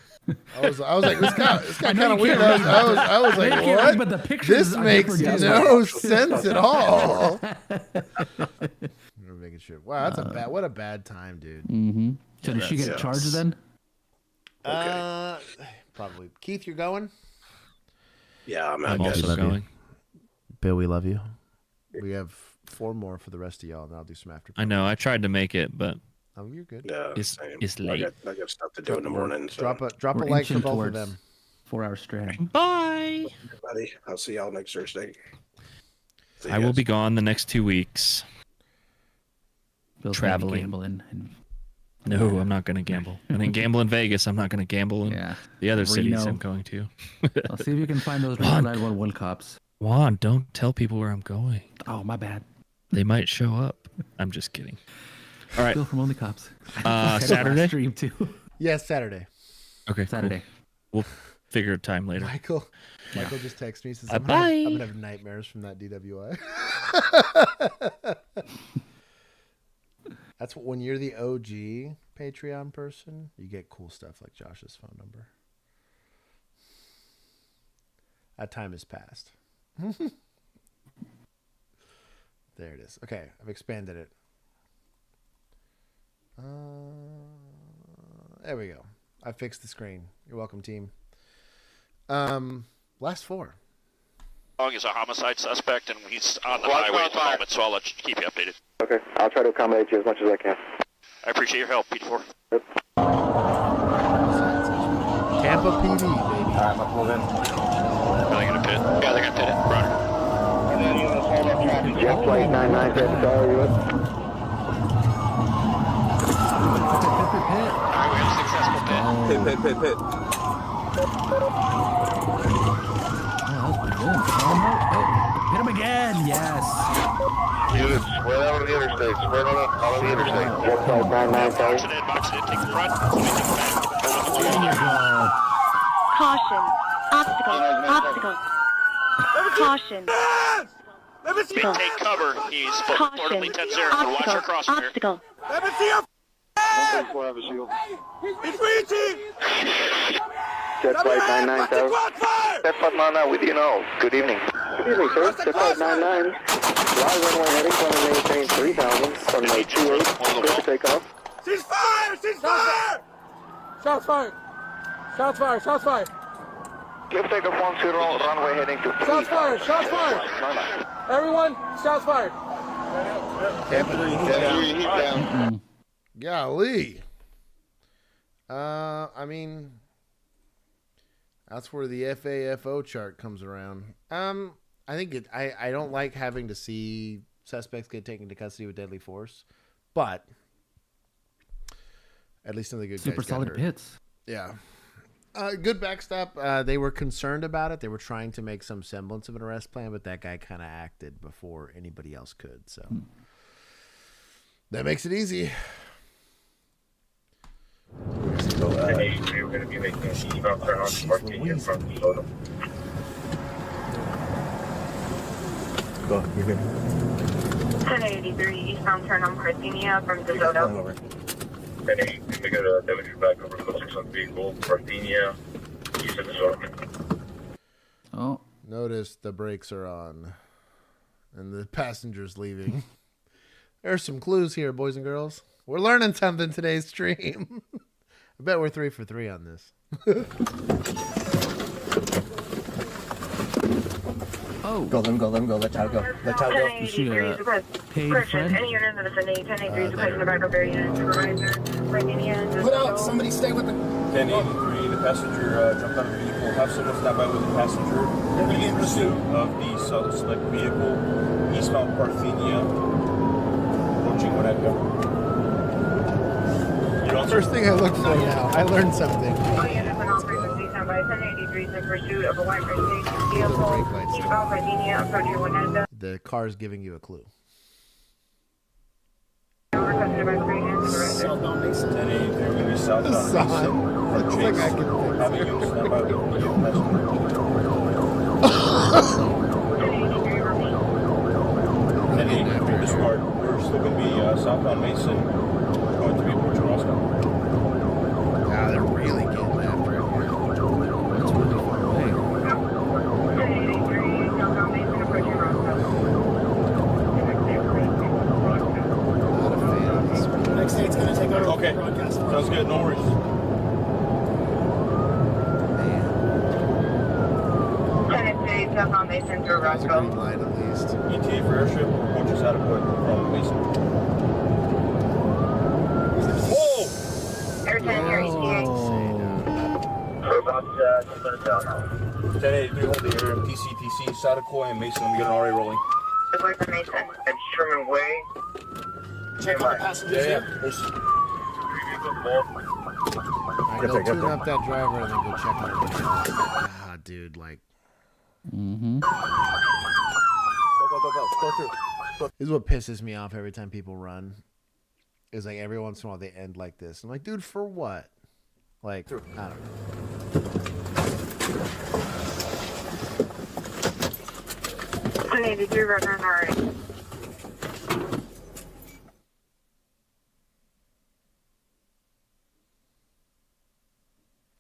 Speaker 1: was like, this guy kind of weird. I was like, what?
Speaker 4: But the pictures
Speaker 1: this makes no sense at all. We're making sure. Wow, that's what a bad time, dude.
Speaker 4: Mm-hmm. So did she get charged then?
Speaker 1: Probably. Keith, you're going?
Speaker 14: Yeah, I'm
Speaker 6: also going.
Speaker 1: Bill, we love you. We have 4 more for the rest of y'all, and I'll do some after.
Speaker 6: I know. I tried to make it, but
Speaker 1: you're good.
Speaker 14: Yeah,
Speaker 6: it's late.
Speaker 14: I got stuff to do in the morning. So.
Speaker 1: Drop a like for both of them.
Speaker 4: 4 hours straight.
Speaker 6: Bye,
Speaker 14: everybody. I'll see y'all next Thursday.
Speaker 6: I will be gone the next 2 weeks.
Speaker 4: Bill's
Speaker 6: traveling. No, I'm not going to gamble. I didn't gamble in Vegas. I'm not going to gamble in the other cities I'm going to.
Speaker 4: I'll see if you can find those One cops.
Speaker 6: Juan, don't tell people where I'm going.
Speaker 4: Oh, my bad.
Speaker 6: They might show up. I'm just kidding. All right.
Speaker 4: Bill from OnlyCops.
Speaker 6: Saturday?
Speaker 4: Stream too.
Speaker 1: Yes, Saturday.
Speaker 6: Okay.
Speaker 4: Saturday.
Speaker 6: Cool. We'll figure a time later.
Speaker 1: Michael just texted me. Says, I'm
Speaker 6: bye.
Speaker 1: going to have nightmares from that DWI. That's when you're the OG Patreon person, you get cool stuff like Josh's phone number. That time has passed. There it is. Okay, I've expanded it. There we go. I fixed the screen. You're welcome, team. Last 4.
Speaker 3: Is a homicide suspect, and he's on the highway at the moment, so I'll keep you updated.
Speaker 21: Okay, I'll try to accommodate you as much as I can.
Speaker 3: I appreciate your help, Pete 4.
Speaker 21: Yep.
Speaker 1: Tampa PD, baby.
Speaker 21: Alright, let's move in.
Speaker 3: Are they going to pit? Yeah, they're going to pit it. Roger.
Speaker 21: Jet flight 99 Jet Star, you with?
Speaker 3: Alright, we have a successful pit.
Speaker 21: Pit.
Speaker 4: Hit him again, yes.
Speaker 21: Units, spread out on the interstate. Spread out on the interstate. Jet flight 99 Star.
Speaker 3: Box it in. Take the front. Somebody take the back.
Speaker 4: There you go.
Speaker 17: Caution. Obstacle. Caution.
Speaker 3: Take cover. He's reportedly 10-0. Watch your crossing here.
Speaker 17: Obstacle.
Speaker 21: Let me see your have a shield.
Speaker 20: He's reaching!
Speaker 21: Jet flight 99 Tower. Jet flight 99 with you now. Good evening. Good evening, sir. Jet flight 99. Live runway heading, plan to maintain 3000. Runway 28. Clear to take off.
Speaker 20: She's fired! She's fired!
Speaker 15: Shots fired! Shots fired! Shots fired!
Speaker 21: Clear takeoff 10, runway heading to 3000.
Speaker 15: Shots fired! Shots fired! Everyone, shots fired!
Speaker 1: Golly. I mean, that's where the FAFO chart comes around. I think I don't like having to see suspects get taken to custody with deadly force, but at least some of the good guys
Speaker 4: Super solid
Speaker 1: got hurt.
Speaker 4: hits.
Speaker 1: Yeah. Good backstop. They were concerned about it. They were trying to make some semblance of an arrest plan, but that guy kind of acted before anybody else could. So that makes it easy.
Speaker 21: We're going to be making a eastbound turn on Martinian from Soto. Go, you're good.
Speaker 17: 1083 eastbound turn on Parthenia from DeSoto.
Speaker 21: 1080, we got a damage back over to 6 on vehicle, Parthenia, east of DeSoto.
Speaker 4: Oh.
Speaker 1: Notice the brakes are on and the passenger's leaving. There's some clues here, boys and girls. We're learning something today's stream. I bet we're 3 for 3 on this.
Speaker 4: Oh.
Speaker 21: Go, let him go. Let child go.
Speaker 4: Is she a paid friend?
Speaker 17: Any unit in the vicinity, 1083 is requesting the backup area supervisor.
Speaker 20: Put out, somebody stay with the...
Speaker 11: 1083, the passenger jumped out of the vehicle. Have someone stop by with the passenger. In pursuit of the suspect vehicle, eastbound Parthenia, approaching Winnetka.
Speaker 1: First thing I look for now. I learned something.
Speaker 17: All units and officers please stand by. 1083 is in pursuit of a white Mercedes vehicle. Eastbound Parthenia, approaching Winnetka.
Speaker 1: The car's giving you a clue.
Speaker 17: Requesting a backup area supervisor.
Speaker 11: 1083, we're going to be southbound Mason.
Speaker 1: Looks like I can
Speaker 11: Have a unit stand by with the passenger.
Speaker 17: 1083 remain.
Speaker 11: 1083, discard. We're still going to be southbound Mason. Going to be approaching Roscoe.
Speaker 1: Ah, they're really getting after it here.
Speaker 4: That's really far away.
Speaker 17: 1083 southbound Mason approaching Roscoe.
Speaker 1: Not a fan of this.
Speaker 20: The next day it's going to take over
Speaker 11: Okay,
Speaker 20: the broadcast.
Speaker 11: sounds good. No worries.
Speaker 17: 1083 southbound Mason through
Speaker 1: That's a green
Speaker 17: Roscoe.
Speaker 1: light at least.
Speaker 11: ETA for airship. Approaches adequate from Mason.
Speaker 17: Airtime here, ETA.
Speaker 21: About
Speaker 11: 1083, hold the area. TC, Sadakoy, and Mason. We got an RA rolling.
Speaker 17: Deploy for Mason.
Speaker 21: and Sherman Way.
Speaker 20: Check on the passengers here.
Speaker 11: There's
Speaker 1: I go tune up that driver and then go check on it. Ah, dude, like.
Speaker 4: Mm-hmm.
Speaker 21: Go through.
Speaker 1: This is what pisses me off every time people run. Is like every once in a while they end like this. I'm like, dude, for what? Like, I don't know.
Speaker 17: 1083 runner RA.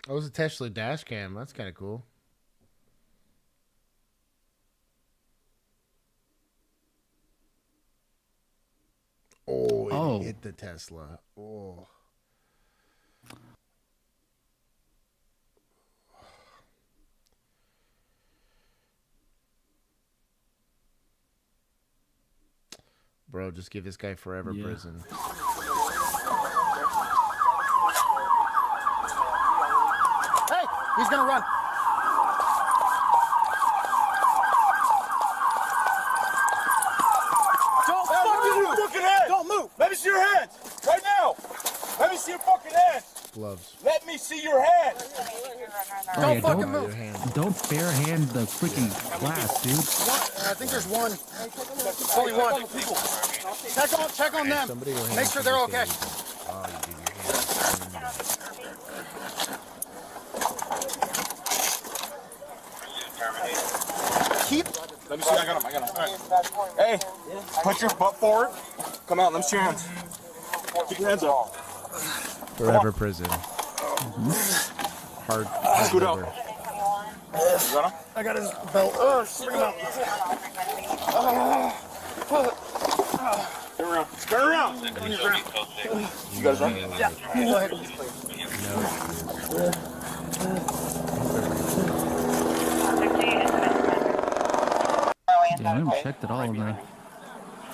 Speaker 1: Oh, it was a Tesla dash cam. That's kind of cool. Oh, it hit the Tesla. Oh. Bro, just give this guy forever prison.
Speaker 20: Hey, he's gonna run. Don't fucking hands. Don't move.
Speaker 3: Let me see your hands. Right now. Let me see your fucking hands.
Speaker 1: Gloves.
Speaker 3: Let me see your hands.
Speaker 4: Don't fucking move. Don't bare hand the freaking glass, dude.
Speaker 20: I think there's one. Only one. Check on them. Make sure they're okay.
Speaker 11: Keep. Let me see. I got him. All right. Hey, put your butt forward. Come out. Let me see your hands. Keep your hands up.
Speaker 1: Forever prison. Hard.
Speaker 11: Scoot out.
Speaker 20: I got his belt. Bring him out.
Speaker 11: Turn around. You guys run?
Speaker 20: Yeah. Go ahead.
Speaker 4: Yeah, I haven't checked it all in there.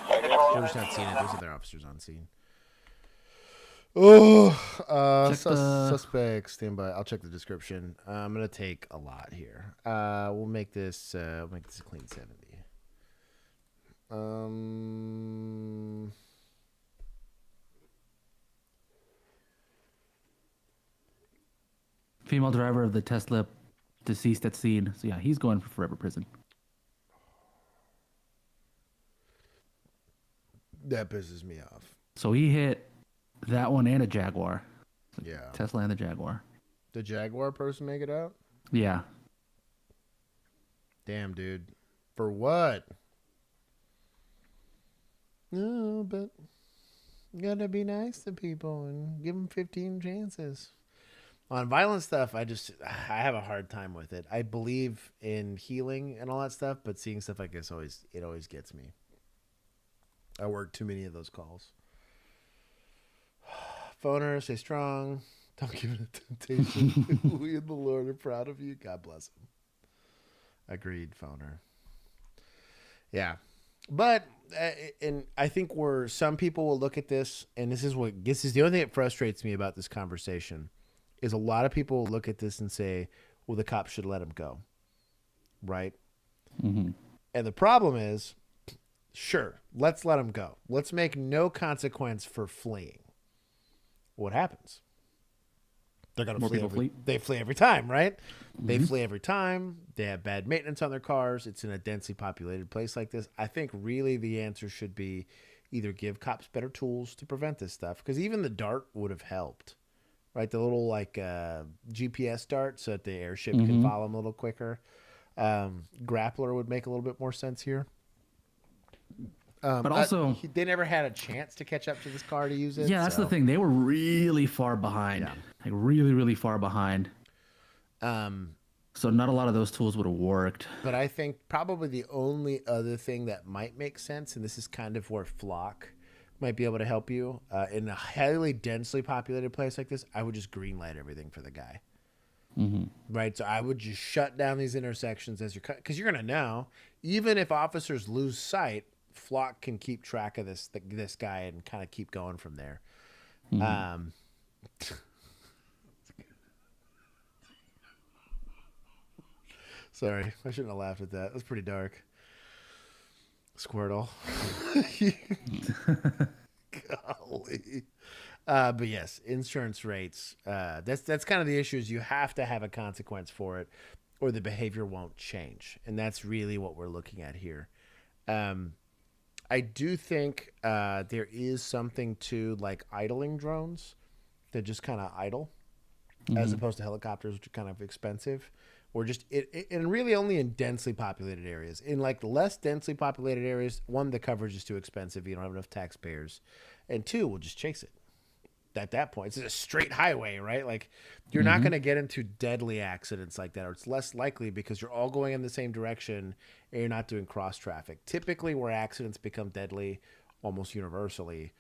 Speaker 1: We're just not seeing it. There's other officers on scene. Oh, suspect standby. I'll check the description. I'm gonna take a lot here. We'll make this a clean 70.
Speaker 4: Female driver of the Tesla deceased at scene. So yeah, he's going for forever prison.
Speaker 1: That pisses me off.
Speaker 4: So he hit that one and a Jaguar.
Speaker 1: Yeah.
Speaker 4: Tesla and the Jaguar.
Speaker 1: The Jaguar person make it out?
Speaker 4: Yeah.
Speaker 1: Damn, dude. For what? No, but you gotta be nice to people and give them 15 chances. On violent stuff, I have a hard time with it. I believe in healing and all that stuff, but seeing stuff like this always gets me. I work too many of those calls. Phoner, stay strong. Don't give it a temptation. We and the Lord are proud of you. God bless him. Agreed, Phoner. Yeah. But, and I think some people will look at this, and this is the only thing that frustrates me about this conversation, is a lot of people will look at this and say, well, the cops should let him go. Right?
Speaker 4: Mm-hmm.
Speaker 1: And the problem is, sure, let's let him go. Let's make no consequence for fleeing. What happens? They're going to flee. They flee every time, right? Mm-hmm. They flee every time. They have bad maintenance on their cars. It's in a densely populated place like this. I think really the answer should be either give cops better tools to prevent this stuff, because even the dart would have helped, right? The little GPS dart so that the airship can follow them a little quicker. Grappler would make a little bit more sense here.
Speaker 4: But also,
Speaker 1: they never had a chance to catch up to this car to use it.
Speaker 4: Yeah, that's the thing. They were really far behind.
Speaker 1: Yeah.
Speaker 4: Like really, really far behind. So not a lot of those tools would have worked.
Speaker 1: But I think probably the only other thing that might make sense, and this is kind of where Flock might be able to help you, in a highly densely populated place like this, I would just green light everything for the guy.
Speaker 4: Mm-hmm.
Speaker 1: Right? So I would just shut down these intersections as you're cut, because you're going to know, even if officers lose sight, Flock can keep track of this guy and kind of keep going from there. Mm-hmm. Sorry, I shouldn't have laughed at that. It was pretty dark. Squirtle. Golly. But yes, insurance rates. That's kind of the issue, is you have to have a consequence for it, or the behavior won't change. And that's really what we're looking at here. I do think there is something to like idling drones that just kind of idle, as opposed to helicopters, which are kind of expensive, or just and really only in densely populated areas. In like less densely populated areas, one, the coverage is too expensive. You don't have enough taxpayers, and two, we'll just chase it. At that point, it's a straight highway, right? Like you're not going to get into deadly accidents like that, or it's less likely because you're all going in the same direction and you're not doing cross traffic. Typically where accidents become deadly almost universally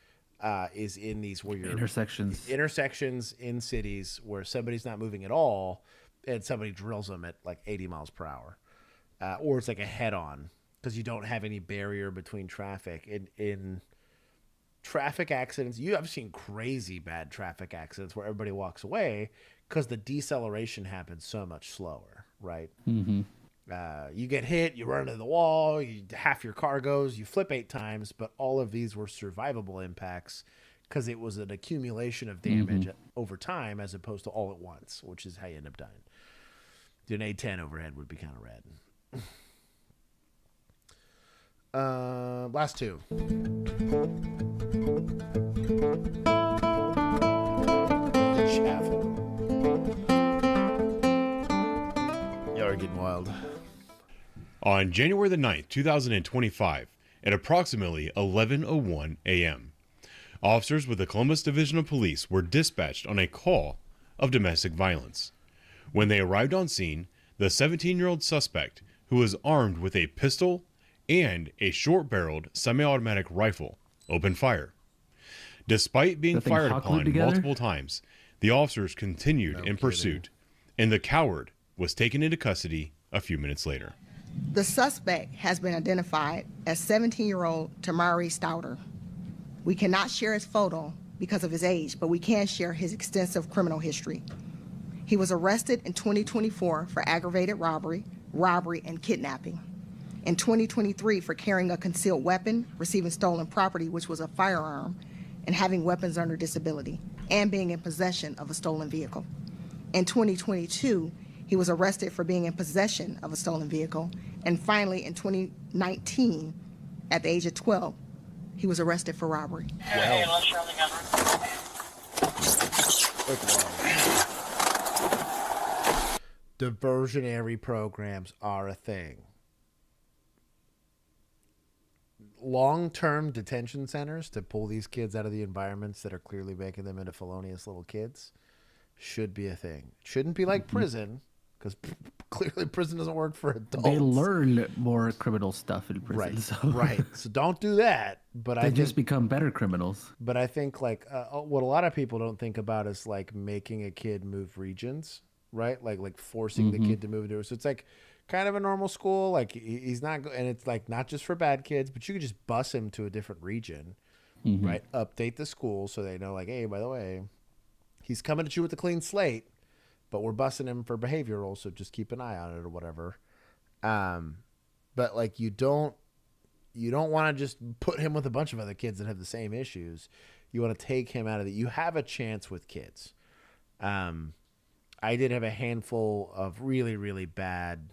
Speaker 1: is in these where you're intersections in cities where somebody's not moving at all and somebody drills them at like 80 miles per hour, or it's like a head on because you don't have any barrier between traffic. In traffic accidents, I've seen crazy bad traffic accidents where everybody walks away because the deceleration happens so much slower, right?
Speaker 4: Mm-hmm.
Speaker 1: You get hit, you run into the wall, half your car goes, you flip 8 times, but all of these were survivable impacts because it was an accumulation of damage over time as opposed to all at once, which is how you end up dying. An A10 overhead would be kind of rad. Last 2. Y'all are getting wild.
Speaker 12: On January the 9th, 2025, at approximately 11:01 a.m., officers with the Columbus Division of Police were dispatched on a call of domestic violence. When they arrived on scene, the 17-year-old suspect, who was armed with a pistol and a short-barreled semi-automatic rifle, opened fire. Despite being fired upon multiple times, the officers continued in pursuit, and the coward was taken into custody a few minutes later.
Speaker 22: The suspect has been identified as 17-year-old Tamari Stouter. We cannot share his photo because of his age, but we can share his extensive criminal history. He was arrested in 2024 for aggravated robbery, and kidnapping. In 2023 for carrying a concealed weapon, receiving stolen property, which was a firearm, and having weapons under disability, and being in possession of a stolen vehicle. In 2022, he was arrested for being in possession of a stolen vehicle. And finally, in 2019, at the age of 12, he was arrested for robbery.
Speaker 1: Diversionary programs are a thing. Long-term detention centers to pull these kids out of the environments that are clearly making them into felonious little kids should be a thing. It shouldn't be like prison, because clearly prison doesn't work for adults.
Speaker 4: They learn more criminal stuff in prison.
Speaker 1: Right,
Speaker 4: so.
Speaker 1: right. So don't do that. But
Speaker 4: They just become better criminals.
Speaker 1: But I think what a lot of people don't think about is like making a kid move regions, right? Like forcing the kid to move to. So it's like kind of a normal school. Like he's not, and it's like not just for bad kids, but you could just bus him to a different region, right? Update the school so they know, like, hey, by the way, he's coming at you with a clean slate, but we're busing him for behavioral, so just keep an eye on it or whatever. But like you don't want to just put him with a bunch of other kids that have the same issues. You want to take him out of it. You have a chance with kids. I did have a handful of really, really bad,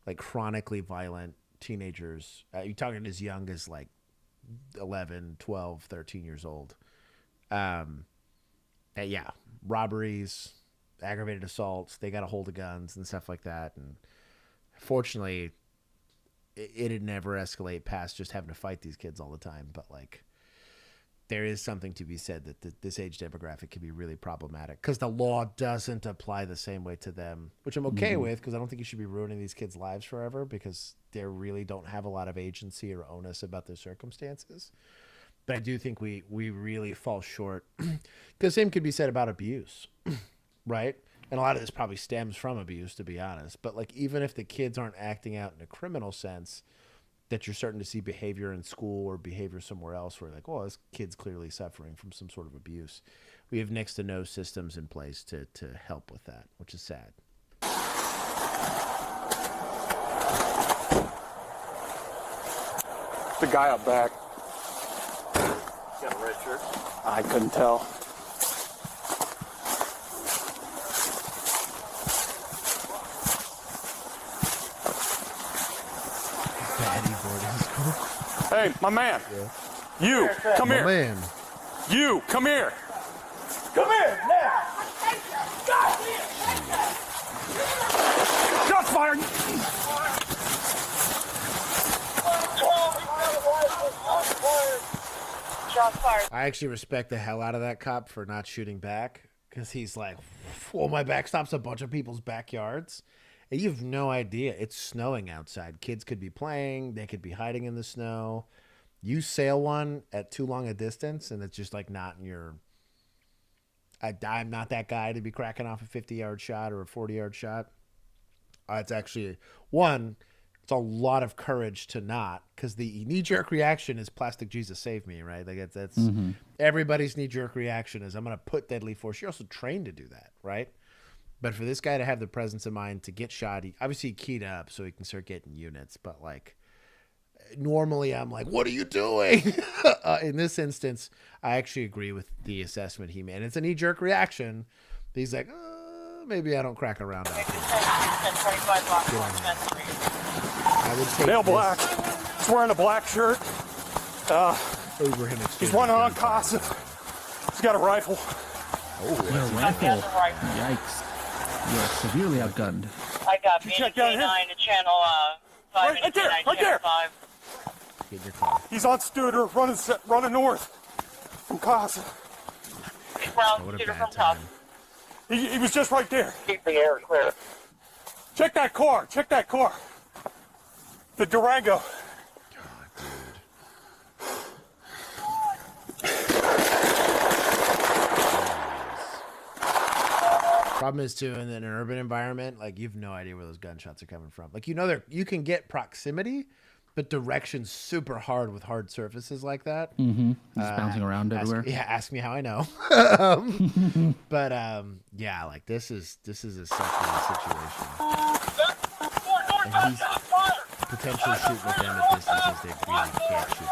Speaker 1: like chronically violent teenagers. You're talking as young as like 11, 12, 13 years old. Yeah, robberies, aggravated assaults, they got a hold of guns and stuff like that. And fortunately, it didn't ever escalate past just having to fight these kids all the time. But like, there is something to be said that this age demographic can be really problematic because the law doesn't apply the same way to them, which I'm okay with, because I don't think you should be ruining these kids' lives forever because they really don't have a lot of agency or onus about their circumstances. But I do think we really fall short, because the same could be said about abuse, right? And a lot of this probably stems from abuse, to be honest. But like, even if the kids aren't acting out in a criminal sense, that you're starting to see behavior in school or behavior somewhere else where like, well, this kid's clearly suffering from some sort of abuse. We have next to no systems in place to help with that, which is sad.
Speaker 19: The guy up back.
Speaker 8: Got a red shirt.
Speaker 19: I couldn't tell. Hey, my man. Yeah. You, come here.
Speaker 1: Man.
Speaker 19: You, come here.
Speaker 20: Come here, now.
Speaker 19: Shots fired.
Speaker 17: Shots fired.
Speaker 1: I actually respect the hell out of that cop for not shooting back, because he's like, well, my backstop's a bunch of people's backyards. And you have no idea. It's snowing outside. Kids could be playing. They could be hiding in the snow. You sail one at too long a distance, and it's just like not in your... I'm not that guy to be cracking off a 50-yard shot or a 40-yard shot. It's actually, it's a lot of courage to not, because the knee-jerk reaction is plastic Jesus save me, right? Like that's everybody's knee-jerk reaction is I'm going to put deadly force. You're also trained to do that, right? But for this guy to have the presence of mind to get shot, he obviously keyed up so he can start getting units. But like normally I'm like, what are you doing? In this instance, I actually agree with the assessment he made. It's a knee-jerk reaction. He's like, maybe I don't crack around out here. I would take
Speaker 20: male black. He's wearing a black shirt.
Speaker 1: Over him.
Speaker 20: He's running on Casa. He's got a rifle.
Speaker 4: Oh, a rifle. Yikes. You're severely outgunned.
Speaker 17: I got K9 to channel 5
Speaker 20: right there, right there.
Speaker 17: 5.
Speaker 1: Get your car.
Speaker 20: He's on Studer, running north from Casa.
Speaker 17: Brown Studer from top.
Speaker 20: He was just right there.
Speaker 17: Keep the air clear.
Speaker 20: Check that car. Check that car. The Durango.
Speaker 1: Problem is too, in an urban environment, like you've no idea where those gunshots are coming from. Like you can get proximity, but direction's super hard with hard surfaces like that.
Speaker 4: Mm-hmm. Just bouncing around everywhere.
Speaker 1: Ask me how I know. But yeah, like this is a sucky situation. And he's potentially shooting at them at distances they really can't shoot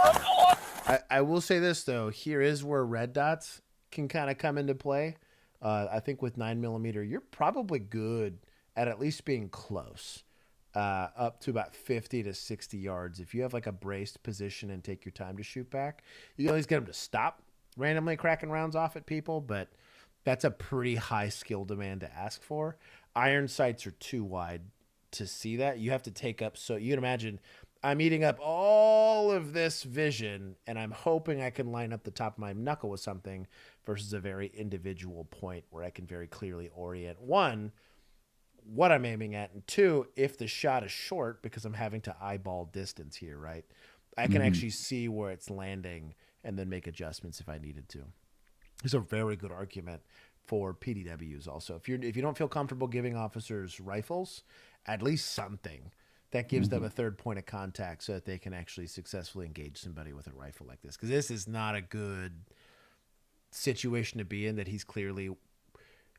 Speaker 1: them. I will say this though, here is where red dots can kind of come into play. I think with 9mm, you're probably good at least being close, up to about 50 to 60 yards. If you have like a braced position and take your time to shoot back, you can always get them to stop randomly cracking rounds off at people, but that's a pretty high skill demand to ask for. Iron sights are too wide to see that. You have to take up, so you can imagine I'm eating up all of this vision, and I'm hoping I can line up the top of my knuckle with something versus a very individual point where I can very clearly orient, one, what I'm aiming at, and two, if the shot is short, because I'm having to eyeball distance here, right? I can actually see where it's landing and then make adjustments if I needed to. It's a very good argument for PDWs also. If you don't feel comfortable giving officers rifles, at least something that gives them a third point of contact so that they can actually successfully engage somebody with a rifle like this. Because this is not a good situation to be in, that he's clearly...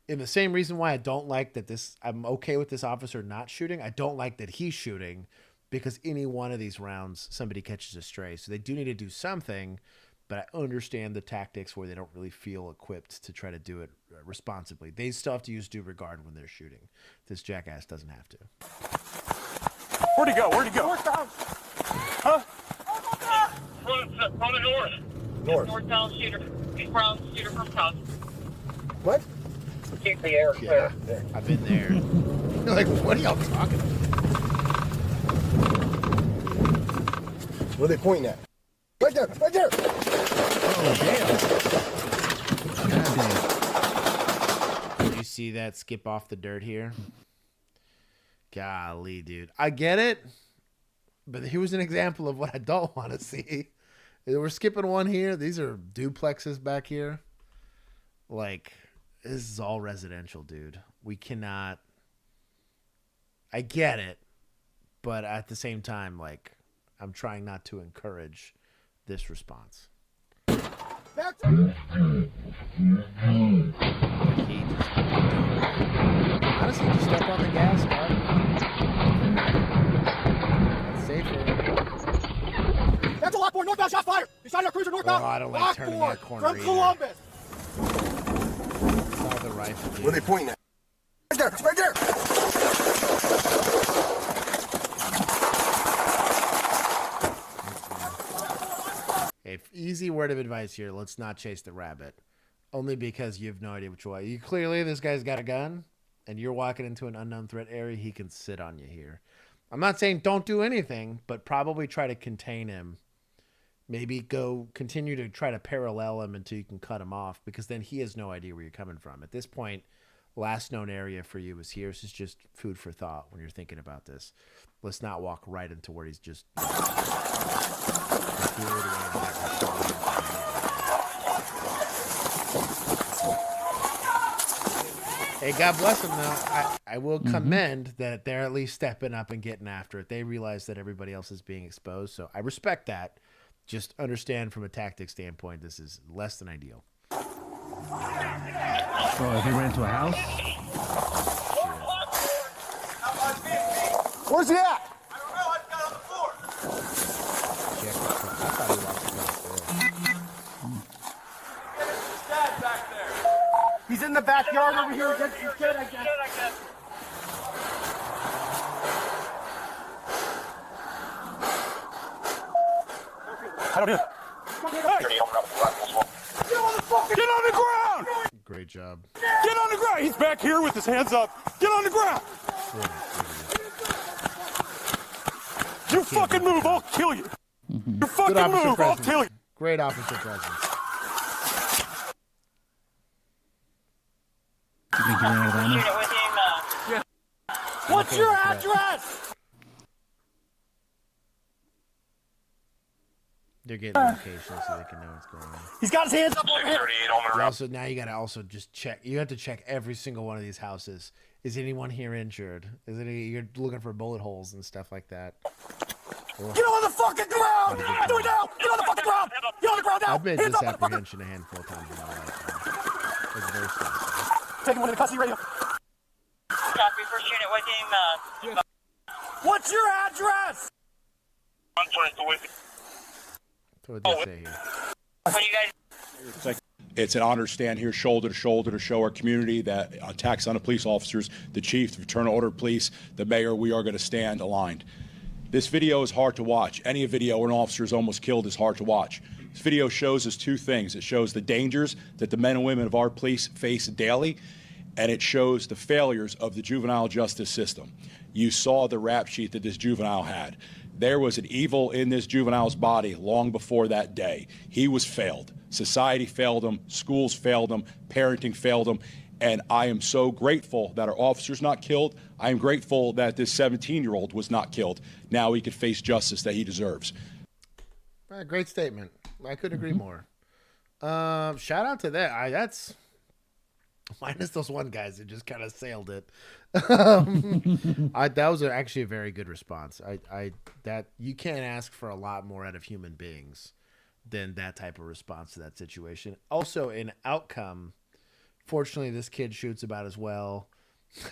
Speaker 1: In the same reason why I don't like that I'm okay with this officer not shooting, I don't like that he's shooting, because any one of these rounds, somebody catches a stray. So they do need to do something, but I understand the tactics where they don't really feel equipped to try to do it responsibly. They still have to use due regard when they're shooting. This jackass doesn't have to.
Speaker 20: Where'd he go? Where'd he go? Huh?
Speaker 17: Front of north.
Speaker 2: North.
Speaker 17: Northbound shooter. Brown shooter from top.
Speaker 2: What?
Speaker 17: Keep the air clear.
Speaker 2: Yeah,
Speaker 1: I've been there. You're like, what are y'all talking about?
Speaker 2: Where are they pointing at? Right there! Right there!
Speaker 1: Oh, damn. Did you see that skip off the dirt here? Golly, dude. I get it, but here was an example of what I don't want to see. We're skipping one here. These are duplexes back here. Like, this is all residential, dude. We cannot... I get it, but at the same time, like, I'm trying not to encourage this response.
Speaker 2: Back to...
Speaker 1: Honestly, just step on the gas, bud. Safer.
Speaker 2: That's a Lockboard, northbound shot fire! He's shot at a cruiser northbound!
Speaker 1: Oh, I don't like turning that corner
Speaker 2: from
Speaker 1: either.
Speaker 2: Columbus!
Speaker 1: Saw the rifle, dude.
Speaker 2: Where are they pointing at? Right there! Right there!
Speaker 1: Easy word of advice here. Let's not chase the rabbit. Only because you have no idea which way. Clearly, this guy's got a gun, and you're walking into an unknown threat area. He can sit on you here. I'm not saying don't do anything, but probably try to contain him. Maybe continue to try to parallel him until you can cut him off, because then he has no idea where you're coming from. At this point, last known area for you is here. This is just food for thought when you're thinking about this. Let's not walk right into where he's just... Hey, God bless them, though. I will commend that they're at least stepping up and getting after it. They realize that everybody else is being exposed, so I respect that. Just understand from a tactic standpoint, this is less than ideal.
Speaker 4: So if he ran into a house?
Speaker 2: Where's he at? He's in the backyard over here against his kid, I guess.
Speaker 3: I don't do it. Get on the ground!
Speaker 1: Great job.
Speaker 3: Get on the ground! He's back here with his hands up. Get on the ground! You fucking move, I'll kill you. You fucking move, I'll kill you.
Speaker 1: Great officer presence.
Speaker 4: You think he ran out of ammo?
Speaker 3: What's your address?
Speaker 1: They're getting location so they can know what's going on.
Speaker 3: He's got his hands up over here.
Speaker 1: Also, now you gotta also just check. You have to check every single one of these houses. Is anyone here injured? You're looking for bullet holes and stuff like that.
Speaker 3: Get on the fucking ground! Do it now! Get on the fucking ground! Get on the ground now!
Speaker 1: I've made this apprehension a handful of times in my life. It's very stressful.
Speaker 3: Take him into the custody radio.
Speaker 17: Copy, first unit with him.
Speaker 3: What's your address?
Speaker 1: That's what they say here.
Speaker 17: What do you guys...
Speaker 11: It's an honor to stand here shoulder to shoulder to show our community that attacks on the police officers, the chief, the fraternal order police, the mayor, we are going to stand aligned. This video is hard to watch. Any video where an officer is almost killed is hard to watch. This video shows us two things. It shows the dangers that the men and women of our police face daily, and it shows the failures of the juvenile justice system. You saw the rap sheet that this juvenile had. There was an evil in this juvenile's body long before that day. He was failed. Society failed him, schools failed him, parenting failed him, and I am so grateful that our officer's not killed. I am grateful that this 17-year-old was not killed. Now he could face justice that he deserves.
Speaker 1: Great statement. I couldn't agree more. Shout out to that. That's minus those one guys that just kind of sailed it. That was actually a very good response. That you can't ask for a lot more out of human beings than that type of response to that situation. Also, in outcome, fortunately, this kid shoots about as well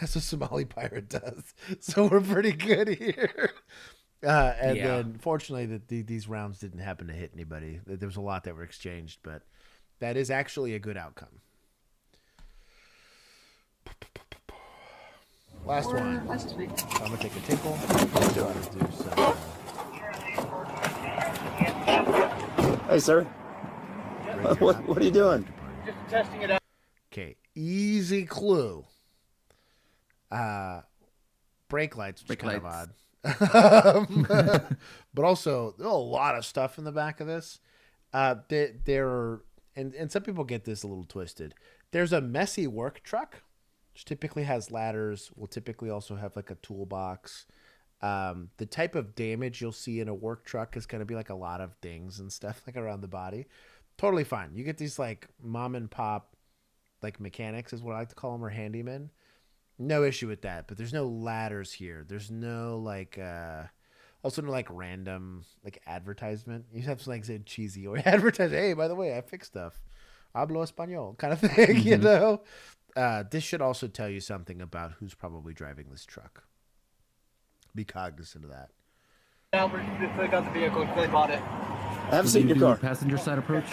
Speaker 1: as a Somali pirate does. So we're pretty good here. Then, fortunately, these rounds didn't happen to hit anybody. There was a lot that were exchanged, but that is actually a good outcome. Last one. I'm going to take a tinkle.
Speaker 2: Hey, sir. What are you doing?
Speaker 20: Just testing it out.
Speaker 1: Okay, easy clue. Brake lights, which is kind of odd. But also, there's a lot of stuff in the back of this. There are, and some people get this a little twisted. There's a messy work truck, which typically has ladders, will typically also have like a toolbox. The type of damage you'll see in a work truck is going to be like a lot of dings and stuff like around the body. Totally fine. You get these like mom and pop, like mechanics is what I like to call them, or handymen. No issue with that, but there's no ladders here. There's no like, also no like random like advertisement. You have some like say cheesy or advertise. Hey, by the way, I fix stuff. Hablo español kind of thing, you know. This should also tell you something about who's probably driving this truck. Be cognizant of that.
Speaker 20: Now we're going to click on the vehicle. They bought it.
Speaker 2: I haven't seen your car.
Speaker 4: Passenger side approach.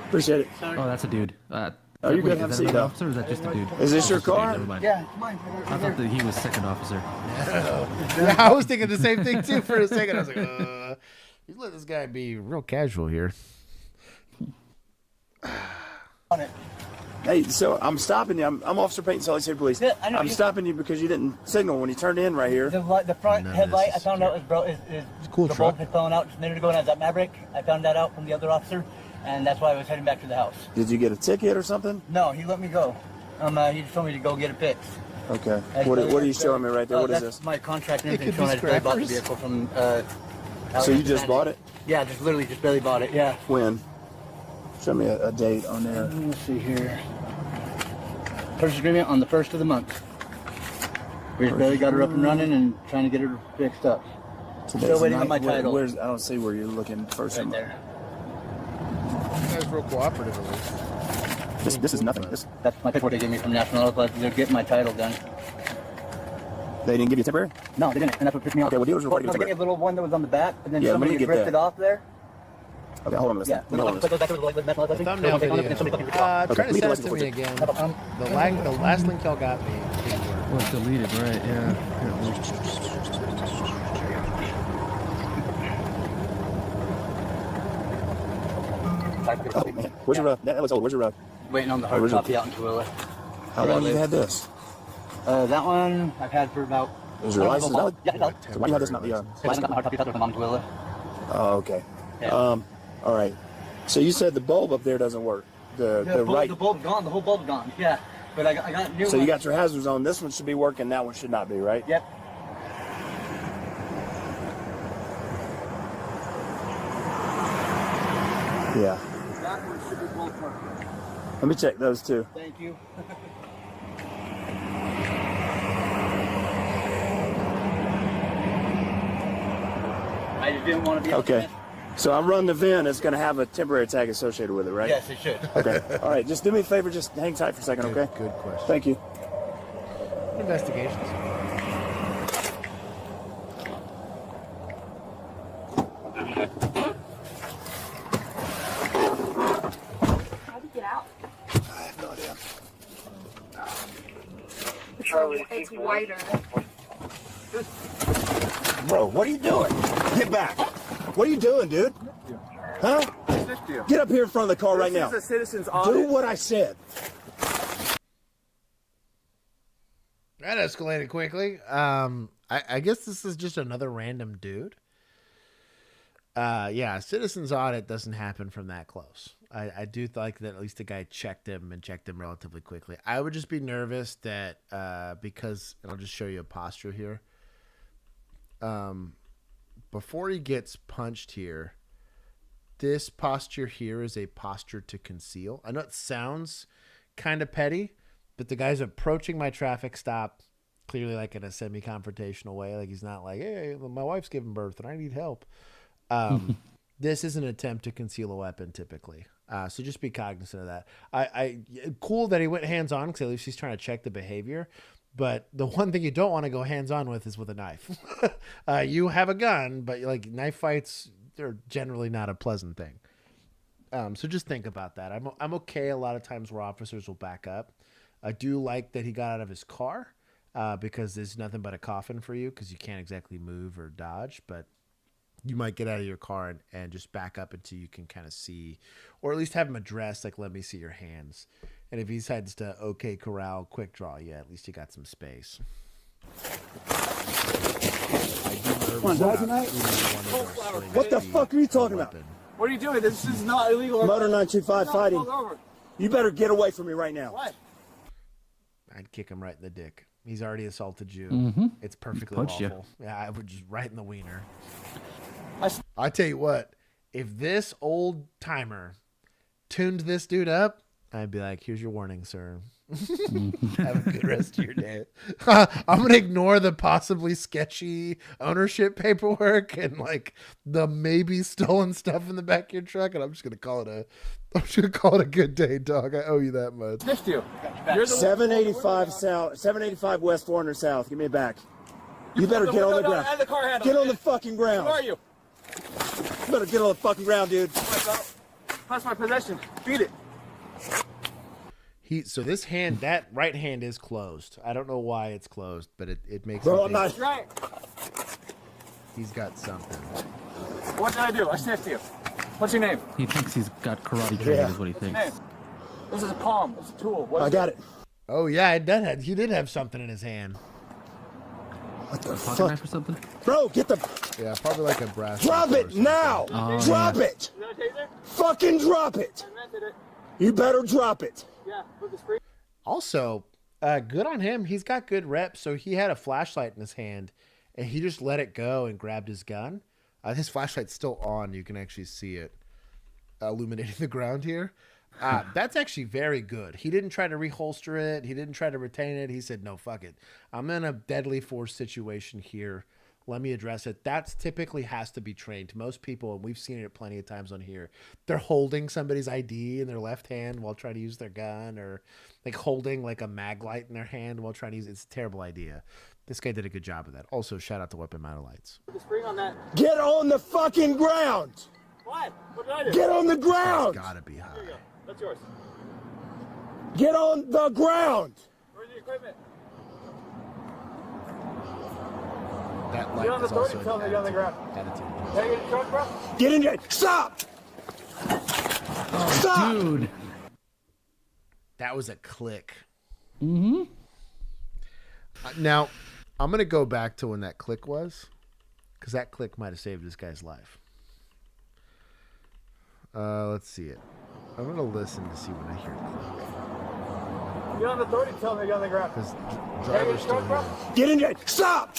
Speaker 2: Appreciate it.
Speaker 4: Oh, that's a dude.
Speaker 2: Oh, you're good. Have a seat, though.
Speaker 4: Officer, or is that just a dude?
Speaker 2: Is this your car?
Speaker 4: Never mind.
Speaker 20: Yeah, mine.
Speaker 4: I thought that he was second officer.
Speaker 1: Yeah, I was thinking the same thing too for a second. I was like, you let this guy be real casual here.
Speaker 20: On it.
Speaker 2: Hey, so I'm stopping you. I'm Officer Payton, Salt Lake City Police.
Speaker 20: Yeah, I know.
Speaker 2: I'm stopping you because you didn't signal when you turned in right here.
Speaker 20: The front headlight I found out is
Speaker 1: cool
Speaker 20: the
Speaker 1: truck.
Speaker 20: bolt had fallen out just a minute ago, and I was at Maverick. I found that out from the other officer, and that's why I was heading back to the house.
Speaker 2: Did you get a ticket or something?
Speaker 20: No, he let me go. He just told me to go get it fixed.
Speaker 2: Okay. What are you showing me right there? What is
Speaker 20: that's
Speaker 2: this?
Speaker 20: my contract and everything showing I just barely bought the vehicle from.
Speaker 2: So you just bought it?
Speaker 20: Yeah, just barely bought it. Yeah.
Speaker 2: When? Show me a date on there.
Speaker 20: Let's see here.
Speaker 10: Purchase agreement on the 1st of the month. We just barely got her up and running and trying to get her fixed up. Still waiting on my title.
Speaker 2: I don't see where you're looking first.
Speaker 10: Right there.
Speaker 1: You guys real cooperative at least.
Speaker 2: This is nothing.
Speaker 10: That's my paperwork they gave me from National, but they're getting my title done.
Speaker 2: They didn't give you a temporary?
Speaker 10: No, they didn't, and that's what pissed me off.
Speaker 2: Okay, well, dealers report you
Speaker 10: They gave me a little one that was on the back, and then
Speaker 2: Yeah,
Speaker 10: somebody
Speaker 2: let me get
Speaker 10: ripped
Speaker 2: that.
Speaker 10: it off there.
Speaker 2: Okay, hold on a second.
Speaker 10: Yeah,
Speaker 2: Hold on a second.
Speaker 1: Thumbnail video. Try to send it to me again. The last link y'all got me.
Speaker 4: Well, it's deleted, right? Yeah.
Speaker 2: Oh, man. Where's your that looks old. Where's your
Speaker 10: Waiting on the hard copy out in Tooele.
Speaker 2: How long have you had this?
Speaker 10: That one I've had for about...
Speaker 2: Is your license valid?
Speaker 10: Yeah, it's valid.
Speaker 2: So why do you have this not the
Speaker 10: I haven't got my hard copy out there from Mom Tooele.
Speaker 2: Oh, okay.
Speaker 10: Yeah.
Speaker 2: All right. So you said the bulb up there doesn't work. The right.
Speaker 10: The bulb's gone. The whole bulb's gone. Yeah. But I got new
Speaker 2: So
Speaker 10: ones.
Speaker 2: you got your hazards on. This one should be working. That one should not be, right?
Speaker 10: Yep.
Speaker 2: Yeah.
Speaker 10: That one should be both working.
Speaker 2: Let me check those two.
Speaker 10: Thank you. I just didn't want to be
Speaker 2: Okay. So I'm running the VIN. It's going to have a temporary tag associated with it, right?
Speaker 10: Yes, it should.
Speaker 2: Okay. All right. Just do me a favor. Just hang tight for a second, okay?
Speaker 1: Good question.
Speaker 2: Thank you.
Speaker 1: Investigations.
Speaker 17: How'd you get out?
Speaker 2: I have no idea.
Speaker 17: It's whiter.
Speaker 2: Bro, what are you doing? Get back. What are you doing, dude? Huh? Get up here in front of the car right now.
Speaker 19: This is a citizen's
Speaker 2: Do
Speaker 19: audit.
Speaker 2: what I said.
Speaker 1: That escalated quickly. I guess this is just another random dude. Yeah, citizen's audit doesn't happen from that close. I do like that at least the guy checked him relatively quickly. I would just be nervous that because, and I'll just show you a posture here. Before he gets punched here, this posture here is a posture to conceal. I know it sounds kind of petty, but the guy's approaching my traffic stop clearly like in a semi-confrontational way. Like he's not like, hey, my wife's giving birth and I need help. This is an attempt to conceal a weapon typically. So just be cognizant of that. Cool that he went hands-on because at least he's trying to check the behavior. But the one thing you don't want to go hands-on with is with a knife. You have a gun, but like knife fights are generally not a pleasant thing. So just think about that. I'm okay a lot of times where officers will back up. I do like that he got out of his car because there's nothing but a coffin for you because you can't exactly move or dodge. But you might get out of your car and just back up until you can kind of see, or at least have him address, like, let me see your hands. And if he decides to okay corral, quick draw, yeah, at least you got some space.
Speaker 2: What the fuck are you talking about?
Speaker 19: What are you doing? This is not illegal.
Speaker 2: Motor 925 fighting.
Speaker 19: Pull over.
Speaker 2: You better get away from me right now.
Speaker 19: What?
Speaker 1: I'd kick him right in the dick. He's already assaulted you.
Speaker 4: Mm-hmm.
Speaker 1: It's perfectly
Speaker 4: Punch you.
Speaker 1: lawful. Yeah, I would just right in the wiener. I tell you what, if this old timer tuned this dude up, I'd be like, here's your warning, sir. Have a good rest of your day. I'm going to ignore the possibly sketchy ownership paperwork and like the maybe stolen stuff in the back of your truck. And I'm just going to call it a good day, dog. I owe you that much.
Speaker 19: Next to you.
Speaker 2: 785 South, 785 West 400 South. Give me it back. You better get on the ground.
Speaker 19: And the car handle.
Speaker 2: Get on the fucking ground.
Speaker 19: Who are you?
Speaker 2: You better get on the fucking ground, dude.
Speaker 19: That's my possession. Beat it.
Speaker 1: So this hand, that right hand is closed. I don't know why it's closed, but it makes
Speaker 2: Bro,
Speaker 1: me
Speaker 2: I'm not.
Speaker 1: think
Speaker 19: Right.
Speaker 1: he's got something.
Speaker 19: What did I do? I sniffed you. What's your name?
Speaker 4: He thinks he's got karate training,
Speaker 2: Yeah.
Speaker 4: is what he thinks.
Speaker 19: Name. This is a palm. It's a tool. What
Speaker 2: I
Speaker 19: is
Speaker 2: got it.
Speaker 1: Oh yeah, he did have something in his hand.
Speaker 2: What the
Speaker 4: Pocket
Speaker 2: fuck?
Speaker 4: knife or something?
Speaker 2: Bro, get the.
Speaker 1: Yeah, probably like a brass.
Speaker 2: Drop
Speaker 1: knuckle or
Speaker 2: it
Speaker 1: something.
Speaker 2: now!
Speaker 4: Oh,
Speaker 2: Drop
Speaker 4: yeah.
Speaker 2: it!
Speaker 19: Is that a taser?
Speaker 2: Fucking drop it!
Speaker 19: I rented it.
Speaker 2: You better drop it.
Speaker 19: Yeah, with the screen.
Speaker 1: Also, good on him. He's got good reps. So he had a flashlight in his hand, and he just let it go and grabbed his gun. His flashlight's still on. You can actually see it illuminating the ground here. That's actually very good. He didn't try to reholster it. He didn't try to retain it. He said, no, fuck it. I'm in a deadly force situation here. Let me address it. That's typically has to be trained. Most people, and we've seen it plenty of times on here, they're holding somebody's ID in their left hand while trying to use their gun, or like holding like a mag light in their hand while trying to use it. It's a terrible idea. This guy did a good job of that. Also, shout out to Weapon Mounted Lights.
Speaker 2: Get on the fucking ground.
Speaker 20: What? What did I do?
Speaker 2: Get on the ground.
Speaker 1: It's gotta be high.
Speaker 20: Here you go. That's yours.
Speaker 2: Get on the ground.
Speaker 20: Where's the equipment?
Speaker 1: That
Speaker 20: Get
Speaker 1: light
Speaker 20: on the
Speaker 1: is also
Speaker 20: 30, tell me to get on the ground.
Speaker 1: attitude.
Speaker 20: Can I get a truck, bro?
Speaker 2: Get in there. Stop. Stop.
Speaker 4: Dude.
Speaker 1: That was a click.
Speaker 4: Mm-hmm.
Speaker 1: Now, I'm going to go back to when that click was, because that click might have saved this guy's life. Let's see it. I'm going to listen to see when I hear a click.
Speaker 20: Get on the 30, tell me to get on the ground.
Speaker 1: Because driver's still here.
Speaker 2: Get in there. Stop.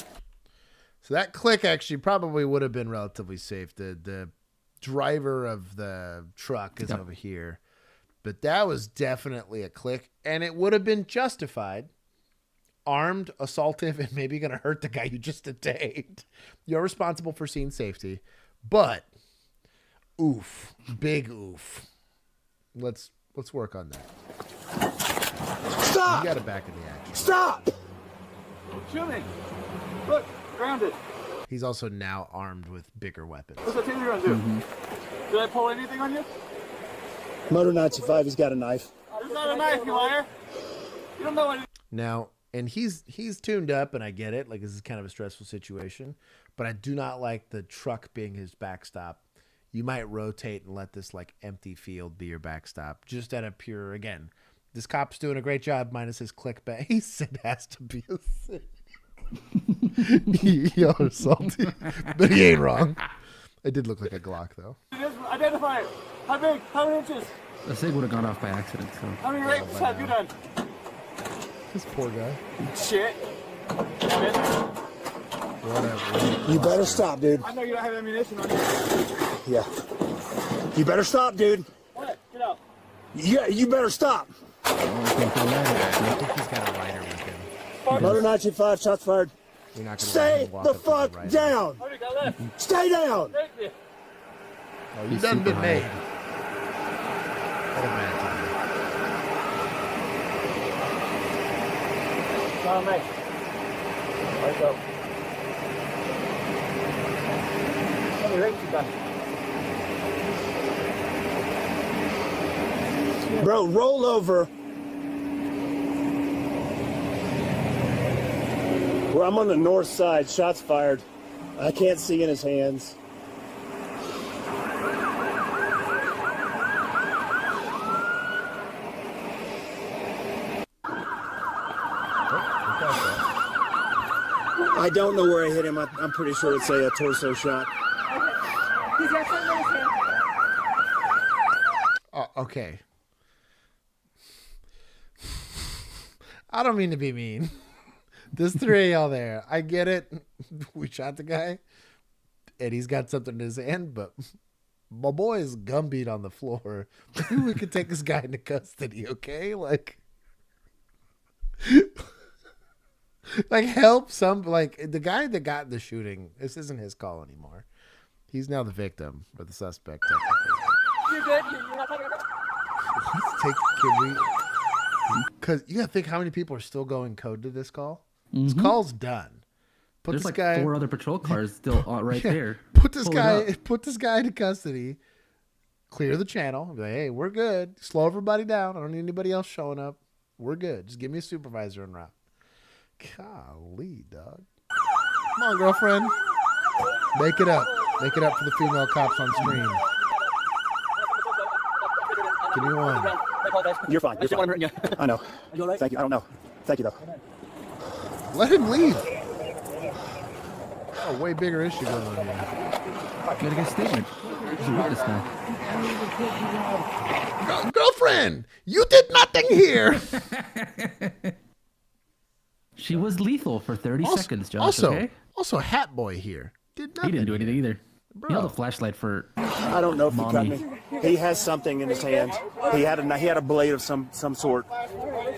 Speaker 1: So that click actually probably would have been relatively safe. The driver of the truck is over here. But that was definitely a click, and it would have been justified. Armed, assaultive, and maybe going to hurt the guy you just detained. You're responsible for scene safety. But, oof. Big oof. Let's work on that.
Speaker 2: Stop!
Speaker 1: You got it back in the action.
Speaker 2: Stop!
Speaker 20: Shoot me. Look, grounded.
Speaker 1: He's also now armed with bigger weapons.
Speaker 20: What's the thing you're going to do? Did I pull anything on you?
Speaker 2: Motor 95, he's got a knife.
Speaker 20: There's not a knife, you liar. You don't know what
Speaker 1: Now, and he's tuned up, and I get it. Like, this is kind of a stressful situation. But I do not like the truck being his backstop. You might rotate and let this, like, empty field be your backstop. Just out of pure, again, this cop's doing a great job minus his clickbait. He said it has to be a sin. Y'all are salty. But he ain't wrong. It did look like a Glock, though.
Speaker 20: Identify it. How big? How many inches?
Speaker 4: The SIG would have gone off by accident. So.
Speaker 20: How many rapes have you done?
Speaker 1: This poor guy.
Speaker 20: Shit.
Speaker 1: Whatever.
Speaker 2: You better stop, dude.
Speaker 20: I know you don't have ammunition on you.
Speaker 2: Yeah. You better stop, dude.
Speaker 20: What? Get out.
Speaker 2: Yeah, you better stop.
Speaker 1: I think he's got a lighter with him.
Speaker 2: Motor 95, shots fired. Stay the fuck down. Stay down.
Speaker 1: Oh, you done been made.
Speaker 20: Follow me. Let's go. How many rapes you done?
Speaker 2: Bro, roll over. Well, I'm on the north side. Shots fired. I can't see in his hands. I don't know where I hit him. I'm pretty sure it's a torso shot.
Speaker 22: He's got something in his hand.
Speaker 1: Oh, okay. I don't mean to be mean. There's three of y'all there. I get it. We shot the guy, and he's got something in his hand, but my boy is gumbeat on the floor. Maybe we could take this guy into custody, okay? Like help some, like, the guy that got the shooting, this isn't his call anymore. He's now the victim, or the suspect.
Speaker 20: You're good. You're not talking about.
Speaker 1: Can we? Because you gotta think how many people are still going code to this call. This call's done.
Speaker 4: There's like 4 other patrol cars still right there.
Speaker 1: Put this guy into custody. Clear the channel. Be like, hey, we're good. Slow everybody down. I don't need anybody else showing up. We're good. Just give me a supervisor en route. Golly, dog. Come on, girlfriend. Make it up. Make it up for the female cops on stream. Give me one.
Speaker 2: You're fine. You're fine. I know. Thank you. I don't know. Thank you, though.
Speaker 1: Let him leave. Oh, way bigger issue going on here.
Speaker 4: Gotta get a statement. He's a witness now.
Speaker 1: Girlfriend, you did nothing here.
Speaker 4: She was lethal for 30 seconds, Josh.
Speaker 1: Also, Hat Boy here. Did nothing.
Speaker 4: He didn't do anything either.
Speaker 1: Bro.
Speaker 4: He held a flashlight for.
Speaker 2: I don't know if
Speaker 4: mommy.
Speaker 2: he got me.
Speaker 7: He has something in his hand. He had a blade of some sort.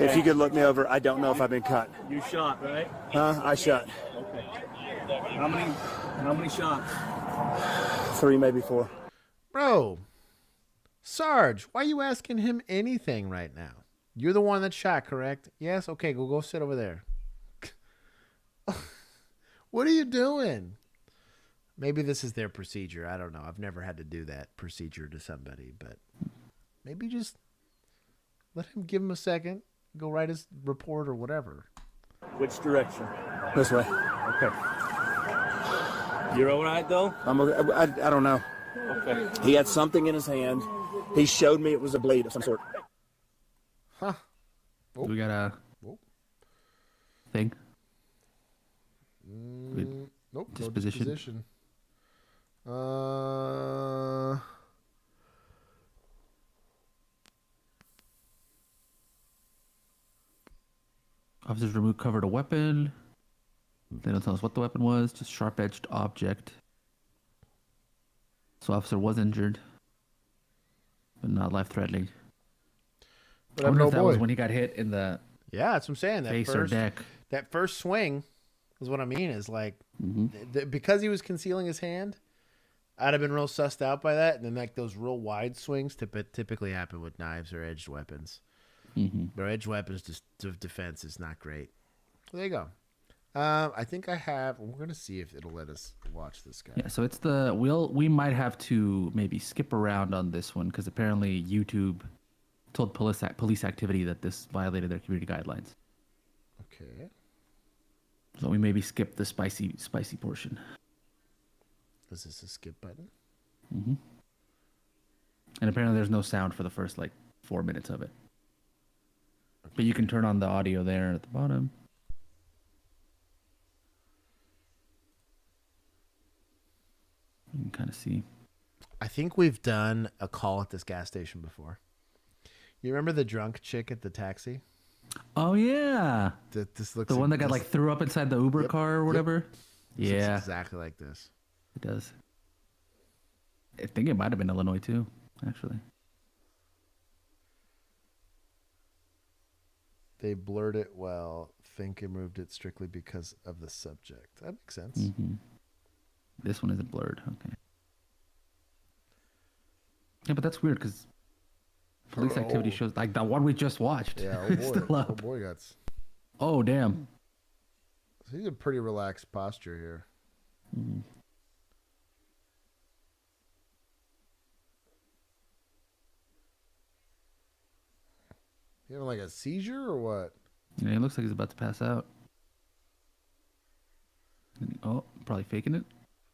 Speaker 7: If you could look me over, I don't know if I've been cut.
Speaker 13: You shot, right?
Speaker 7: Huh? I shot.
Speaker 13: Okay. How many shots?
Speaker 7: 3, maybe 4.
Speaker 1: Bro, Sarge, why are you asking him anything right now? You're the one that shot, correct? Yes? Okay, go sit over there. What are you doing? Maybe this is their procedure. I don't know. I've never had to do that procedure to somebody, but maybe just let him give him a second, go write his report or whatever.
Speaker 13: Which direction?
Speaker 7: This way.
Speaker 13: Okay. You're all right, though?
Speaker 7: I don't know.
Speaker 13: Okay.
Speaker 7: He had something in his hand. He showed me it was a blade of some sort.
Speaker 1: Huh.
Speaker 4: We got a thing.
Speaker 1: Nope.
Speaker 4: Disposition.
Speaker 1: No disposition.
Speaker 4: Officers recovered a weapon. They don't tell us what the weapon was, just sharp-edged object. So officer was injured, but not life-threatening.
Speaker 1: But
Speaker 4: I wonder
Speaker 1: no
Speaker 4: if that
Speaker 1: boy.
Speaker 4: was when he got hit in the
Speaker 1: that's what I'm saying. That
Speaker 4: face
Speaker 1: first,
Speaker 4: or neck.
Speaker 1: That first swing is what I mean. Is like because he was concealing his hand, I'd have been real sussed out by that. And then like those real wide swings typically happen with knives or edged weapons. Their edged weapons defense is not great. There you go. I think I have. We're gonna see if it'll let us watch this guy.
Speaker 4: Yeah, so it's we might have to maybe skip around on this one because apparently YouTube told police activity that this violated their community guidelines.
Speaker 1: Okay.
Speaker 4: So we maybe skip the spicy portion.
Speaker 1: Is this a skip button?
Speaker 4: And apparently there's no sound for the first 4 minutes of it. But you can turn on the audio there at the bottom. You can kind of see.
Speaker 1: I think we've done a call at this gas station before. You remember the drunk chick at the taxi?
Speaker 4: Oh yeah,
Speaker 1: This looks
Speaker 4: the one that got threw up inside the Uber car or whatever.
Speaker 1: This
Speaker 4: Yeah,
Speaker 1: looks exactly like this.
Speaker 4: It does. I think it might have been Illinois too, actually.
Speaker 1: They blurred it well. Think it moved it strictly because of the subject. That makes sense.
Speaker 4: This one isn't blurred. Okay. Yeah, but that's weird because police activity shows like the one we just watched.
Speaker 1: Yeah,
Speaker 4: is still up.
Speaker 1: Oh boy, got.
Speaker 4: Oh damn.
Speaker 1: So he's a pretty relaxed posture here. You having like a seizure or what?
Speaker 4: Yeah, he looks like he's about to pass out. Oh, probably faking it.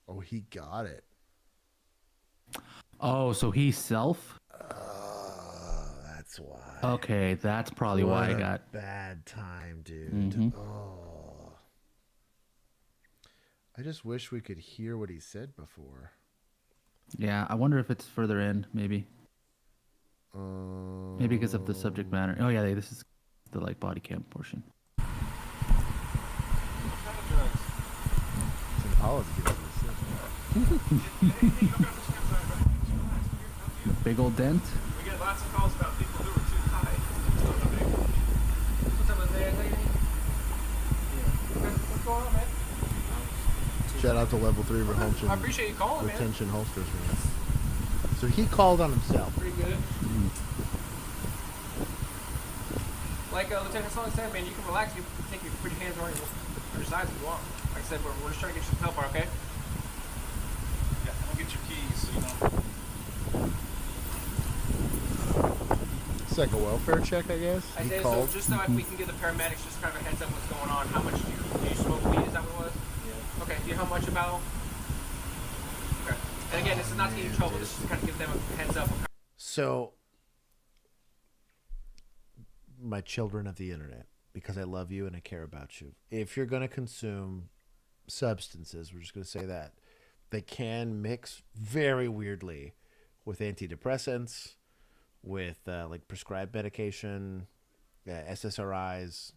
Speaker 1: Oh, he got it.
Speaker 4: Oh, so he's self?
Speaker 1: That's why.
Speaker 4: Okay, that's probably why I got
Speaker 1: bad time, dude. Oh. I just wish we could hear what he said before.
Speaker 4: Yeah, I wonder if it's further in, maybe. Maybe because of the subject matter. Oh yeah, this is the body cam portion. Big old dent.
Speaker 3: We get lots of calls about people who are too high. What's up with that lady? What's going on, man?
Speaker 1: Shout out to level 3 retention.
Speaker 3: I appreciate you calling, man.
Speaker 1: Retention holsters, man. So he called on himself.
Speaker 3: Pretty good. Like Lieutenant Sloan said, man, you can relax. You can take your pretty hands on your sides if you want. Like I said, we're just trying to get you some help, okay? Yeah, I'll get your keys, so you know.
Speaker 1: It's like a welfare check, I guess.
Speaker 3: I say so just so if we can give the paramedics just kind of a heads up what's going on. How much do you smoke weed? Is that what it was? Yeah. Okay. Do you know how much about? Okay. And again, this is not to get you in trouble. This is to kind of give them a heads up.
Speaker 1: So, my children of the internet, because I love you and I care about you. If you're going to consume substances, we're just going to say that, they can mix very weirdly with antidepressants, with like prescribed medication, SSRIs.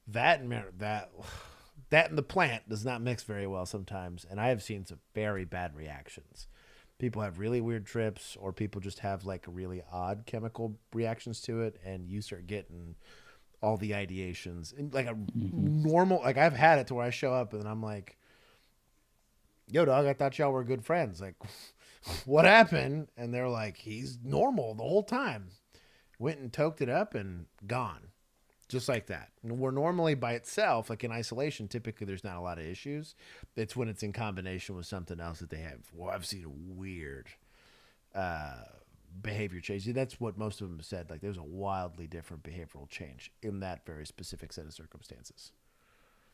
Speaker 1: That and the plant does not mix very well sometimes, and I have seen some very bad reactions. People have really weird trips, or people just have like really odd chemical reactions to it, and you start getting all the ideations. And like a normal, like I've had it to where I show up and I'm like, yo, dog, I thought y'all were good friends. Like, what happened? And they're like, he's normal the whole time. Went and toked it up and gone. Just like that. And we're normally by itself, like in isolation, typically there's not a lot of issues. It's when it's in combination with something else that they have. Well, I've seen a weird behavior change. That's what most of them said. Like there's a wildly different behavioral change in that very specific set of circumstances.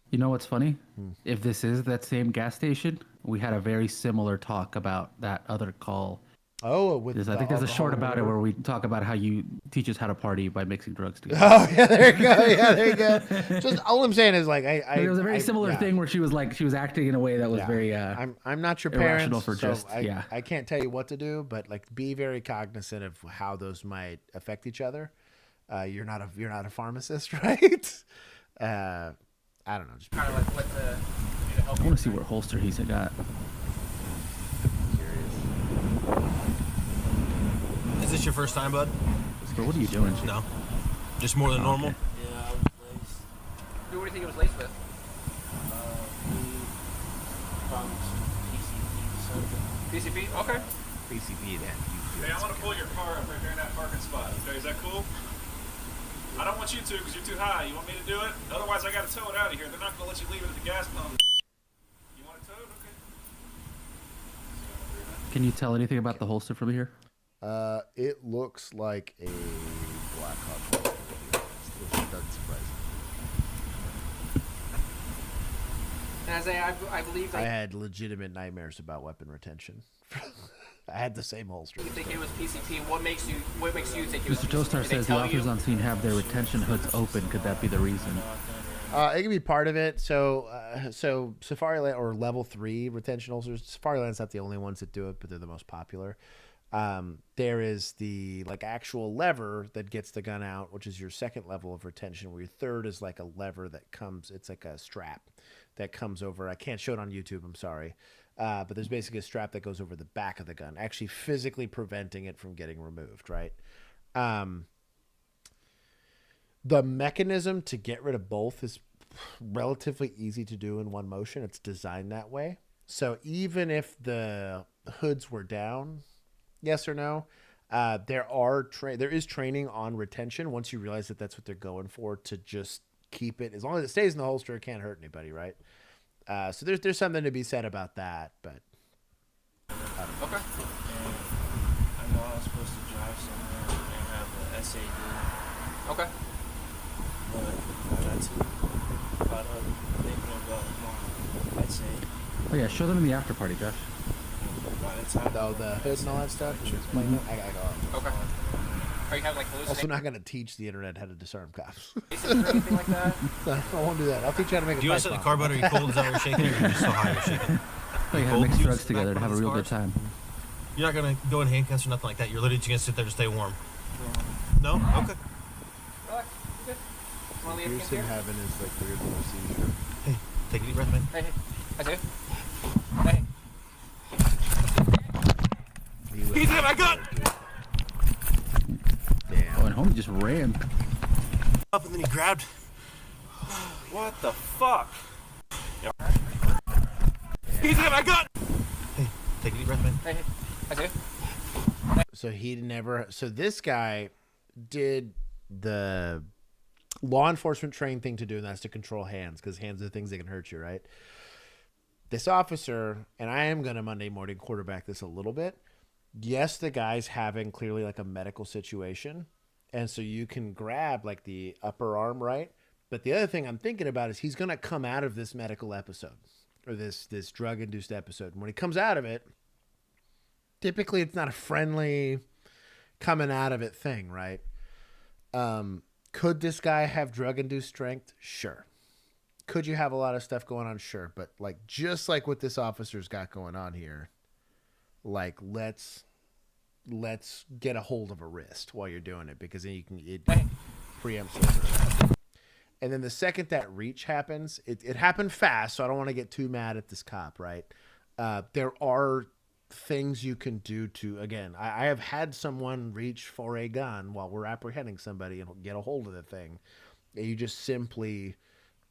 Speaker 4: You know what's funny? If this is that same gas station, we had a very similar talk about that other call.
Speaker 1: Oh, with
Speaker 4: I think there's a short about it where we talk about how you teach us how to party by mixing drugs together.
Speaker 1: Oh yeah, there you go. Yeah, there you go. Just all I'm saying is like
Speaker 4: there was a very similar thing where she was acting in a way that was very
Speaker 1: I'm not your
Speaker 4: irrational
Speaker 1: parents,
Speaker 4: for just
Speaker 1: I can't tell you what to do, but like be very cognizant of how those might affect each other. You're not a pharmacist, right? I don't know. Just
Speaker 3: kind of like what the.
Speaker 4: I want to see what holster he's got.
Speaker 16: Is this your first time, bud?
Speaker 4: So what are you doing?
Speaker 16: No. Just more than normal?
Speaker 3: Yeah, I was laced. Who do you think it was laced with? PCP? Okay.
Speaker 1: PCP then.
Speaker 11: Hey, I'm gonna pull your car up right there in that parking spot. Okay, is that cool? I don't want you to because you're too high. You want me to do it? Otherwise, I gotta tow it out of here. They're not gonna let you leave it at the gas pump. You want it towed? Okay.
Speaker 4: Can you tell anything about the holster from here?
Speaker 1: It looks like a Black Hawk holster, which doesn't surprise me.
Speaker 3: And I believe
Speaker 1: I had legitimate nightmares about weapon retention. I had the same holster.
Speaker 3: You think it was PCP? What makes you think it was
Speaker 4: Mr.
Speaker 3: PCP?
Speaker 4: Toastar says the officers on scene have their retention hoods open. Could that be the reason?
Speaker 1: It can be part of it. So Safari Land or level 3 retention holsters. Safari Land's not the only ones that do it, but they're the most popular. There is the like actual lever that gets the gun out, which is your second level of retention, where your third is like a lever that comes, it's like a strap that comes over. I can't show it on YouTube, I'm sorry. But there's basically a strap that goes over the back of the gun, actually physically preventing it from getting removed, right? The mechanism to get rid of both is relatively easy to do in one motion. It's designed that way. So even if the hoods were down, yes or no, there is training on retention once you realize that that's what they're going for, to just keep it. As long as it stays in the holster, it can't hurt anybody, right? So there's something to be said about that, but
Speaker 3: Okay.
Speaker 13: I know I was supposed to drive somewhere and have an essay due. Okay. But I got caught up thinking about my essay.
Speaker 4: Oh yeah, show them in the after party, Josh.
Speaker 13: By the time
Speaker 1: the hood and all that stuff. I gotta go.
Speaker 3: Okay. Are you having like hallucinations?
Speaker 1: Also not gonna teach the internet how to disarm cops.
Speaker 3: Or anything like that?
Speaker 1: I won't do that. I'll teach you how to make a
Speaker 16: Do you want to set the car butter? Are you cold? Is that what you're shaking? Or are you just so high you're shaking?
Speaker 4: They have mixed drugs together to have a real good time.
Speaker 16: You're not going to go in handcuffs or nothing like that. You're literally just going to sit there to stay warm. No? Okay.
Speaker 1: Here's him having his like weird little seizure.
Speaker 16: Hey, take a deep breath, man.
Speaker 3: Hey, I do. Hey.
Speaker 16: He's in my gun!
Speaker 1: Damn.
Speaker 4: Oh, and homie just ran.
Speaker 16: Up and then he grabbed.
Speaker 13: What the fuck?
Speaker 16: He's in my gun! Hey, take a deep breath, man.
Speaker 3: Hey, I do.
Speaker 1: So this guy did the law enforcement trained thing to do, and that's to control hands, because hands are the things that can hurt you, right? This officer, and I am going to Monday morning quarterback this a little bit. Yes, the guy's having clearly like a medical situation, and so you can grab like the upper arm, right? But the other thing I'm thinking about is he's going to come out of this medical episode, or this drug-induced episode. And when he comes out of it, typically it's not a friendly coming out of it thing, right? Could this guy have drug-induced strength? Sure. Could you have a lot of stuff going on? Sure. But like just like what this officer's got going on here, like let's get a hold of a wrist while you're doing it, because then it preempts over. And then the second that reach happens, it happened fast, so I don't want to get too mad at this cop, right? There are things you can do to, again, I have had someone reach for a gun while we're apprehending somebody and get a hold of the thing. You just simply,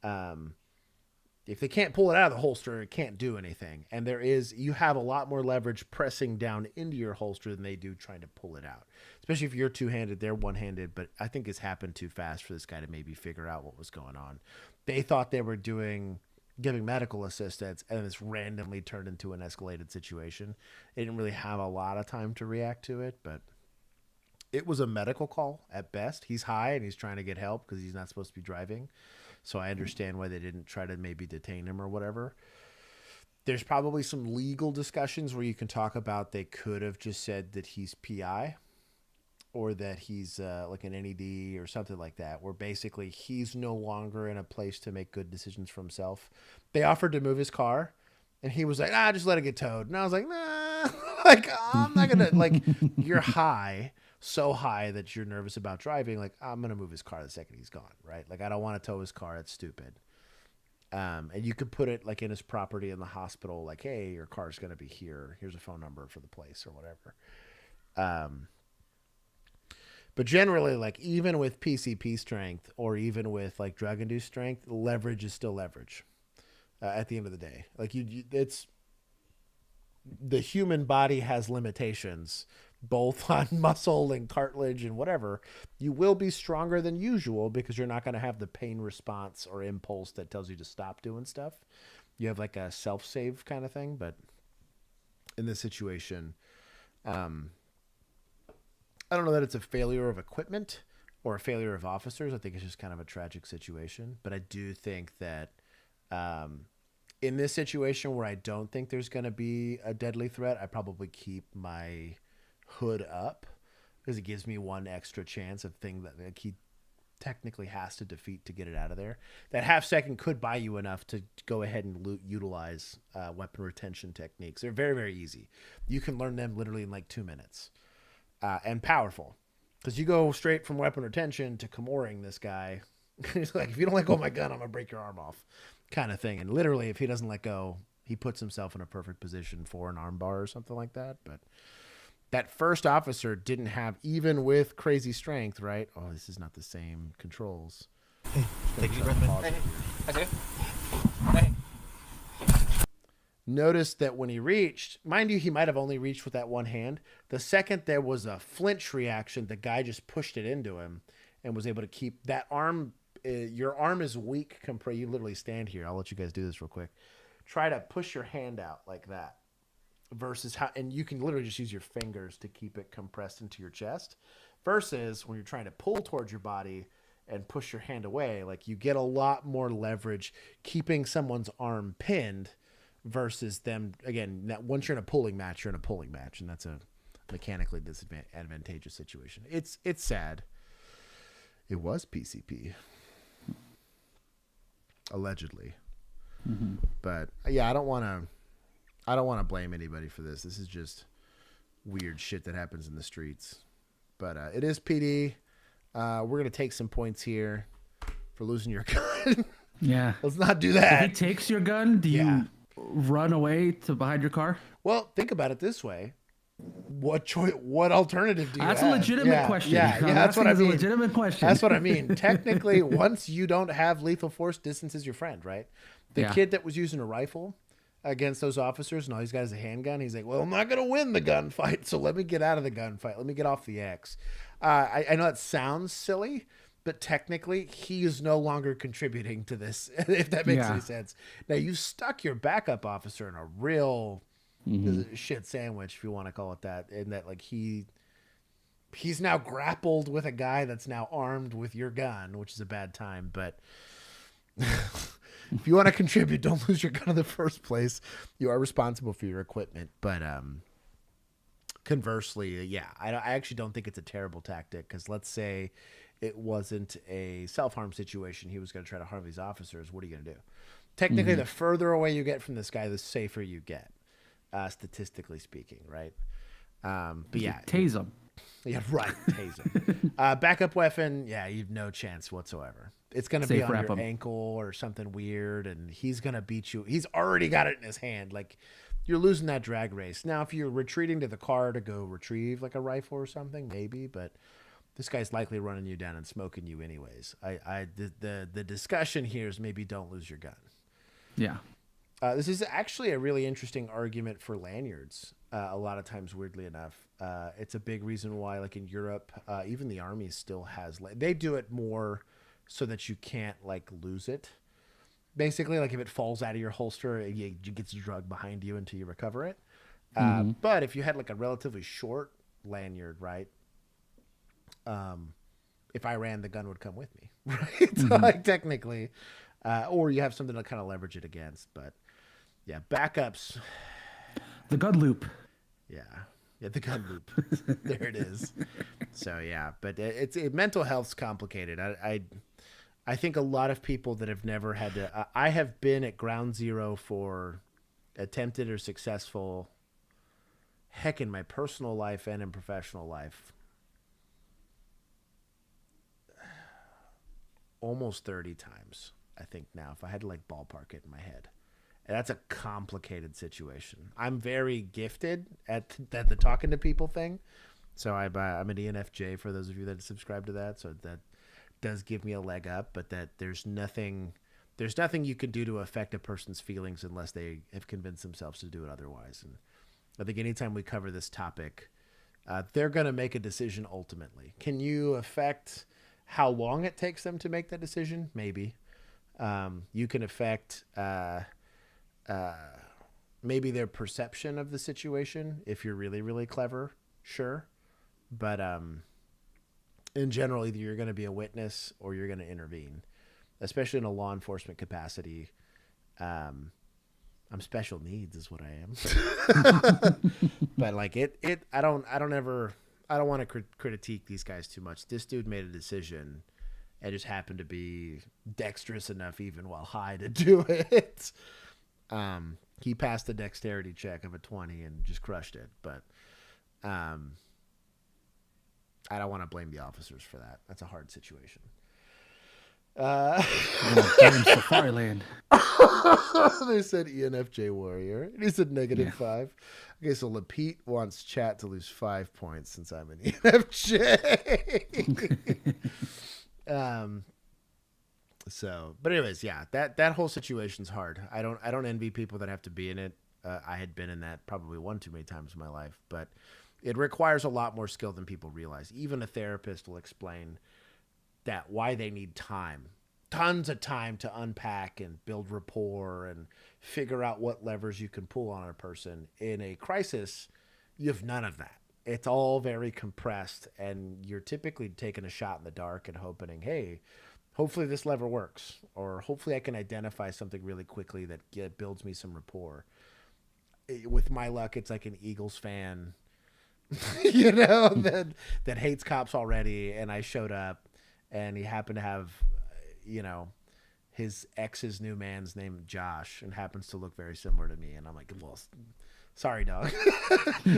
Speaker 1: if they can't pull it out of the holster, it can't do anything. And you have a lot more leverage pressing down into your holster than they do trying to pull it out. Especially if you're two-handed, they're one-handed. But I think it's happened too fast for this guy to maybe figure out what was going on. They thought they were giving medical assistance, and it's randomly turned into an escalated situation. They didn't really have a lot of time to react to it, but it was a medical call at best. He's high and he's trying to get help because he's not supposed to be driving. So I understand why they didn't try to maybe detain him or whatever. There's probably some legal discussions where you can talk about they could have just said that he's PI or that he's like an NED or something like that, where basically he's no longer in a place to make good decisions for himself. They offered to move his car, and he was like, just let it get towed. And I was like, nah, like, I'm not going to, like, you're high, so high that you're nervous about driving. Like, I'm going to move his car the second he's gone, right? Like, I don't want to tow his car. It's stupid. And you could put it, like, in his property in the hospital, like, hey, your car's going to be here. Here's a phone number for the place or whatever. But generally, like, even with PCP strength or even with, like, drug-induced strength, leverage is still leverage at the end of the day. Like, it's the human body has limitations, both on muscle and cartilage and whatever. You will be stronger than usual because you're not going to have the pain response or impulse that tells you to stop doing stuff. You have, like, a self-save kind of thing. But in this situation, I don't know that it's a failure of equipment or a failure of officers. I think it's just kind of a tragic situation. But I do think that in this situation where I don't think there's going to be a deadly threat, I probably keep my hood up because it gives me one extra chance of thing that he technically has to defeat to get it out of there. That half second could buy you enough to go ahead and utilize weapon retention techniques. They're very, very easy. You can learn them literally in like 2 minutes. And powerful, because you go straight from weapon retention to Comoring this guy. He's like, if you don't let go of my gun, I'm gonna break your arm off, kind of thing. And literally, if he doesn't let go, he puts himself in a perfect position for an arm bar or something like that. But that first officer didn't have, even with crazy strength, right? Oh, this is not the same controls.
Speaker 16: Hey, take your breath, man.
Speaker 3: Hey.
Speaker 1: Noticed that when he reached, mind you, he might have only reached with that one hand. The second there was a flinch reaction, the guy just pushed it into him and was able to keep that arm. Your arm is weak. You literally stand here. I'll let you guys do this real quick. Try to push your hand out like that versus how, and you can literally just use your fingers to keep it compressed into your chest versus when you're trying to pull towards your body and push your hand away. Like, you get a lot more leverage keeping someone's arm pinned versus them, again, once you're in a pulling match, you're in a pulling match, and that's a mechanically disadvantageous situation. It's sad. It was PCP. Allegedly. Mm-hmm. But, yeah, I don't want to blame anybody for this. This is just weird shit that happens in the streets. But it is PD. We're going to take some points here for losing your gun.
Speaker 4: Yeah.
Speaker 1: Let's not do that.
Speaker 4: If he takes your gun, do you run away to behind your car?
Speaker 1: Well, think about it this way. What alternative do you have?
Speaker 4: That's a legitimate question.
Speaker 1: Yeah, that's what I mean.
Speaker 4: A legitimate question.
Speaker 1: That's what I mean. Technically, once you don't have lethal force, distance is your friend, right? The kid that was using a rifle against those officers, and all he's got is a handgun. He's like, well, I'm not going to win the gunfight, so let me get out of the gunfight. Let me get off the X. I know that sounds silly, but technically, he is no longer contributing to this, if that makes any sense. Now, you stuck your backup officer in a real shit sandwich, if you want to call it that, in that, like, he's now grappled with a guy that's now armed with your gun, which is a bad time. But if you want to contribute, don't lose your gun in the first place. You are responsible for your equipment. But conversely, I actually don't think it's a terrible tactic, because let's say it wasn't a self-harm situation, he was going to try to harm these officers. What are you going to do? Technically, the further away you get from this guy, the safer you get, statistically speaking, right? But yeah,
Speaker 4: tase him.
Speaker 1: Yeah, right. Tase him. Backup weapon, you have no chance whatsoever. It's going to be on your ankle or something weird, and he's going to beat you. He's already got it in his hand. Like, you're losing that drag race. Now, if you're retreating to the car to go retrieve like a rifle or something, maybe, but this guy's likely running you down and smoking you anyways. The discussion here is maybe don't lose your gun.
Speaker 4: Yeah.
Speaker 1: This is actually a really interesting argument for lanyards. A lot of times, weirdly enough, it's a big reason why, like in Europe, even the army still has. They do it more so that you can't like lose it. Basically, like if it falls out of your holster, it gets dragged behind you until you recover it. But if you had like a relatively short lanyard, right? If I ran, the gun would come with me, right? So like technically, or you have something to kind of leverage it against. But yeah, backups.
Speaker 4: The gun loop.
Speaker 1: Yeah, the gun loop. There it is. So yeah, but mental health's complicated. I think a lot of people that have never had to. I have been at ground zero for attempted or successful. Heck, in my personal life and in professional life, almost 30 times. I think now, if I had to like ballpark it in my head. And that's a complicated situation. I'm very gifted at the talking to people thing. So I'm an ENFJ for those of you that subscribe to that. So that does give me a leg up, but that there's nothing you can do to affect a person's feelings unless they have convinced themselves to do it otherwise. And I think anytime we cover this topic, they're going to make a decision ultimately. Can you affect how long it takes them to make that decision? Maybe. You can affect maybe their perception of the situation if you're really, really clever. Sure. But in general, either you're going to be a witness or you're going to intervene, especially in a law enforcement capacity. I'm special needs is what I am. But like I don't want to critique these guys too much. This dude made a decision and just happened to be dexterous enough even while high to do it. He passed the dexterity check of a 20 and just crushed it. But I don't want to blame the officers for that. That's a hard situation.
Speaker 4: Safari Land.
Speaker 1: They said ENFJ warrior. And he said -5. Okay, so Lapete wants chat to lose 5 points since I'm an ENFJ. But anyways, yeah, that whole situation's hard. I don't envy people that have to be in it. I had been in that probably one too many times in my life, but it requires a lot more skill than people realize. Even a therapist will explain that why they need time, tons of time to unpack and build rapport and figure out what levers you can pull on a person. In a crisis, you have none of that. It's all very compressed, and you're typically taking a shot in the dark and hoping, hey, hopefully this lever works, or hopefully I can identify something really quickly that builds me some rapport. With my luck, it's like an Eagles fan, that hates cops already, and I showed up, and he happened to have, his ex's new man's name Josh, and happens to look very similar to me, and I'm like, well, sorry, dog.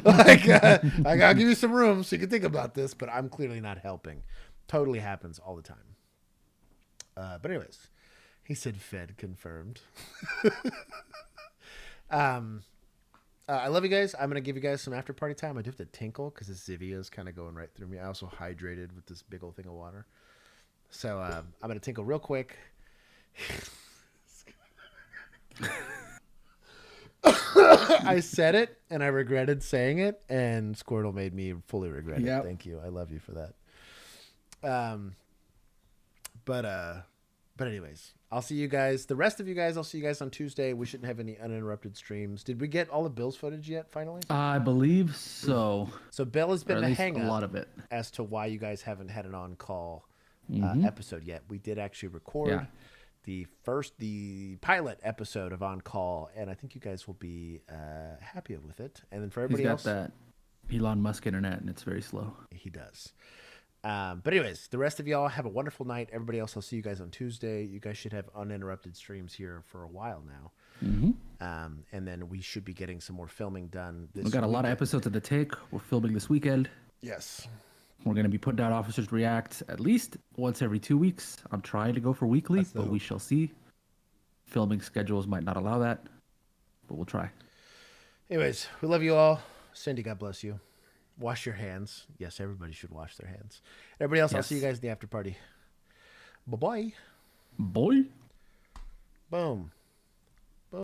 Speaker 1: I'll give you some room so you can think about this, but I'm clearly not helping. Totally happens all the time. But anyways, he said Fed confirmed. I love you guys. I'm going to give you guys some after party time. I do have to tinkle because this Zivia is kind of going right through me. I also hydrated with this big old thing of water. So I'm going to tinkle real quick. I said it and I regretted saying it, and Squirtle made me fully regret it. Thank you. I love you for that. But anyways, I'll see you guys. The rest of you guys, I'll see you guys on Tuesday. We shouldn't have any uninterrupted streams. Did we get all the Bill's footage yet, finally?
Speaker 4: I believe so.
Speaker 1: So Bill has been the hang-up
Speaker 4: a lot of it
Speaker 1: as to why you guys haven't had an on-call episode yet. We did actually record the pilot episode of On Call, and I think you guys will be happy with it. And then for everybody else,
Speaker 4: that Elon Musk internet, and it's very slow.
Speaker 1: He does. But anyways, the rest of y'all have a wonderful night. Everybody else, I'll see you guys on Tuesday. You guys should have uninterrupted streams here for a while now. And then we should be getting some more filming done this
Speaker 4: we've got a lot of episodes at the take. We're filming this weekend.
Speaker 1: Yes.
Speaker 4: We're going to be putting out Officers React at least once every 2 weeks. I'm trying to go for weekly, but we shall see. Filming schedules might not allow that, but we'll try.
Speaker 1: Anyways, we love you all. Cindy, God bless you. Wash your hands. Yes, everybody should wash their hands. Everybody else, I'll see you guys in the after party. Bye-bye.
Speaker 4: Boy.
Speaker 1: Boom.